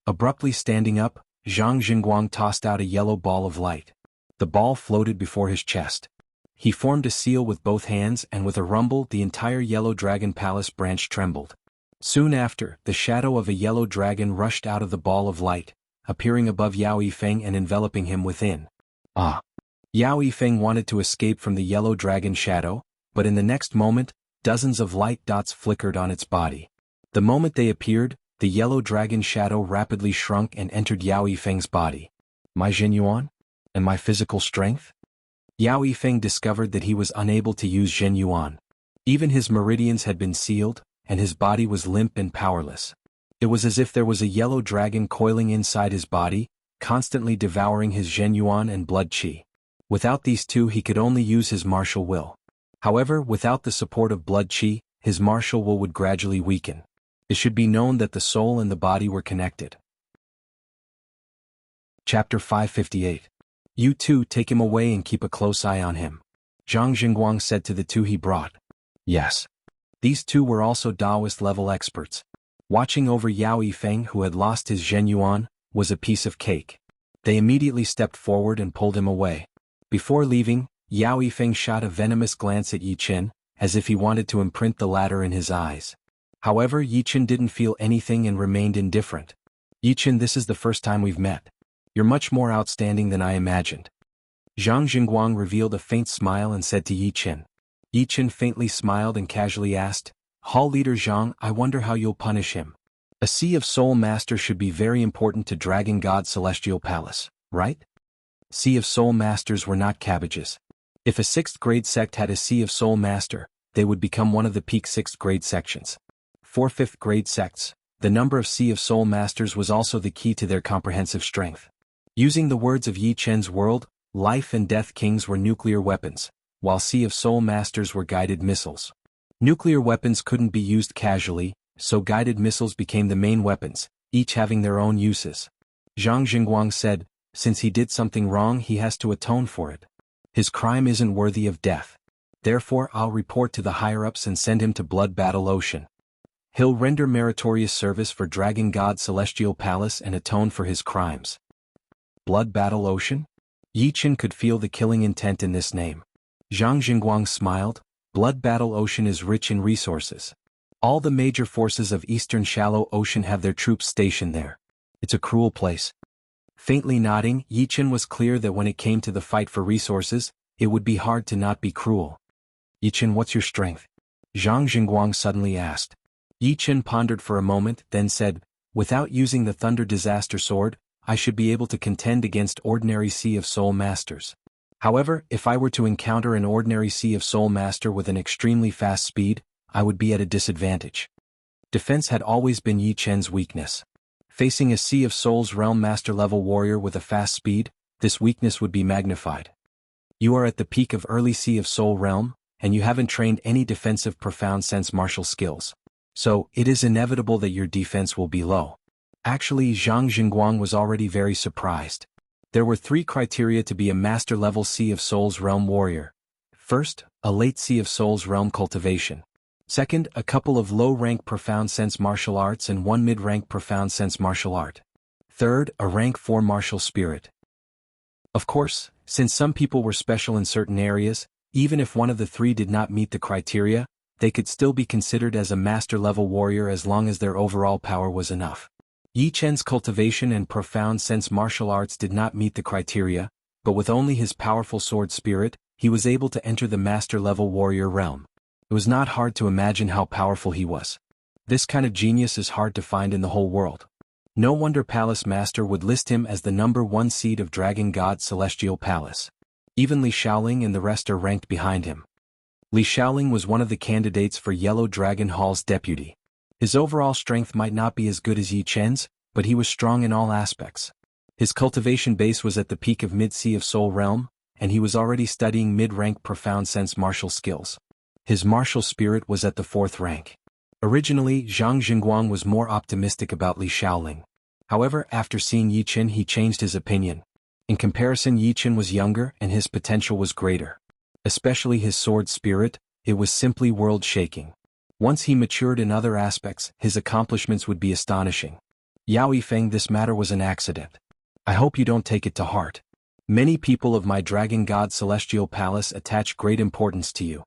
Abruptly standing up, Zhang Jingguang tossed out a yellow ball of light. The ball floated before his chest. He formed a seal with both hands and with a rumble the entire Yellow Dragon Palace branch trembled. Soon after, the shadow of a yellow dragon rushed out of the ball of light, appearing above Yao Yifeng and enveloping him within. Ah! Yao Yifeng wanted to escape from the yellow dragon shadow, but in the next moment, dozens of light dots flickered on its body. The moment they appeared, the yellow dragon shadow rapidly shrunk and entered Yao Yifeng's body. My Zhenyuan? And my physical strength? Yao Yifeng discovered that he was unable to use Zhenyuan. Even his meridians had been sealed, and his body was limp and powerless. It was as if there was a yellow dragon coiling inside his body, constantly devouring his Zhenyuan and blood qi. Without these two he could only use his martial will. However, without the support of blood qi, his martial will would gradually weaken. It should be known that the soul and the body were connected. Chapter 558. You two take him away and keep a close eye on him, Zhang Jingguang said to the two he brought. Yes. These two were also Taoist-level experts. Watching over Yao Yifeng, who had lost his Zhenyuan, was a piece of cake. They immediately stepped forward and pulled him away. Before leaving, Yao Yifeng shot a venomous glance at Yi Qin, as if he wanted to imprint the latter in his eyes. However, Yi Qin didn't feel anything and remained indifferent. Yi Qin, this is the first time we've met. You're much more outstanding than I imagined. Zhang Jingguang revealed a faint smile and said to Yi Qin. Yi Qin faintly smiled and casually asked, Hall Leader Zhang, I wonder how you'll punish him. A Sea of Soul Master should be very important to Dragon God Celestial Palace, right? Sea of Soul Masters were not cabbages. If a 6th grade sect had a Sea of Soul Master, they would become one of the peak 6th grade sections. For 5th grade sects, the number of Sea of Soul Masters was also the key to their comprehensive strength. Using the words of Yi Chen's world, Life and Death Kings were nuclear weapons, while Sea of Soul Masters were guided missiles. Nuclear weapons couldn't be used casually, so guided missiles became the main weapons, each having their own uses. Zhang Jingguang said, since he did something wrong he has to atone for it. His crime isn't worthy of death. Therefore I'll report to the higher-ups and send him to Blood Battle Ocean. He'll render meritorious service for Dragon God Celestial Palace and atone for his crimes. Blood Battle Ocean? Yi Qin could feel the killing intent in this name. Zhang Jingguang smiled. Blood Battle Ocean is rich in resources. All the major forces of Eastern Shallow Ocean have their troops stationed there. It's a cruel place. Faintly nodding, Yi Qin was clear that when it came to the fight for resources, it would be hard to not be cruel. Yi Qin, what's your strength? Zhang Jingguang suddenly asked. Yi Qin pondered for a moment, then said, without using the Thunder Disaster Sword, I should be able to contend against ordinary Sea of Soul Masters. However, if I were to encounter an ordinary Sea of Soul Master with an extremely fast speed, I would be at a disadvantage. Defense had always been Yi Chen's weakness. Facing a Sea of Souls Realm Master-level warrior with a fast speed, this weakness would be magnified. You are at the peak of early Sea of Soul Realm, and you haven't trained any defensive profound sense martial skills. So, it is inevitable that your defense will be low. Actually, Zhang Jingguang was already very surprised. There were 3 criteria to be a master-level Sea of Souls Realm warrior. First, a late Sea of Souls Realm cultivation. Second, a couple of low-rank profound sense martial arts and 1 mid-rank profound sense martial art. Third, a rank 4 martial spirit. Of course, since some people were special in certain areas, even if one of the 3 did not meet the criteria, they could still be considered as a master-level warrior as long as their overall power was enough. Yi Chen's cultivation and profound sense martial arts did not meet the criteria, but with only his powerful sword spirit, he was able to enter the master-level warrior realm. It was not hard to imagine how powerful he was. This kind of genius is hard to find in the whole world. No wonder Palace Master would list him as the number 1 seed of Dragon God Celestial Palace. Even Li Shaoling and the rest are ranked behind him. Li Shaoling was one of the candidates for Yellow Dragon Hall's deputy. His overall strength might not be as good as Yi Chen's, but he was strong in all aspects. His cultivation base was at the peak of Mid-Sea of Soul Realm, and he was already studying mid-rank profound sense martial skills. His martial spirit was at the 4th rank. Originally, Zhang Jingguang was more optimistic about Li Shaoling. However, after seeing Yi Qin he changed his opinion. In comparison, Yi Qin was younger and his potential was greater. Especially his sword spirit, it was simply world-shaking. Once he matured in other aspects, his accomplishments would be astonishing. Yao Yifeng, this matter was an accident. I hope you don't take it to heart. Many people of my Dragon God Celestial Palace attach great importance to you.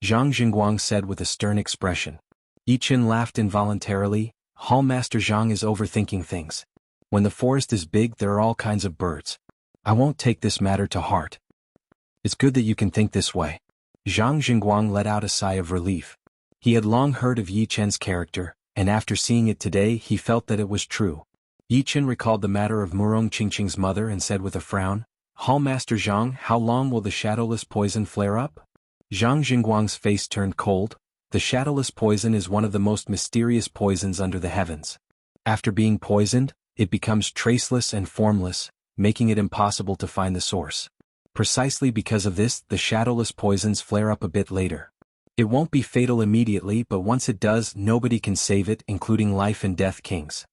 Zhang Jingguang said with a stern expression. Yi Qin laughed involuntarily. Hallmaster Zhang is overthinking things. When the forest is big there are all kinds of birds. I won't take this matter to heart. It's good that you can think this way. Zhang Jingguang let out a sigh of relief. He had long heard of Yi Chen's character, and after seeing it today he felt that it was true. Yi Qin recalled the matter of Murong Qingqing's mother and said with a frown, Hallmaster Zhang, how long will the shadowless poison flare up? Zhang Jingguang's face turned cold. The shadowless poison is one of the most mysterious poisons under the heavens. After being poisoned, it becomes traceless and formless, making it impossible to find the source. Precisely because of this, the shadowless poisons flare up a bit later. It won't be fatal immediately, but once it does, nobody can save it, including Life and Death Kings.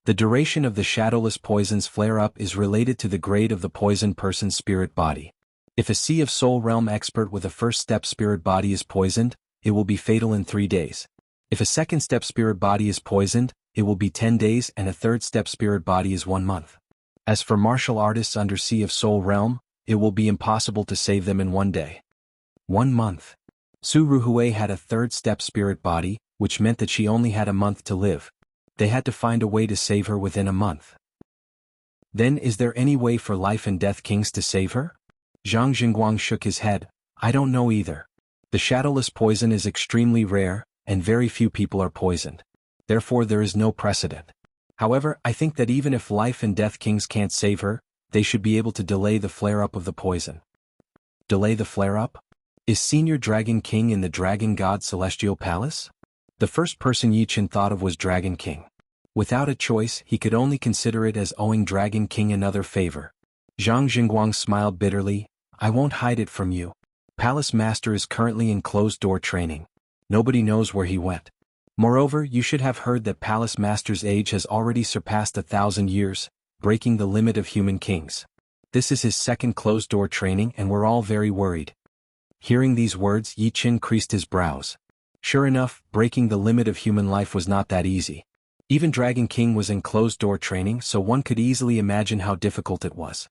The duration of the shadowless poison's flare-up is related to the grade of the poisoned person's spirit body. If a Sea of Soul Realm expert with a first-step spirit body is poisoned, it will be fatal in 3 days. If a second-step spirit body is poisoned, it will be 10 days, and a third-step spirit body is 1 month. As for martial artists under Sea of Soul Realm, it will be impossible to save them in 1 day. 1 month. Su Ruhui had a third-step spirit body, which meant that she only had a month to live. They had to find a way to save her within a month. Then is there any way for Life and Death Kings to save her? Zhang Jingguang shook his head. I don't know either. The shadowless poison is extremely rare, and very few people are poisoned. Therefore there is no precedent. However, I think that even if Life and Death Kings can't save her, they should be able to delay the flare-up of the poison. Delay the flare-up? Is Senior Dragon King in the Dragon God Celestial Palace? The first person Yi Chen thought of was Dragon King. Without a choice, he could only consider it as owing Dragon King another favor. Zhang Jingguang smiled bitterly. I won't hide it from you. Palace Master is currently in closed-door training. Nobody knows where he went. Moreover, you should have heard that Palace Master's age has already surpassed 1,000 years, breaking the limit of human kings. This is his second closed-door training and we're all very worried. Hearing these words, Yi Chen creased his brows. Sure enough, breaking the limit of human life was not that easy. Even Dragon King was in closed-door training, so one could easily imagine how difficult it was.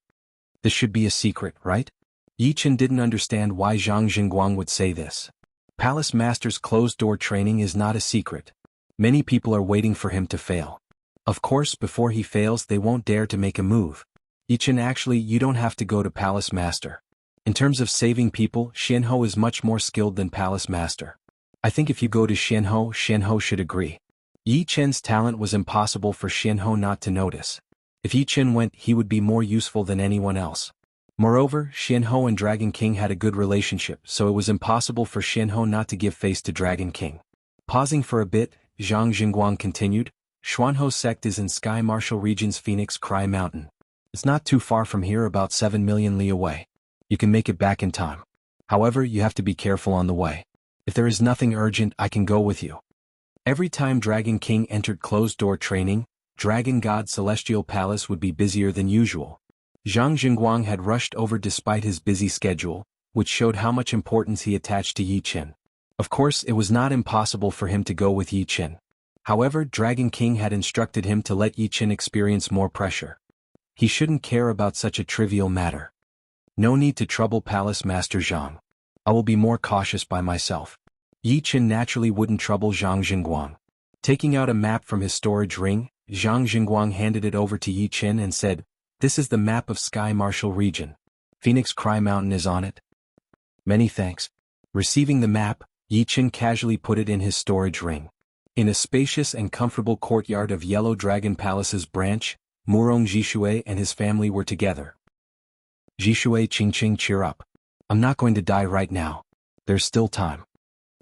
This should be a secret, right? Yi Chen didn't understand why Zhang Jingguang would say this. Palace Master's closed-door training is not a secret. Many people are waiting for him to fail. Of course, before he fails they won't dare to make a move. Yi Chen, actually, you don't have to go to Palace Master. In terms of saving people, Xianhou is much more skilled than Palace Master. I think if you go to Xianhou, Xianhou should agree. Yi Chen's talent was impossible for Xianhou not to notice. If Yi Chen went, he would be more useful than anyone else. Moreover, Xianhou and Dragon King had a good relationship, so it was impossible for Xianhou not to give face to Dragon King. Pausing for a bit, Zhang Jingguang continued, Xuanhou sect is in Sky Martial Region's Phoenix Cry Mountain. It's not too far from here, about 7 million li away. You can make it back in time. However, you have to be careful on the way. If there is nothing urgent, I can go with you. Every time Dragon King entered closed-door training, Dragon God Celestial Palace would be busier than usual. Zhang Jingguang had rushed over despite his busy schedule, which showed how much importance he attached to Yi Chen. Of course, it was not impossible for him to go with Yi Chen. However, Dragon King had instructed him to let Yi Chen experience more pressure. He shouldn't care about such a trivial matter. No need to trouble Palace Master Zhang. I will be more cautious by myself. Yi Chen naturally wouldn't trouble Zhang Jingguang. Taking out a map from his storage ring, Zhang Jingguang handed it over to Yi Chen and said, This is the map of Sky Martial Region. Phoenix Cry Mountain is on it. Many thanks. Receiving the map, Yi Chen casually put it in his storage ring. In a spacious and comfortable courtyard of Yellow Dragon Palace's branch, Murong Jishui and his family were together. Jishui, Qingqing, cheer up. I'm not going to die right now. There's still time.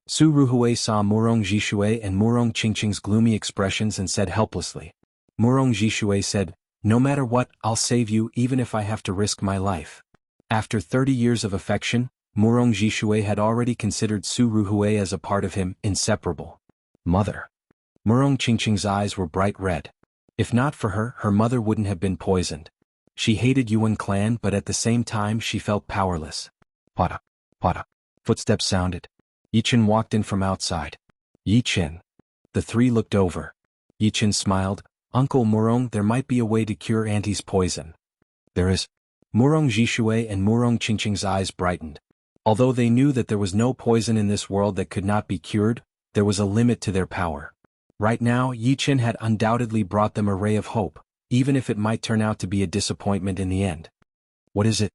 Su Ruhui saw Murong Jishui and Murong Qingqing's gloomy expressions and said helplessly. Murong Jishui said, No matter what, I'll save you even if I have to risk my life. After 30 years of affection, Murong Jishui had already considered Su Ruhui as a part of him, inseparable. Mother. Murong Qingqing's eyes were bright red. If not for her, her mother wouldn't have been poisoned. She hated Yuan clan, but at the same time she felt powerless. Pada. Pada. Footsteps sounded. Yi Chen walked in from outside. Yi Chen. The three looked over. Yi Chen smiled. Uncle Murong, there might be a way to cure Auntie's poison. There is. Murong Jishui and Murong Qingqing's eyes brightened. Although they knew that there was no poison in this world that could not be cured, there was a limit to their power. Right now, Yi Chen had undoubtedly brought them a ray of hope, even if it might turn out to be a disappointment in the end. What is it?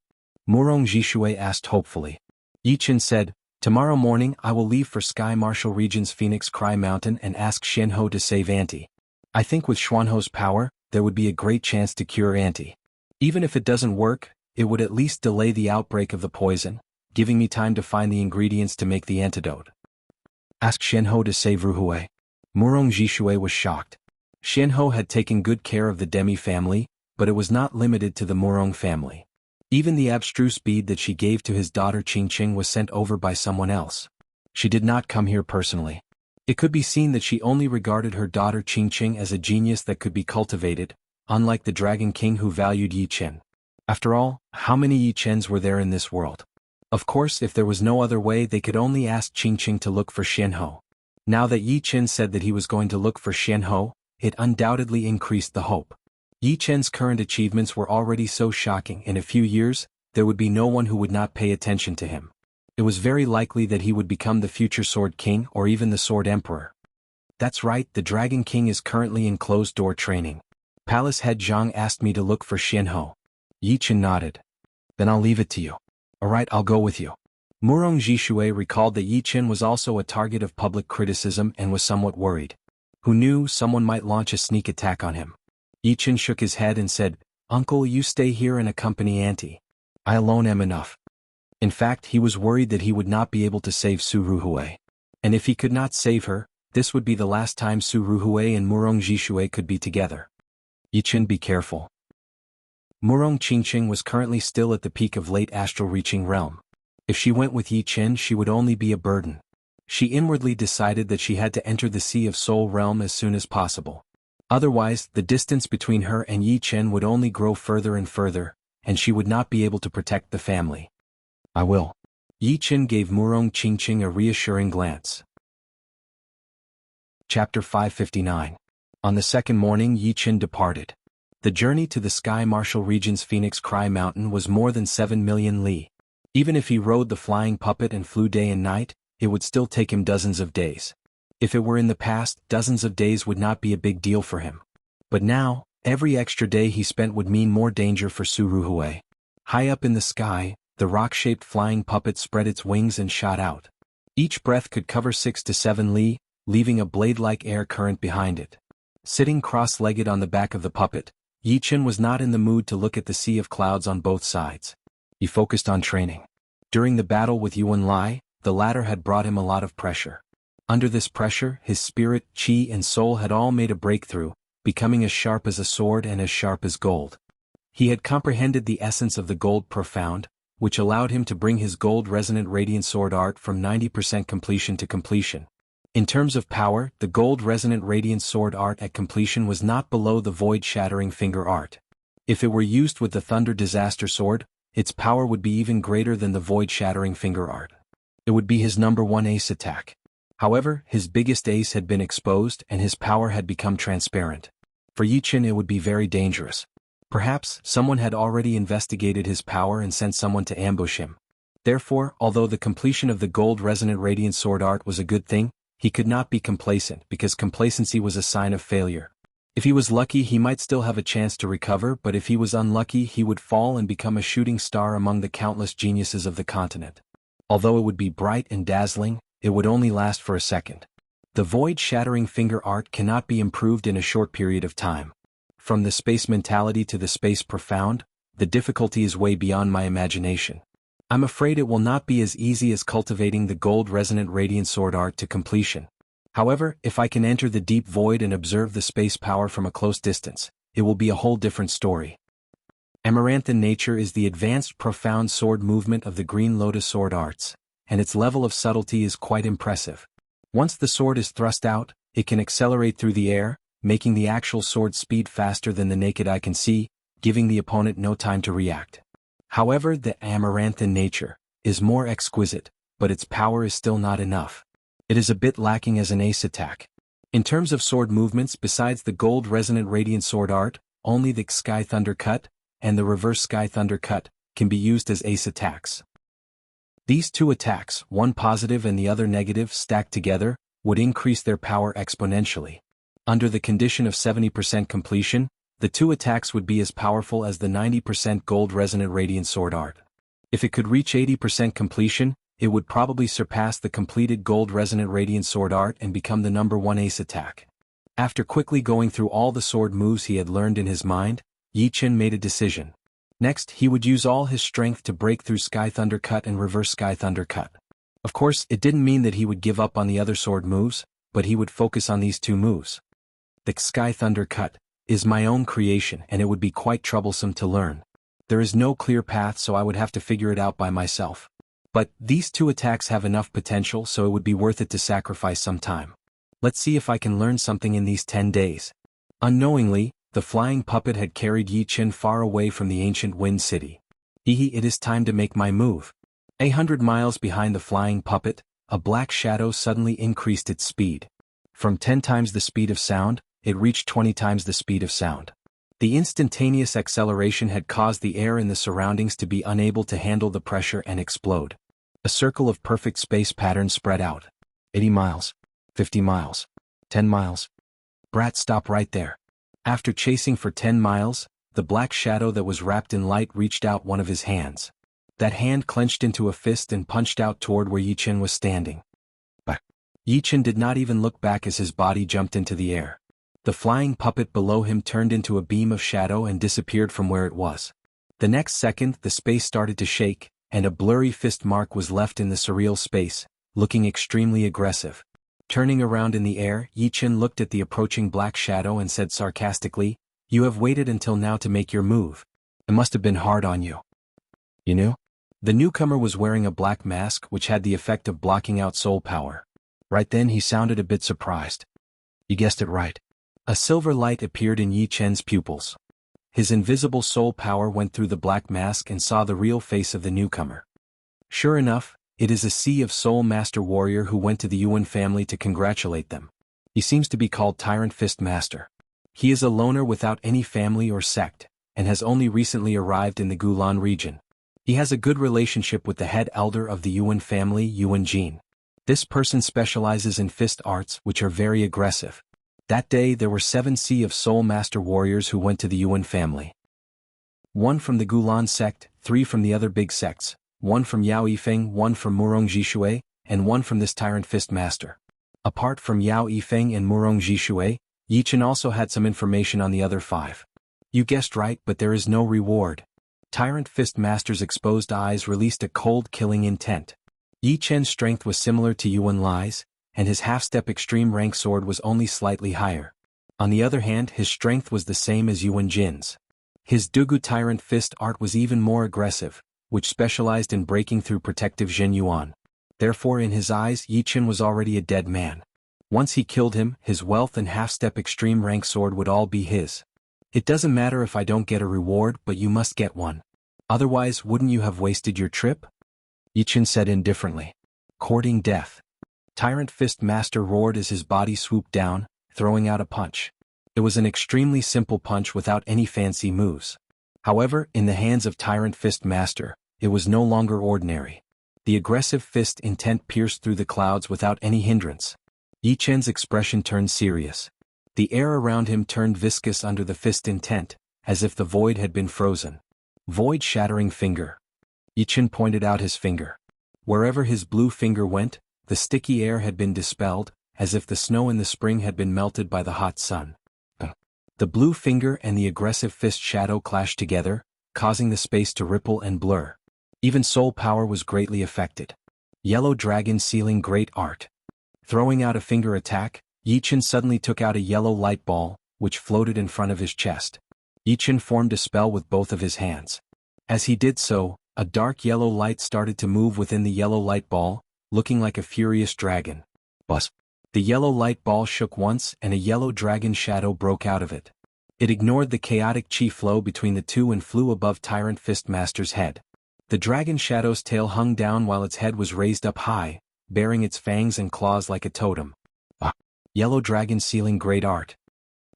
Murong Jishui asked hopefully. Yi Chen said, Tomorrow morning I will leave for Sky Martial Region's Phoenix Cry Mountain and ask Xianhou to save Auntie. I think with Xuanhou's power, there would be a great chance to cure Auntie. Even if it doesn't work, it would at least delay the outbreak of the poison, giving me time to find the ingredients to make the antidote. Ask Xianhou to save Ruhui. Murong Jishui was shocked. Xianhou had taken good care of the Demi family, but it was not limited to the Murong family. Even the abstruse bead that she gave to his daughter Qingqing was sent over by someone else. She did not come here personally. It could be seen that she only regarded her daughter Qingqing as a genius that could be cultivated, unlike the Dragon King who valued Yi Chen. After all, how many Yi Chens were there in this world? Of course, if there was no other way, they could only ask Qingqing to look for Xianhou. Now that Yi Chen said that he was going to look for Xianhou, it undoubtedly increased the hope. Yi Chen's current achievements were already so shocking. In a few years, there would be no one who would not pay attention to him. It was very likely that he would become the future Sword King or even the Sword Emperor. That's right, the Dragon King is currently in closed-door training. Palace head Zhang asked me to look for Xianhou. Yi Chen nodded. Then I'll leave it to you. Alright, I'll go with you. Murong Jishui recalled that Yi Chen was also a target of public criticism and was somewhat worried. Who knew someone might launch a sneak attack on him? Yi Chen shook his head and said, Uncle, you stay here and accompany Auntie. I alone am enough. In fact, he was worried that he would not be able to save Su Ruhui. And if he could not save her, this would be the last time Su Ruhui and Murong Jishui could be together. Yi Chen, be careful. Murong Qingqing was currently still at the peak of late astral reaching realm. If she went with Yi Chen, she would only be a burden. She inwardly decided that she had to enter the Sea of Soul realm as soon as possible. Otherwise, the distance between her and Yi Chen would only grow further and further, and she would not be able to protect the family. I will. Yi Chen gave Murong Qingqing a reassuring glance. Chapter 559. On the second morning, Yi Chen departed. The journey to the Sky Martial Region's Phoenix Cry Mountain was more than 7 million li. Even if he rode the flying puppet and flew day and night, it would still take him dozens of days. If it were in the past, dozens of days would not be a big deal for him. But now, every extra day he spent would mean more danger for Su Ruhui. High up in the sky, the rock-shaped flying puppet spread its wings and shot out. Each breath could cover 6 to 7 li, leaving a blade-like air current behind it. Sitting cross-legged on the back of the puppet, Yi Chen was not in the mood to look at the sea of clouds on both sides. He focused on training. During the battle with Yuan Lai, the latter had brought him a lot of pressure. Under this pressure, his spirit, qi and soul had all made a breakthrough, becoming as sharp as a sword and as sharp as gold. He had comprehended the essence of the gold profound, which allowed him to bring his gold resonant radiant sword art from 90% completion to completion. In terms of power, the gold resonant radiant sword art at completion was not below the void shattering finger art. If it were used with the thunder disaster sword, its power would be even greater than the void shattering finger art. It would be his number one ace attack. However, his biggest ace had been exposed and his power had become transparent. For Yi Chen it would be very dangerous. Perhaps someone had already investigated his power and sent someone to ambush him. Therefore, although the completion of the gold resonant radiant sword art was a good thing, he could not be complacent because complacency was a sign of failure. If he was lucky, he might still have a chance to recover, but if he was unlucky, he would fall and become a shooting star among the countless geniuses of the continent. Although it would be bright and dazzling, it would only last for a second. The void-shattering finger art cannot be improved in a short period of time. From the space mentality to the space profound, the difficulty is way beyond my imagination. I'm afraid it will not be as easy as cultivating the gold resonant radiant sword art to completion. However, if I can enter the deep void and observe the space power from a close distance, it will be a whole different story. Amaranthan nature is the advanced profound sword movement of the green lotus sword arts, and its level of subtlety is quite impressive. Once the sword is thrust out, it can accelerate through the air, making the actual sword speed faster than the naked eye can see, giving the opponent no time to react. However, the Amaranthan nature is more exquisite, but its power is still not enough. It is a bit lacking as an ace attack. In terms of sword movements, besides the gold resonant radiant sword art, only the Sky Thunder Cut and the reverse Sky Thunder Cut can be used as ace attacks. These two attacks, one positive and the other negative, stacked together, would increase their power exponentially. Under the condition of 70% completion, the two attacks would be as powerful as the 90% gold resonant radiant sword art. If it could reach 80% completion, it would probably surpass the completed gold resonant radiant sword art and become the number one ace attack. After quickly going through all the sword moves he had learned in his mind, Yi Chen made a decision. Next, he would use all his strength to break through Sky Thunder Cut and reverse Sky Thunder Cut. Of course, it didn't mean that he would give up on the other sword moves, but he would focus on these two moves. The Sky Thunder Cut is my own creation and it would be quite troublesome to learn. There is no clear path, so I would have to figure it out by myself. But these two attacks have enough potential, so it would be worth it to sacrifice some time. Let's see if I can learn something in these 10 days. Unknowingly, the flying puppet had carried Yi Qin far away from the ancient Wind City. It is time to make my move. 100 miles behind the flying puppet, a black shadow suddenly increased its speed. From 10 times the speed of sound, it reached 20 times the speed of sound. The instantaneous acceleration had caused the air in the surroundings to be unable to handle the pressure and explode. A circle of perfect space patterns spread out. 80 miles. 50 miles. 10 miles. Brat, stop right there. After chasing for 10 miles, the black shadow that was wrapped in light reached out one of his hands. That hand clenched into a fist and punched out toward where Yi Qin was standing. But Yi Qin did not even look back as his body jumped into the air. The flying puppet below him turned into a beam of shadow and disappeared from where it was. The next second, the space started to shake, and a blurry fist mark was left in the surreal space, looking extremely aggressive. Turning around in the air, Yi Qin looked at the approaching black shadow and said sarcastically, "You have waited until now to make your move. It must have been hard on you. You knew?" The newcomer was wearing a black mask which had the effect of blocking out soul power. Right then he sounded a bit surprised. "You guessed it right." A silver light appeared in Yi Chen's pupils. His invisible soul power went through the black mask and saw the real face of the newcomer. Sure enough, it is a Sea of Soul Master warrior who went to the Yuan family to congratulate them. He seems to be called Tyrant Fist Master. He is a loner without any family or sect, and has only recently arrived in the Gulan region. He has a good relationship with the head elder of the Yuan family, Yuan Jin. This person specializes in fist arts which are very aggressive. That day there were 7 Sea of Soul Master warriors who went to the Yuan family. 1 from the Gulan sect, 3 from the other big sects, 1 from Yao Yifeng, 1 from Murong Jishui, and 1 from this Tyrant Fist Master. Apart from Yao Yifeng and Murong Jishui, Yi Qin also had some information on the other 5. You guessed right, but there is no reward. Tyrant Fist Master's exposed eyes released a cold killing intent. Yi Chen's strength was similar to Yuan Lai's, and his half-step extreme rank sword was only slightly higher. On the other hand, his strength was the same as Yuan Jin's. His Dugu Tyrant Fist art was even more aggressive, which specialized in breaking through protective Zhen Yuan. Therefore in his eyes Yi Qin was already a dead man. Once he killed him, his wealth and half-step extreme rank sword would all be his. It doesn't matter if I don't get a reward, but you must get one. Otherwise, wouldn't you have wasted your trip? Yi Qin said indifferently. Courting death. Tyrant Fist Master roared as his body swooped down, throwing out a punch. It was an extremely simple punch without any fancy moves. However, in the hands of Tyrant Fist Master, it was no longer ordinary. The aggressive fist intent pierced through the clouds without any hindrance. Yi Chen's expression turned serious. The air around him turned viscous under the fist intent, as if the void had been frozen. Void-shattering finger. Yi Chen pointed out his finger. Wherever his blue finger went, the sticky air had been dispelled, as if the snow in the spring had been melted by the hot sun. The blue finger and the aggressive fist shadow clashed together, causing the space to ripple and blur. Even soul power was greatly affected. Yellow dragon sealing great art. Throwing out a finger attack, Yi Chen suddenly took out a yellow light ball, which floated in front of his chest. Yi Chen formed a spell with both of his hands. As he did so, a dark yellow light started to move within the yellow light ball, looking like a furious dragon. Buzz. The yellow light ball shook once and a yellow dragon shadow broke out of it. It ignored the chaotic chi flow between the two and flew above Tyrant Fist Master's head. The dragon shadow's tail hung down while its head was raised up high, bearing its fangs and claws like a totem. Yellow dragon sealing great art.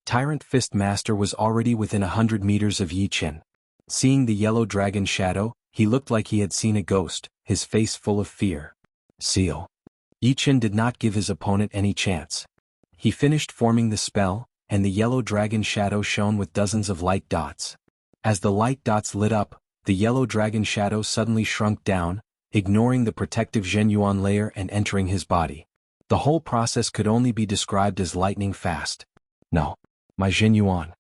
Tyrant Fist Master was already within 100 meters of Yi Chen. Seeing the yellow dragon shadow, he looked like he had seen a ghost, his face full of fear. Seal. Yi Chen did not give his opponent any chance. He finished forming the spell, and the yellow dragon shadow shone with dozens of light dots. As the light dots lit up, the yellow dragon shadow suddenly shrunk down, ignoring the protective Zhen Yuan layer and entering his body. The whole process could only be described as lightning fast. No. My Zhen Yuan.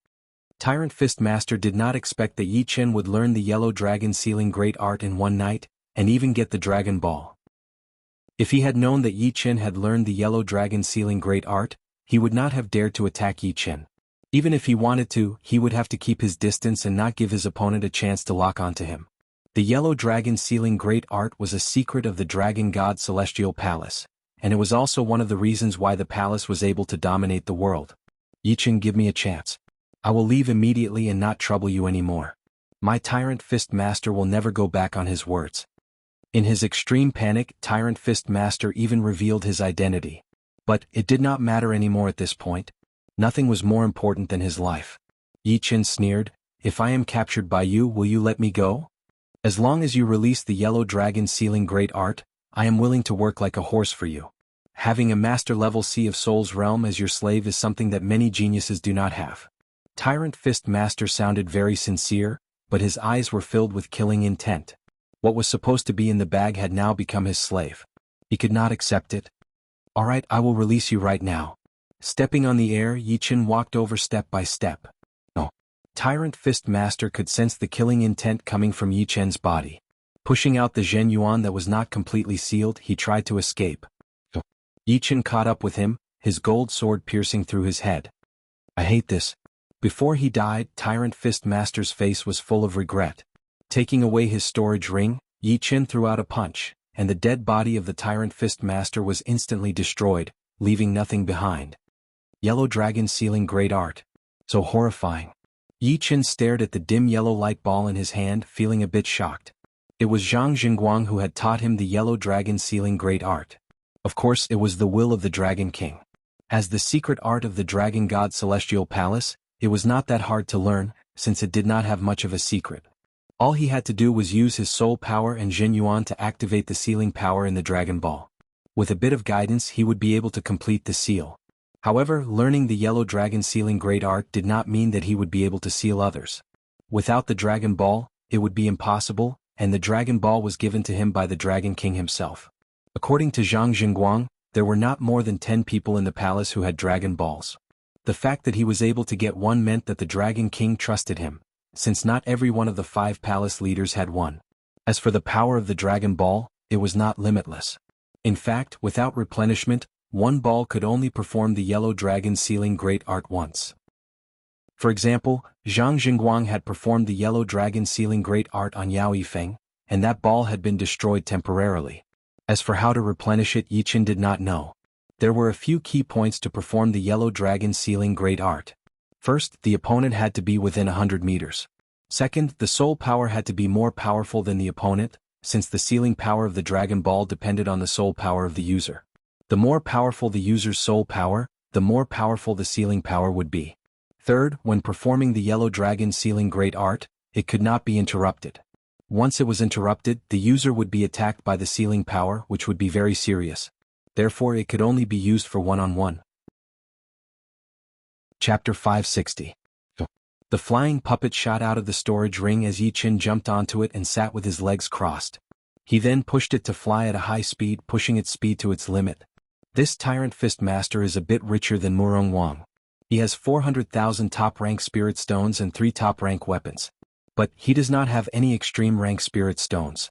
Tyrant Fist Master did not expect that Yi Chen would learn the yellow dragon sealing great art in one night, and even get the Dragon Ball. If he had known that Yi Chen had learned the yellow dragon sealing great art, he would not have dared to attack Yi Chen. Even if he wanted to, he would have to keep his distance and not give his opponent a chance to lock onto him. The yellow dragon sealing great art was a secret of the Dragon God Celestial Palace, and it was also one of the reasons why the palace was able to dominate the world. Yichen, give me a chance. I will leave immediately and not trouble you anymore. My Tyrant Fist Master will never go back on his words. In his extreme panic, Tyrant Fist Master even revealed his identity. But it did not matter anymore at this point. Nothing was more important than his life. Yichen sneered, "If I am captured by you, will you let me go? As long as you release the yellow dragon sealing great art, I am willing to work like a horse for you. Having a master-level Sea of Souls realm as your slave is something that many geniuses do not have." Tyrant Fist Master sounded very sincere, but his eyes were filled with killing intent. What was supposed to be in the bag had now become his slave. He could not accept it. "All right, I will release you right now." Stepping on the air, Yichen walked over step by step. No. Tyrant Fist Master could sense the killing intent coming from Yichen's body. Pushing out the Zhen Yuan that was not completely sealed, he tried to escape. Yichen caught up with him, his gold sword piercing through his head. "I hate this." Before he died, Tyrant Fist Master's face was full of regret. Taking away his storage ring, Yichen threw out a punch, and the dead body of the Tyrant Fist Master was instantly destroyed, leaving nothing behind. Yellow dragon sealing great art. So horrifying. Yichen stared at the dim yellow light ball in his hand, feeling a bit shocked. It was Zhang Jingguang who had taught him the yellow dragon sealing great art. Of course, it was the will of the Dragon King. As the secret art of the Dragon God Celestial Palace, it was not that hard to learn, since it did not have much of a secret. All he had to do was use his soul power and Zhen Yuan to activate the sealing power in the Dragon Ball. With a bit of guidance, he would be able to complete the seal. However, learning the yellow dragon sealing great art did not mean that he would be able to seal others. Without the Dragon Ball, it would be impossible, and the Dragon Ball was given to him by the Dragon King himself. According to Zhang Jingguang, there were not more than 10 people in the palace who had Dragon Balls. The fact that he was able to get one meant that the Dragon King trusted him, since not every one of the 5 palace leaders had one. As for the power of the Dragon Ball, it was not limitless. In fact, without replenishment, one ball could only perform the yellow dragon sealing great art once. For example, Zhang Jingguang had performed the yellow dragon sealing great art on Yao Yifeng, and that ball had been destroyed temporarily. As for how to replenish it, Yichen did not know. There were a few key points to perform the yellow dragon sealing great art. First, the opponent had to be within 100 meters. Second, the soul power had to be more powerful than the opponent, since the sealing power of the Dragon Ball depended on the soul power of the user. The more powerful the user's soul power, the more powerful the sealing power would be. Third, when performing the yellow dragon sealing great art, it could not be interrupted. Once it was interrupted, the user would be attacked by the sealing power, which would be very serious. Therefore, it could only be used for one-on-one. Chapter 560. The flying puppet shot out of the storage ring as Yichen jumped onto it and sat with his legs crossed. He then pushed it to fly at a high speed, pushing its speed to its limit. This Tyrant Fist Master is a bit richer than Murong Wang. He has 400,000 top-rank spirit stones and 3 top-rank weapons. But he does not have any extreme-rank spirit stones.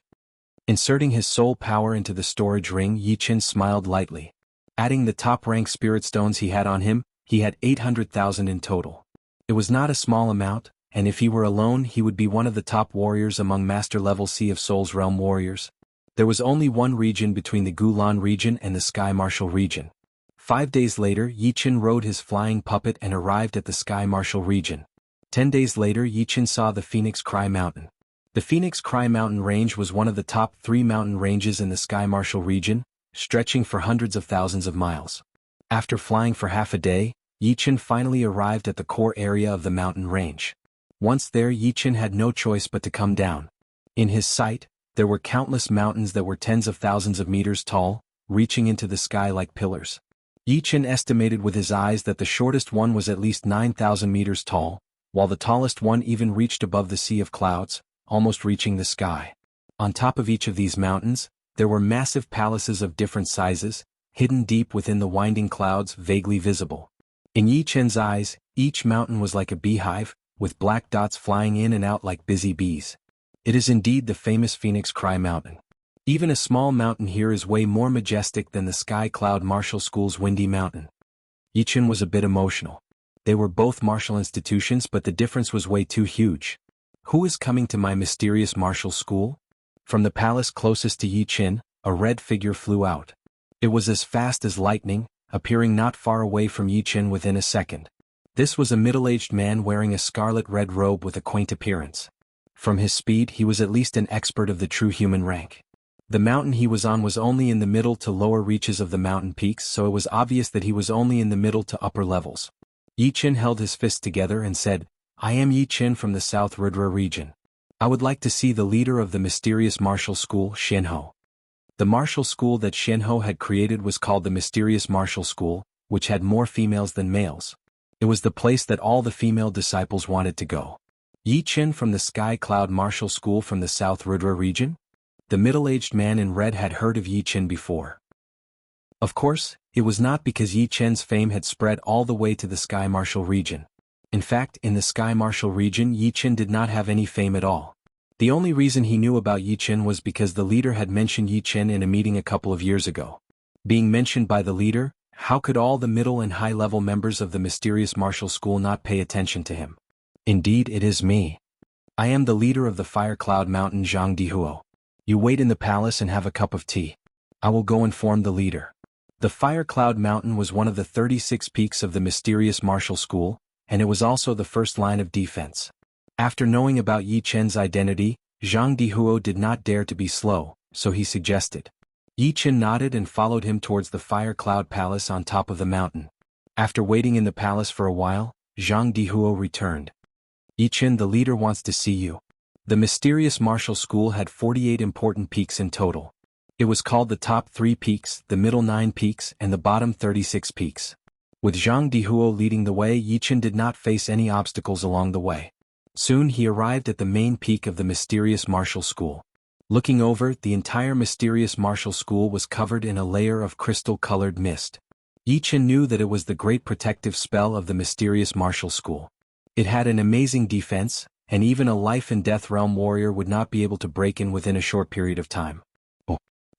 Inserting his soul power into the storage ring, Yichen smiled lightly. Adding the top-rank spirit stones he had on him, he had 800,000 in total. It was not a small amount, and if he were alone he would be one of the top warriors among master-level Sea of Souls realm warriors. There was only one region between the Gulan region and the Sky Marshal region. 5 days later, Yichen rode his flying puppet and arrived at the Sky Marshal region. 10 days later, Yichen saw the Phoenix Cry Mountain. The Phoenix Cry Mountain range was one of the top 3 mountain ranges in the Sky Marshal region, stretching for hundreds of thousands of miles. After flying for half a day, Yichen finally arrived at the core area of the mountain range. Once there, Yichen had no choice but to come down. In his sight, there were countless mountains that were tens of thousands of meters tall, reaching into the sky like pillars. Yichen estimated with his eyes that the shortest one was at least 9,000 meters tall, while the tallest one even reached above the sea of clouds, almost reaching the sky. On top of each of these mountains, there were massive palaces of different sizes, hidden deep within the winding clouds, vaguely visible. In Yichen's eyes, each mountain was like a beehive, with black dots flying in and out like busy bees. It is indeed the famous Phoenix Cry Mountain. Even a small mountain here is way more majestic than the Sky Cloud Martial School's Windy Mountain. Yichen was a bit emotional. They were both martial institutions, but the difference was way too huge. Who is coming to my mysterious martial school? From the palace closest to Yichen, a red figure flew out. It was as fast as lightning, appearing not far away from Yichen within a second. This was a middle-aged man wearing a scarlet-red robe with a quaint appearance. From his speed he was at least an expert of the true human rank. The mountain he was on was only in the middle to lower reaches of the mountain peaks, so it was obvious that he was only in the middle to upper levels. Yichen held his fists together and said, "I am Yichen from the South Rudra region. I would like to see the leader of the mysterious martial school, Jianghu." The martial school that Jianghu had created was called the Mysterious Martial School, which had more females than males. It was the place that all the female disciples wanted to go. Yichen from the Sky Cloud Martial School from the South Rudra region? The middle-aged man in red had heard of Yichen before. Of course, it was not because Yichen's fame had spread all the way to the Sky Martial region. In fact, in the Sky Martial region Yichen did not have any fame at all. The only reason he knew about Yichen was because the leader had mentioned Yichen in a meeting a couple of years ago. Being mentioned by the leader, how could all the middle and high-level members of the Mysterious Martial School not pay attention to him? Indeed, it is me. I am the leader of the Fire Cloud Mountain Jianghu. You wait in the palace and have a cup of tea. I will go inform the leader. The Fire Cloud Mountain was one of the 36 peaks of the Mysterious Martial School, and it was also the first line of defense. After knowing about Yichen's identity, Zhang Dihuo did not dare to be slow, so he suggested. Yichen nodded and followed him towards the Fire Cloud Palace on top of the mountain. After waiting in the palace for a while, Zhang Dihuo returned. Yichen, the leader wants to see you. The Mysterious Martial School had 48 important peaks in total. It was called the top 3 peaks, the middle 9 peaks, and the bottom 36 peaks. With Zhang Dihuo leading the way, Yichen did not face any obstacles along the way. Soon he arrived at the main peak of the Mysterious Martial School. Looking over, the entire Mysterious Martial School was covered in a layer of crystal-colored mist. Yichen knew that it was the great protective spell of the Mysterious Martial School. It had an amazing defense, and even a life-and-death realm warrior would not be able to break in within a short period of time.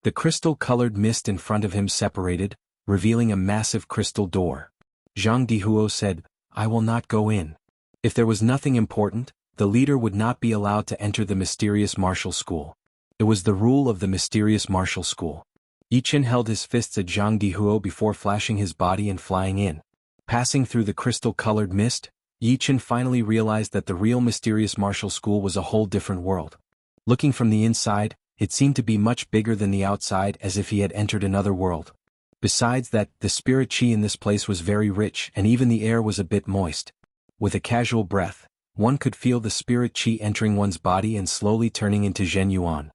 The crystal-colored mist in front of him separated, revealing a massive crystal door. Zhang Dihuo said, "I will not go in." If there was nothing important, the leader would not be allowed to enter the Mysterious Martial School. It was the rule of the Mysterious Martial School. Yichen held his fists at Zhang Dihuo before flashing his body and flying in. Passing through the crystal-colored mist, Yichen finally realized that the real Mysterious Martial School was a whole different world. Looking from the inside, it seemed to be much bigger than the outside, as if he had entered another world. Besides that, the spirit qi in this place was very rich and even the air was a bit moist. With a casual breath, one could feel the spirit qi entering one's body and slowly turning into Zhen Yuan.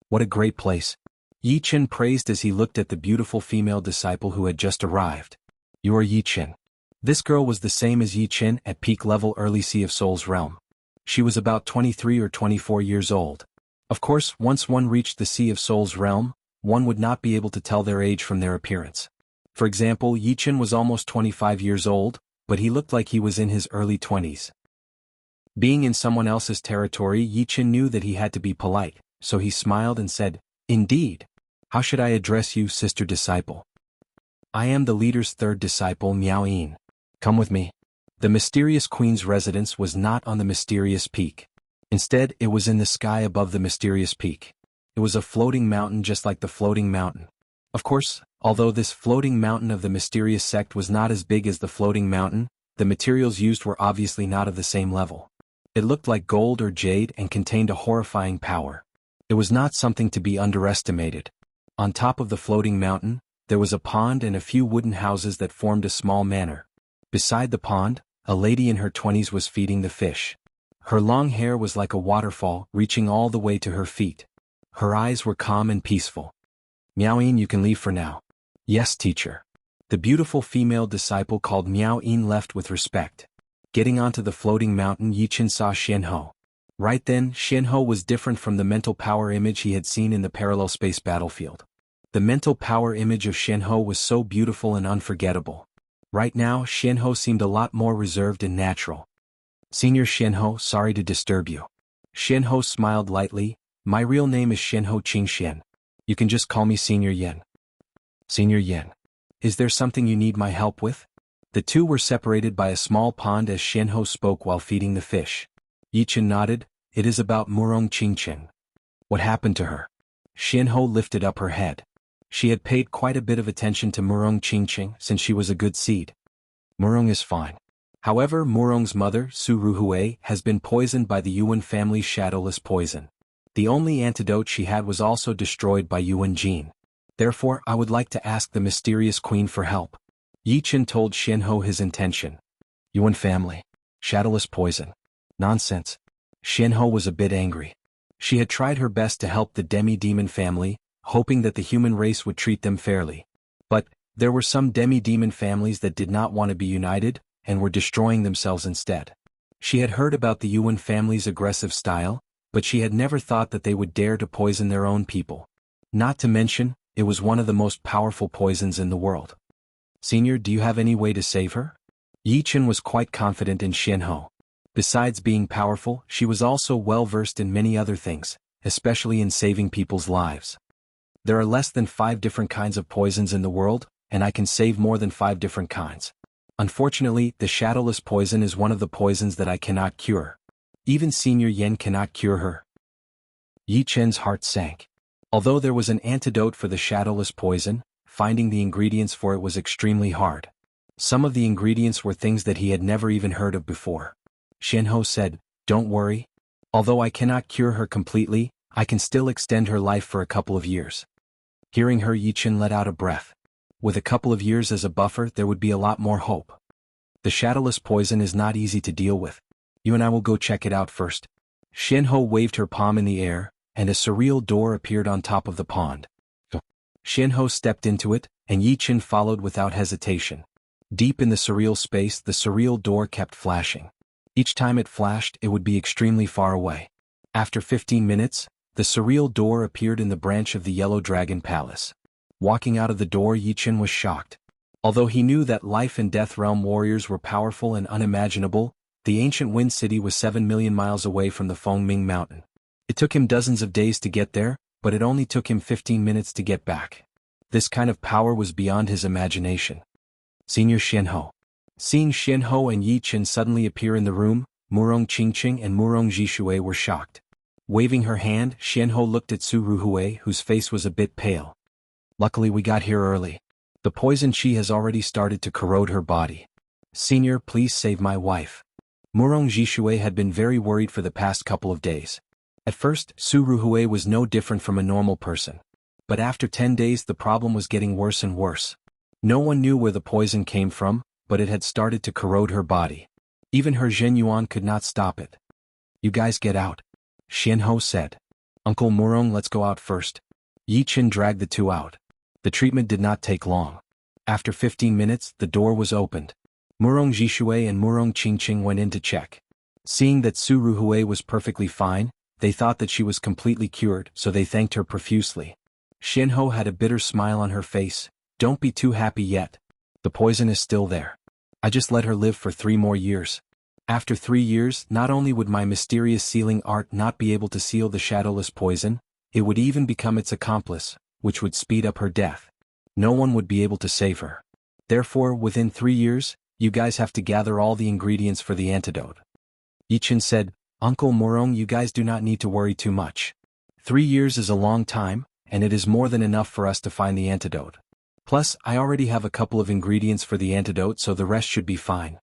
What a great place! Yichen praised as he looked at the beautiful female disciple who had just arrived. You are Yichen. This girl was the same as Yichen at peak level early Sea of Souls realm. She was about 23 or 24 years old. Of course, once one reached the Sea of Souls realm, one would not be able to tell their age from their appearance. For example, Yichen was almost 25 years old, but he looked like he was in his early 20s. Being in someone else's territory, Yichen knew that he had to be polite, so he smiled and said, "Indeed. How should I address you, sister disciple?" "I am the leader's third disciple, Miao Yin. Come with me." The mysterious queen's residence was not on the mysterious peak. Instead, it was in the sky above the mysterious peak. It was a floating mountain just like the floating mountain. Of course, although this floating mountain of the mysterious sect was not as big as the floating mountain, the materials used were obviously not of the same level. It looked like gold or jade and contained a horrifying power. It was not something to be underestimated. On top of the floating mountain, there was a pond and a few wooden houses that formed a small manor. Beside the pond, a lady in her 20s was feeding the fish. Her long hair was like a waterfall, reaching all the way to her feet. Her eyes were calm and peaceful. "Miao Yin, you can leave for now." "Yes, teacher." The beautiful female disciple called Miao Yin left with respect. Getting onto the floating mountain, Yichen saw Jianghu. Right then, Jianghu was different from the mental power image he had seen in the parallel space battlefield. The mental power image of Jianghu was so beautiful and unforgettable. Right now, Jianghu seemed a lot more reserved and natural. "Senior Jianghu, sorry to disturb you." Jianghu smiled lightly. "My real name is Jianghu Qingxian. You can just call me Senior Yen." "Senior Yen. Is there something you need my help with?" The two were separated by a small pond as Jianghu spoke while feeding the fish. Yichen nodded. "It is about Murong Qingchen." "What happened to her?" Jianghu lifted up her head. She had paid quite a bit of attention to Murong Qingqing since she was a good seed. Murong is fine. However, Murong's mother, Su Ruhui, has been poisoned by the Yuan family's shadowless poison. The only antidote she had was also destroyed by Yuan Jin. Therefore, I would like to ask the mysterious queen for help. Yi Chen told Xianhou his intention. Yuan family. Shadowless poison. Nonsense. Xianhou was a bit angry. She had tried her best to help the demi-demon family, hoping that the human race would treat them fairly. But, there were some demi-demon families that did not want to be united, and were destroying themselves instead. She had heard about the Yuan family's aggressive style, but she had never thought that they would dare to poison their own people. Not to mention, it was one of the most powerful poisons in the world. Senior, do you have any way to save her? Yi Chen was quite confident in Xianhou. Besides being powerful, she was also well-versed in many other things, especially in saving people's lives. There are less than 5 different kinds of poisons in the world, and I can save more than 5 different kinds. Unfortunately, the shadowless poison is one of the poisons that I cannot cure. Even Senior Yen cannot cure her. Yi Chen's heart sank. Although there was an antidote for the shadowless poison, finding the ingredients for it was extremely hard. Some of the ingredients were things that he had never even heard of before. Xianhou said, "Don't worry. Although I cannot cure her completely, I can still extend her life for a couple of years." Hearing her, Yi Chen let out a breath. With a couple of years as a buffer, there would be a lot more hope. The shadowless poison is not easy to deal with. You and I will go check it out first. Xianhou waved her palm in the air, and a surreal door appeared on top of the pond. Xianhou stepped into it, and Yi Chen followed without hesitation. Deep in the surreal space, the surreal door kept flashing. Each time it flashed, it would be extremely far away. After 15 minutes, the surreal door appeared in the branch of the Yellow Dragon Palace. Walking out of the door, Yi Chen was shocked. Although he knew that life and death realm warriors were powerful and unimaginable, the ancient Wind City was 7 million miles away from the Fengming Mountain. It took him dozens of days to get there, but it only took him 15 minutes to get back. This kind of power was beyond his imagination. Senior Xianhou. Seeing Xianhou and Yi Chen suddenly appear in the room, Murong Qingqing and Murong Zhishui were shocked. Waving her hand, Xianhou looked at Su Ruhui, whose face was a bit pale. Luckily we got here early. The poison chi has already started to corrode her body. Senior, please save my wife. Murong Zhishui had been very worried for the past couple of days. At first, Su Ruhui was no different from a normal person. But after 10 days the problem was getting worse and worse. No one knew where the poison came from, but it had started to corrode her body. Even her Zhen Yuan could not stop it. You guys get out. Xianhou said. Uncle Murong, let's go out first. Yi Chen dragged the two out. The treatment did not take long. After 15 minutes, the door was opened. Murong Zhishui and Murong Qingqing went in to check. Seeing that Su Ruhui was perfectly fine, they thought that she was completely cured, so they thanked her profusely. Xianhou had a bitter smile on her face. Don't be too happy yet. The poison is still there. I just let her live for 3 more years. After 3 years, not only would my mysterious sealing art not be able to seal the shadowless poison, it would even become its accomplice, which would speed up her death. No one would be able to save her. Therefore, within 3 years, you guys have to gather all the ingredients for the antidote. Yi Chen said, Uncle Murong, you guys do not need to worry too much. 3 years is a long time, and it is more than enough for us to find the antidote. Plus, I already have a couple of ingredients for the antidote, so the rest should be fine.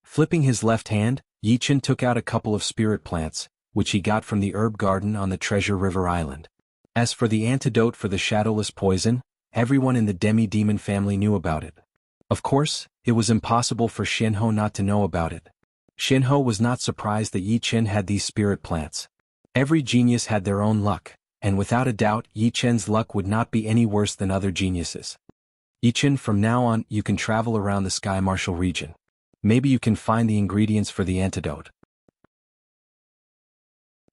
Flipping his left hand, Yi Chen took out a couple of spirit plants, which he got from the herb garden on the Treasure River Island. As for the antidote for the shadowless poison, everyone in the demi-demon family knew about it. Of course, it was impossible for Xianhou not to know about it. Xianhou was not surprised that Yi Chen had these spirit plants. Every genius had their own luck, and without a doubt Yi Chen's luck would not be any worse than other geniuses. Yi Chen, from now on, you can travel around the Sky Martial region. Maybe you can find the ingredients for the antidote.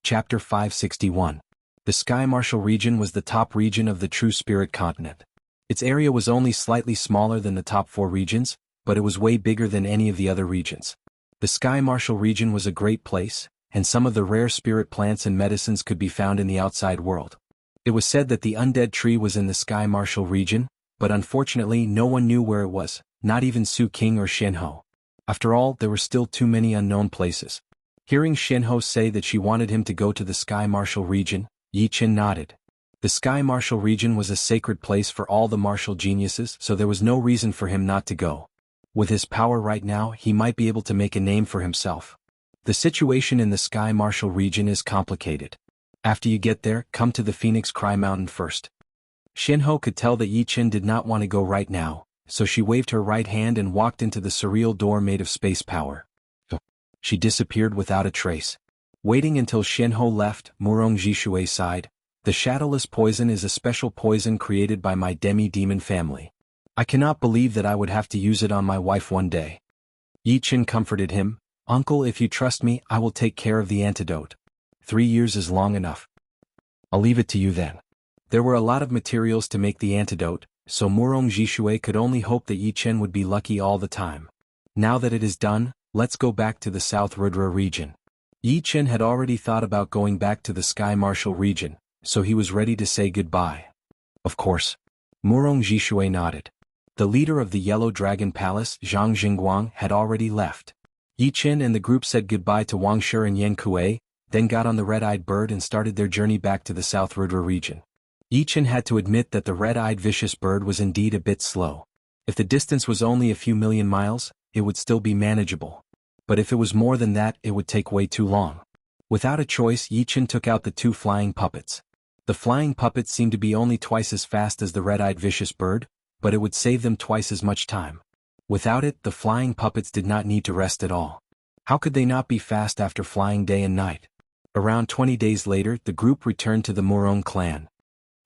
Chapter 561. The Sky Martial region was the top region of the True Spirit continent. Its area was only slightly smaller than the top 4 regions, but it was way bigger than any of the other regions. The Sky Martial region was a great place, and some of the rare spirit plants and medicines could be found in the outside world. It was said that the undead tree was in the Sky Martial region, but unfortunately no one knew where it was, not even Su King or Xianhou. After all, there were still too many unknown places. Hearing Xianhou say that she wanted him to go to the Sky Martial region, Yi Chen nodded. The Sky Martial region was a sacred place for all the martial geniuses, so there was no reason for him not to go. With his power right now, he might be able to make a name for himself. The situation in the Sky Martial region is complicated. After you get there, come to the Phoenix Cry Mountain first. Shinho could tell that Yi Qin did not want to go right now, so she waved her right hand and walked into the surreal door made of space power. She disappeared without a trace. Waiting until Shinho left, Murong Jishui sighed. The shadowless poison is a special poison created by my demi-demon family. I cannot believe that I would have to use it on my wife one day. Yi Qin comforted him. Uncle, if you trust me, I will take care of the antidote. 3 years is long enough. I'll leave it to you then. There were a lot of materials to make the antidote, so Murong Jishui could only hope that Yi Qin would be lucky all the time. Now that it is done, let's go back to the South Rudra region. Yi Qin had already thought about going back to the Sky Martial region, so he was ready to say goodbye. Of course. Murong Jishui nodded. The leader of the Yellow Dragon Palace, Zhang Jingguang, had already left. Yi Qin and the group said goodbye to Wang Shi and Yan Kuei, then got on the red-eyed bird and started their journey back to the South Rudra region. Yi Qin had to admit that the red-eyed vicious bird was indeed a bit slow. If the distance was only a few million miles, it would still be manageable. But if it was more than that, it would take way too long. Without a choice, Yi Qin took out the 2 flying puppets. The flying puppets seemed to be only twice as fast as the red-eyed vicious bird, but it would save them twice as much time. Without it, the flying puppets did not need to rest at all. How could they not be fast after flying day and night? Around 20 days later, the group returned to the Murong clan.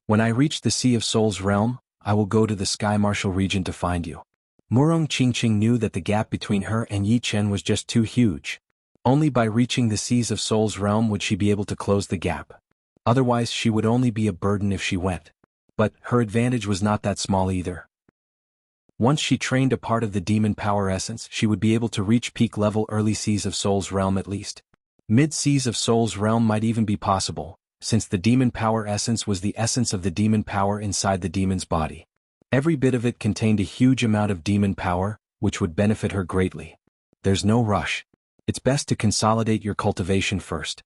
When I reach the Sea of Souls realm, I will go to the Sky Martial region to find you. Murong Qingqing knew that the gap between her and Yi Qin was just too huge. Only by reaching the Seas of Souls realm would she be able to close the gap. Otherwise she would only be a burden if she went. But her advantage was not that small either. Once she trained a part of the demon power essence, she would be able to reach peak level early Seas of Souls realm at least. Mid Seas of Souls realm might even be possible, since the demon power essence was the essence of the demon power inside the demon's body. Every bit of it contained a huge amount of demon power, which would benefit her greatly. There's no rush. It's best to consolidate your cultivation first.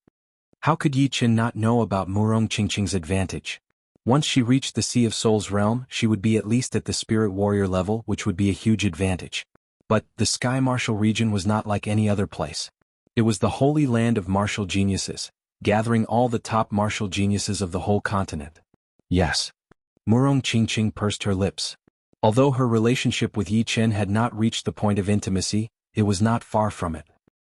How could Yi Qin not know about Murong Qingqing's advantage? Once she reached the Sea of Souls realm, she would be at least at the Spirit Warrior level, which would be a huge advantage. But the Sky Martial region was not like any other place. It was the holy land of martial geniuses, gathering all the top martial geniuses of the whole continent. Yes. Murong Qingqing pursed her lips. Although her relationship with Yi Qin had not reached the point of intimacy, it was not far from it.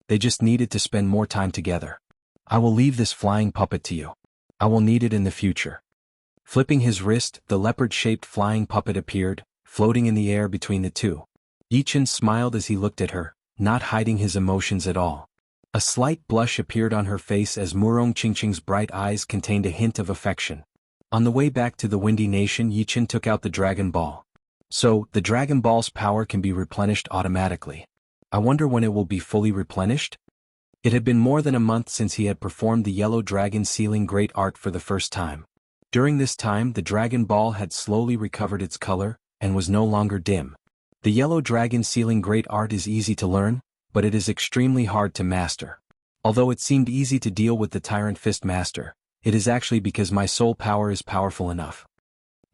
They just needed to spend more time together. I will leave this flying puppet to you. I will need it in the future. Flipping his wrist, the leopard-shaped flying puppet appeared, floating in the air between the two. Yi Qin smiled as he looked at her, not hiding his emotions at all. A slight blush appeared on her face as Murong Qingqing's bright eyes contained a hint of affection. On the way back to the Windy Nation, Yi Qin took out the Dragon Ball. So, the Dragon Ball's power can be replenished automatically. I wonder when it will be fully replenished? It had been more than a month since he had performed the Yellow Dragon Sealing Great Art for the first time. During this time, the Dragon Ball had slowly recovered its color, and was no longer dim. The Yellow Dragon Sealing Great Art is easy to learn, but it is extremely hard to master. Although it seemed easy to deal with the Tyrant Fist Master, it is actually because my soul power is powerful enough.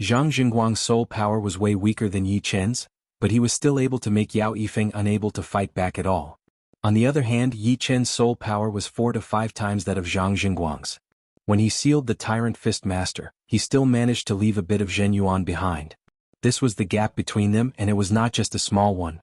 Zhang Jingguang's soul power was way weaker than Yi Qin's, but he was still able to make Yao Yifeng unable to fight back at all. On the other hand, Yi Qin's soul power was 4 to 5 times that of Zhang Jingguang's. When he sealed the Tyrant Fist Master, he still managed to leave a bit of Zhen Yuan behind. This was the gap between them, and it was not just a small one.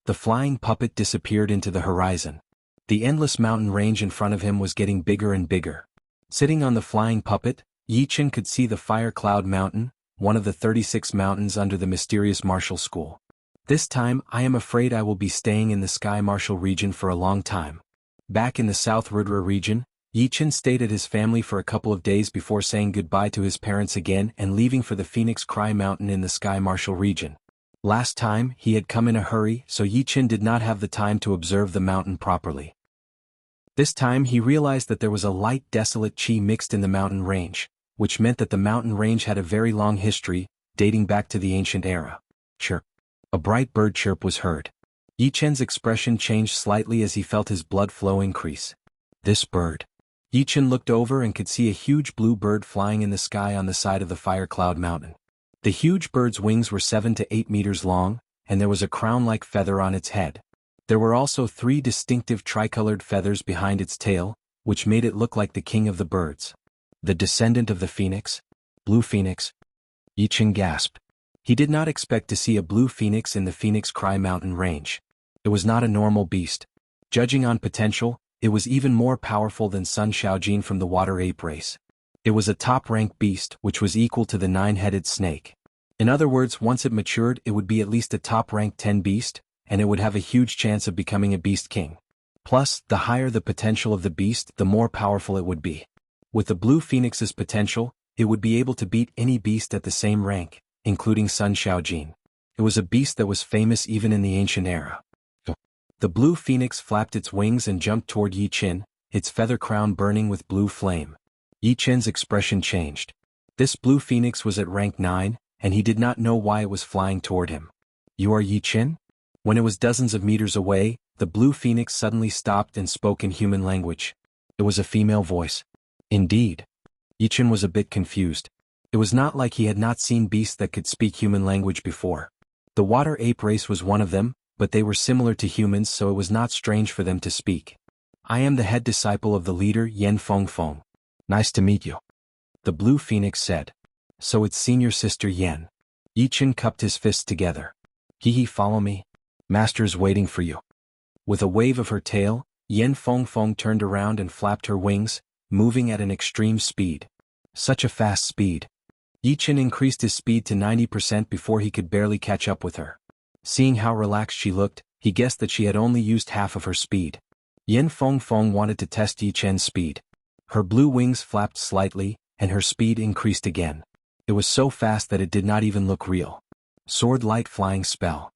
The flying puppet disappeared into the horizon. The endless mountain range in front of him was getting bigger and bigger. Sitting on the flying puppet, Yi Qin could see the Fire Cloud Mountain, one of the 36 mountains under the mysterious martial school. This time, I am afraid I will be staying in the Sky Martial region for a long time. Back in the South Rudra region, Yi Qin stayed at his family for a couple of days before saying goodbye to his parents again and leaving for the Phoenix Cry Mountain in the Sky Martial region. Last time, he had come in a hurry, so Yi Qin did not have the time to observe the mountain properly. This time he realized that there was a light desolate qi mixed in the mountain range, which meant that the mountain range had a very long history, dating back to the ancient era. Chirp. A bright bird chirp was heard. Yi Qin's expression changed slightly as he felt his blood flow increase. This bird. Yichen looked over and could see a huge blue bird flying in the sky on the side of the Fire Cloud Mountain. The huge bird's wings were 7 to 8 meters long, and there was a crown-like feather on its head. There were also 3 distinctive tricolored feathers behind its tail, which made it look like the king of the birds. The descendant of the phoenix? Blue phoenix? Yichen gasped. He did not expect to see a blue phoenix in the Phoenix Cry Mountain range. It was not a normal beast. Judging on potential, it was even more powerful than Sun Xiaojin from the water ape race. It was a top-ranked beast which was equal to the 9-headed snake. In other words, once it matured it would be at least a top-ranked 10 beast, and it would have a huge chance of becoming a beast king. Plus, the higher the potential of the beast, the more powerful it would be. With the blue phoenix's potential, it would be able to beat any beast at the same rank, including Sun Xiaojin. It was a beast that was famous even in the ancient era. The blue phoenix flapped its wings and jumped toward Yichen, its feather crown burning with blue flame. Yichen's expression changed. This blue phoenix was at rank 9, and he did not know why it was flying toward him. "You are Yichen?" When it was dozens of meters away, the blue phoenix suddenly stopped and spoke in human language. It was a female voice. Indeed. Yichen was a bit confused. It was not like he had not seen beasts that could speak human language before. The water ape race was one of them, but they were similar to humans, so it was not strange for them to speak. "I am the head disciple of the leader Yan Fengfeng. Nice to meet you," the blue phoenix said. "So it's senior sister Yan." Yichen cupped his fists together. "He follow me. Master's waiting for you." With a wave of her tail, Yan Fengfeng turned around and flapped her wings, moving at an extreme speed. Such a fast speed. Yichen increased his speed to 90% before he could barely catch up with her. Seeing how relaxed she looked, he guessed that she had only used half of her speed. Yan Fengfeng wanted to test Yichen's speed. Her blue wings flapped slightly, and her speed increased again. It was so fast that it did not even look real. Sword light flying spell.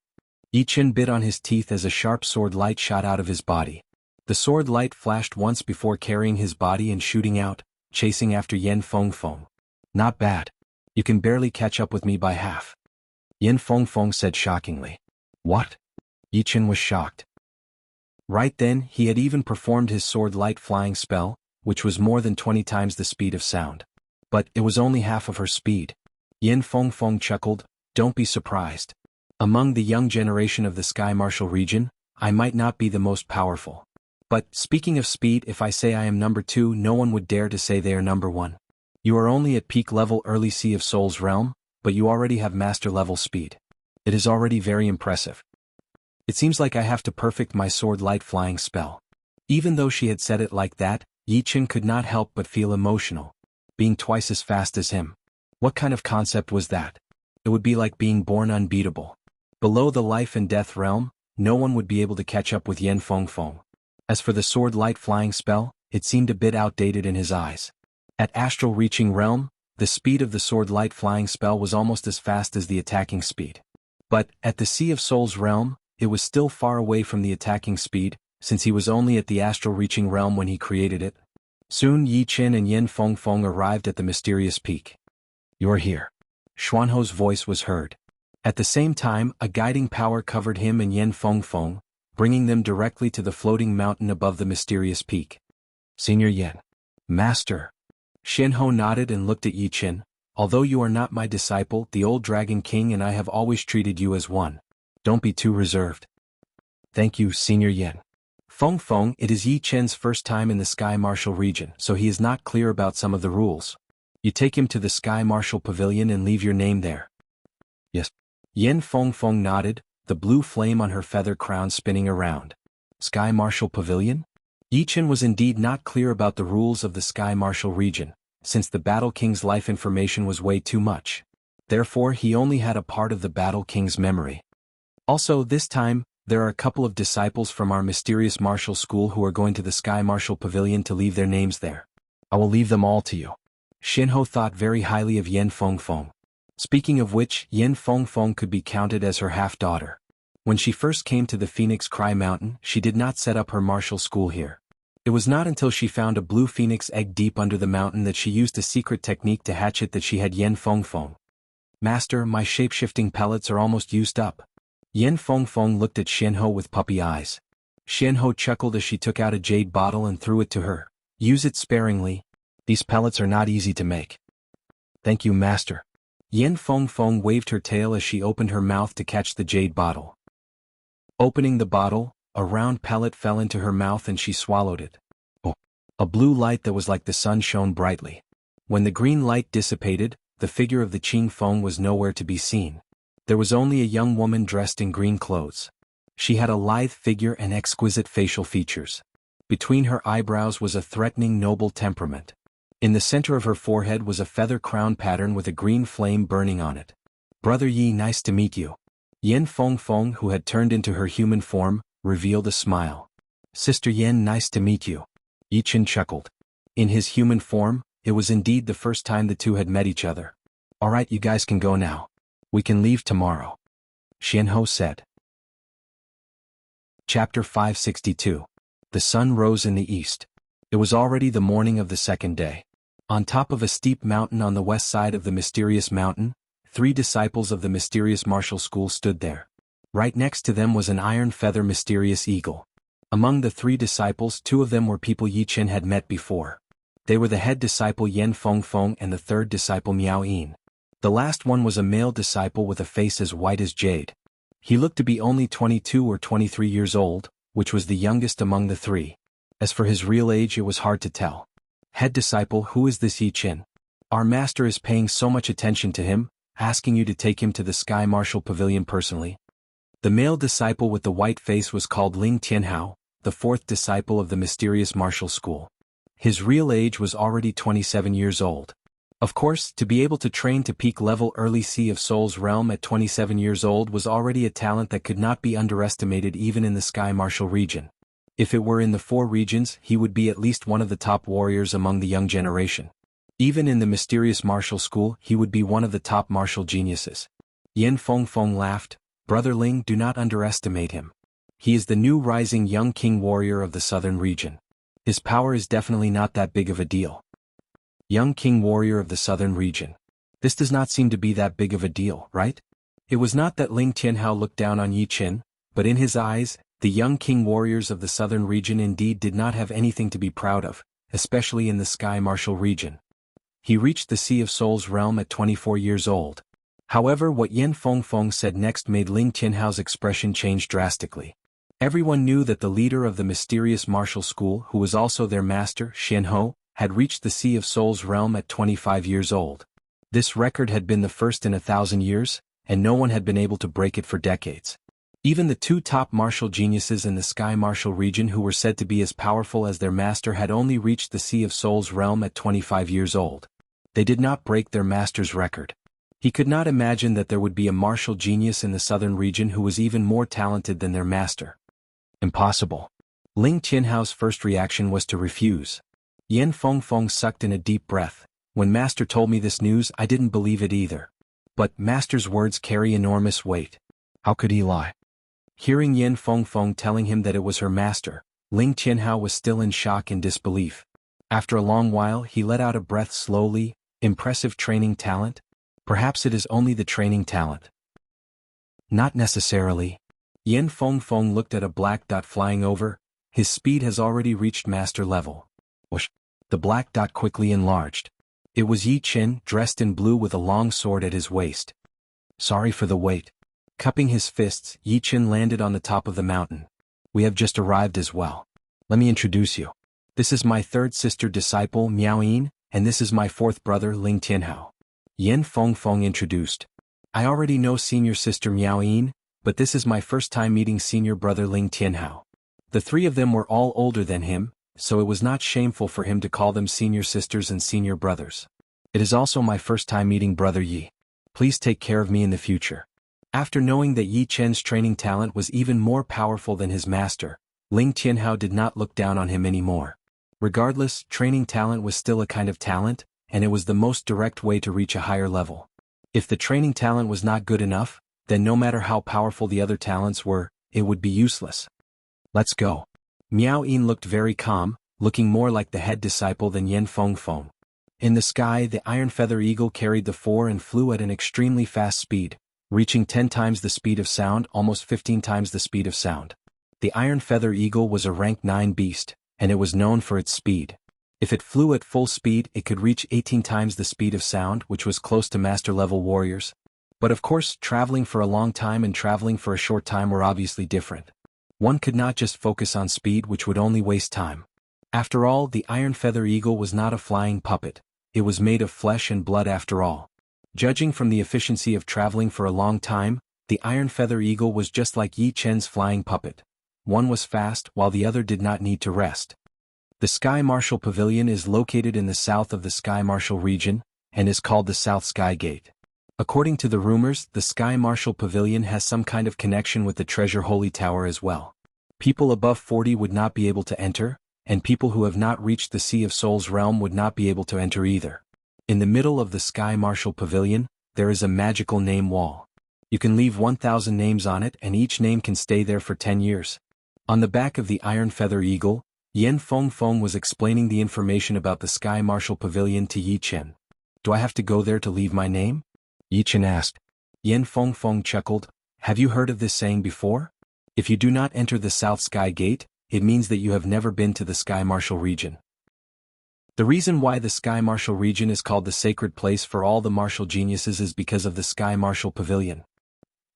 Yichen bit on his teeth as a sharp sword light shot out of his body. The sword light flashed once before carrying his body and shooting out, chasing after Yan Fengfeng. "Not bad. You can barely catch up with me by half," Yan Fengfeng said shockingly. "What?" Yichen was shocked. Right then, he had even performed his sword light flying spell, which was more than 20 times the speed of sound. But it was only half of her speed. Yan Fengfeng chuckled, "Don't be surprised. Among the young generation of the Sky Martial region, I might not be the most powerful. But, speaking of speed, if I say I am number 2, no one would dare to say they are number 1. You are only at peak level early Sea of Souls realm, but you already have master level speed. It is already very impressive. It seems like I have to perfect my sword light flying spell." Even though she had said it like that, Yichen could not help but feel emotional. Being twice as fast as him. What kind of concept was that? It would be like being born unbeatable. Below the life and death realm, no one would be able to catch up with Yan Fengfeng. As for the sword light flying spell, it seemed a bit outdated in his eyes. At astral reaching realm, the speed of the sword light flying spell was almost as fast as the attacking speed. But, at the Sea of Souls realm, it was still far away from the attacking speed, since he was only at the astral reaching realm when he created it. Soon Yichen and Yan Fengfeng arrived at the mysterious peak. "You're here." Xuanho's voice was heard. At the same time, a guiding power covered him and Yan Fengfeng, bringing them directly to the floating mountain above the mysterious peak. "Senior Yan." "Master." Xuanho nodded and looked at Yichen. "Although you are not my disciple, the old Dragon King and I have always treated you as one. Don't be too reserved." "Thank you, Senior Yan." Fengfeng, it is Yichen's first time in the Sky Martial region, so he is not clear about some of the rules. You take him to the Sky Martial Pavilion and leave your name there. "Yes." Yan Fengfeng nodded, the blue flame on her feather crown spinning around. Sky Martial Pavilion? Yichen was indeed not clear about the rules of the Sky Martial region, since the Battle King's life information was way too much. Therefore he only had a part of the Battle King's memory. Also, this time, there are a couple of disciples from our mysterious martial school who are going to the Sky Martial Pavilion to leave their names there. I will leave them all to you. Xuanho thought very highly of Yan Fengfeng. Speaking of which, Yan Fengfeng could be counted as her half-daughter. When she first came to the Phoenix Cry Mountain, she did not set up her martial school here. It was not until she found a blue phoenix egg deep under the mountain that she used a secret technique to hatch it that she had Yan Fengfeng. "Master, my shape-shifting pellets are almost used up." Yan Fengfeng looked at Xuanho with puppy eyes. Xuanho chuckled as she took out a jade bottle and threw it to her. Use it sparingly. These pellets are not easy to make. Thank you, master. Yen Feng waved her tail as she opened her mouth to catch the jade bottle. Opening the bottle, a round pellet fell into her mouth and she swallowed it. Oh! A blue light that was like the sun shone brightly. When the green light dissipated, the figure of the Qing Feng was nowhere to be seen. There was only a young woman dressed in green clothes. She had a lithe figure and exquisite facial features. Between her eyebrows was a threatening noble temperament. In the center of her forehead was a feather crown pattern with a green flame burning on it. Brother Yi, nice to meet you. Yen Feng, who had turned into her human form, revealed a smile. Sister Yen, nice to meet you. Yi Chen chuckled. In his human form, it was indeed the first time the two had met each other. Alright, you guys can go now. We can leave tomorrow. Jianghu said. Chapter 562. The sun rose in the east. It was already the morning of the second day. On top of a steep mountain on the west side of the mysterious mountain, 3 disciples of the mysterious martial school stood there. Right next to them was an iron feather mysterious eagle. Among the 3 disciples, 2 of them were people Yi Chen had met before. They were the head disciple Yen Feng and the third disciple Miao Yin. The last one was a male disciple with a face as white as jade. He looked to be only 22 or 23 years old, which was the youngest among the 3. As for his real age, it was hard to tell. Head disciple, who is this Yi Chen? Our master is paying so much attention to him, asking you to take him to the Sky Martial Pavilion personally. The male disciple with the white face was called Ling Tianhao, the 4th disciple of the mysterious martial school. His real age was already 27 years old. Of course, to be able to train to peak level early Sea of Souls realm at 27 years old was already a talent that could not be underestimated even in the Sky Martial region. If it were in the 4 regions, he would be at least one of the top warriors among the young generation. Even in the mysterious martial school, he would be one of the top martial geniuses. Yen Feng laughed. Brother Ling, do not underestimate him. He is the new rising young king warrior of the southern region. His power is definitely not that big of a deal. Young king warrior of the southern region. This does not seem to be that big of a deal, right? It was not that Ling Tianhao looked down on Yi Chen, but in his eyes, the young king warriors of the southern region indeed did not have anything to be proud of, especially in the Sky Martial region. He reached the Sea of Souls realm at 24 years old. However, what Yen Feng said next made Ling Tianhao's expression change drastically. Everyone knew that the leader of the mysterious martial school, who was also their master, Jianghu, had reached the Sea of Souls realm at 25 years old. This record had been the first in 1,000 years, and no one had been able to break it for decades. Even the 2 top martial geniuses in the Sky Martial region who were said to be as powerful as their master had only reached the Sea of Souls realm at 25 years old. They did not break their master's record. He could not imagine that there would be a martial genius in the southern region who was even more talented than their master. Impossible. Ling Tianhao's first reaction was to refuse. Yen Feng sucked in a deep breath. When master told me this news, I didn't believe it either. But master's words carry enormous weight. How could he lie? Hearing Yen Feng telling him that it was her master, Ling Tianhao was still in shock and disbelief. After a long while, he let out a breath slowly. Impressive training talent? Perhaps it is only the training talent. Not necessarily. Yen Feng looked at a black dot flying over. His speed has already reached master level. Whoosh! The black dot quickly enlarged. It was Yi Chen, dressed in blue with a long sword at his waist. Sorry for the wait. Cupping his fists, Yi Chen landed on the top of the mountain. We have just arrived as well. Let me introduce you. This is my 3rd sister disciple Miao Yin, and this is my 4th brother Ling Tianhao. Yen Feng introduced. I already know senior sister Miao Yin, but this is my first time meeting senior brother Ling Tianhao. The 3 of them were all older than him, so it was not shameful for him to call them senior sisters and senior brothers. It is also my first time meeting brother Yi. Please take care of me in the future. After knowing that Yi Chen's training talent was even more powerful than his master, Ling Tianhao did not look down on him anymore. Regardless, training talent was still a kind of talent, and it was the most direct way to reach a higher level. If the training talent was not good enough, then no matter how powerful the other talents were, it would be useless. Let's go. Miao Yin looked very calm, looking more like the head disciple than Yen Feng. In the sky, the iron feather eagle carried the 4 and flew at an extremely fast speed, reaching 10 times the speed of sound, almost 15 times the speed of sound. The iron feather eagle was a rank 9 beast, and it was known for its speed. If it flew at full speed, it could reach 18 times the speed of sound, which was close to master-level warriors. But of course, traveling for a long time and traveling for a short time were obviously different. One could not just focus on speed, which would only waste time. After all, the Iron Feather Eagle was not a flying puppet. It was made of flesh and blood after all. Judging from the efficiency of traveling for a long time, the Iron Feather Eagle was just like Yi Chen's flying puppet. One was fast, while the other did not need to rest. The Sky Marshal Pavilion is located in the south of the Sky Marshal region, and is called the South Sky Gate. According to the rumors, the Sky Marshal Pavilion has some kind of connection with the Treasure Holy Tower as well. People above 40 would not be able to enter, and people who have not reached the Sea of Souls realm would not be able to enter either. In the middle of the Sky Marshal Pavilion, there is a magical name wall. You can leave 1,000 names on it, and each name can stay there for 10 years. On the back of the Iron Feather Eagle, Yan Fengfeng was explaining the information about the Sky Marshal Pavilion to Yi Chen. Do I have to go there to leave my name? Yi Chen asked. Yan Fengfeng chuckled. Have you heard of this saying before? If you do not enter the South Sky Gate, it means that you have never been to the Sky Marshal region. The reason why the Sky Marshal region is called the sacred place for all the martial geniuses is because of the Sky Marshal Pavilion.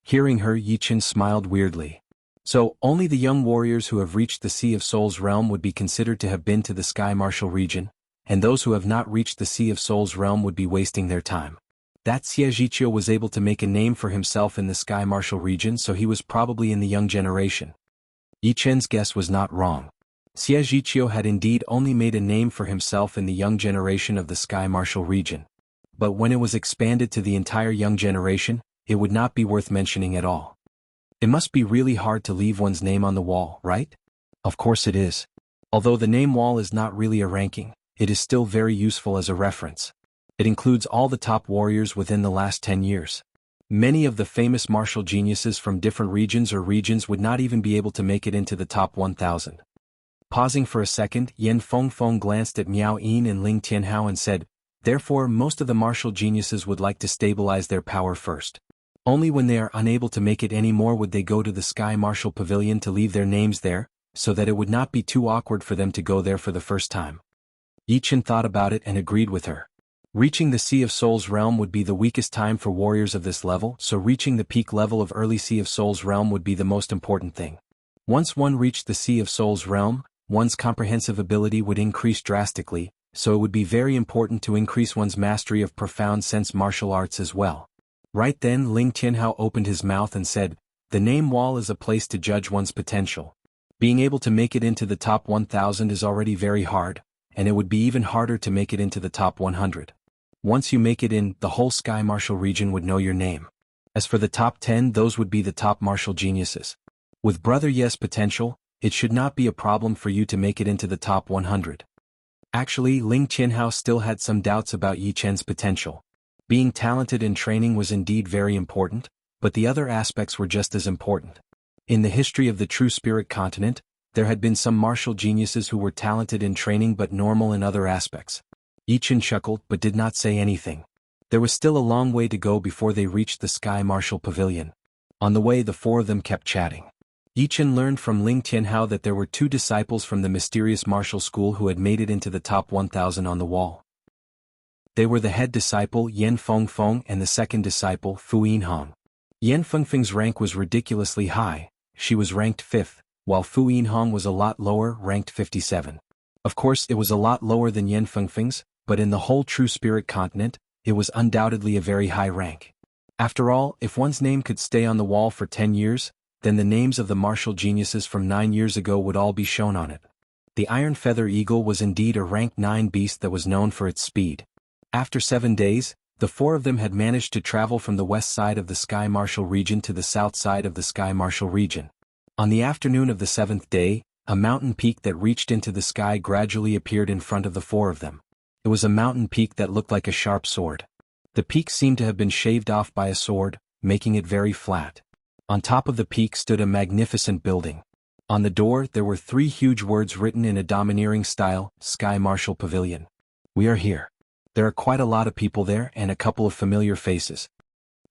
Hearing her, Yi Chen smiled weirdly. So, only the young warriors who have reached the Sea of Souls realm would be considered to have been to the Sky Marshal region, and those who have not reached the Sea of Souls realm would be wasting their time. That Xie Zhiqiu was able to make a name for himself in the Sky Marshal region, so he was probably in the young generation. Yi Chen's guess was not wrong. Xie Zhiqiu had indeed only made a name for himself in the young generation of the Sky Marshal region. But when it was expanded to the entire young generation, it would not be worth mentioning at all. It must be really hard to leave one's name on the wall, right? Of course it is. Although the name wall is not really a ranking, it is still very useful as a reference. It includes all the top warriors within the last 10 years. Many of the famous martial geniuses from different regions would not even be able to make it into the top 1,000. Pausing for a second, Yan Fengfeng glanced at Miao Yin and Ling Tianhao and said, therefore most of the martial geniuses would like to stabilize their power first. Only when they are unable to make it anymore would they go to the Sky Marshal Pavilion to leave their names there, so that it would not be too awkward for them to go there for the first time. Yi Chen thought about it and agreed with her. Reaching the Sea of Souls realm would be the weakest time for warriors of this level, so reaching the peak level of early Sea of Souls realm would be the most important thing. Once one reached the Sea of Souls realm, one's comprehensive ability would increase drastically, so it would be very important to increase one's mastery of profound sense martial arts as well. Right then Ling Tianhao opened his mouth and said, the name wall is a place to judge one's potential. Being able to make it into the top 1,000 is already very hard, and it would be even harder to make it into the top 100. Once you make it in, the whole Sky Marshal region would know your name. As for the top 10, those would be the top martial geniuses. With Brother Ye's potential, it should not be a problem for you to make it into the top 100. Actually, Ling Tianhao still had some doubts about Yi Chen's potential. Being talented in training was indeed very important, but the other aspects were just as important. In the history of the True Spirit continent, there had been some martial geniuses who were talented in training but normal in other aspects. Yi Chen chuckled but did not say anything. There was still a long way to go before they reached the Sky Marshal Pavilion. On the way the four of them kept chatting. Yi Chen learned from Ling Tianhao that there were two disciples from the mysterious martial school who had made it into the top 1,000 on the wall. They were the head disciple Yan Fengfeng and the second disciple Fu Yinhong. Yan Fengfeng's rank was ridiculously high, she was ranked 5th, while Fu Yinhong was a lot lower, ranked 57. Of course it was a lot lower than Yan Fengfeng's, but in the whole True Spirit continent, it was undoubtedly a very high rank. After all, if one's name could stay on the wall for 10 years, then the names of the martial geniuses from 9 years ago would all be shown on it. The Iron Feather Eagle was indeed a rank 9 beast that was known for its speed. After 7 days, the four of them had managed to travel from the west side of the Sky Marshal region to the south side of the Sky Marshal region. On the afternoon of the 7th day, a mountain peak that reached into the sky gradually appeared in front of the four of them. It was a mountain peak that looked like a sharp sword. The peak seemed to have been shaved off by a sword, making it very flat. On top of the peak stood a magnificent building. On the door there were 3 huge words written in a domineering style, Sky Marshal Pavilion. We are here. There are quite a lot of people there and a couple of familiar faces.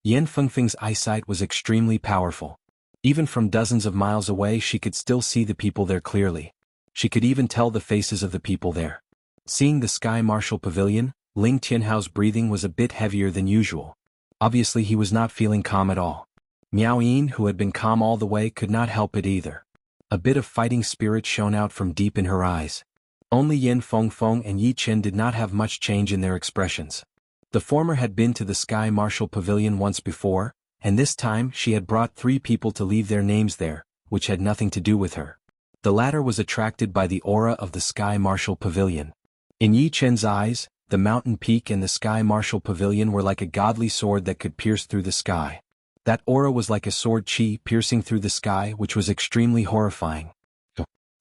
Yan Fengfeng's eyesight was extremely powerful. Even from dozens of miles away she could still see the people there clearly. She could even tell the faces of the people there. Seeing the Sky Martial Pavilion, Ling Tianhao's breathing was a bit heavier than usual. Obviously he was not feeling calm at all. Miao Yin, who had been calm all the way, could not help it either. A bit of fighting spirit shone out from deep in her eyes. Only Yin Fengfeng and Yi Chen did not have much change in their expressions. The former had been to the Sky Martial Pavilion once before, and this time she had brought 3 people to leave their names there, which had nothing to do with her. The latter was attracted by the aura of the Sky Martial Pavilion. In Yi Chen's eyes, the mountain peak and the Sky Martial Pavilion were like a godly sword that could pierce through the sky. That aura was like a sword chi piercing through the sky, which was extremely horrifying.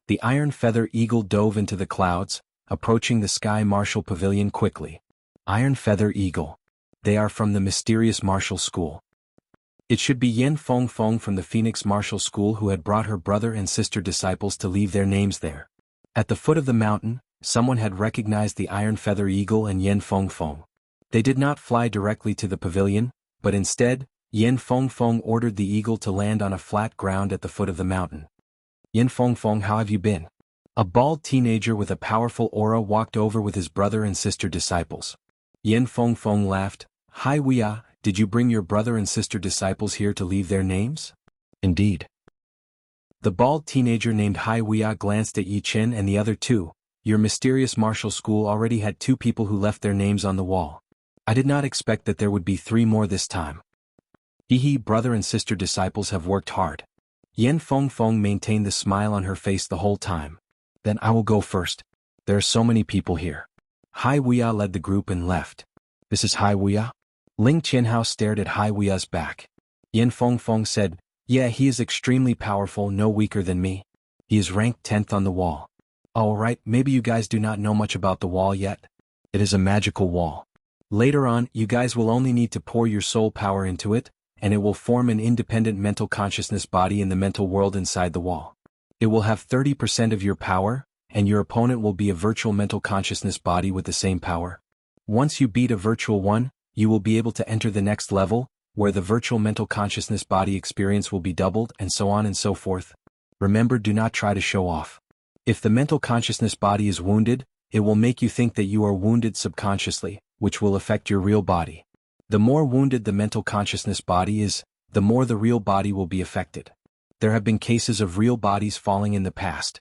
The Iron Feather Eagle dove into the clouds, approaching the Sky Martial Pavilion quickly. Iron Feather Eagle. They are from the mysterious martial school. It should be Yin Fengfeng from the Phoenix Martial School who had brought her brother and sister disciples to leave their names there. At the foot of the mountain, someone had recognized the Iron Feather Eagle and Yin Fengfeng. They did not fly directly to the pavilion, but instead, Yin Fengfeng ordered the eagle to land on a flat ground at the foot of the mountain. Yin Fengfeng, how have you been? A bald teenager with a powerful aura walked over with his brother and sister disciples. Yin Fengfeng laughed. Hi Wuxia, did you bring your brother and sister disciples here to leave their names? Indeed. The bald teenager named Hai Wuxia glanced at Yi Chen and the other 2. Your mysterious martial school already had 2 people who left their names on the wall. I did not expect that there would be 3 more this time. Hehe, brother and sister disciples have worked hard. Yin Fengfeng maintained the smile on her face the whole time. Then I will go first. There are so many people here. Hai Wuxia led the group and left. This is Hai Wuxia? Ling Tianhao stared at Hai Wuxia's back. Yin Fengfeng said, yeah, he is extremely powerful, no weaker than me. He is ranked 10th on the wall. Alright, maybe you guys do not know much about the wall yet. It is a magical wall. Later on, you guys will only need to pour your soul power into it, and it will form an independent mental consciousness body in the mental world inside the wall. It will have 30% of your power, and your opponent will be a virtual mental consciousness body with the same power. Once you beat a virtual one, you will be able to enter the next level, where the virtual mental consciousness body experience will be doubled and so on and so forth. Remember, do not try to show off. If the mental consciousness body is wounded, it will make you think that you are wounded subconsciously, which will affect your real body. The more wounded the mental consciousness body is, the more the real body will be affected. There have been cases of real bodies falling in the past.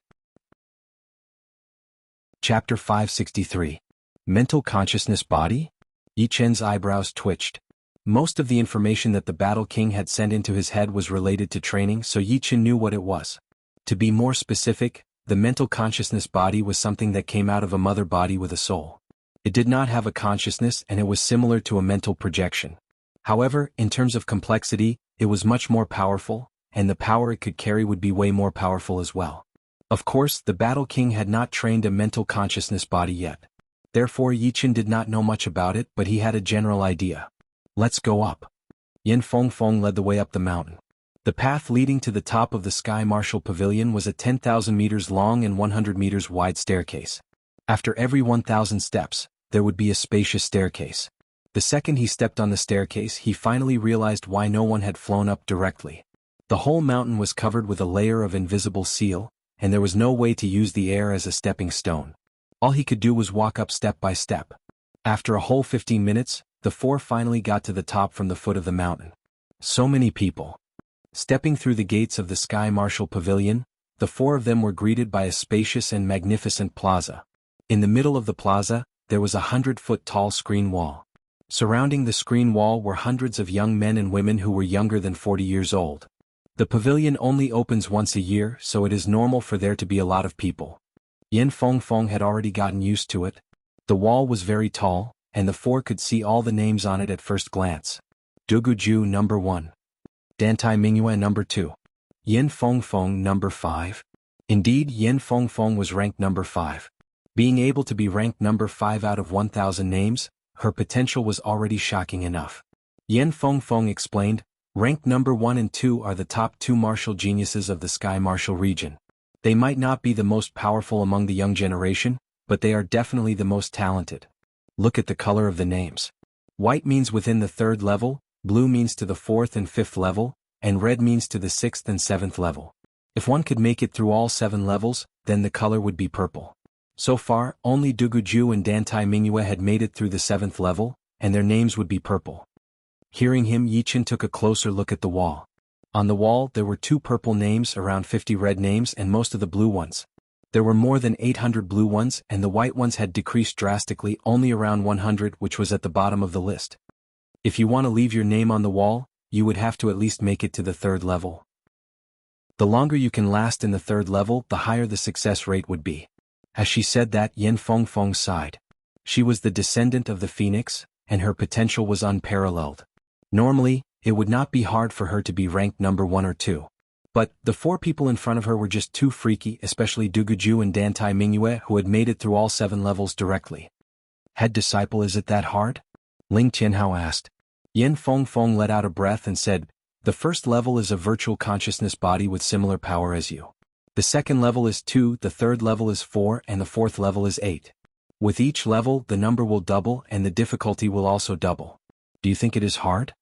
Chapter 563. Mental Consciousness Body? Yi Chen's eyebrows twitched. Most of the information that the Battle King had sent into his head was related to training, so Yi Chen knew what it was. To be more specific, the mental consciousness body was something that came out of a mother body with a soul. It did not have a consciousness and it was similar to a mental projection. However, in terms of complexity, it was much more powerful, and the power it could carry would be way more powerful as well. Of course, the Battle King had not trained a mental consciousness body yet. Therefore Yi Chen did not know much about it, but he had a general idea. Let's go up. Yin Fengfeng led the way up the mountain. The path leading to the top of the Sky Martial Pavilion was a 10,000 meters long and 100 meters wide staircase. After every 1,000 steps, there would be a spacious staircase. The second he stepped on the staircase, he finally realized why no one had flown up directly. The whole mountain was covered with a layer of invisible seal, and there was no way to use the air as a stepping stone. All he could do was walk up step by step. After a whole 15 minutes, the 4 finally got to the top from the foot of the mountain. So many people. Stepping through the gates of the Sky Martial Pavilion, the 4 of them were greeted by a spacious and magnificent plaza. In the middle of the plaza, there was a 100-foot-tall screen wall. Surrounding the screen wall were hundreds of young men and women who were younger than 40 years old. The pavilion only opens once a year, so it is normal for there to be a lot of people. Yin Fengfeng had already gotten used to it. The wall was very tall, and the 4 could see all the names on it at first glance. Duguju number 1. Dantai Mingyue number 2. Yin Fengfeng number 5. Indeed, Yin Fengfeng was ranked number 5. Being able to be ranked number 5 out of 1,000 names, her potential was already shocking enough. Yin Fengfeng explained, ranked number 1 and 2 are the top 2 martial geniuses of the Sky Martial region. They might not be the most powerful among the young generation, but they are definitely the most talented. Look at the color of the names. White means within the 3rd level, blue means to the 4th and 5th level, and red means to the 6th and 7th level. If one could make it through all 7 levels, then the color would be purple. So far, only Duguju and Dantai Mingyue had made it through the 7th level, and their names would be purple. Hearing him, Yichen took a closer look at the wall. On the wall there were 2 purple names, around 50 red names, and most of the blue ones. There were more than 800 blue ones, and the white ones had decreased drastically, only around 100, which was at the bottom of the list. If you want to leave your name on the wall, you would have to at least make it to the 3rd level. The longer you can last in the 3rd level, the higher the success rate would be. As she said that, Yen Fengfeng sighed. She was the descendant of the phoenix, and her potential was unparalleled. Normally, it would not be hard for her to be ranked number 1 or 2. But the 4 people in front of her were just too freaky, especially Duguju and Dantai Mingyue, who had made it through all 7 levels directly. Head disciple, is it that hard? Ling Tianhao asked. Yen Fengfeng let out a breath and said, the 1st level is a virtual consciousness body with similar power as you. The 2nd level is 2, the 3rd level is 4, and the 4th level is 8. With each level, the number will double and the difficulty will also double. Do you think it is hard?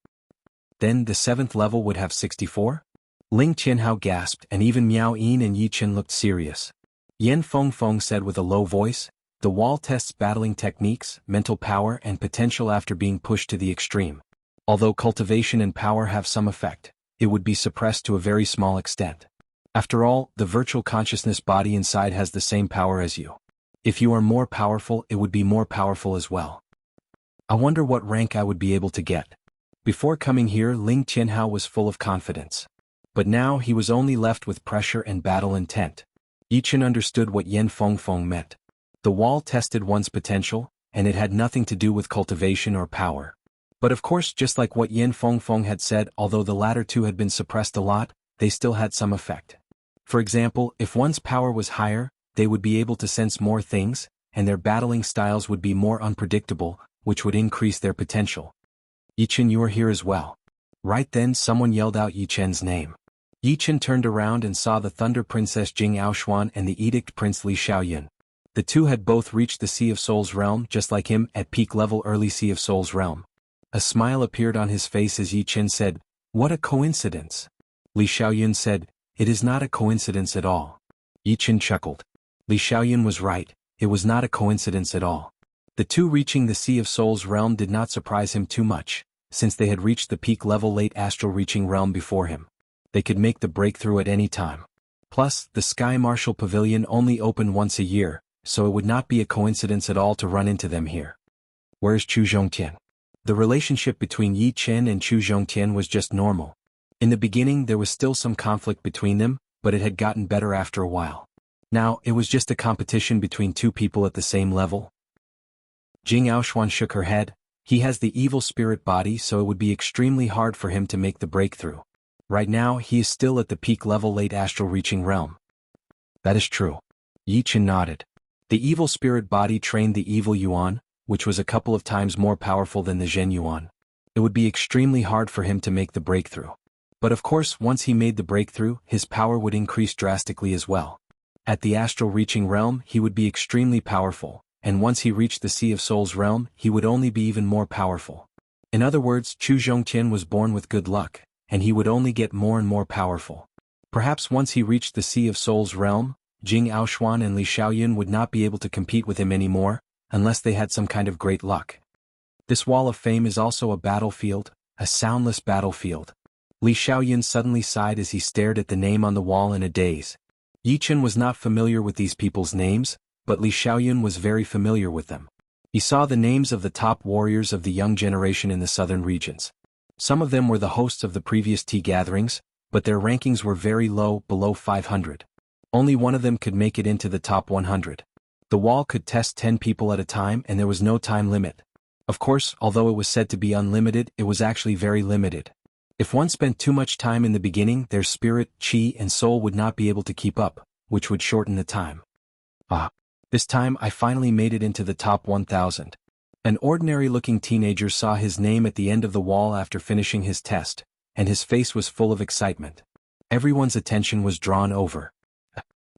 Then the 7th level would have 64? Ling Tianhao gasped, and even Miao Yin and Yi Chen looked serious. Yen Fengfeng said with a low voice, the wall tests battling techniques, mental power, and potential after being pushed to the extreme. Although cultivation and power have some effect, it would be suppressed to a very small extent. After all, the virtual consciousness body inside has the same power as you. If you are more powerful, it would be more powerful as well. I wonder what rank I would be able to get. Before coming here, Ling Tianhao was full of confidence. But now he was only left with pressure and battle intent. Yichen understood what Yen Fengfeng meant. The wall tested one's potential, and it had nothing to do with cultivation or power. But of course, just like what Yen Fengfeng had said, although the latter 2 had been suppressed a lot, they still had some effect. For example, if one's power was higher, they would be able to sense more things, and their battling styles would be more unpredictable, which would increase their potential. Yichen, you are here as well. Right then someone yelled out Yichen's name. Yichen turned around and saw the Thunder Princess Jing Aoshuan and the Edict Prince Li Xiaoyun. The 2 had both reached the Sea of Souls realm just like him at peak level early Sea of Souls realm. A smile appeared on his face as Yichen said, what a coincidence. Li Xiaoyun said, it is not a coincidence at all. Yichen chuckled. Li Xiaoyun was right, it was not a coincidence at all. The 2 reaching the Sea of Souls realm did not surprise him too much, since they had reached the peak level late astral reaching realm before him. They could make the breakthrough at any time. Plus, the Sky Martial Pavilion only opened once a year, so it would not be a coincidence at all to run into them here. Where's Chu Zhongtian? The relationship between Yi Chen and Chu Zhongtian was just normal. In the beginning there was still some conflict between them, but it had gotten better after a while. Now, it was just a competition between 2 people at the same level. Jing Aoshuan shook her head. He has the evil spirit body, so it would be extremely hard for him to make the breakthrough. Right now, he is still at the peak level late astral reaching realm. That is true. Yi Chen nodded. The evil spirit body trained the evil Yuan, which was a couple of times more powerful than the Zhen Yuan. It would be extremely hard for him to make the breakthrough. But of course, once he made the breakthrough, his power would increase drastically as well. At the astral reaching realm, he would be extremely powerful, and once he reached the Sea of Souls realm, he would only be even more powerful. In other words, Chu Zhongtian was born with good luck, and he would only get more and more powerful. Perhaps once he reached the Sea of Souls realm, Jing Aoshuan and Li Xiaoyun would not be able to compete with him anymore, unless they had some kind of great luck. This wall of fame is also a battlefield, a soundless battlefield. Li Xiaoyun suddenly sighed as he stared at the name on the wall in a daze. Yi Chen was not familiar with these people's names, but Li Xiaoyun was very familiar with them. He saw the names of the top warriors of the young generation in the southern regions. Some of them were the hosts of the previous tea gatherings, but their rankings were very low, below 500. Only one of them could make it into the top 100. The wall could test 10 people at a time and there was no time limit. Of course, although it was said to be unlimited, it was actually very limited. If one spent too much time in the beginning, their spirit, chi, and soul would not be able to keep up, which would shorten the time. This time I finally made it into the top 1,000. An ordinary-looking teenager saw his name at the end of the wall after finishing his test, and his face was full of excitement. Everyone's attention was drawn over.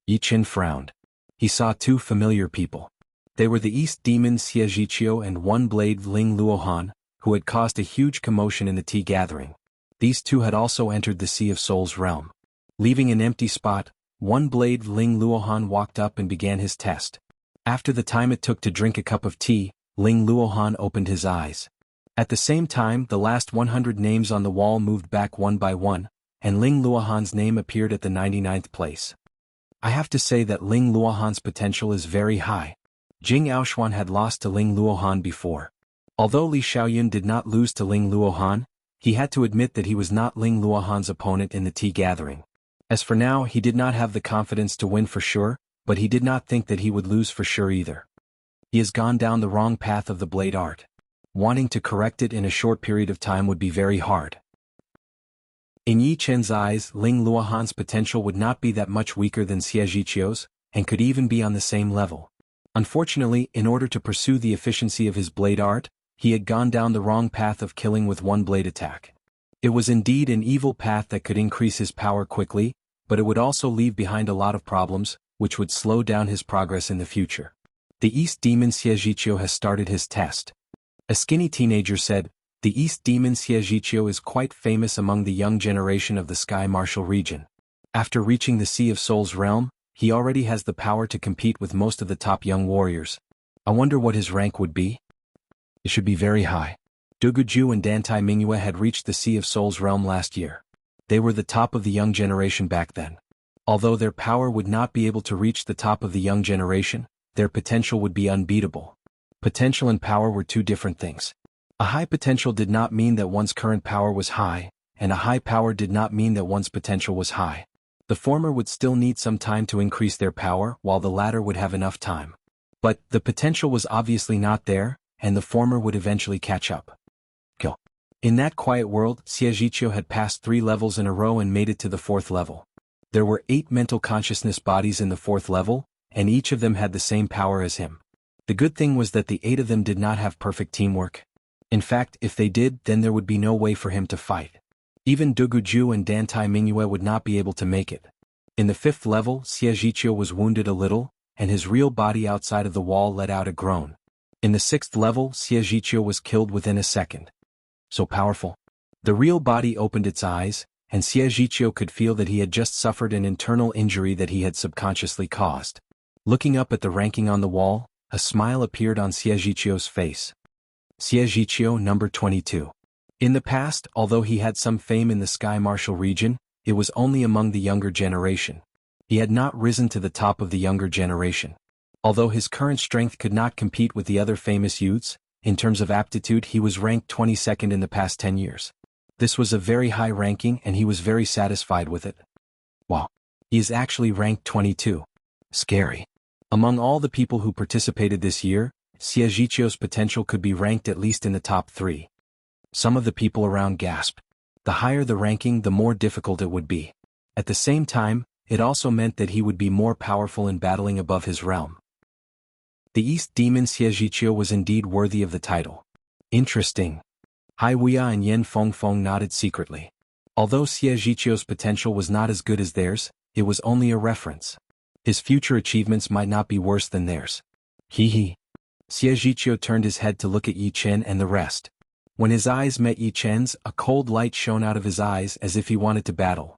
Yi Chen frowned. He saw 2 familiar people. They were the East Demon Xie Zhiqiu and One-Blade Ling Luohan, who had caused a huge commotion in the tea gathering. These 2 had also entered the Sea of Souls realm. Leaving an empty spot, One-Blade Ling Luohan walked up and began his test. After the time it took to drink a cup of tea, Ling Luohan opened his eyes. At the same time, the last 100 names on the wall moved back one by one, and Ling Luohan's name appeared at the 99th place. I have to say that Ling Luohan's potential is very high. Jing Aoxuan had lost to Ling Luohan before. Although Li Xiaoyun did not lose to Ling Luohan, he had to admit that he was not Ling Luohan's opponent in the tea gathering. As for now, he did not have the confidence to win for sure, but he did not think that he would lose for sure either. He has gone down the wrong path of the blade art. Wanting to correct it in a short period of time would be very hard. In Yi Chen's eyes, Ling Luohan's potential would not be that much weaker than Xie Zhiqiu's, and could even be on the same level. Unfortunately, in order to pursue the efficiency of his blade art, he had gone down the wrong path of killing with one blade attack. It was indeed an evil path that could increase his power quickly, but it would also leave behind a lot of problems, which would slow down his progress in the future. The East Demon Xie Zhiqiu has started his test. A skinny teenager said, "The East Demon Xie Zhiqiu is quite famous among the young generation of the Sky Martial region. After reaching the Sea of Souls realm, he already has the power to compete with most of the top young warriors. I wonder what his rank would be? It should be very high." Duguju and Dantai Mingyue had reached the Sea of Souls realm last year. They were the top of the young generation back then. Although their power would not be able to reach the top of the young generation, their potential would be unbeatable. Potential and power were two different things. A high potential did not mean that one's current power was high, and a high power did not mean that one's potential was high. The former would still need some time to increase their power, while the latter would have enough time. But the potential was obviously not there, and the former would eventually catch up. Go. In that quiet world, Xie Zhiqiu had passed 3 levels in a row and made it to the 4th level. There were 8 mental consciousness bodies in the 4th level, and each of them had the same power as him. The good thing was that the 8 of them did not have perfect teamwork. In fact, if they did, then there would be no way for him to fight. Even Duguju and Dantai Mingyue would not be able to make it. In the 5th level, Xie Zhiqiu was wounded a little, and his real body outside of the wall let out a groan. In the 6th level, Xie Zhiqiu was killed within a second. So powerful. The real body opened its eyes, and Xie Zhiqiu could feel that he had just suffered an internal injury that he had subconsciously caused. Looking up at the ranking on the wall, a smile appeared on Xie Zhiqiu's face. Xie Zhiqiu, number 22. In the past, although he had some fame in the Sky Martial region, it was only among the younger generation. He had not risen to the top of the younger generation. Although his current strength could not compete with the other famous youths, in terms of aptitude he was ranked 22nd in the past 10 years. This was a very high ranking and he was very satisfied with it. Wow. He is actually ranked 22. Scary. Among all the people who participated this year, Xie Zhiqiu's potential could be ranked at least in the top 3. Some of the people around gasped. The higher the ranking, the more difficult it would be. At the same time, it also meant that he would be more powerful in battling above his realm. The East Demon Xie Zhiqiu was indeed worthy of the title. Interesting. Hai Wuya and Yen Fengfeng nodded secretly. Although Xie Zhiqiu's potential was not as good as theirs, it was only a reference. His future achievements might not be worse than theirs. Hee. Xie Zhiqiu turned his head to look at Yi Chen and the rest. When his eyes met Yi Chen's, a cold light shone out of his eyes as if he wanted to battle.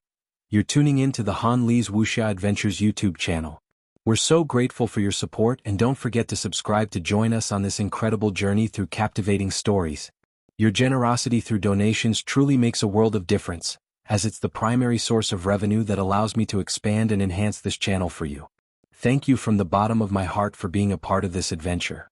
You're tuning in to the Han Li's Wuxia Adventures YouTube channel. We're so grateful for your support and don't forget to subscribe to join us on this incredible journey through captivating stories. Your generosity through donations truly makes a world of difference, as it's the primary source of revenue that allows me to expand and enhance this channel for you. Thank you from the bottom of my heart for being a part of this adventure.